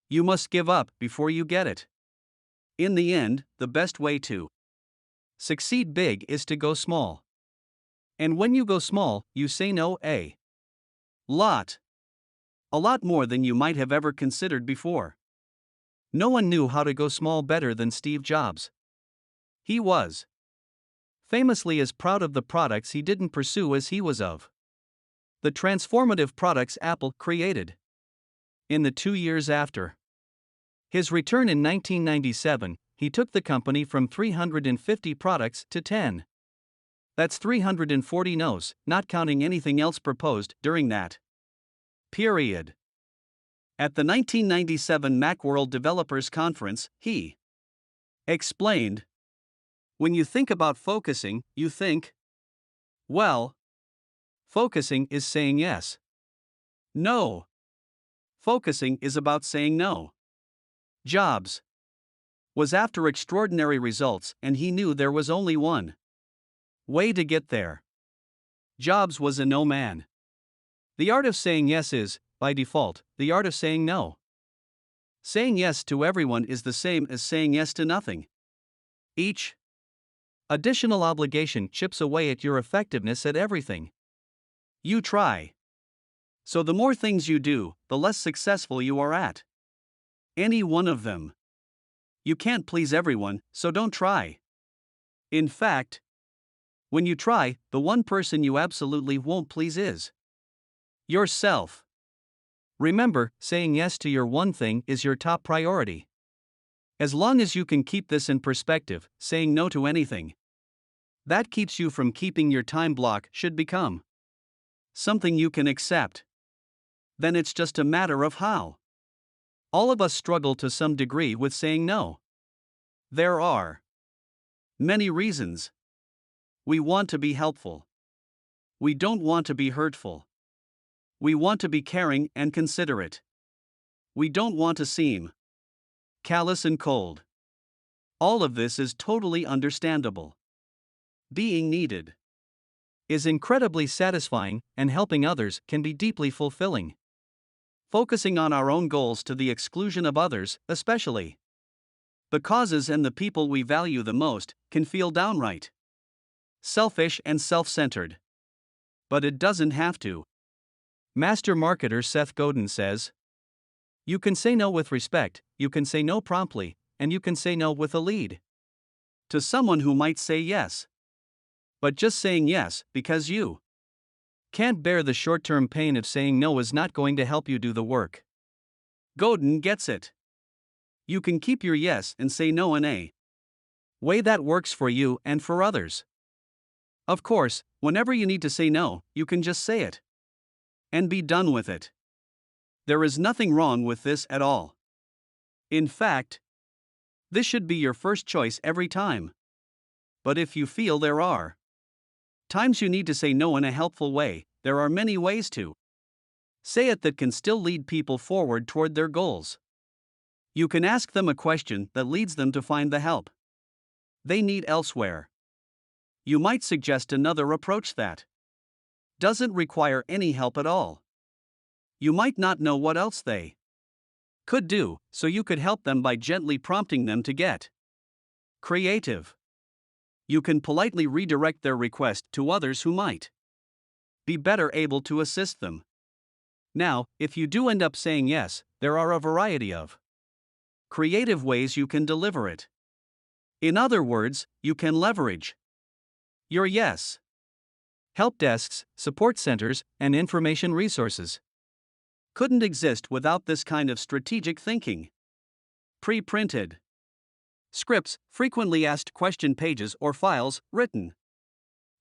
you must give up before you get it." In the end, the best way to succeed big is to go small. And when you go small, you say no a lot. A lot more than you might have ever considered before. No one knew how to go small better than Steve Jobs. He was famously as proud of the products he didn't pursue as he was of the transformative products Apple created. In the 2 years after his return in 1997, he took the company from 350 products to 10. That's 340 no's, not counting anything else proposed during that period. At the 1997 Macworld Developers Conference, he explained, "When you think about focusing, you think, well, focusing is saying yes. No. Focusing is about saying no." Jobs was after extraordinary results, and he knew there was only one way to get there. Jobs was a no man. The art of saying yes is, by default, the art of saying no. Saying yes to everyone is the same as saying yes to nothing. Each additional obligation chips away at your effectiveness at everything you try. So the more things you do, the less successful you are at any one of them. You can't please everyone, so don't try. In fact, when you try, the one person you absolutely won't please is yourself. Remember, saying yes to your one thing is your top priority. As long as you can keep this in perspective, saying no to anything that keeps you from keeping your time block should become something you can accept. Then it's just a matter of how. All of us struggle to some degree with saying no. There are many reasons. We want to be helpful. We don't want to be hurtful. We want to be caring and considerate. We don't want to seem callous and cold. All of this is totally understandable. Being needed is incredibly satisfying, and helping others can be deeply fulfilling. Focusing on our own goals to the exclusion of others, especially the causes and the people we value the most, can feel downright selfish and self-centered. But it doesn't have to. Master marketer Seth Godin says, "You can say no with respect, you can say no promptly, and you can say no with a lead to someone who might say yes. But just saying yes because you can't bear the short-term pain of saying no is not going to help you do the work." Godin gets it. You can keep your yes and say no in a way that works for you and for others. Of course, whenever you need to say no, you can just say it and be done with it. There is nothing wrong with this at all. In fact, this should be your first choice every time. But if you feel there are times you need to say no in a helpful way, there are many ways to say it that can still lead people forward toward their goals. You can ask them a question that leads them to find the help they need elsewhere. You might suggest another approach that doesn't require any help at all. You might not know what else they could do, so you could help them by gently prompting them to get creative. You can politely redirect their request to others who might be better able to assist them. Now, if you do end up saying yes, there are a variety of creative ways you can deliver it. In other words, you can leverage your yes help desks, support centers, and information resources. Couldn't exist without this kind of strategic thinking. Pre-printed scripts, frequently asked question pages or files, written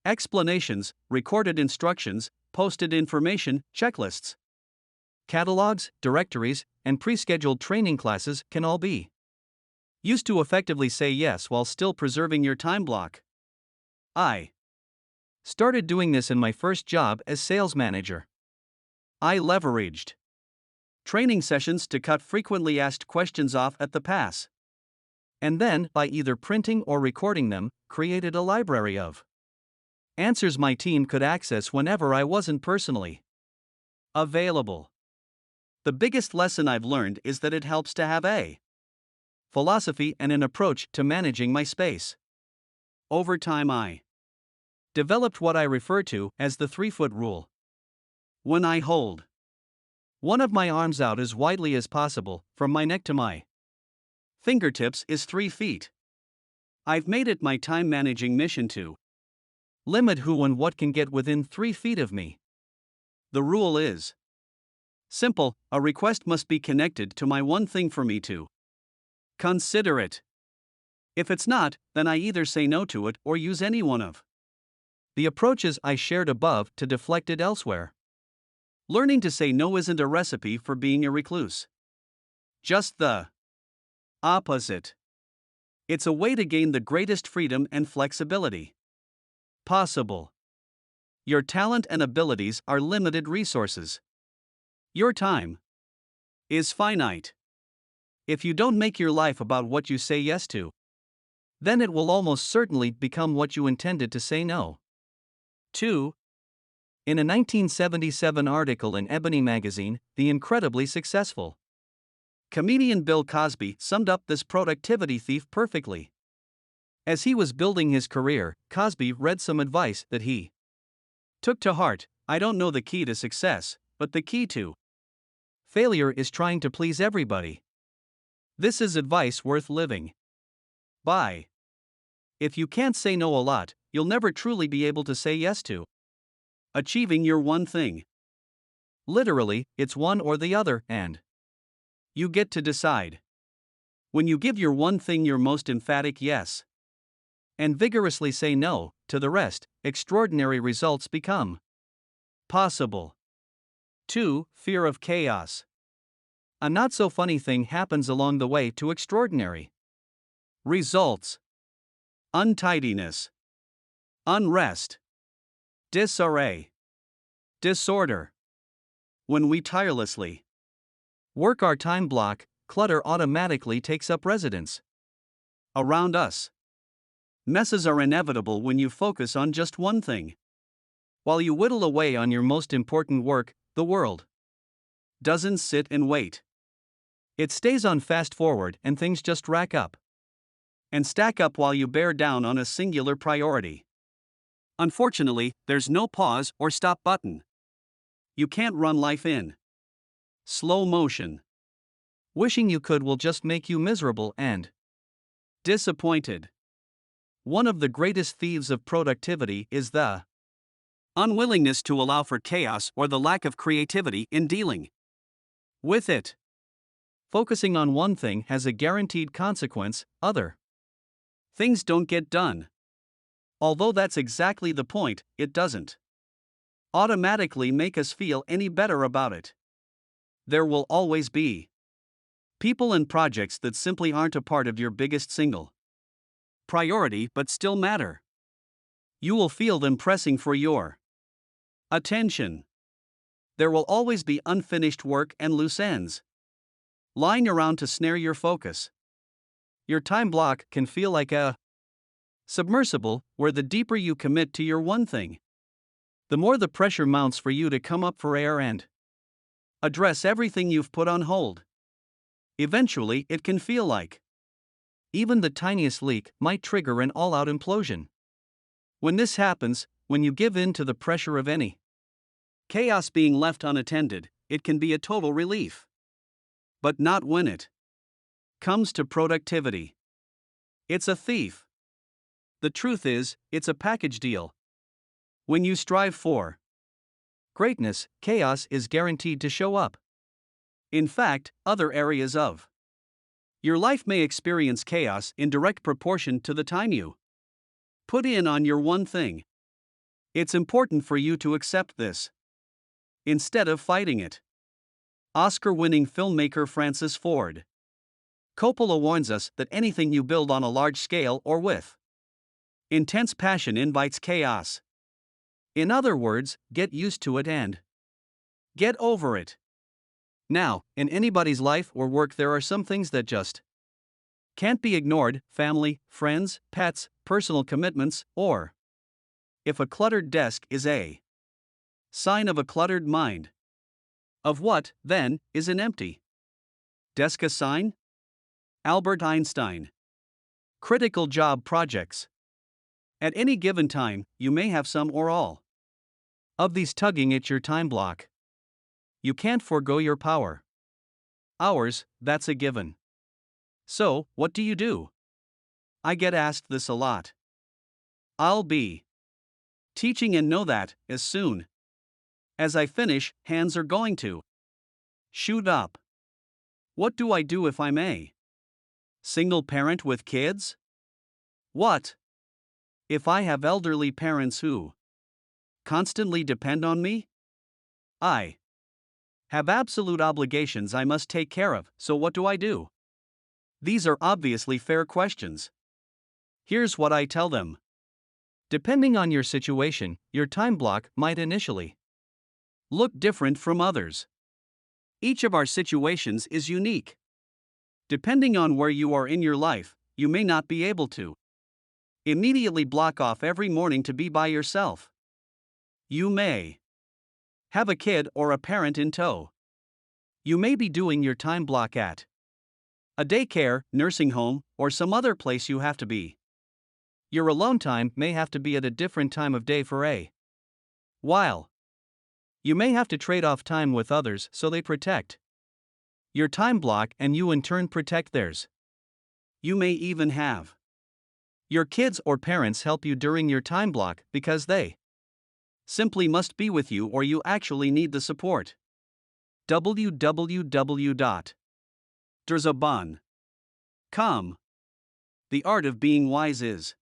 explanations, recorded instructions, posted information, checklists, catalogs, directories, and pre-scheduled training classes can all be used to effectively say yes while still preserving your time block. I started doing this in my first job as sales manager. I leveraged training sessions to cut frequently asked questions off at the pass. And then, by either printing or recording them, created a library of answers my team could access whenever I wasn't personally available. The biggest lesson I've learned is that it helps to have a philosophy and an approach to managing my space. Over time, I developed what I refer to as the 3-foot rule. When I hold one of my arms out as widely as possible, from my neck to my fingertips is 3 feet. I've made it my time managing mission to limit who and what can get within 3 feet of me. The rule is simple: a request must be connected to my one thing for me to consider it. If it's not, then I either say no to it or use any one of the approaches I shared above to deflect it elsewhere. Learning to say no isn't a recipe for being a recluse. Just the opposite. It's a way to gain the greatest freedom and flexibility possible. Your talent and abilities are limited resources. Your time is finite. If you don't make your life about what you say yes to, then it will almost certainly become what you intended to say no to. In a 1977 article in Ebony magazine, the incredibly successful comedian Bill Cosby summed up this productivity thief perfectly. As he was building his career, Cosby read some advice that he took to heart. I don't know the key to success, but the key to failure is trying to please everybody. This is advice worth living by. If you can't say no a lot, you'll never truly be able to say yes to achieving your one thing. Literally, it's one or the other, and you get to decide. When you give your one thing your most emphatic yes, and vigorously say no to the rest, extraordinary results become possible. 2. Fear of chaos. A not so funny thing happens along the way to extraordinary results: untidiness, unrest, disarray, disorder. When we tirelessly work our time block, clutter automatically takes up residence around us. Messes are inevitable when you focus on just one thing. While you whittle away on your most important work, the world doesn't sit and wait. It stays on fast forward and things just rack up and stack up while you bear down on a singular priority. Unfortunately, there's no pause or stop button. You can't run life in slow motion. Wishing you could will just make you miserable and disappointed. One of the greatest thieves of productivity is the unwillingness to allow for chaos or the lack of creativity in dealing with it. Focusing on one thing has a guaranteed consequence: other things don't get done. Although that's exactly the point, it doesn't automatically make us feel any better about it. There will always be people and projects that simply aren't a part of your biggest single priority but still matter. You will feel them pressing for your attention. There will always be unfinished work and loose ends lying around to snare your focus. Your time block can feel like a submersible, where the deeper you commit to your one thing, the more the pressure mounts for you to come up for air and address everything you've put on hold. Eventually, it can feel like even the tiniest leak might trigger an all-out implosion. When this happens, when you give in to the pressure of any chaos being left unattended, it can be a total relief. But not when it comes to productivity. It's a thief. The truth is, it's a package deal. When you strive for greatness, chaos is guaranteed to show up. In fact, other areas of your life may experience chaos in direct proportion to the time you put in on your one thing. It's important for you to accept this instead of fighting it. Oscar-winning filmmaker Francis Ford Coppola warns us that anything you build on a large scale or with intense passion invites chaos. In other words, get used to it and get over it. Now, in anybody's life or work, there are some things that just can't be ignored: family, friends, pets, personal commitments, or if a cluttered desk is a sign of a cluttered mind. Of what, then, is an empty desk a sign? Albert Einstein. Critical job projects. At any given time, you may have some or all of these tugging at your time block. You can't forego your power hours, that's a given. So, what do you do? I get asked this a lot. I'll be teaching and know that, as soon as I finish, hands are going to shoot up. What do I do if I'm a single parent with kids? What if I have elderly parents who constantly depend on me? I have absolute obligations I must take care of, so what do I do? These are obviously fair questions. Here's what I tell them. Depending on your situation, your time block might initially look different from others. Each of our situations is unique. Depending on where you are in your life, you may not be able to immediately block off every morning to be by yourself. You may have a kid or a parent in tow. You may be doing your time block at a daycare, nursing home, or some other place you have to be. Your alone time may have to be at a different time of day for a while. You may have to trade off time with others so they protect your time block and you in turn protect theirs. You may even have your kids or parents help you during your time block because they simply must be with you or you actually need the support. www.derzaban.com. The art of being wise is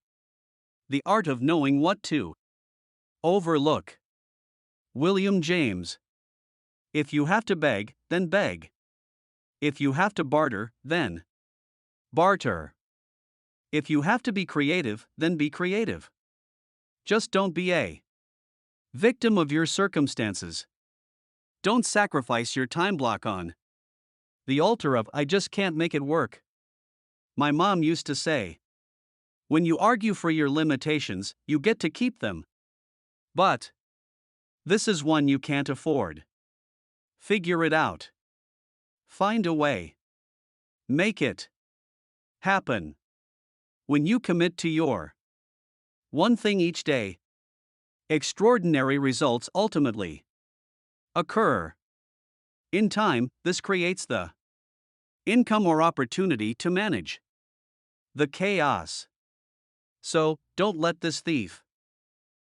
the art of knowing what to overlook. William James. If you have to beg, then beg. If you have to barter, then barter. If you have to be creative, then be creative. Just don't be a victim of your circumstances. Don't sacrifice your time block on the altar of I just can't make it work. My mom used to say, when you argue for your limitations, you get to keep them. But this is one you can't afford. Figure it out. Find a way. Make it happen. When you commit to your one thing each day, extraordinary results ultimately occur. In time, this creates the income or opportunity to manage the chaos. So, don't let this thief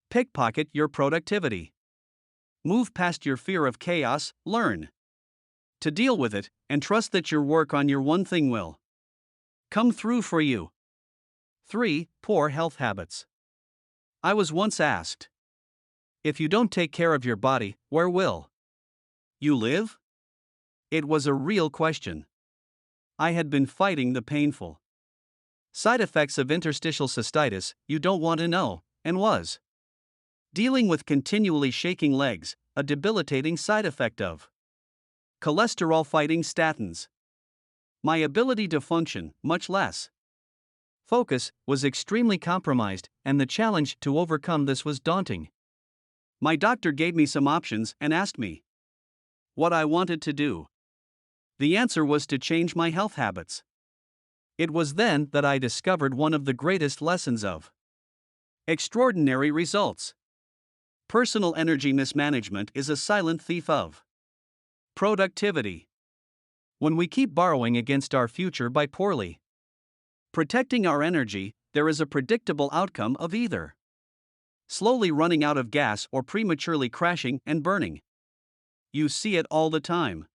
pickpocket your productivity. Move past your fear of chaos, learn to deal with it, and trust that your work on your one thing will come through for you. 3. Poor health habits. I was once asked, if you don't take care of your body, where will you live? It was a real question. I had been fighting the painful side effects of interstitial cystitis you don't want to know, and was dealing with continually shaking legs, a debilitating side effect of cholesterol fighting statins. My ability to function, much less focus, was extremely compromised, and the challenge to overcome this was daunting. My doctor gave me some options and asked me what I wanted to do. The answer was to change my health habits. It was then that I discovered one of the greatest lessons of extraordinary results. Personal energy mismanagement is a silent thief of productivity. When we keep borrowing against our future by poorly protecting our energy, there is a predictable outcome of either slowly running out of gas or prematurely crashing and burning. You see it all the time.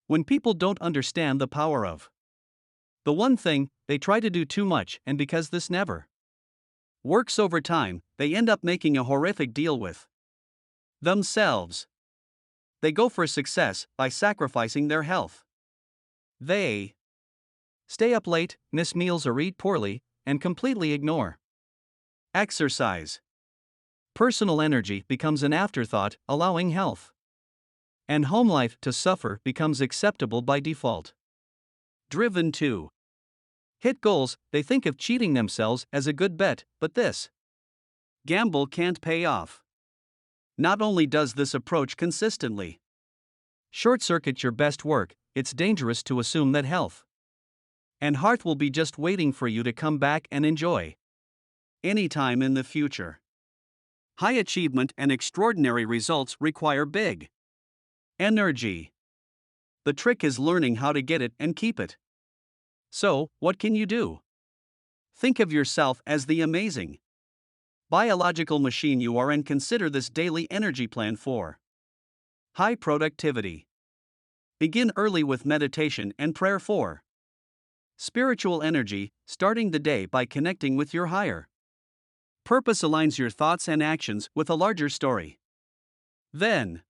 When people don't understand the power of the one thing, they try to do too much, and because this never works over time, they end up making a horrific deal with themselves. They go for success by sacrificing their health. They stay up late, miss meals or eat poorly, and completely ignore exercise. Personal energy becomes an afterthought, allowing health and home life to suffer becomes acceptable by default. Driven to hit goals, they think of cheating themselves as a good bet, but this gamble can't pay off. Not only does this approach consistently short-circuit your best work, it's dangerous to assume that health and heart will be just waiting for you to come back and enjoy anytime in the future. High achievement and extraordinary results require big energy. The trick is learning how to get it and keep it. So, what can you do? Think of yourself as the amazing biological machine you are and consider this daily energy plan for high productivity. Begin early with meditation and prayer for spiritual energy, starting the day by connecting with your higher Purpose aligns your thoughts and actions with a larger story. Then,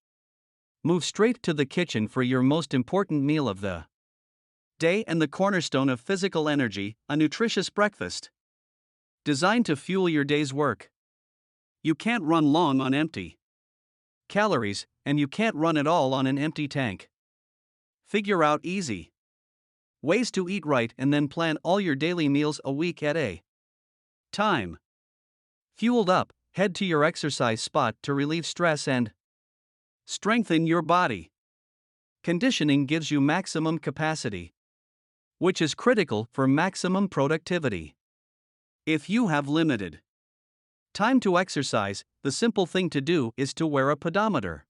move straight to the kitchen for your most important meal of the day and the cornerstone of physical energy, a nutritious breakfast. Designed to fuel your day's work. You can't run long on empty calories, and you can't run at all on an empty tank. Figure out easy ways to eat right and then plan all your daily meals a week at a time. Fueled up, head to your exercise spot to relieve stress and strengthen your body. Conditioning gives you maximum capacity, which is critical for maximum productivity. If you have limited time to exercise, the simple thing to do is to wear a pedometer.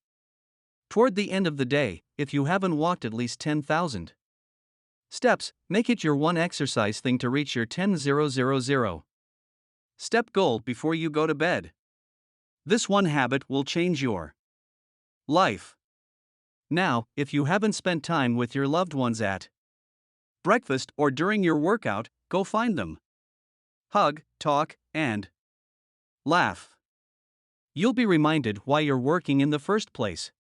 Toward the end of the day, if you haven't walked at least 10,000 steps, make it your one exercise thing to reach your 10,000 step goal before you go to bed. This one habit will change your life. Now, if you haven't spent time with your loved ones at breakfast or during your workout, go find them. Hug, talk, and laugh. You'll be reminded why you're working in the first place,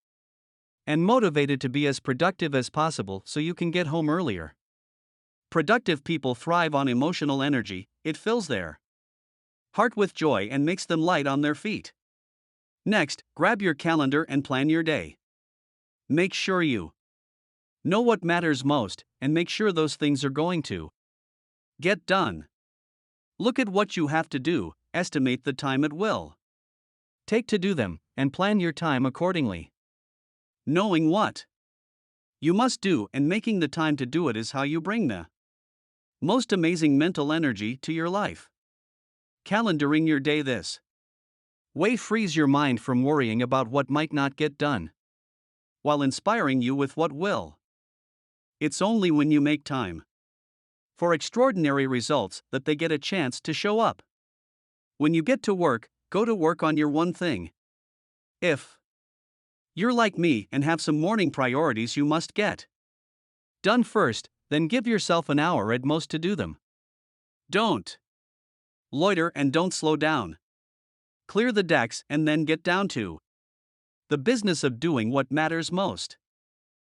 and motivated to be as productive as possible so you can get home earlier. Productive people thrive on emotional energy, it fills their heart with joy and makes them light on their feet. Next, grab your calendar and plan your day. Make sure you know what matters most, and make sure those things are going to get done. Look at what you have to do, estimate the time it will take to do them, and plan your time accordingly. Knowing what you must do and making the time to do it is how you bring the most amazing mental energy to your life. Calendaring your day this way frees your mind from worrying about what might not get done, while inspiring you with what will. It's only when you make time for extraordinary results that they get a chance to show up. When you get to work, go to work on your one thing. If you're like me and have some morning priorities you must get done first, then give yourself an hour at most to do them. Don't loiter and don't slow down. Clear the decks and then get down to the business of doing what matters most.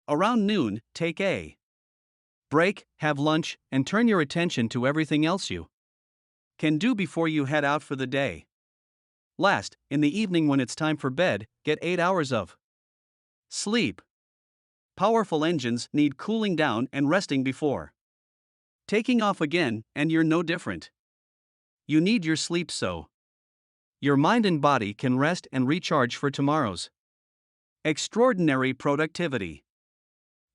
Around noon, take a break, have lunch, and turn your attention to everything else you can do before you head out for the day. Last, in the evening when it's time for bed, get 8 hours of sleep. Powerful engines need cooling down and resting before taking off again, and you're no different. You need your sleep so your mind and body can rest and recharge for tomorrow's extraordinary productivity.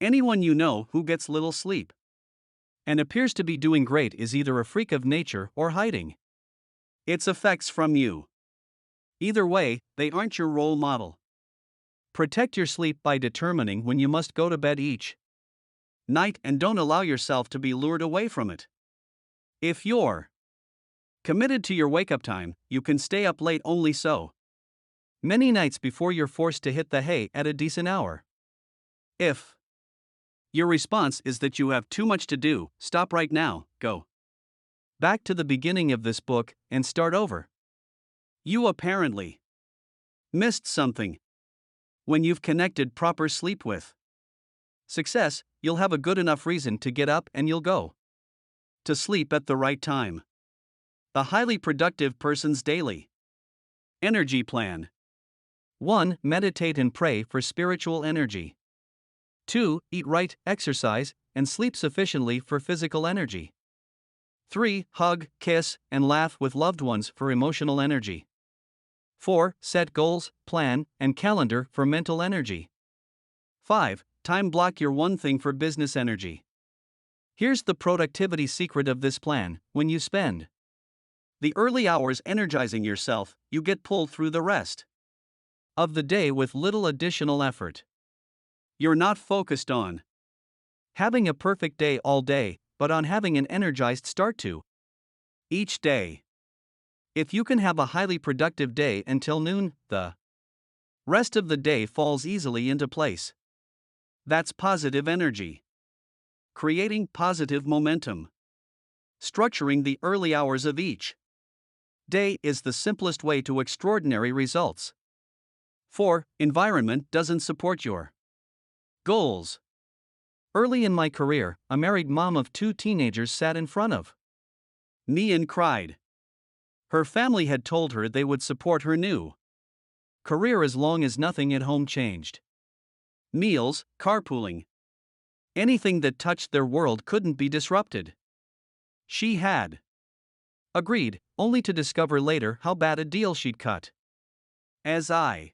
Anyone you know who gets little sleep and appears to be doing great is either a freak of nature or hiding its effects from you. Either way, they aren't your role model. Protect your sleep by determining when you must go to bed each night and don't allow yourself to be lured away from it. If you're committed to your wake-up time, you can stay up late only so many nights before you're forced to hit the hay at a decent hour. If your response is that you have too much to do, stop right now, go back to the beginning of this book and start over. You apparently missed something. When you've connected proper sleep with success, you'll have a good enough reason to get up and you'll go to sleep at the right time. The highly productive person's daily energy plan. 1. Meditate and pray for spiritual energy. 2. Eat right, exercise, and sleep sufficiently for physical energy. 3. Hug, kiss, and laugh with loved ones for emotional energy. 4. Set goals, plan, and calendar for mental energy. 5. Time block your one thing for business energy. Here's the productivity secret of this plan: when you spend the early hours energizing yourself, you get pulled through the rest of the day with little additional effort. You're not focused on having a perfect day all day, but on having an energized start to each day. If you can have a highly productive day until noon, the rest of the day falls easily into place. That's positive energy. Creating positive momentum. Structuring the early hours of each Day is the simplest way to extraordinary results. 4. Environment doesn't support your goals. Early in my career, a married mom of 2 teenagers sat in front of me and cried. Her family had told her they would support her new career as long as nothing at home changed. Meals, carpooling, anything that touched their world couldn't be disrupted. She had agreed, only to discover later how bad a deal she'd cut. As I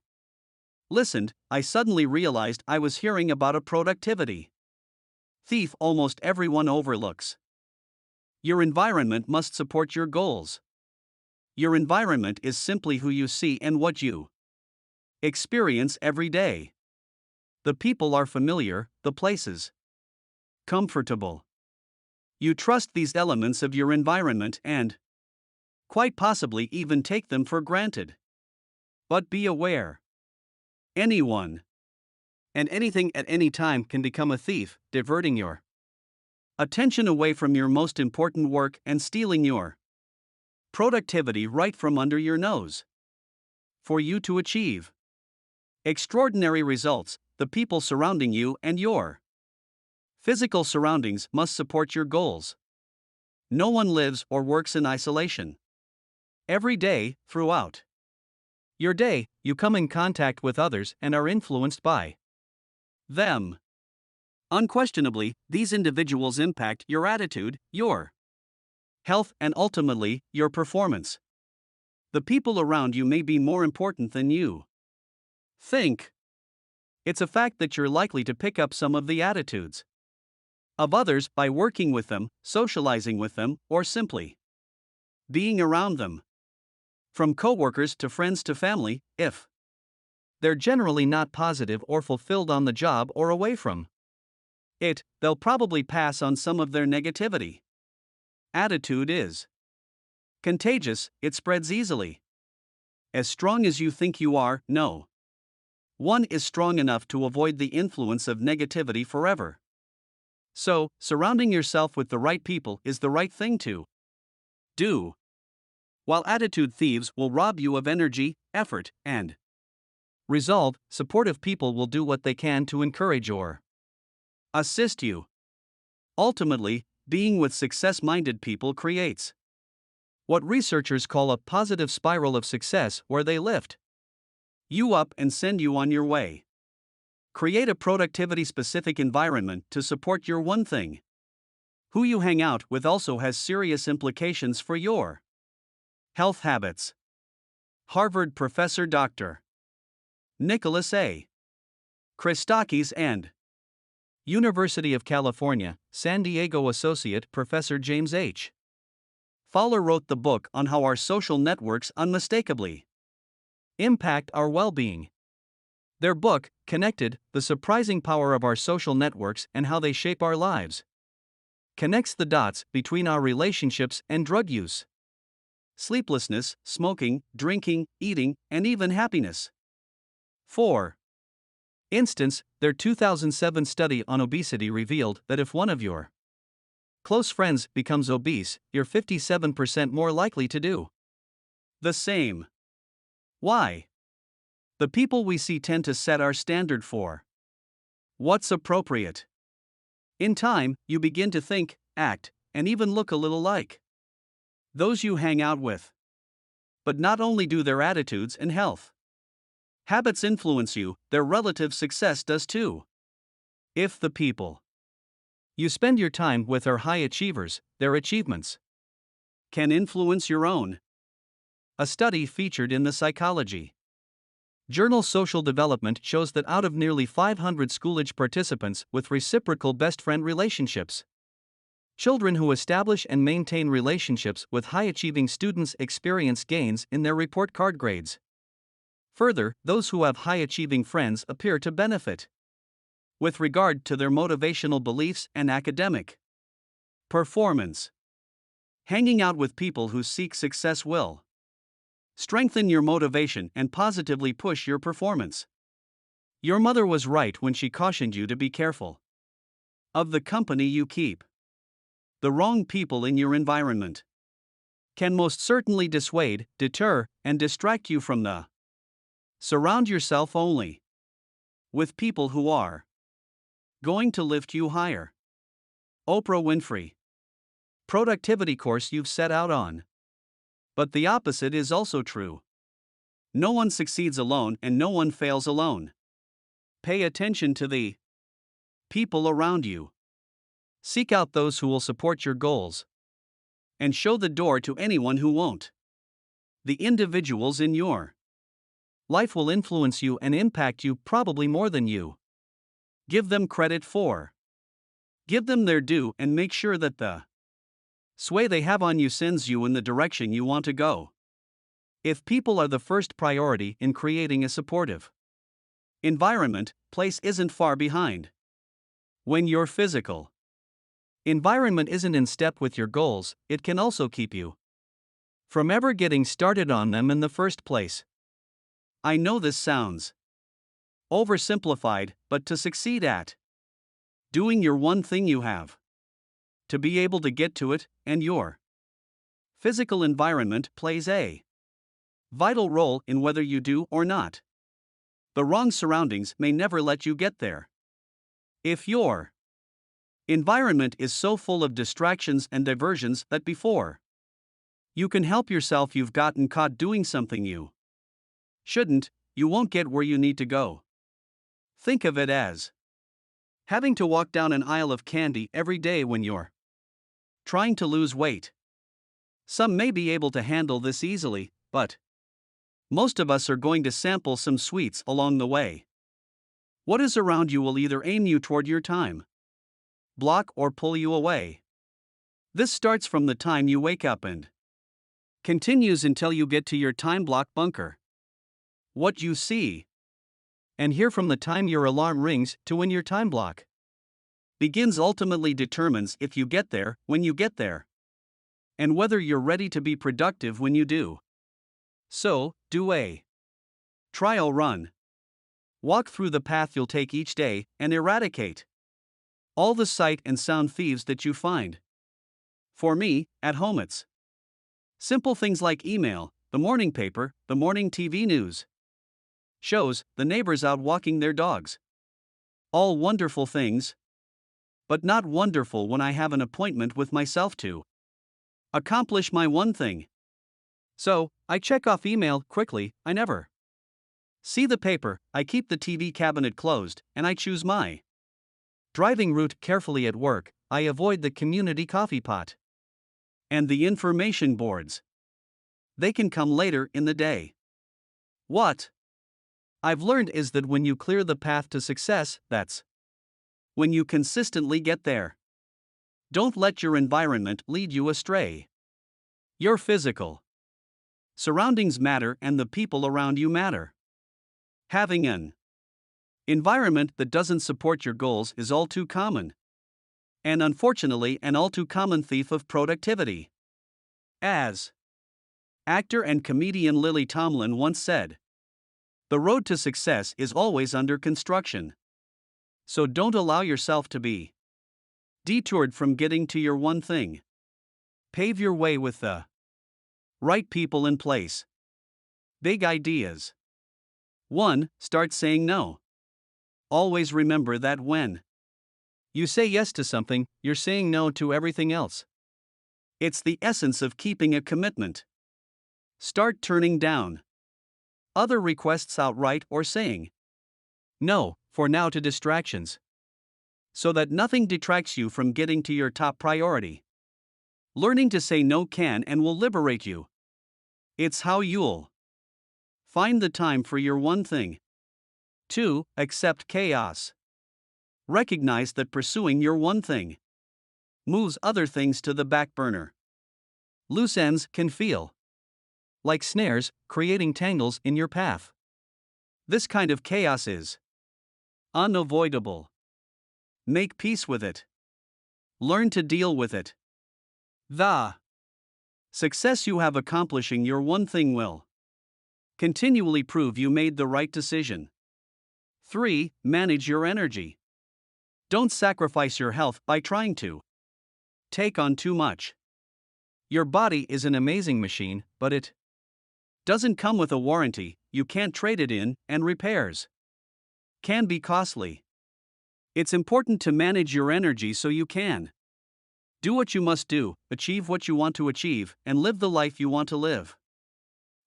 listened, I suddenly realized I was hearing about a productivity thief almost everyone overlooks. Your environment must support your goals. Your environment is simply who you see and what you experience every day. The people are familiar, the places comfortable. You trust these elements of your environment and, quite possibly, even take them for granted. But be aware. Anyone and anything at any time can become a thief, diverting your attention away from your most important work and stealing your productivity right from under your nose. For you to achieve extraordinary results, the people surrounding you and your physical surroundings must support your goals. No one lives or works in isolation. Every day, throughout your day, you come in contact with others and are influenced by them. Unquestionably, these individuals impact your attitude, your health, and ultimately, your performance. The people around you may be more important than you think. It's a fact that you're likely to pick up some of the attitudes of others by working with them, socializing with them, or simply being around them. From coworkers to friends to family, if they're generally not positive or fulfilled on the job or away from it, they'll probably pass on some of their negativity. Attitude is contagious, it spreads easily. As strong as you think you are, no one is strong enough to avoid the influence of negativity forever. So, surrounding yourself with the right people is the right thing to do. While attitude thieves will rob you of energy, effort, and resolve, supportive people will do what they can to encourage or assist you. Ultimately, being with success-minded people creates what researchers call a positive spiral of success, where they lift you up and send you on your way. Create a productivity-specific environment to support your one thing. Who you hang out with also has serious implications for your health habits. Harvard professor Dr. Nicholas A. Christakis and University of California, San Diego associate professor James H. Fowler wrote the book on how our social networks unmistakably impact our well-being. Their book, Connected: The Surprising Power of Our Social Networks and How They Shape Our Lives, connects the dots between our relationships and drug use, sleeplessness, smoking, drinking, eating, and even happiness. 4. Instance, their 2007 study on obesity revealed that if one of your close friends becomes obese, you're 57% more likely to do the same. Why? The people we see tend to set our standard for what's appropriate. In time, you begin to think, act, and even look a little like those you hang out with. But not only do their attitudes and health habits influence you, their relative success does too. If the people you spend your time with are high achievers, their achievements can influence your own. A study featured in the Psychology journal Social Development shows that out of nearly 500 school-age participants with reciprocal best friend relationships, children who establish and maintain relationships with high-achieving students experience gains in their report card grades. Further, those who have high-achieving friends appear to benefit with regard to their motivational beliefs and academic performance. Hanging out with people who seek success will strengthen your motivation and positively push your performance. Your mother was right when she cautioned you to be careful of the company you keep. The wrong people in your environment can most certainly dissuade, deter, and distract you from the. Surround yourself only with people who are going to lift you higher. Oprah Winfrey. Productivity course you've set out on. But the opposite is also true. No one succeeds alone and no one fails alone. Pay attention to the people around you. Seek out those who will support your goals. And show the door to anyone who won't. The individuals in your life will influence you and impact you probably more than you give them credit for. Give them their due and make sure that the sway they have on you sends you in the direction you want to go. If people are the first priority in creating a supportive environment, place isn't far behind. When your physical environment isn't in step with your goals, it can also keep you from ever getting started on them in the first place. I know this sounds oversimplified, but to succeed at doing your one thing, you have to be able to get to it, and your physical environment plays a vital role in whether you do or not. The wrong surroundings may never let you get there. If your environment is so full of distractions and diversions that before you can help yourself, you've gotten caught doing something you shouldn't, you won't get where you need to go. Think of it as having to walk down an aisle of candy every day when you're trying to lose weight. Some may be able to handle this easily, but most of us are going to sample some sweets along the way. What is around you will either aim you toward your time block or pull you away. This starts from the time you wake up and continues until you get to your time block bunker. What you see and hear from the time your alarm rings to when your time block begins ultimately determines if you get there when you get there, and whether you're ready to be productive when you do. So, do a trial run. Walk through the path you'll take each day and eradicate all the sight and sound thieves that you find. For me, at home it's simple things like email, the morning paper, the morning TV news shows, the neighbors out walking their dogs. All wonderful things, but not wonderful when I have an appointment with myself to accomplish my one thing. So, I check off email quickly. I never see the paper, I keep the TV cabinet closed, and I choose my driving route carefully at work. I avoid the community coffee pot and the information boards. They can come later in the day. What I've learned is that when you clear the path to success, that's when you consistently get there. Don't let your environment lead you astray. Your physical surroundings matter and the people around you matter. Having an environment that doesn't support your goals is all too common. And unfortunately, an all too common thief of productivity. As actor and comedian Lily Tomlin once said, "The road to success is always under construction." So don't allow yourself to be detoured from getting to your one thing. Pave your way with the right people in place. Big ideas. 1. Start saying no. Always remember that when you say yes to something, you're saying no to everything else. It's the essence of keeping a commitment. Start turning down other requests outright or saying no, for now, to distractions, so that nothing detracts you from getting to your top priority. Learning to say no can and will liberate you. It's how you'll find the time for your one thing. 2. Accept chaos. Recognize that pursuing your one thing moves other things to the back burner. Loose ends can feel like snares, creating tangles in your path. This kind of chaos is unavoidable. Make peace with it. Learn to deal with it. The success you have accomplishing your one thing will continually prove you made the right decision. 3. Manage your energy. Don't sacrifice your health by trying to take on too much. Your body is an amazing machine, but it doesn't come with a warranty, you can't trade it in, and repairs can be costly. It's important to manage your energy so you can do what you must do, achieve what you want to achieve, and live the life you want to live.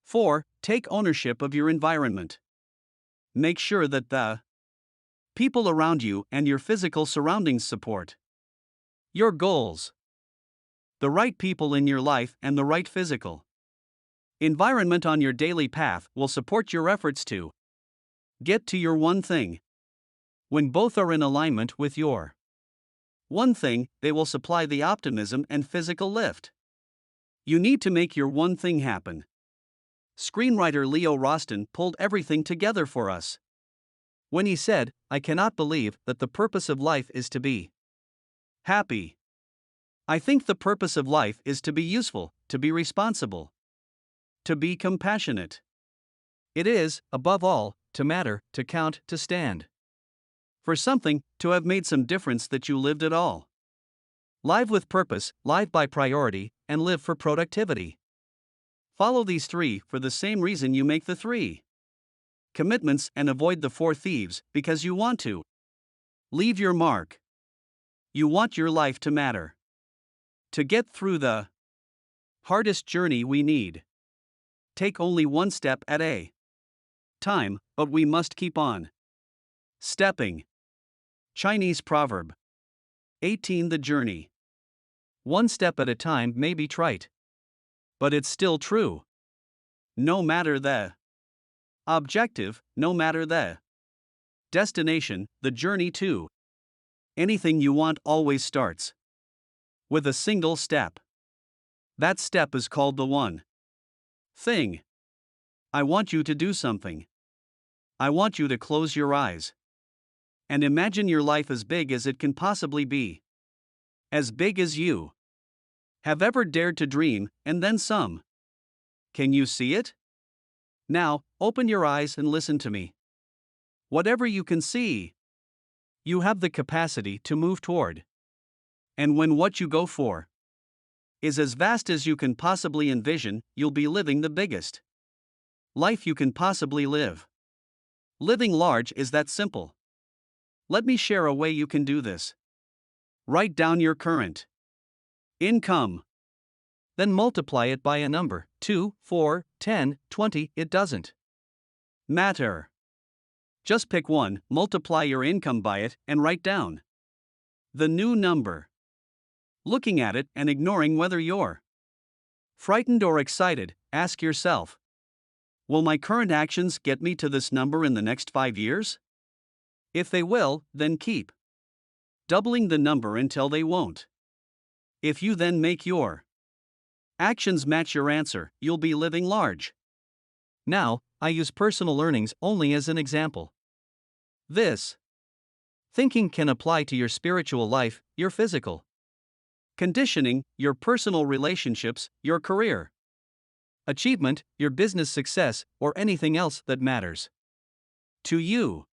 4. Take ownership of your environment. Make sure that the people around you and your physical surroundings support your goals. The right people in your life and the right physical environment on your daily path will support your efforts to get to your one thing. When both are in alignment with your one thing, they will supply the optimism and physical lift you need to make your one thing happen. Screenwriter Leo Roston pulled everything together for us when he said, "I cannot believe that the purpose of life is to be happy. I think the purpose of life is to be useful, to be responsible, to be compassionate. It is, above all, to matter, to count, to stand for something, to have made some difference that you lived at all. Live with purpose, live by priority, and live for productivity. Follow these 3 for the same reason you make the 3 commitments and avoid the 4 thieves, because you want to leave your mark. You want your life to matter. To get through the hardest journey we need. Take only one step at a time, but we must keep on stepping." Chinese proverb 18. The journey. One step at a time may be trite, but it's still true. No matter the objective, no matter the destination, the journey to anything you want always starts with a single step. That step is called the one thing. I want you to do something. I want you to close your eyes and imagine your life as big as it can possibly be. As big as you have ever dared to dream, and then some. Can you see it? Now, open your eyes and listen to me. Whatever you can see, you have the capacity to move toward. And when what you go for is as vast as you can possibly envision, you'll be living the biggest life you can possibly live. Living large is that simple. Let me share a way you can do this. Write down your current income. Then multiply it by a number, 2, 4, 10, 20, it doesn't matter. Just pick one, multiply your income by it, and write down the new number. Looking at it and ignoring whether you're frightened or excited, ask yourself, will my current actions get me to this number in the next 5 years? If they will, then keep doubling the number until they won't. If you then make your actions match your answer, you'll be living large. Now, I use personal earnings only as an example. This thinking can apply to your spiritual life, your physical conditioning, your personal relationships, your career achievement, your business success, or anything else that matters to you.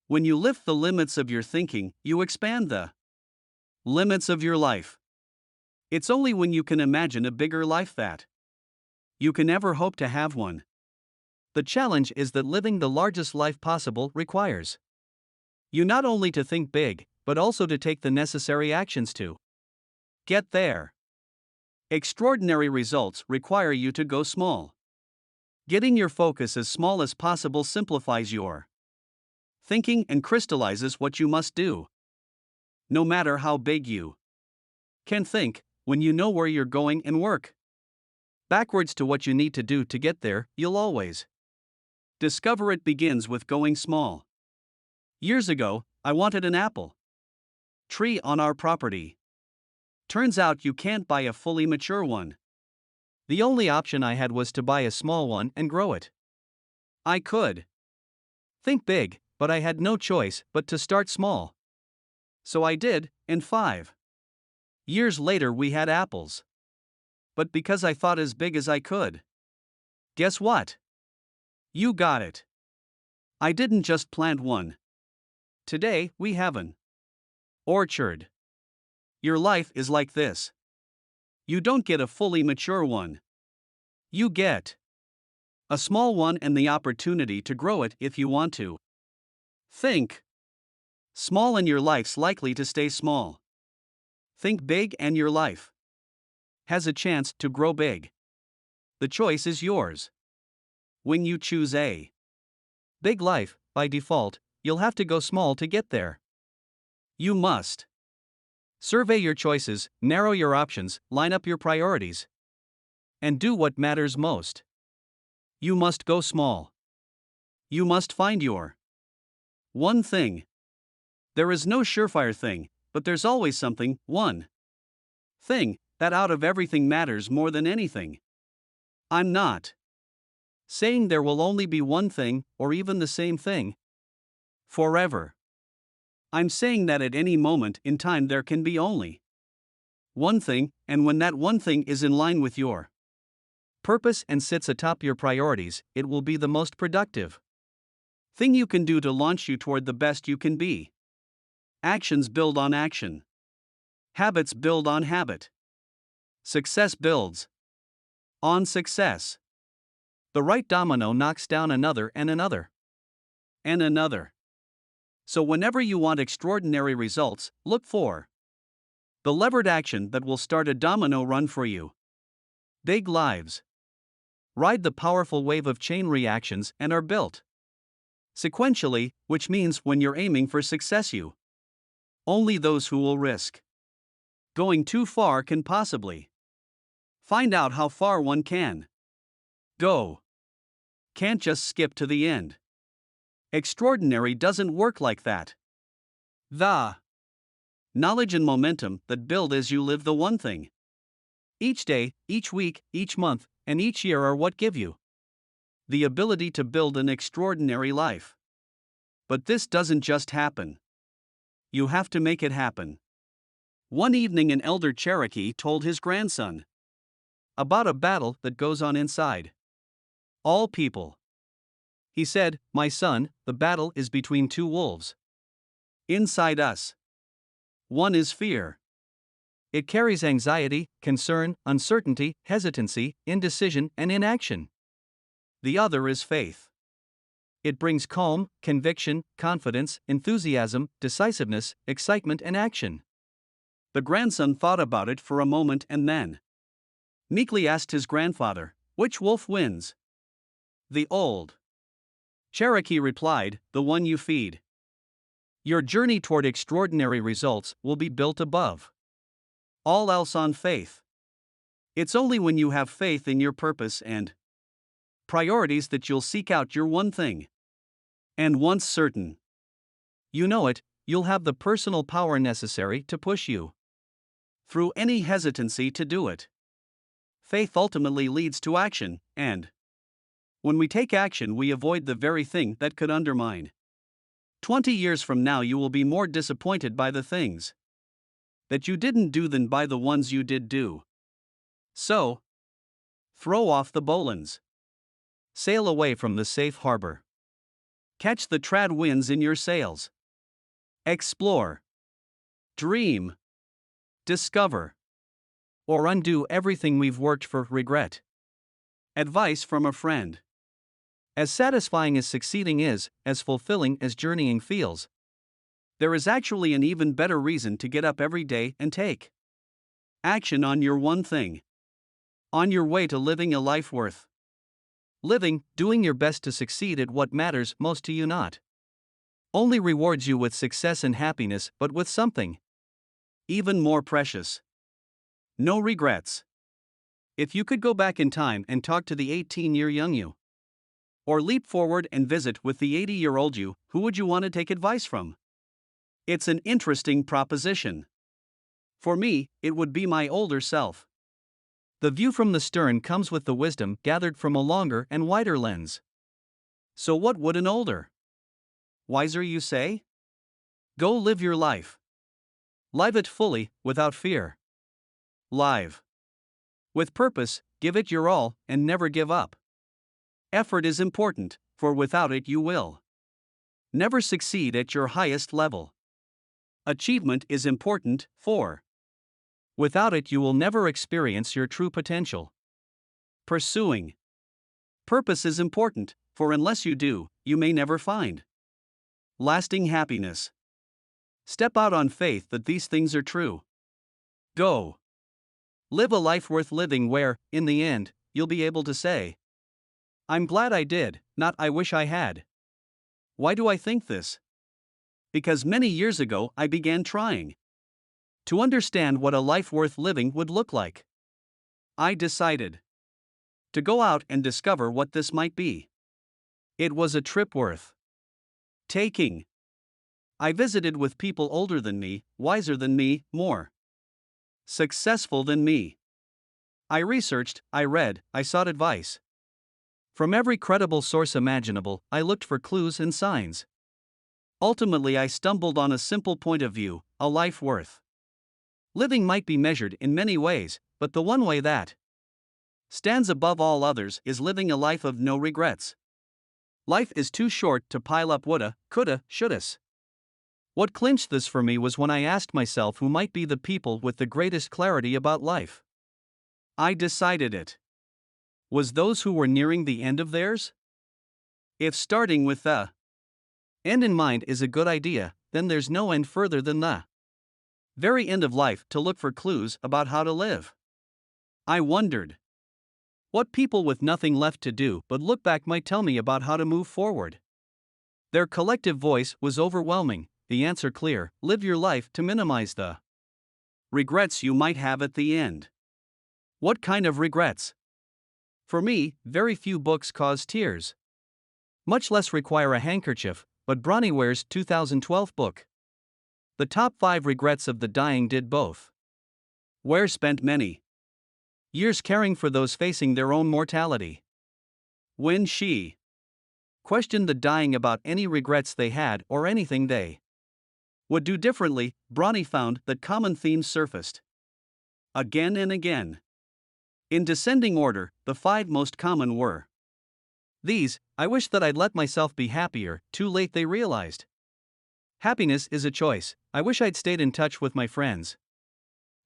When you lift the limits of your thinking, you expand the limits of your life. It's only when you can imagine a bigger life that you can ever hope to have one. The challenge is that living the largest life possible requires you not only to think big, but also to take the necessary actions to get there. Extraordinary results require you to go small. Getting your focus as small as possible simplifies your thinking and crystallizes what you must do. No matter how big you can think, when you know where you're going and work backwards to what you need to do to get there, you'll always discover it begins with going small. Years ago, I wanted an apple tree on our property. Turns out you can't buy a fully mature one. The only option I had was to buy a small one and grow it. I could think big, but I had no choice but to start small. So I did, and 5 years later we had apples. But because I thought as big as I could. Guess what? You got it. I didn't just plant one. Today we have an orchard. Your life is like this. You don't get a fully mature one. You get a small one and the opportunity to grow it if you want to. Think small and your life's likely to stay small. Think big and your life has a chance to grow big. The choice is yours. When you choose a big life, by default, you'll have to go small to get there. You must survey your choices, narrow your options, line up your priorities, and do what matters most. You must go small. You must find your one thing. There is no surefire thing, but there's always something, one thing, that out of everything matters more than anything. I'm not saying there will only be one thing, or even the same thing, forever. I'm saying that at any moment in time there can be only one thing, and when that one thing is in line with your purpose and sits atop your priorities, it will be the most productive thing you can do to launch you toward the best you can be. Actions build on action. Habits build on habit. Success builds on success. The right domino knocks down another and another and another. So whenever you want extraordinary results, look for the levered action that will start a domino run for you. Big lives ride the powerful wave of chain reactions and are built sequentially, which means when you're aiming for success, you only those who will risk going too far can possibly find out how far one can go. Can't just skip to the end. Extraordinary doesn't work like that. The knowledge and momentum that build as you live the one thing. Each day, each week, each month, and each year are what give you the ability to build an extraordinary life. But this doesn't just happen. You have to make it happen. One evening, an elder Cherokee told his grandson about a battle that goes on inside all people. He said, "My son, the battle is between two wolves inside us. One is fear. It carries anxiety, concern, uncertainty, hesitancy, indecision, and inaction. The other is faith. It brings calm, conviction, confidence, enthusiasm, decisiveness, excitement, and action." The grandson thought about it for a moment and then meekly asked his grandfather, "Which wolf wins?" "The old." Cherokee replied, "The one you feed." Your journey toward extraordinary results will be built above all else on faith. It's only when you have faith in your purpose and priorities that you'll seek out your one thing. And once certain you know it, you'll have the personal power necessary to push you through any hesitancy to do it. Faith ultimately leads to action, and when we take action, we avoid the very thing that could undermine. 20 years from now, you will be more disappointed by the things that you didn't do than by the ones you did do. So, throw off the bowlines. Sail away from the safe harbor. Catch the trad winds in your sails. Explore. Dream. Discover. Or undo everything we've worked for, regret. Advice from a friend. As satisfying as succeeding is, as fulfilling as journeying feels, there is actually an even better reason to get up every day and take action on your one thing. On your way to living a life worth living, doing your best to succeed at what matters most to you, not only rewards you with success and happiness, but with something even more precious. No regrets. If you could go back in time and talk to the 18-year young you, or leap forward and visit with the 80-year-old you, who would you want to take advice from? It's an interesting proposition. For me, it would be my older self. The view from the stern comes with the wisdom gathered from a longer and wider lens. So what would an older, wiser you say? Go live your life. Live it fully, without fear. Live with purpose, give it your all, and never give up. Effort is important, for without it you will never succeed at your highest level. Achievement is important, for Without it, you will never experience your true potential. Pursuing purpose is important, for unless you do, you may never find lasting happiness. Step out on faith that these things are true. Go. Live a life worth living where, in the end, you'll be able to say, I'm glad I did, not I wish I had. Why do I think this? Because many years ago I began trying to understand what a life worth living would look like. I decided to go out and discover what this might be. It was a trip worth taking. I visited with people older than me, wiser than me, more successful than me. I researched, I read, I sought advice. From every credible source imaginable, I looked for clues and signs. Ultimately, I stumbled on a simple point of view: a life worth living might be measured in many ways, but the one way that stands above all others is living a life of no regrets. Life is too short to pile up woulda, coulda, shouldas. What clinched this for me was when I asked myself who might be the people with the greatest clarity about life. I decided it was those who were nearing the end of theirs. If starting with the end in mind is a good idea, then there's no end further than the very end of life to look for clues about how to live. I wondered what people with nothing left to do but look back might tell me about how to move forward. Their collective voice was overwhelming, the answer clear: live your life to minimize the regrets you might have at the end. What kind of regrets? For me, very few books cause tears. Much less require a handkerchief, but Bronnieware's 2012 book, The Top 5 Regrets of the Dying, did both. Ware spent many years caring for those facing their own mortality. When she questioned the dying about any regrets they had or anything they would do differently, Bronnie found that common themes surfaced again and again. In descending order, the 5 most common were these: I wish that I'd let myself be happier, too late they realized. Happiness is a choice, I wish I'd stayed in touch with my friends.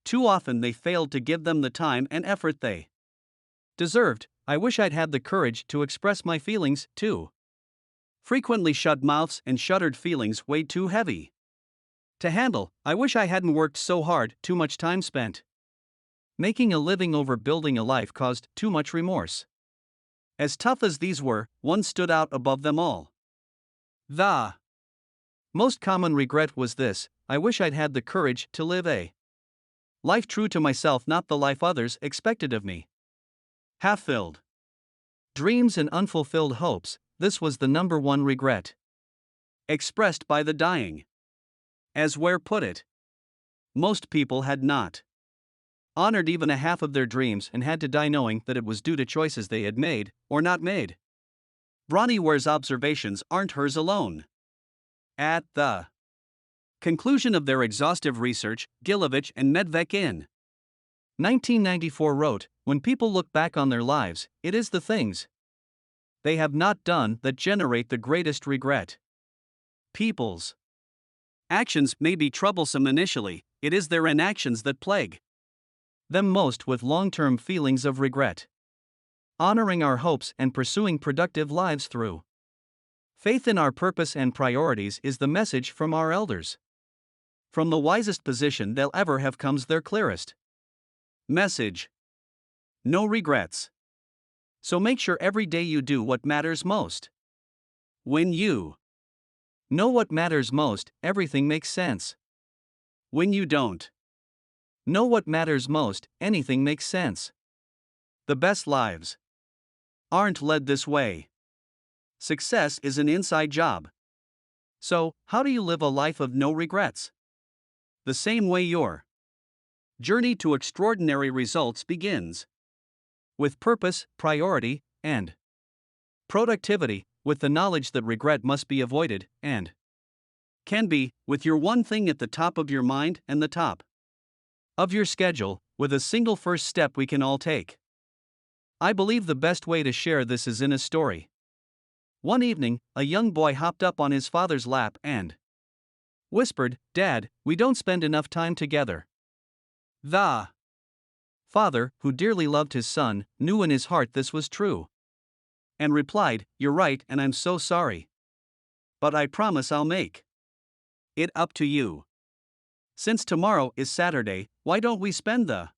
Too often they failed to give them the time and effort they deserved, I wish I'd had the courage to express my feelings, too. Frequently shut mouths and shuttered feelings weighed too heavy to handle, I wish I hadn't worked so hard, too much time spent making a living over building a life caused too much remorse. As tough as these were, one stood out above them all. The most common regret was this: I wish I'd had the courage to live a life true to myself, not the life others expected of me. Half-filled dreams and unfulfilled hopes, this was the number one regret expressed by the dying. As Ware put it, most people had not honored even a half of their dreams and had to die knowing that it was due to choices they had made, or not made. Bronnieware's observations aren't hers alone. At the conclusion of their exhaustive research, Gilovich and Medvec in 1994 wrote, when people look back on their lives, it is the things they have not done that generate the greatest regret. People's actions may be troublesome initially, it is their inactions that plague them most with long-term feelings of regret. Honoring our hopes and pursuing productive lives through faith in our purpose and priorities is the message from our elders. From the wisest position they'll ever have comes their clearest message: no regrets. So make sure every day you do what matters most. When you know what matters most, everything makes sense. When you don't know what matters most, anything makes sense. The best lives aren't led this way. Success is an inside job. So, how do you live a life of no regrets? The same way your journey to extraordinary results begins. With purpose, priority, and productivity, with the knowledge that regret must be avoided, and can be, with your one thing at the top of your mind and the top of your schedule, with a single first step we can all take. I believe the best way to share this is in a story. One evening, a young boy hopped up on his father's lap and whispered, "Dad, we don't spend enough time together." The father, who dearly loved his son, knew in his heart this was true, and replied, "You're right, and I'm so sorry. But I promise I'll make it up to you. Since tomorrow is Saturday, why don't we spend the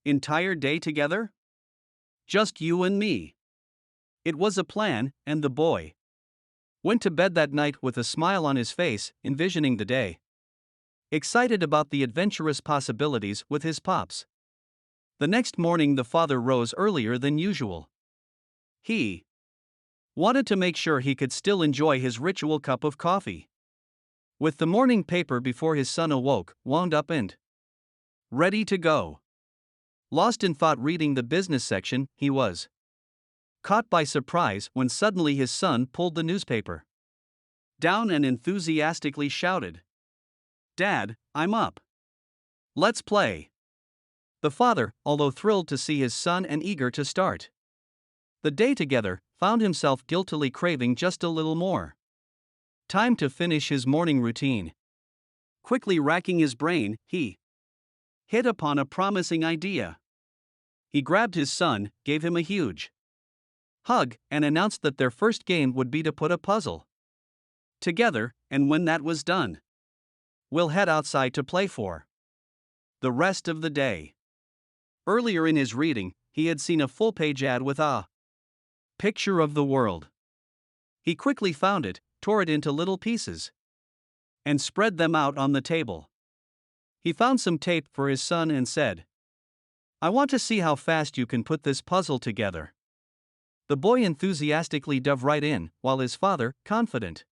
entire day together? Just you and me." It was a plan, and the boy went to bed that night with a smile on his face, envisioning the day, excited about the adventurous possibilities with his pops. The next morning, the father rose earlier than usual. He wanted to make sure he could still enjoy his ritual cup of coffee. With the morning paper before his son awoke, wound up and ready to go. Lost in thought reading the business section, he was caught by surprise when suddenly his son pulled the newspaper down and enthusiastically shouted, "Dad, I'm up. Let's play." The father, although thrilled to see his son and eager to start the day together, found himself guiltily craving just a little more time to finish his morning routine. Quickly racking his brain, he hit upon a promising idea. He grabbed his son, gave him a huge hug, and announced that their first game would be to put a puzzle together, and when that was done, we'll head outside to play for the rest of the day. Earlier in his reading, he had seen a full-page ad with a picture of the world. He quickly found it, tore it into little pieces, and spread them out on the table. He found some tape for his son and said, "I want to see how fast you can put this puzzle together." The boy enthusiastically dove right in, while his father, confident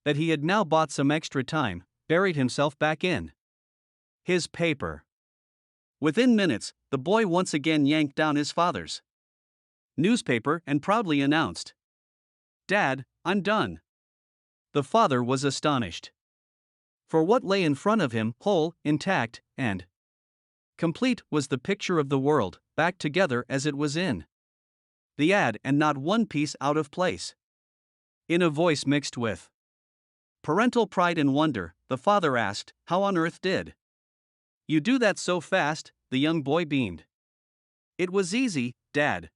that he had now bought some extra time, buried himself back in his paper. Within minutes, the boy once again yanked down his father's newspaper and proudly announced, "Dad, I'm done." The father was astonished. For what lay in front of him, whole, intact, and complete, was the picture of the world, back together as it was in the ad, and not one piece out of place. In a voice mixed with parental pride and wonder, the father asked, "How on earth did you do that so fast?" The young boy beamed. "It was easy, Dad.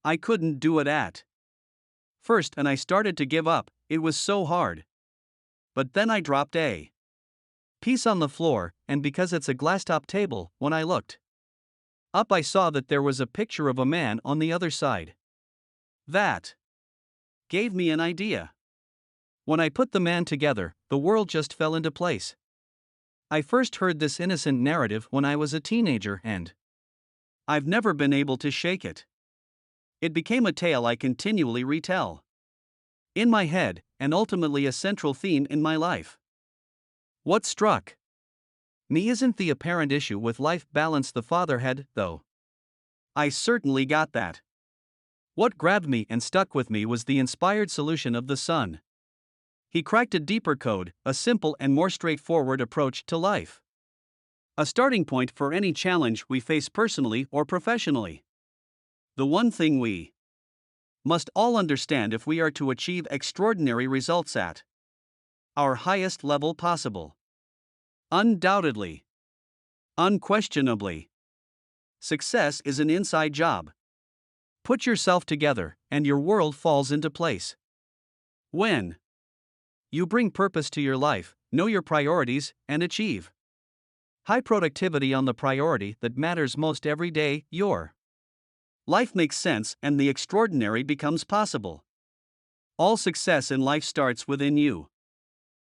I couldn't do it at first and I started to give up, it was so hard. But then I dropped a piece on the floor, and because it's a glass-top table, when I looked up I saw that there was a picture of a man on the other side. That gave me an idea. When I put the man together, the world just fell into place. I first heard this innocent narrative when I was a teenager, and I've never been able to shake it. It became a tale I continually retell in my head, and ultimately a central theme in my life. What struck me isn't the apparent issue with life balance the father had, though I certainly got that. What grabbed me and stuck with me was the inspired solution of the son. He cracked a deeper code, a simple and more straightforward approach to life. A starting point for any challenge we face personally or professionally. The one thing we must all understand if we are to achieve extraordinary results at our highest level possible. Undoubtedly, unquestionably, success is an inside job. Put yourself together, and your world falls into place. When you bring purpose to your life, know your priorities, and achieve high productivity on the priority that matters most every day, your life makes sense and the extraordinary becomes possible. All success in life starts within you.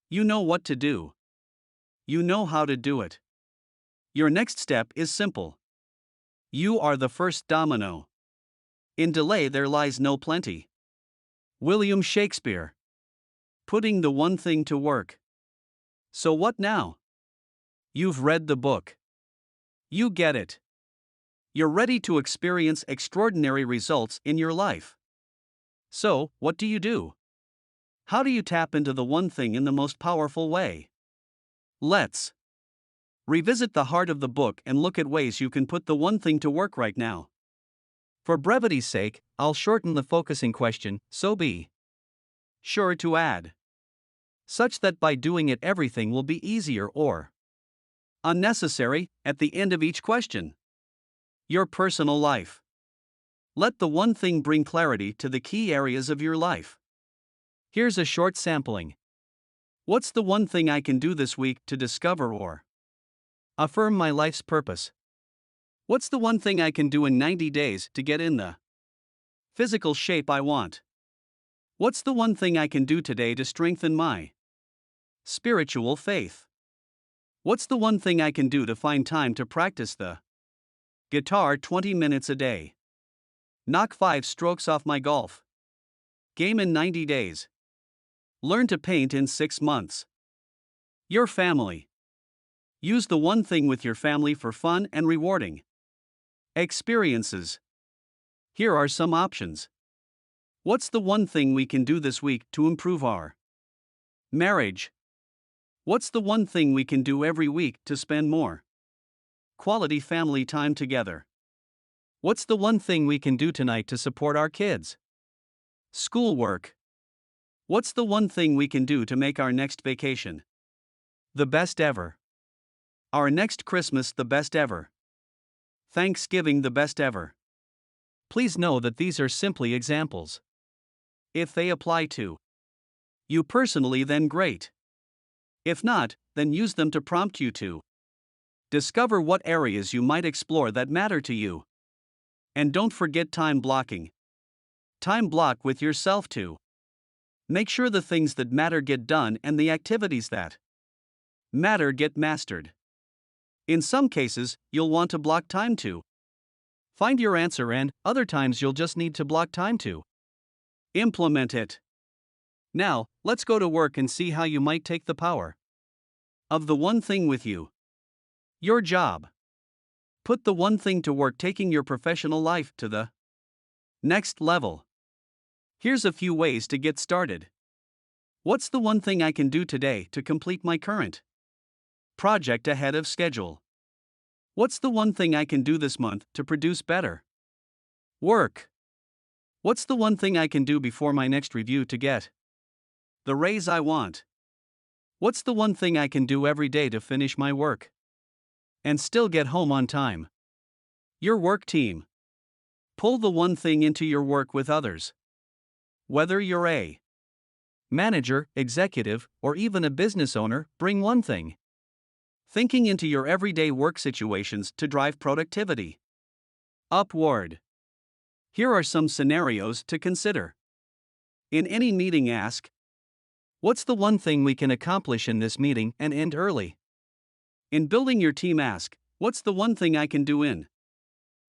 You know what to do. You know how to do it. Your next step is simple. You are the first domino. In delay there lies no plenty. William Shakespeare. Putting the one thing to work. So what now? You've read the book. You get it. You're ready to experience extraordinary results in your life. So, what do you do? How do you tap into the one thing in the most powerful way? Let's revisit the heart of the book and look at ways you can put the one thing to work right now. For brevity's sake, I'll shorten the focusing question, so be sure to add such that by doing it everything will be easier or Unnecessary at the end of each question. Your personal life. Let the one thing bring clarity to the key areas of your life. Here's a short sampling. What's the one thing I can do this week to discover or affirm my life's purpose? What's the one thing I can do in 90 days to get in the physical shape I want? What's the one thing I can do today to strengthen my spiritual faith? What's the one thing I can do to find time to practice the guitar 20 minutes a day? Knock 5 strokes off my golf game in 90 days. Learn to paint in 6 months. Your family. Use the one thing with your family for fun and rewarding experiences. Here are some options. What's the one thing we can do this week to improve our marriage? What's the one thing we can do every week to spend more quality family time together? What's the one thing we can do tonight to support our kids' schoolwork? What's the one thing we can do to make our next vacation the best ever? Our next Christmas the best ever? Thanksgiving the best ever? Please know that these are simply examples. If they apply to you personally, then great. If not, then use them to prompt you to discover what areas you might explore that matter to you. And don't forget time blocking. Time block with yourself too. Make sure the things that matter get done and the activities that matter get mastered. In some cases, you'll want to block time to find your answer, and other times you'll just need to block time to implement it. Now, let's go to work and see how you might take the power of the one thing with you. Your job. Put the one thing to work, taking your professional life to the next level. Here's a few ways to get started. What's the one thing I can do today to complete my current project ahead of schedule? What's the one thing I can do this month to produce better work? What's the one thing I can do before my next review to get the raise I want? What's the one thing I can do every day to finish my work and still get home on time? Your work team. Pull the one thing into your work with others. Whether you're a manager, executive, or even a business owner, bring one thing thinking into your everyday work situations to drive productivity upward. Here are some scenarios to consider. In any meeting, ask, what's the one thing we can accomplish in this meeting and end early? In building your team, ask, what's the one thing I can do in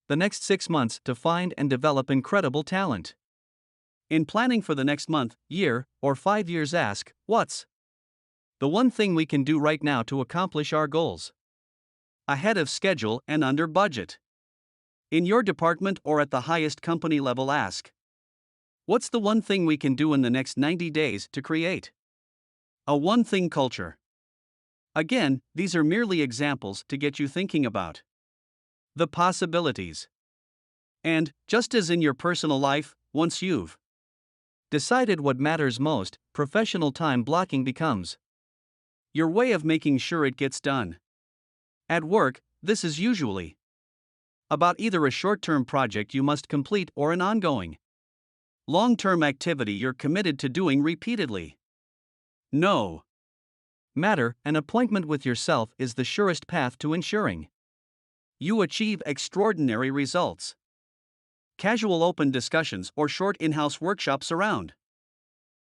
the next 6 months to find and develop incredible talent? In planning for the next month, year, or 5 years, ask, what's the one thing we can do right now to accomplish our goals ahead of schedule and under budget? In your department or at the highest company level, ask, what's the one thing we can do in the next 90 days to create a one thing culture? Again, these are merely examples to get you thinking about the possibilities. And, just as in your personal life, once you've decided what matters most, professional time blocking becomes your way of making sure it gets done. At work, this is usually about either a short-term project you must complete or an ongoing long-term activity you're committed to doing repeatedly. No matter, an appointment with yourself is the surest path to ensuring you achieve extraordinary results. Casual open discussions or short in-house workshops around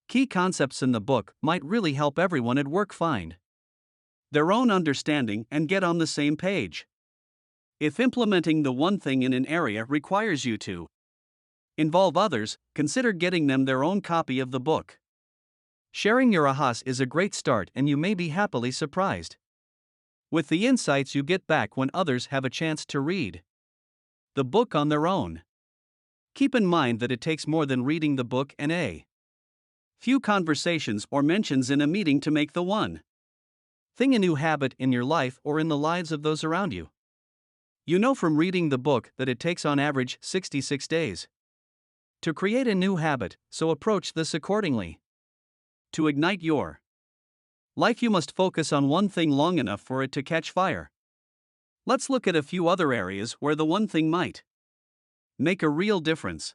key concepts in the book might really help everyone at work find their own understanding and get on the same page. If implementing the one thing in an area requires you to involve others, consider getting them their own copy of the book. Sharing your ahas is a great start, and you may be happily surprised with the insights you get back when others have a chance to read the book on their own. Keep in mind that it takes more than reading the book and a few conversations or mentions in a meeting to make the one thing a new habit in your life or in the lives of those around you. You know from reading the book that it takes on average 66 days to create a new habit, so approach this accordingly. To ignite your life, you must focus on one thing long enough for it to catch fire. Let's look at a few other areas where the one thing might make a real difference.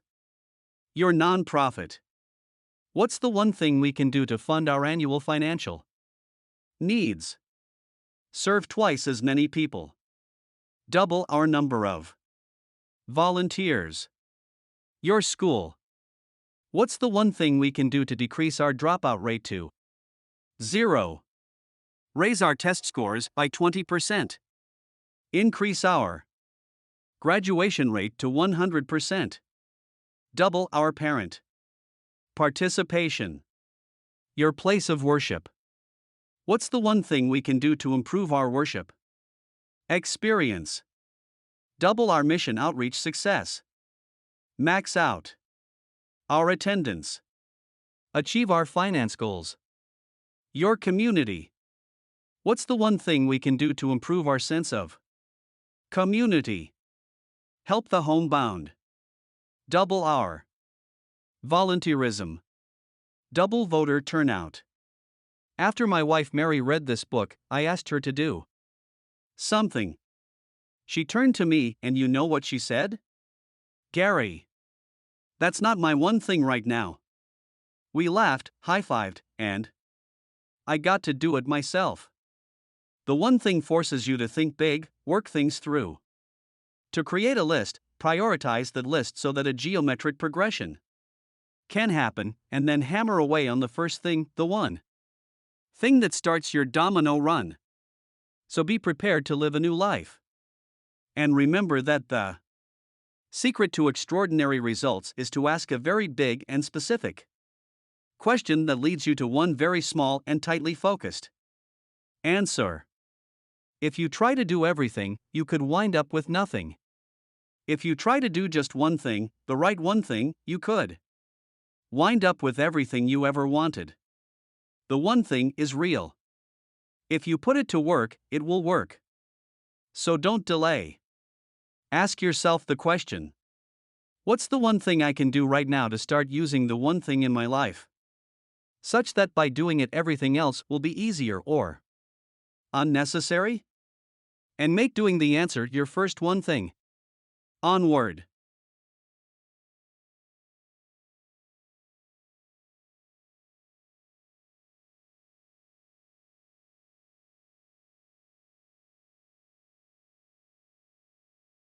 Your nonprofit. What's the one thing we can do to fund our annual financial needs? Serve twice as many people. Double our number of volunteers. Your school. What's the one thing we can do to decrease our dropout rate to 0? Raise our test scores by 20%. Increase our graduation rate to 100%. Double our parent participation. Your place of worship. What's the one thing we can do to improve our worship experience? Double our mission outreach success. Max out our attendance. Achieve our finance goals. Your community. What's the one thing we can do to improve our sense of community? Help the homebound. Double our volunteerism. Double voter turnout. After my wife Mary read this book, I asked her to do something. She turned to me, and you know what she said? Gary, that's not my one thing right now. We laughed, high-fived, and I got to do it myself. The one thing forces you to think big, work things through. To create a list, prioritize the list so that a geometric progression can happen, and then hammer away on the first thing, the one thing that starts your domino run. So be prepared to live a new life. And remember that the secret to extraordinary results is to ask a very big and specific question that leads you to one very small and tightly focused answer. If you try to do everything, you could wind up with nothing. If you try to do just one thing, the right one thing, you could wind up with everything you ever wanted. The one thing is real. If you put it to work, it will work. So don't delay. Ask yourself the question: what's the one thing I can do right now to start using the one thing in my life, such that by doing it everything else will be easier or unnecessary? And make doing the answer your first one thing. Onward.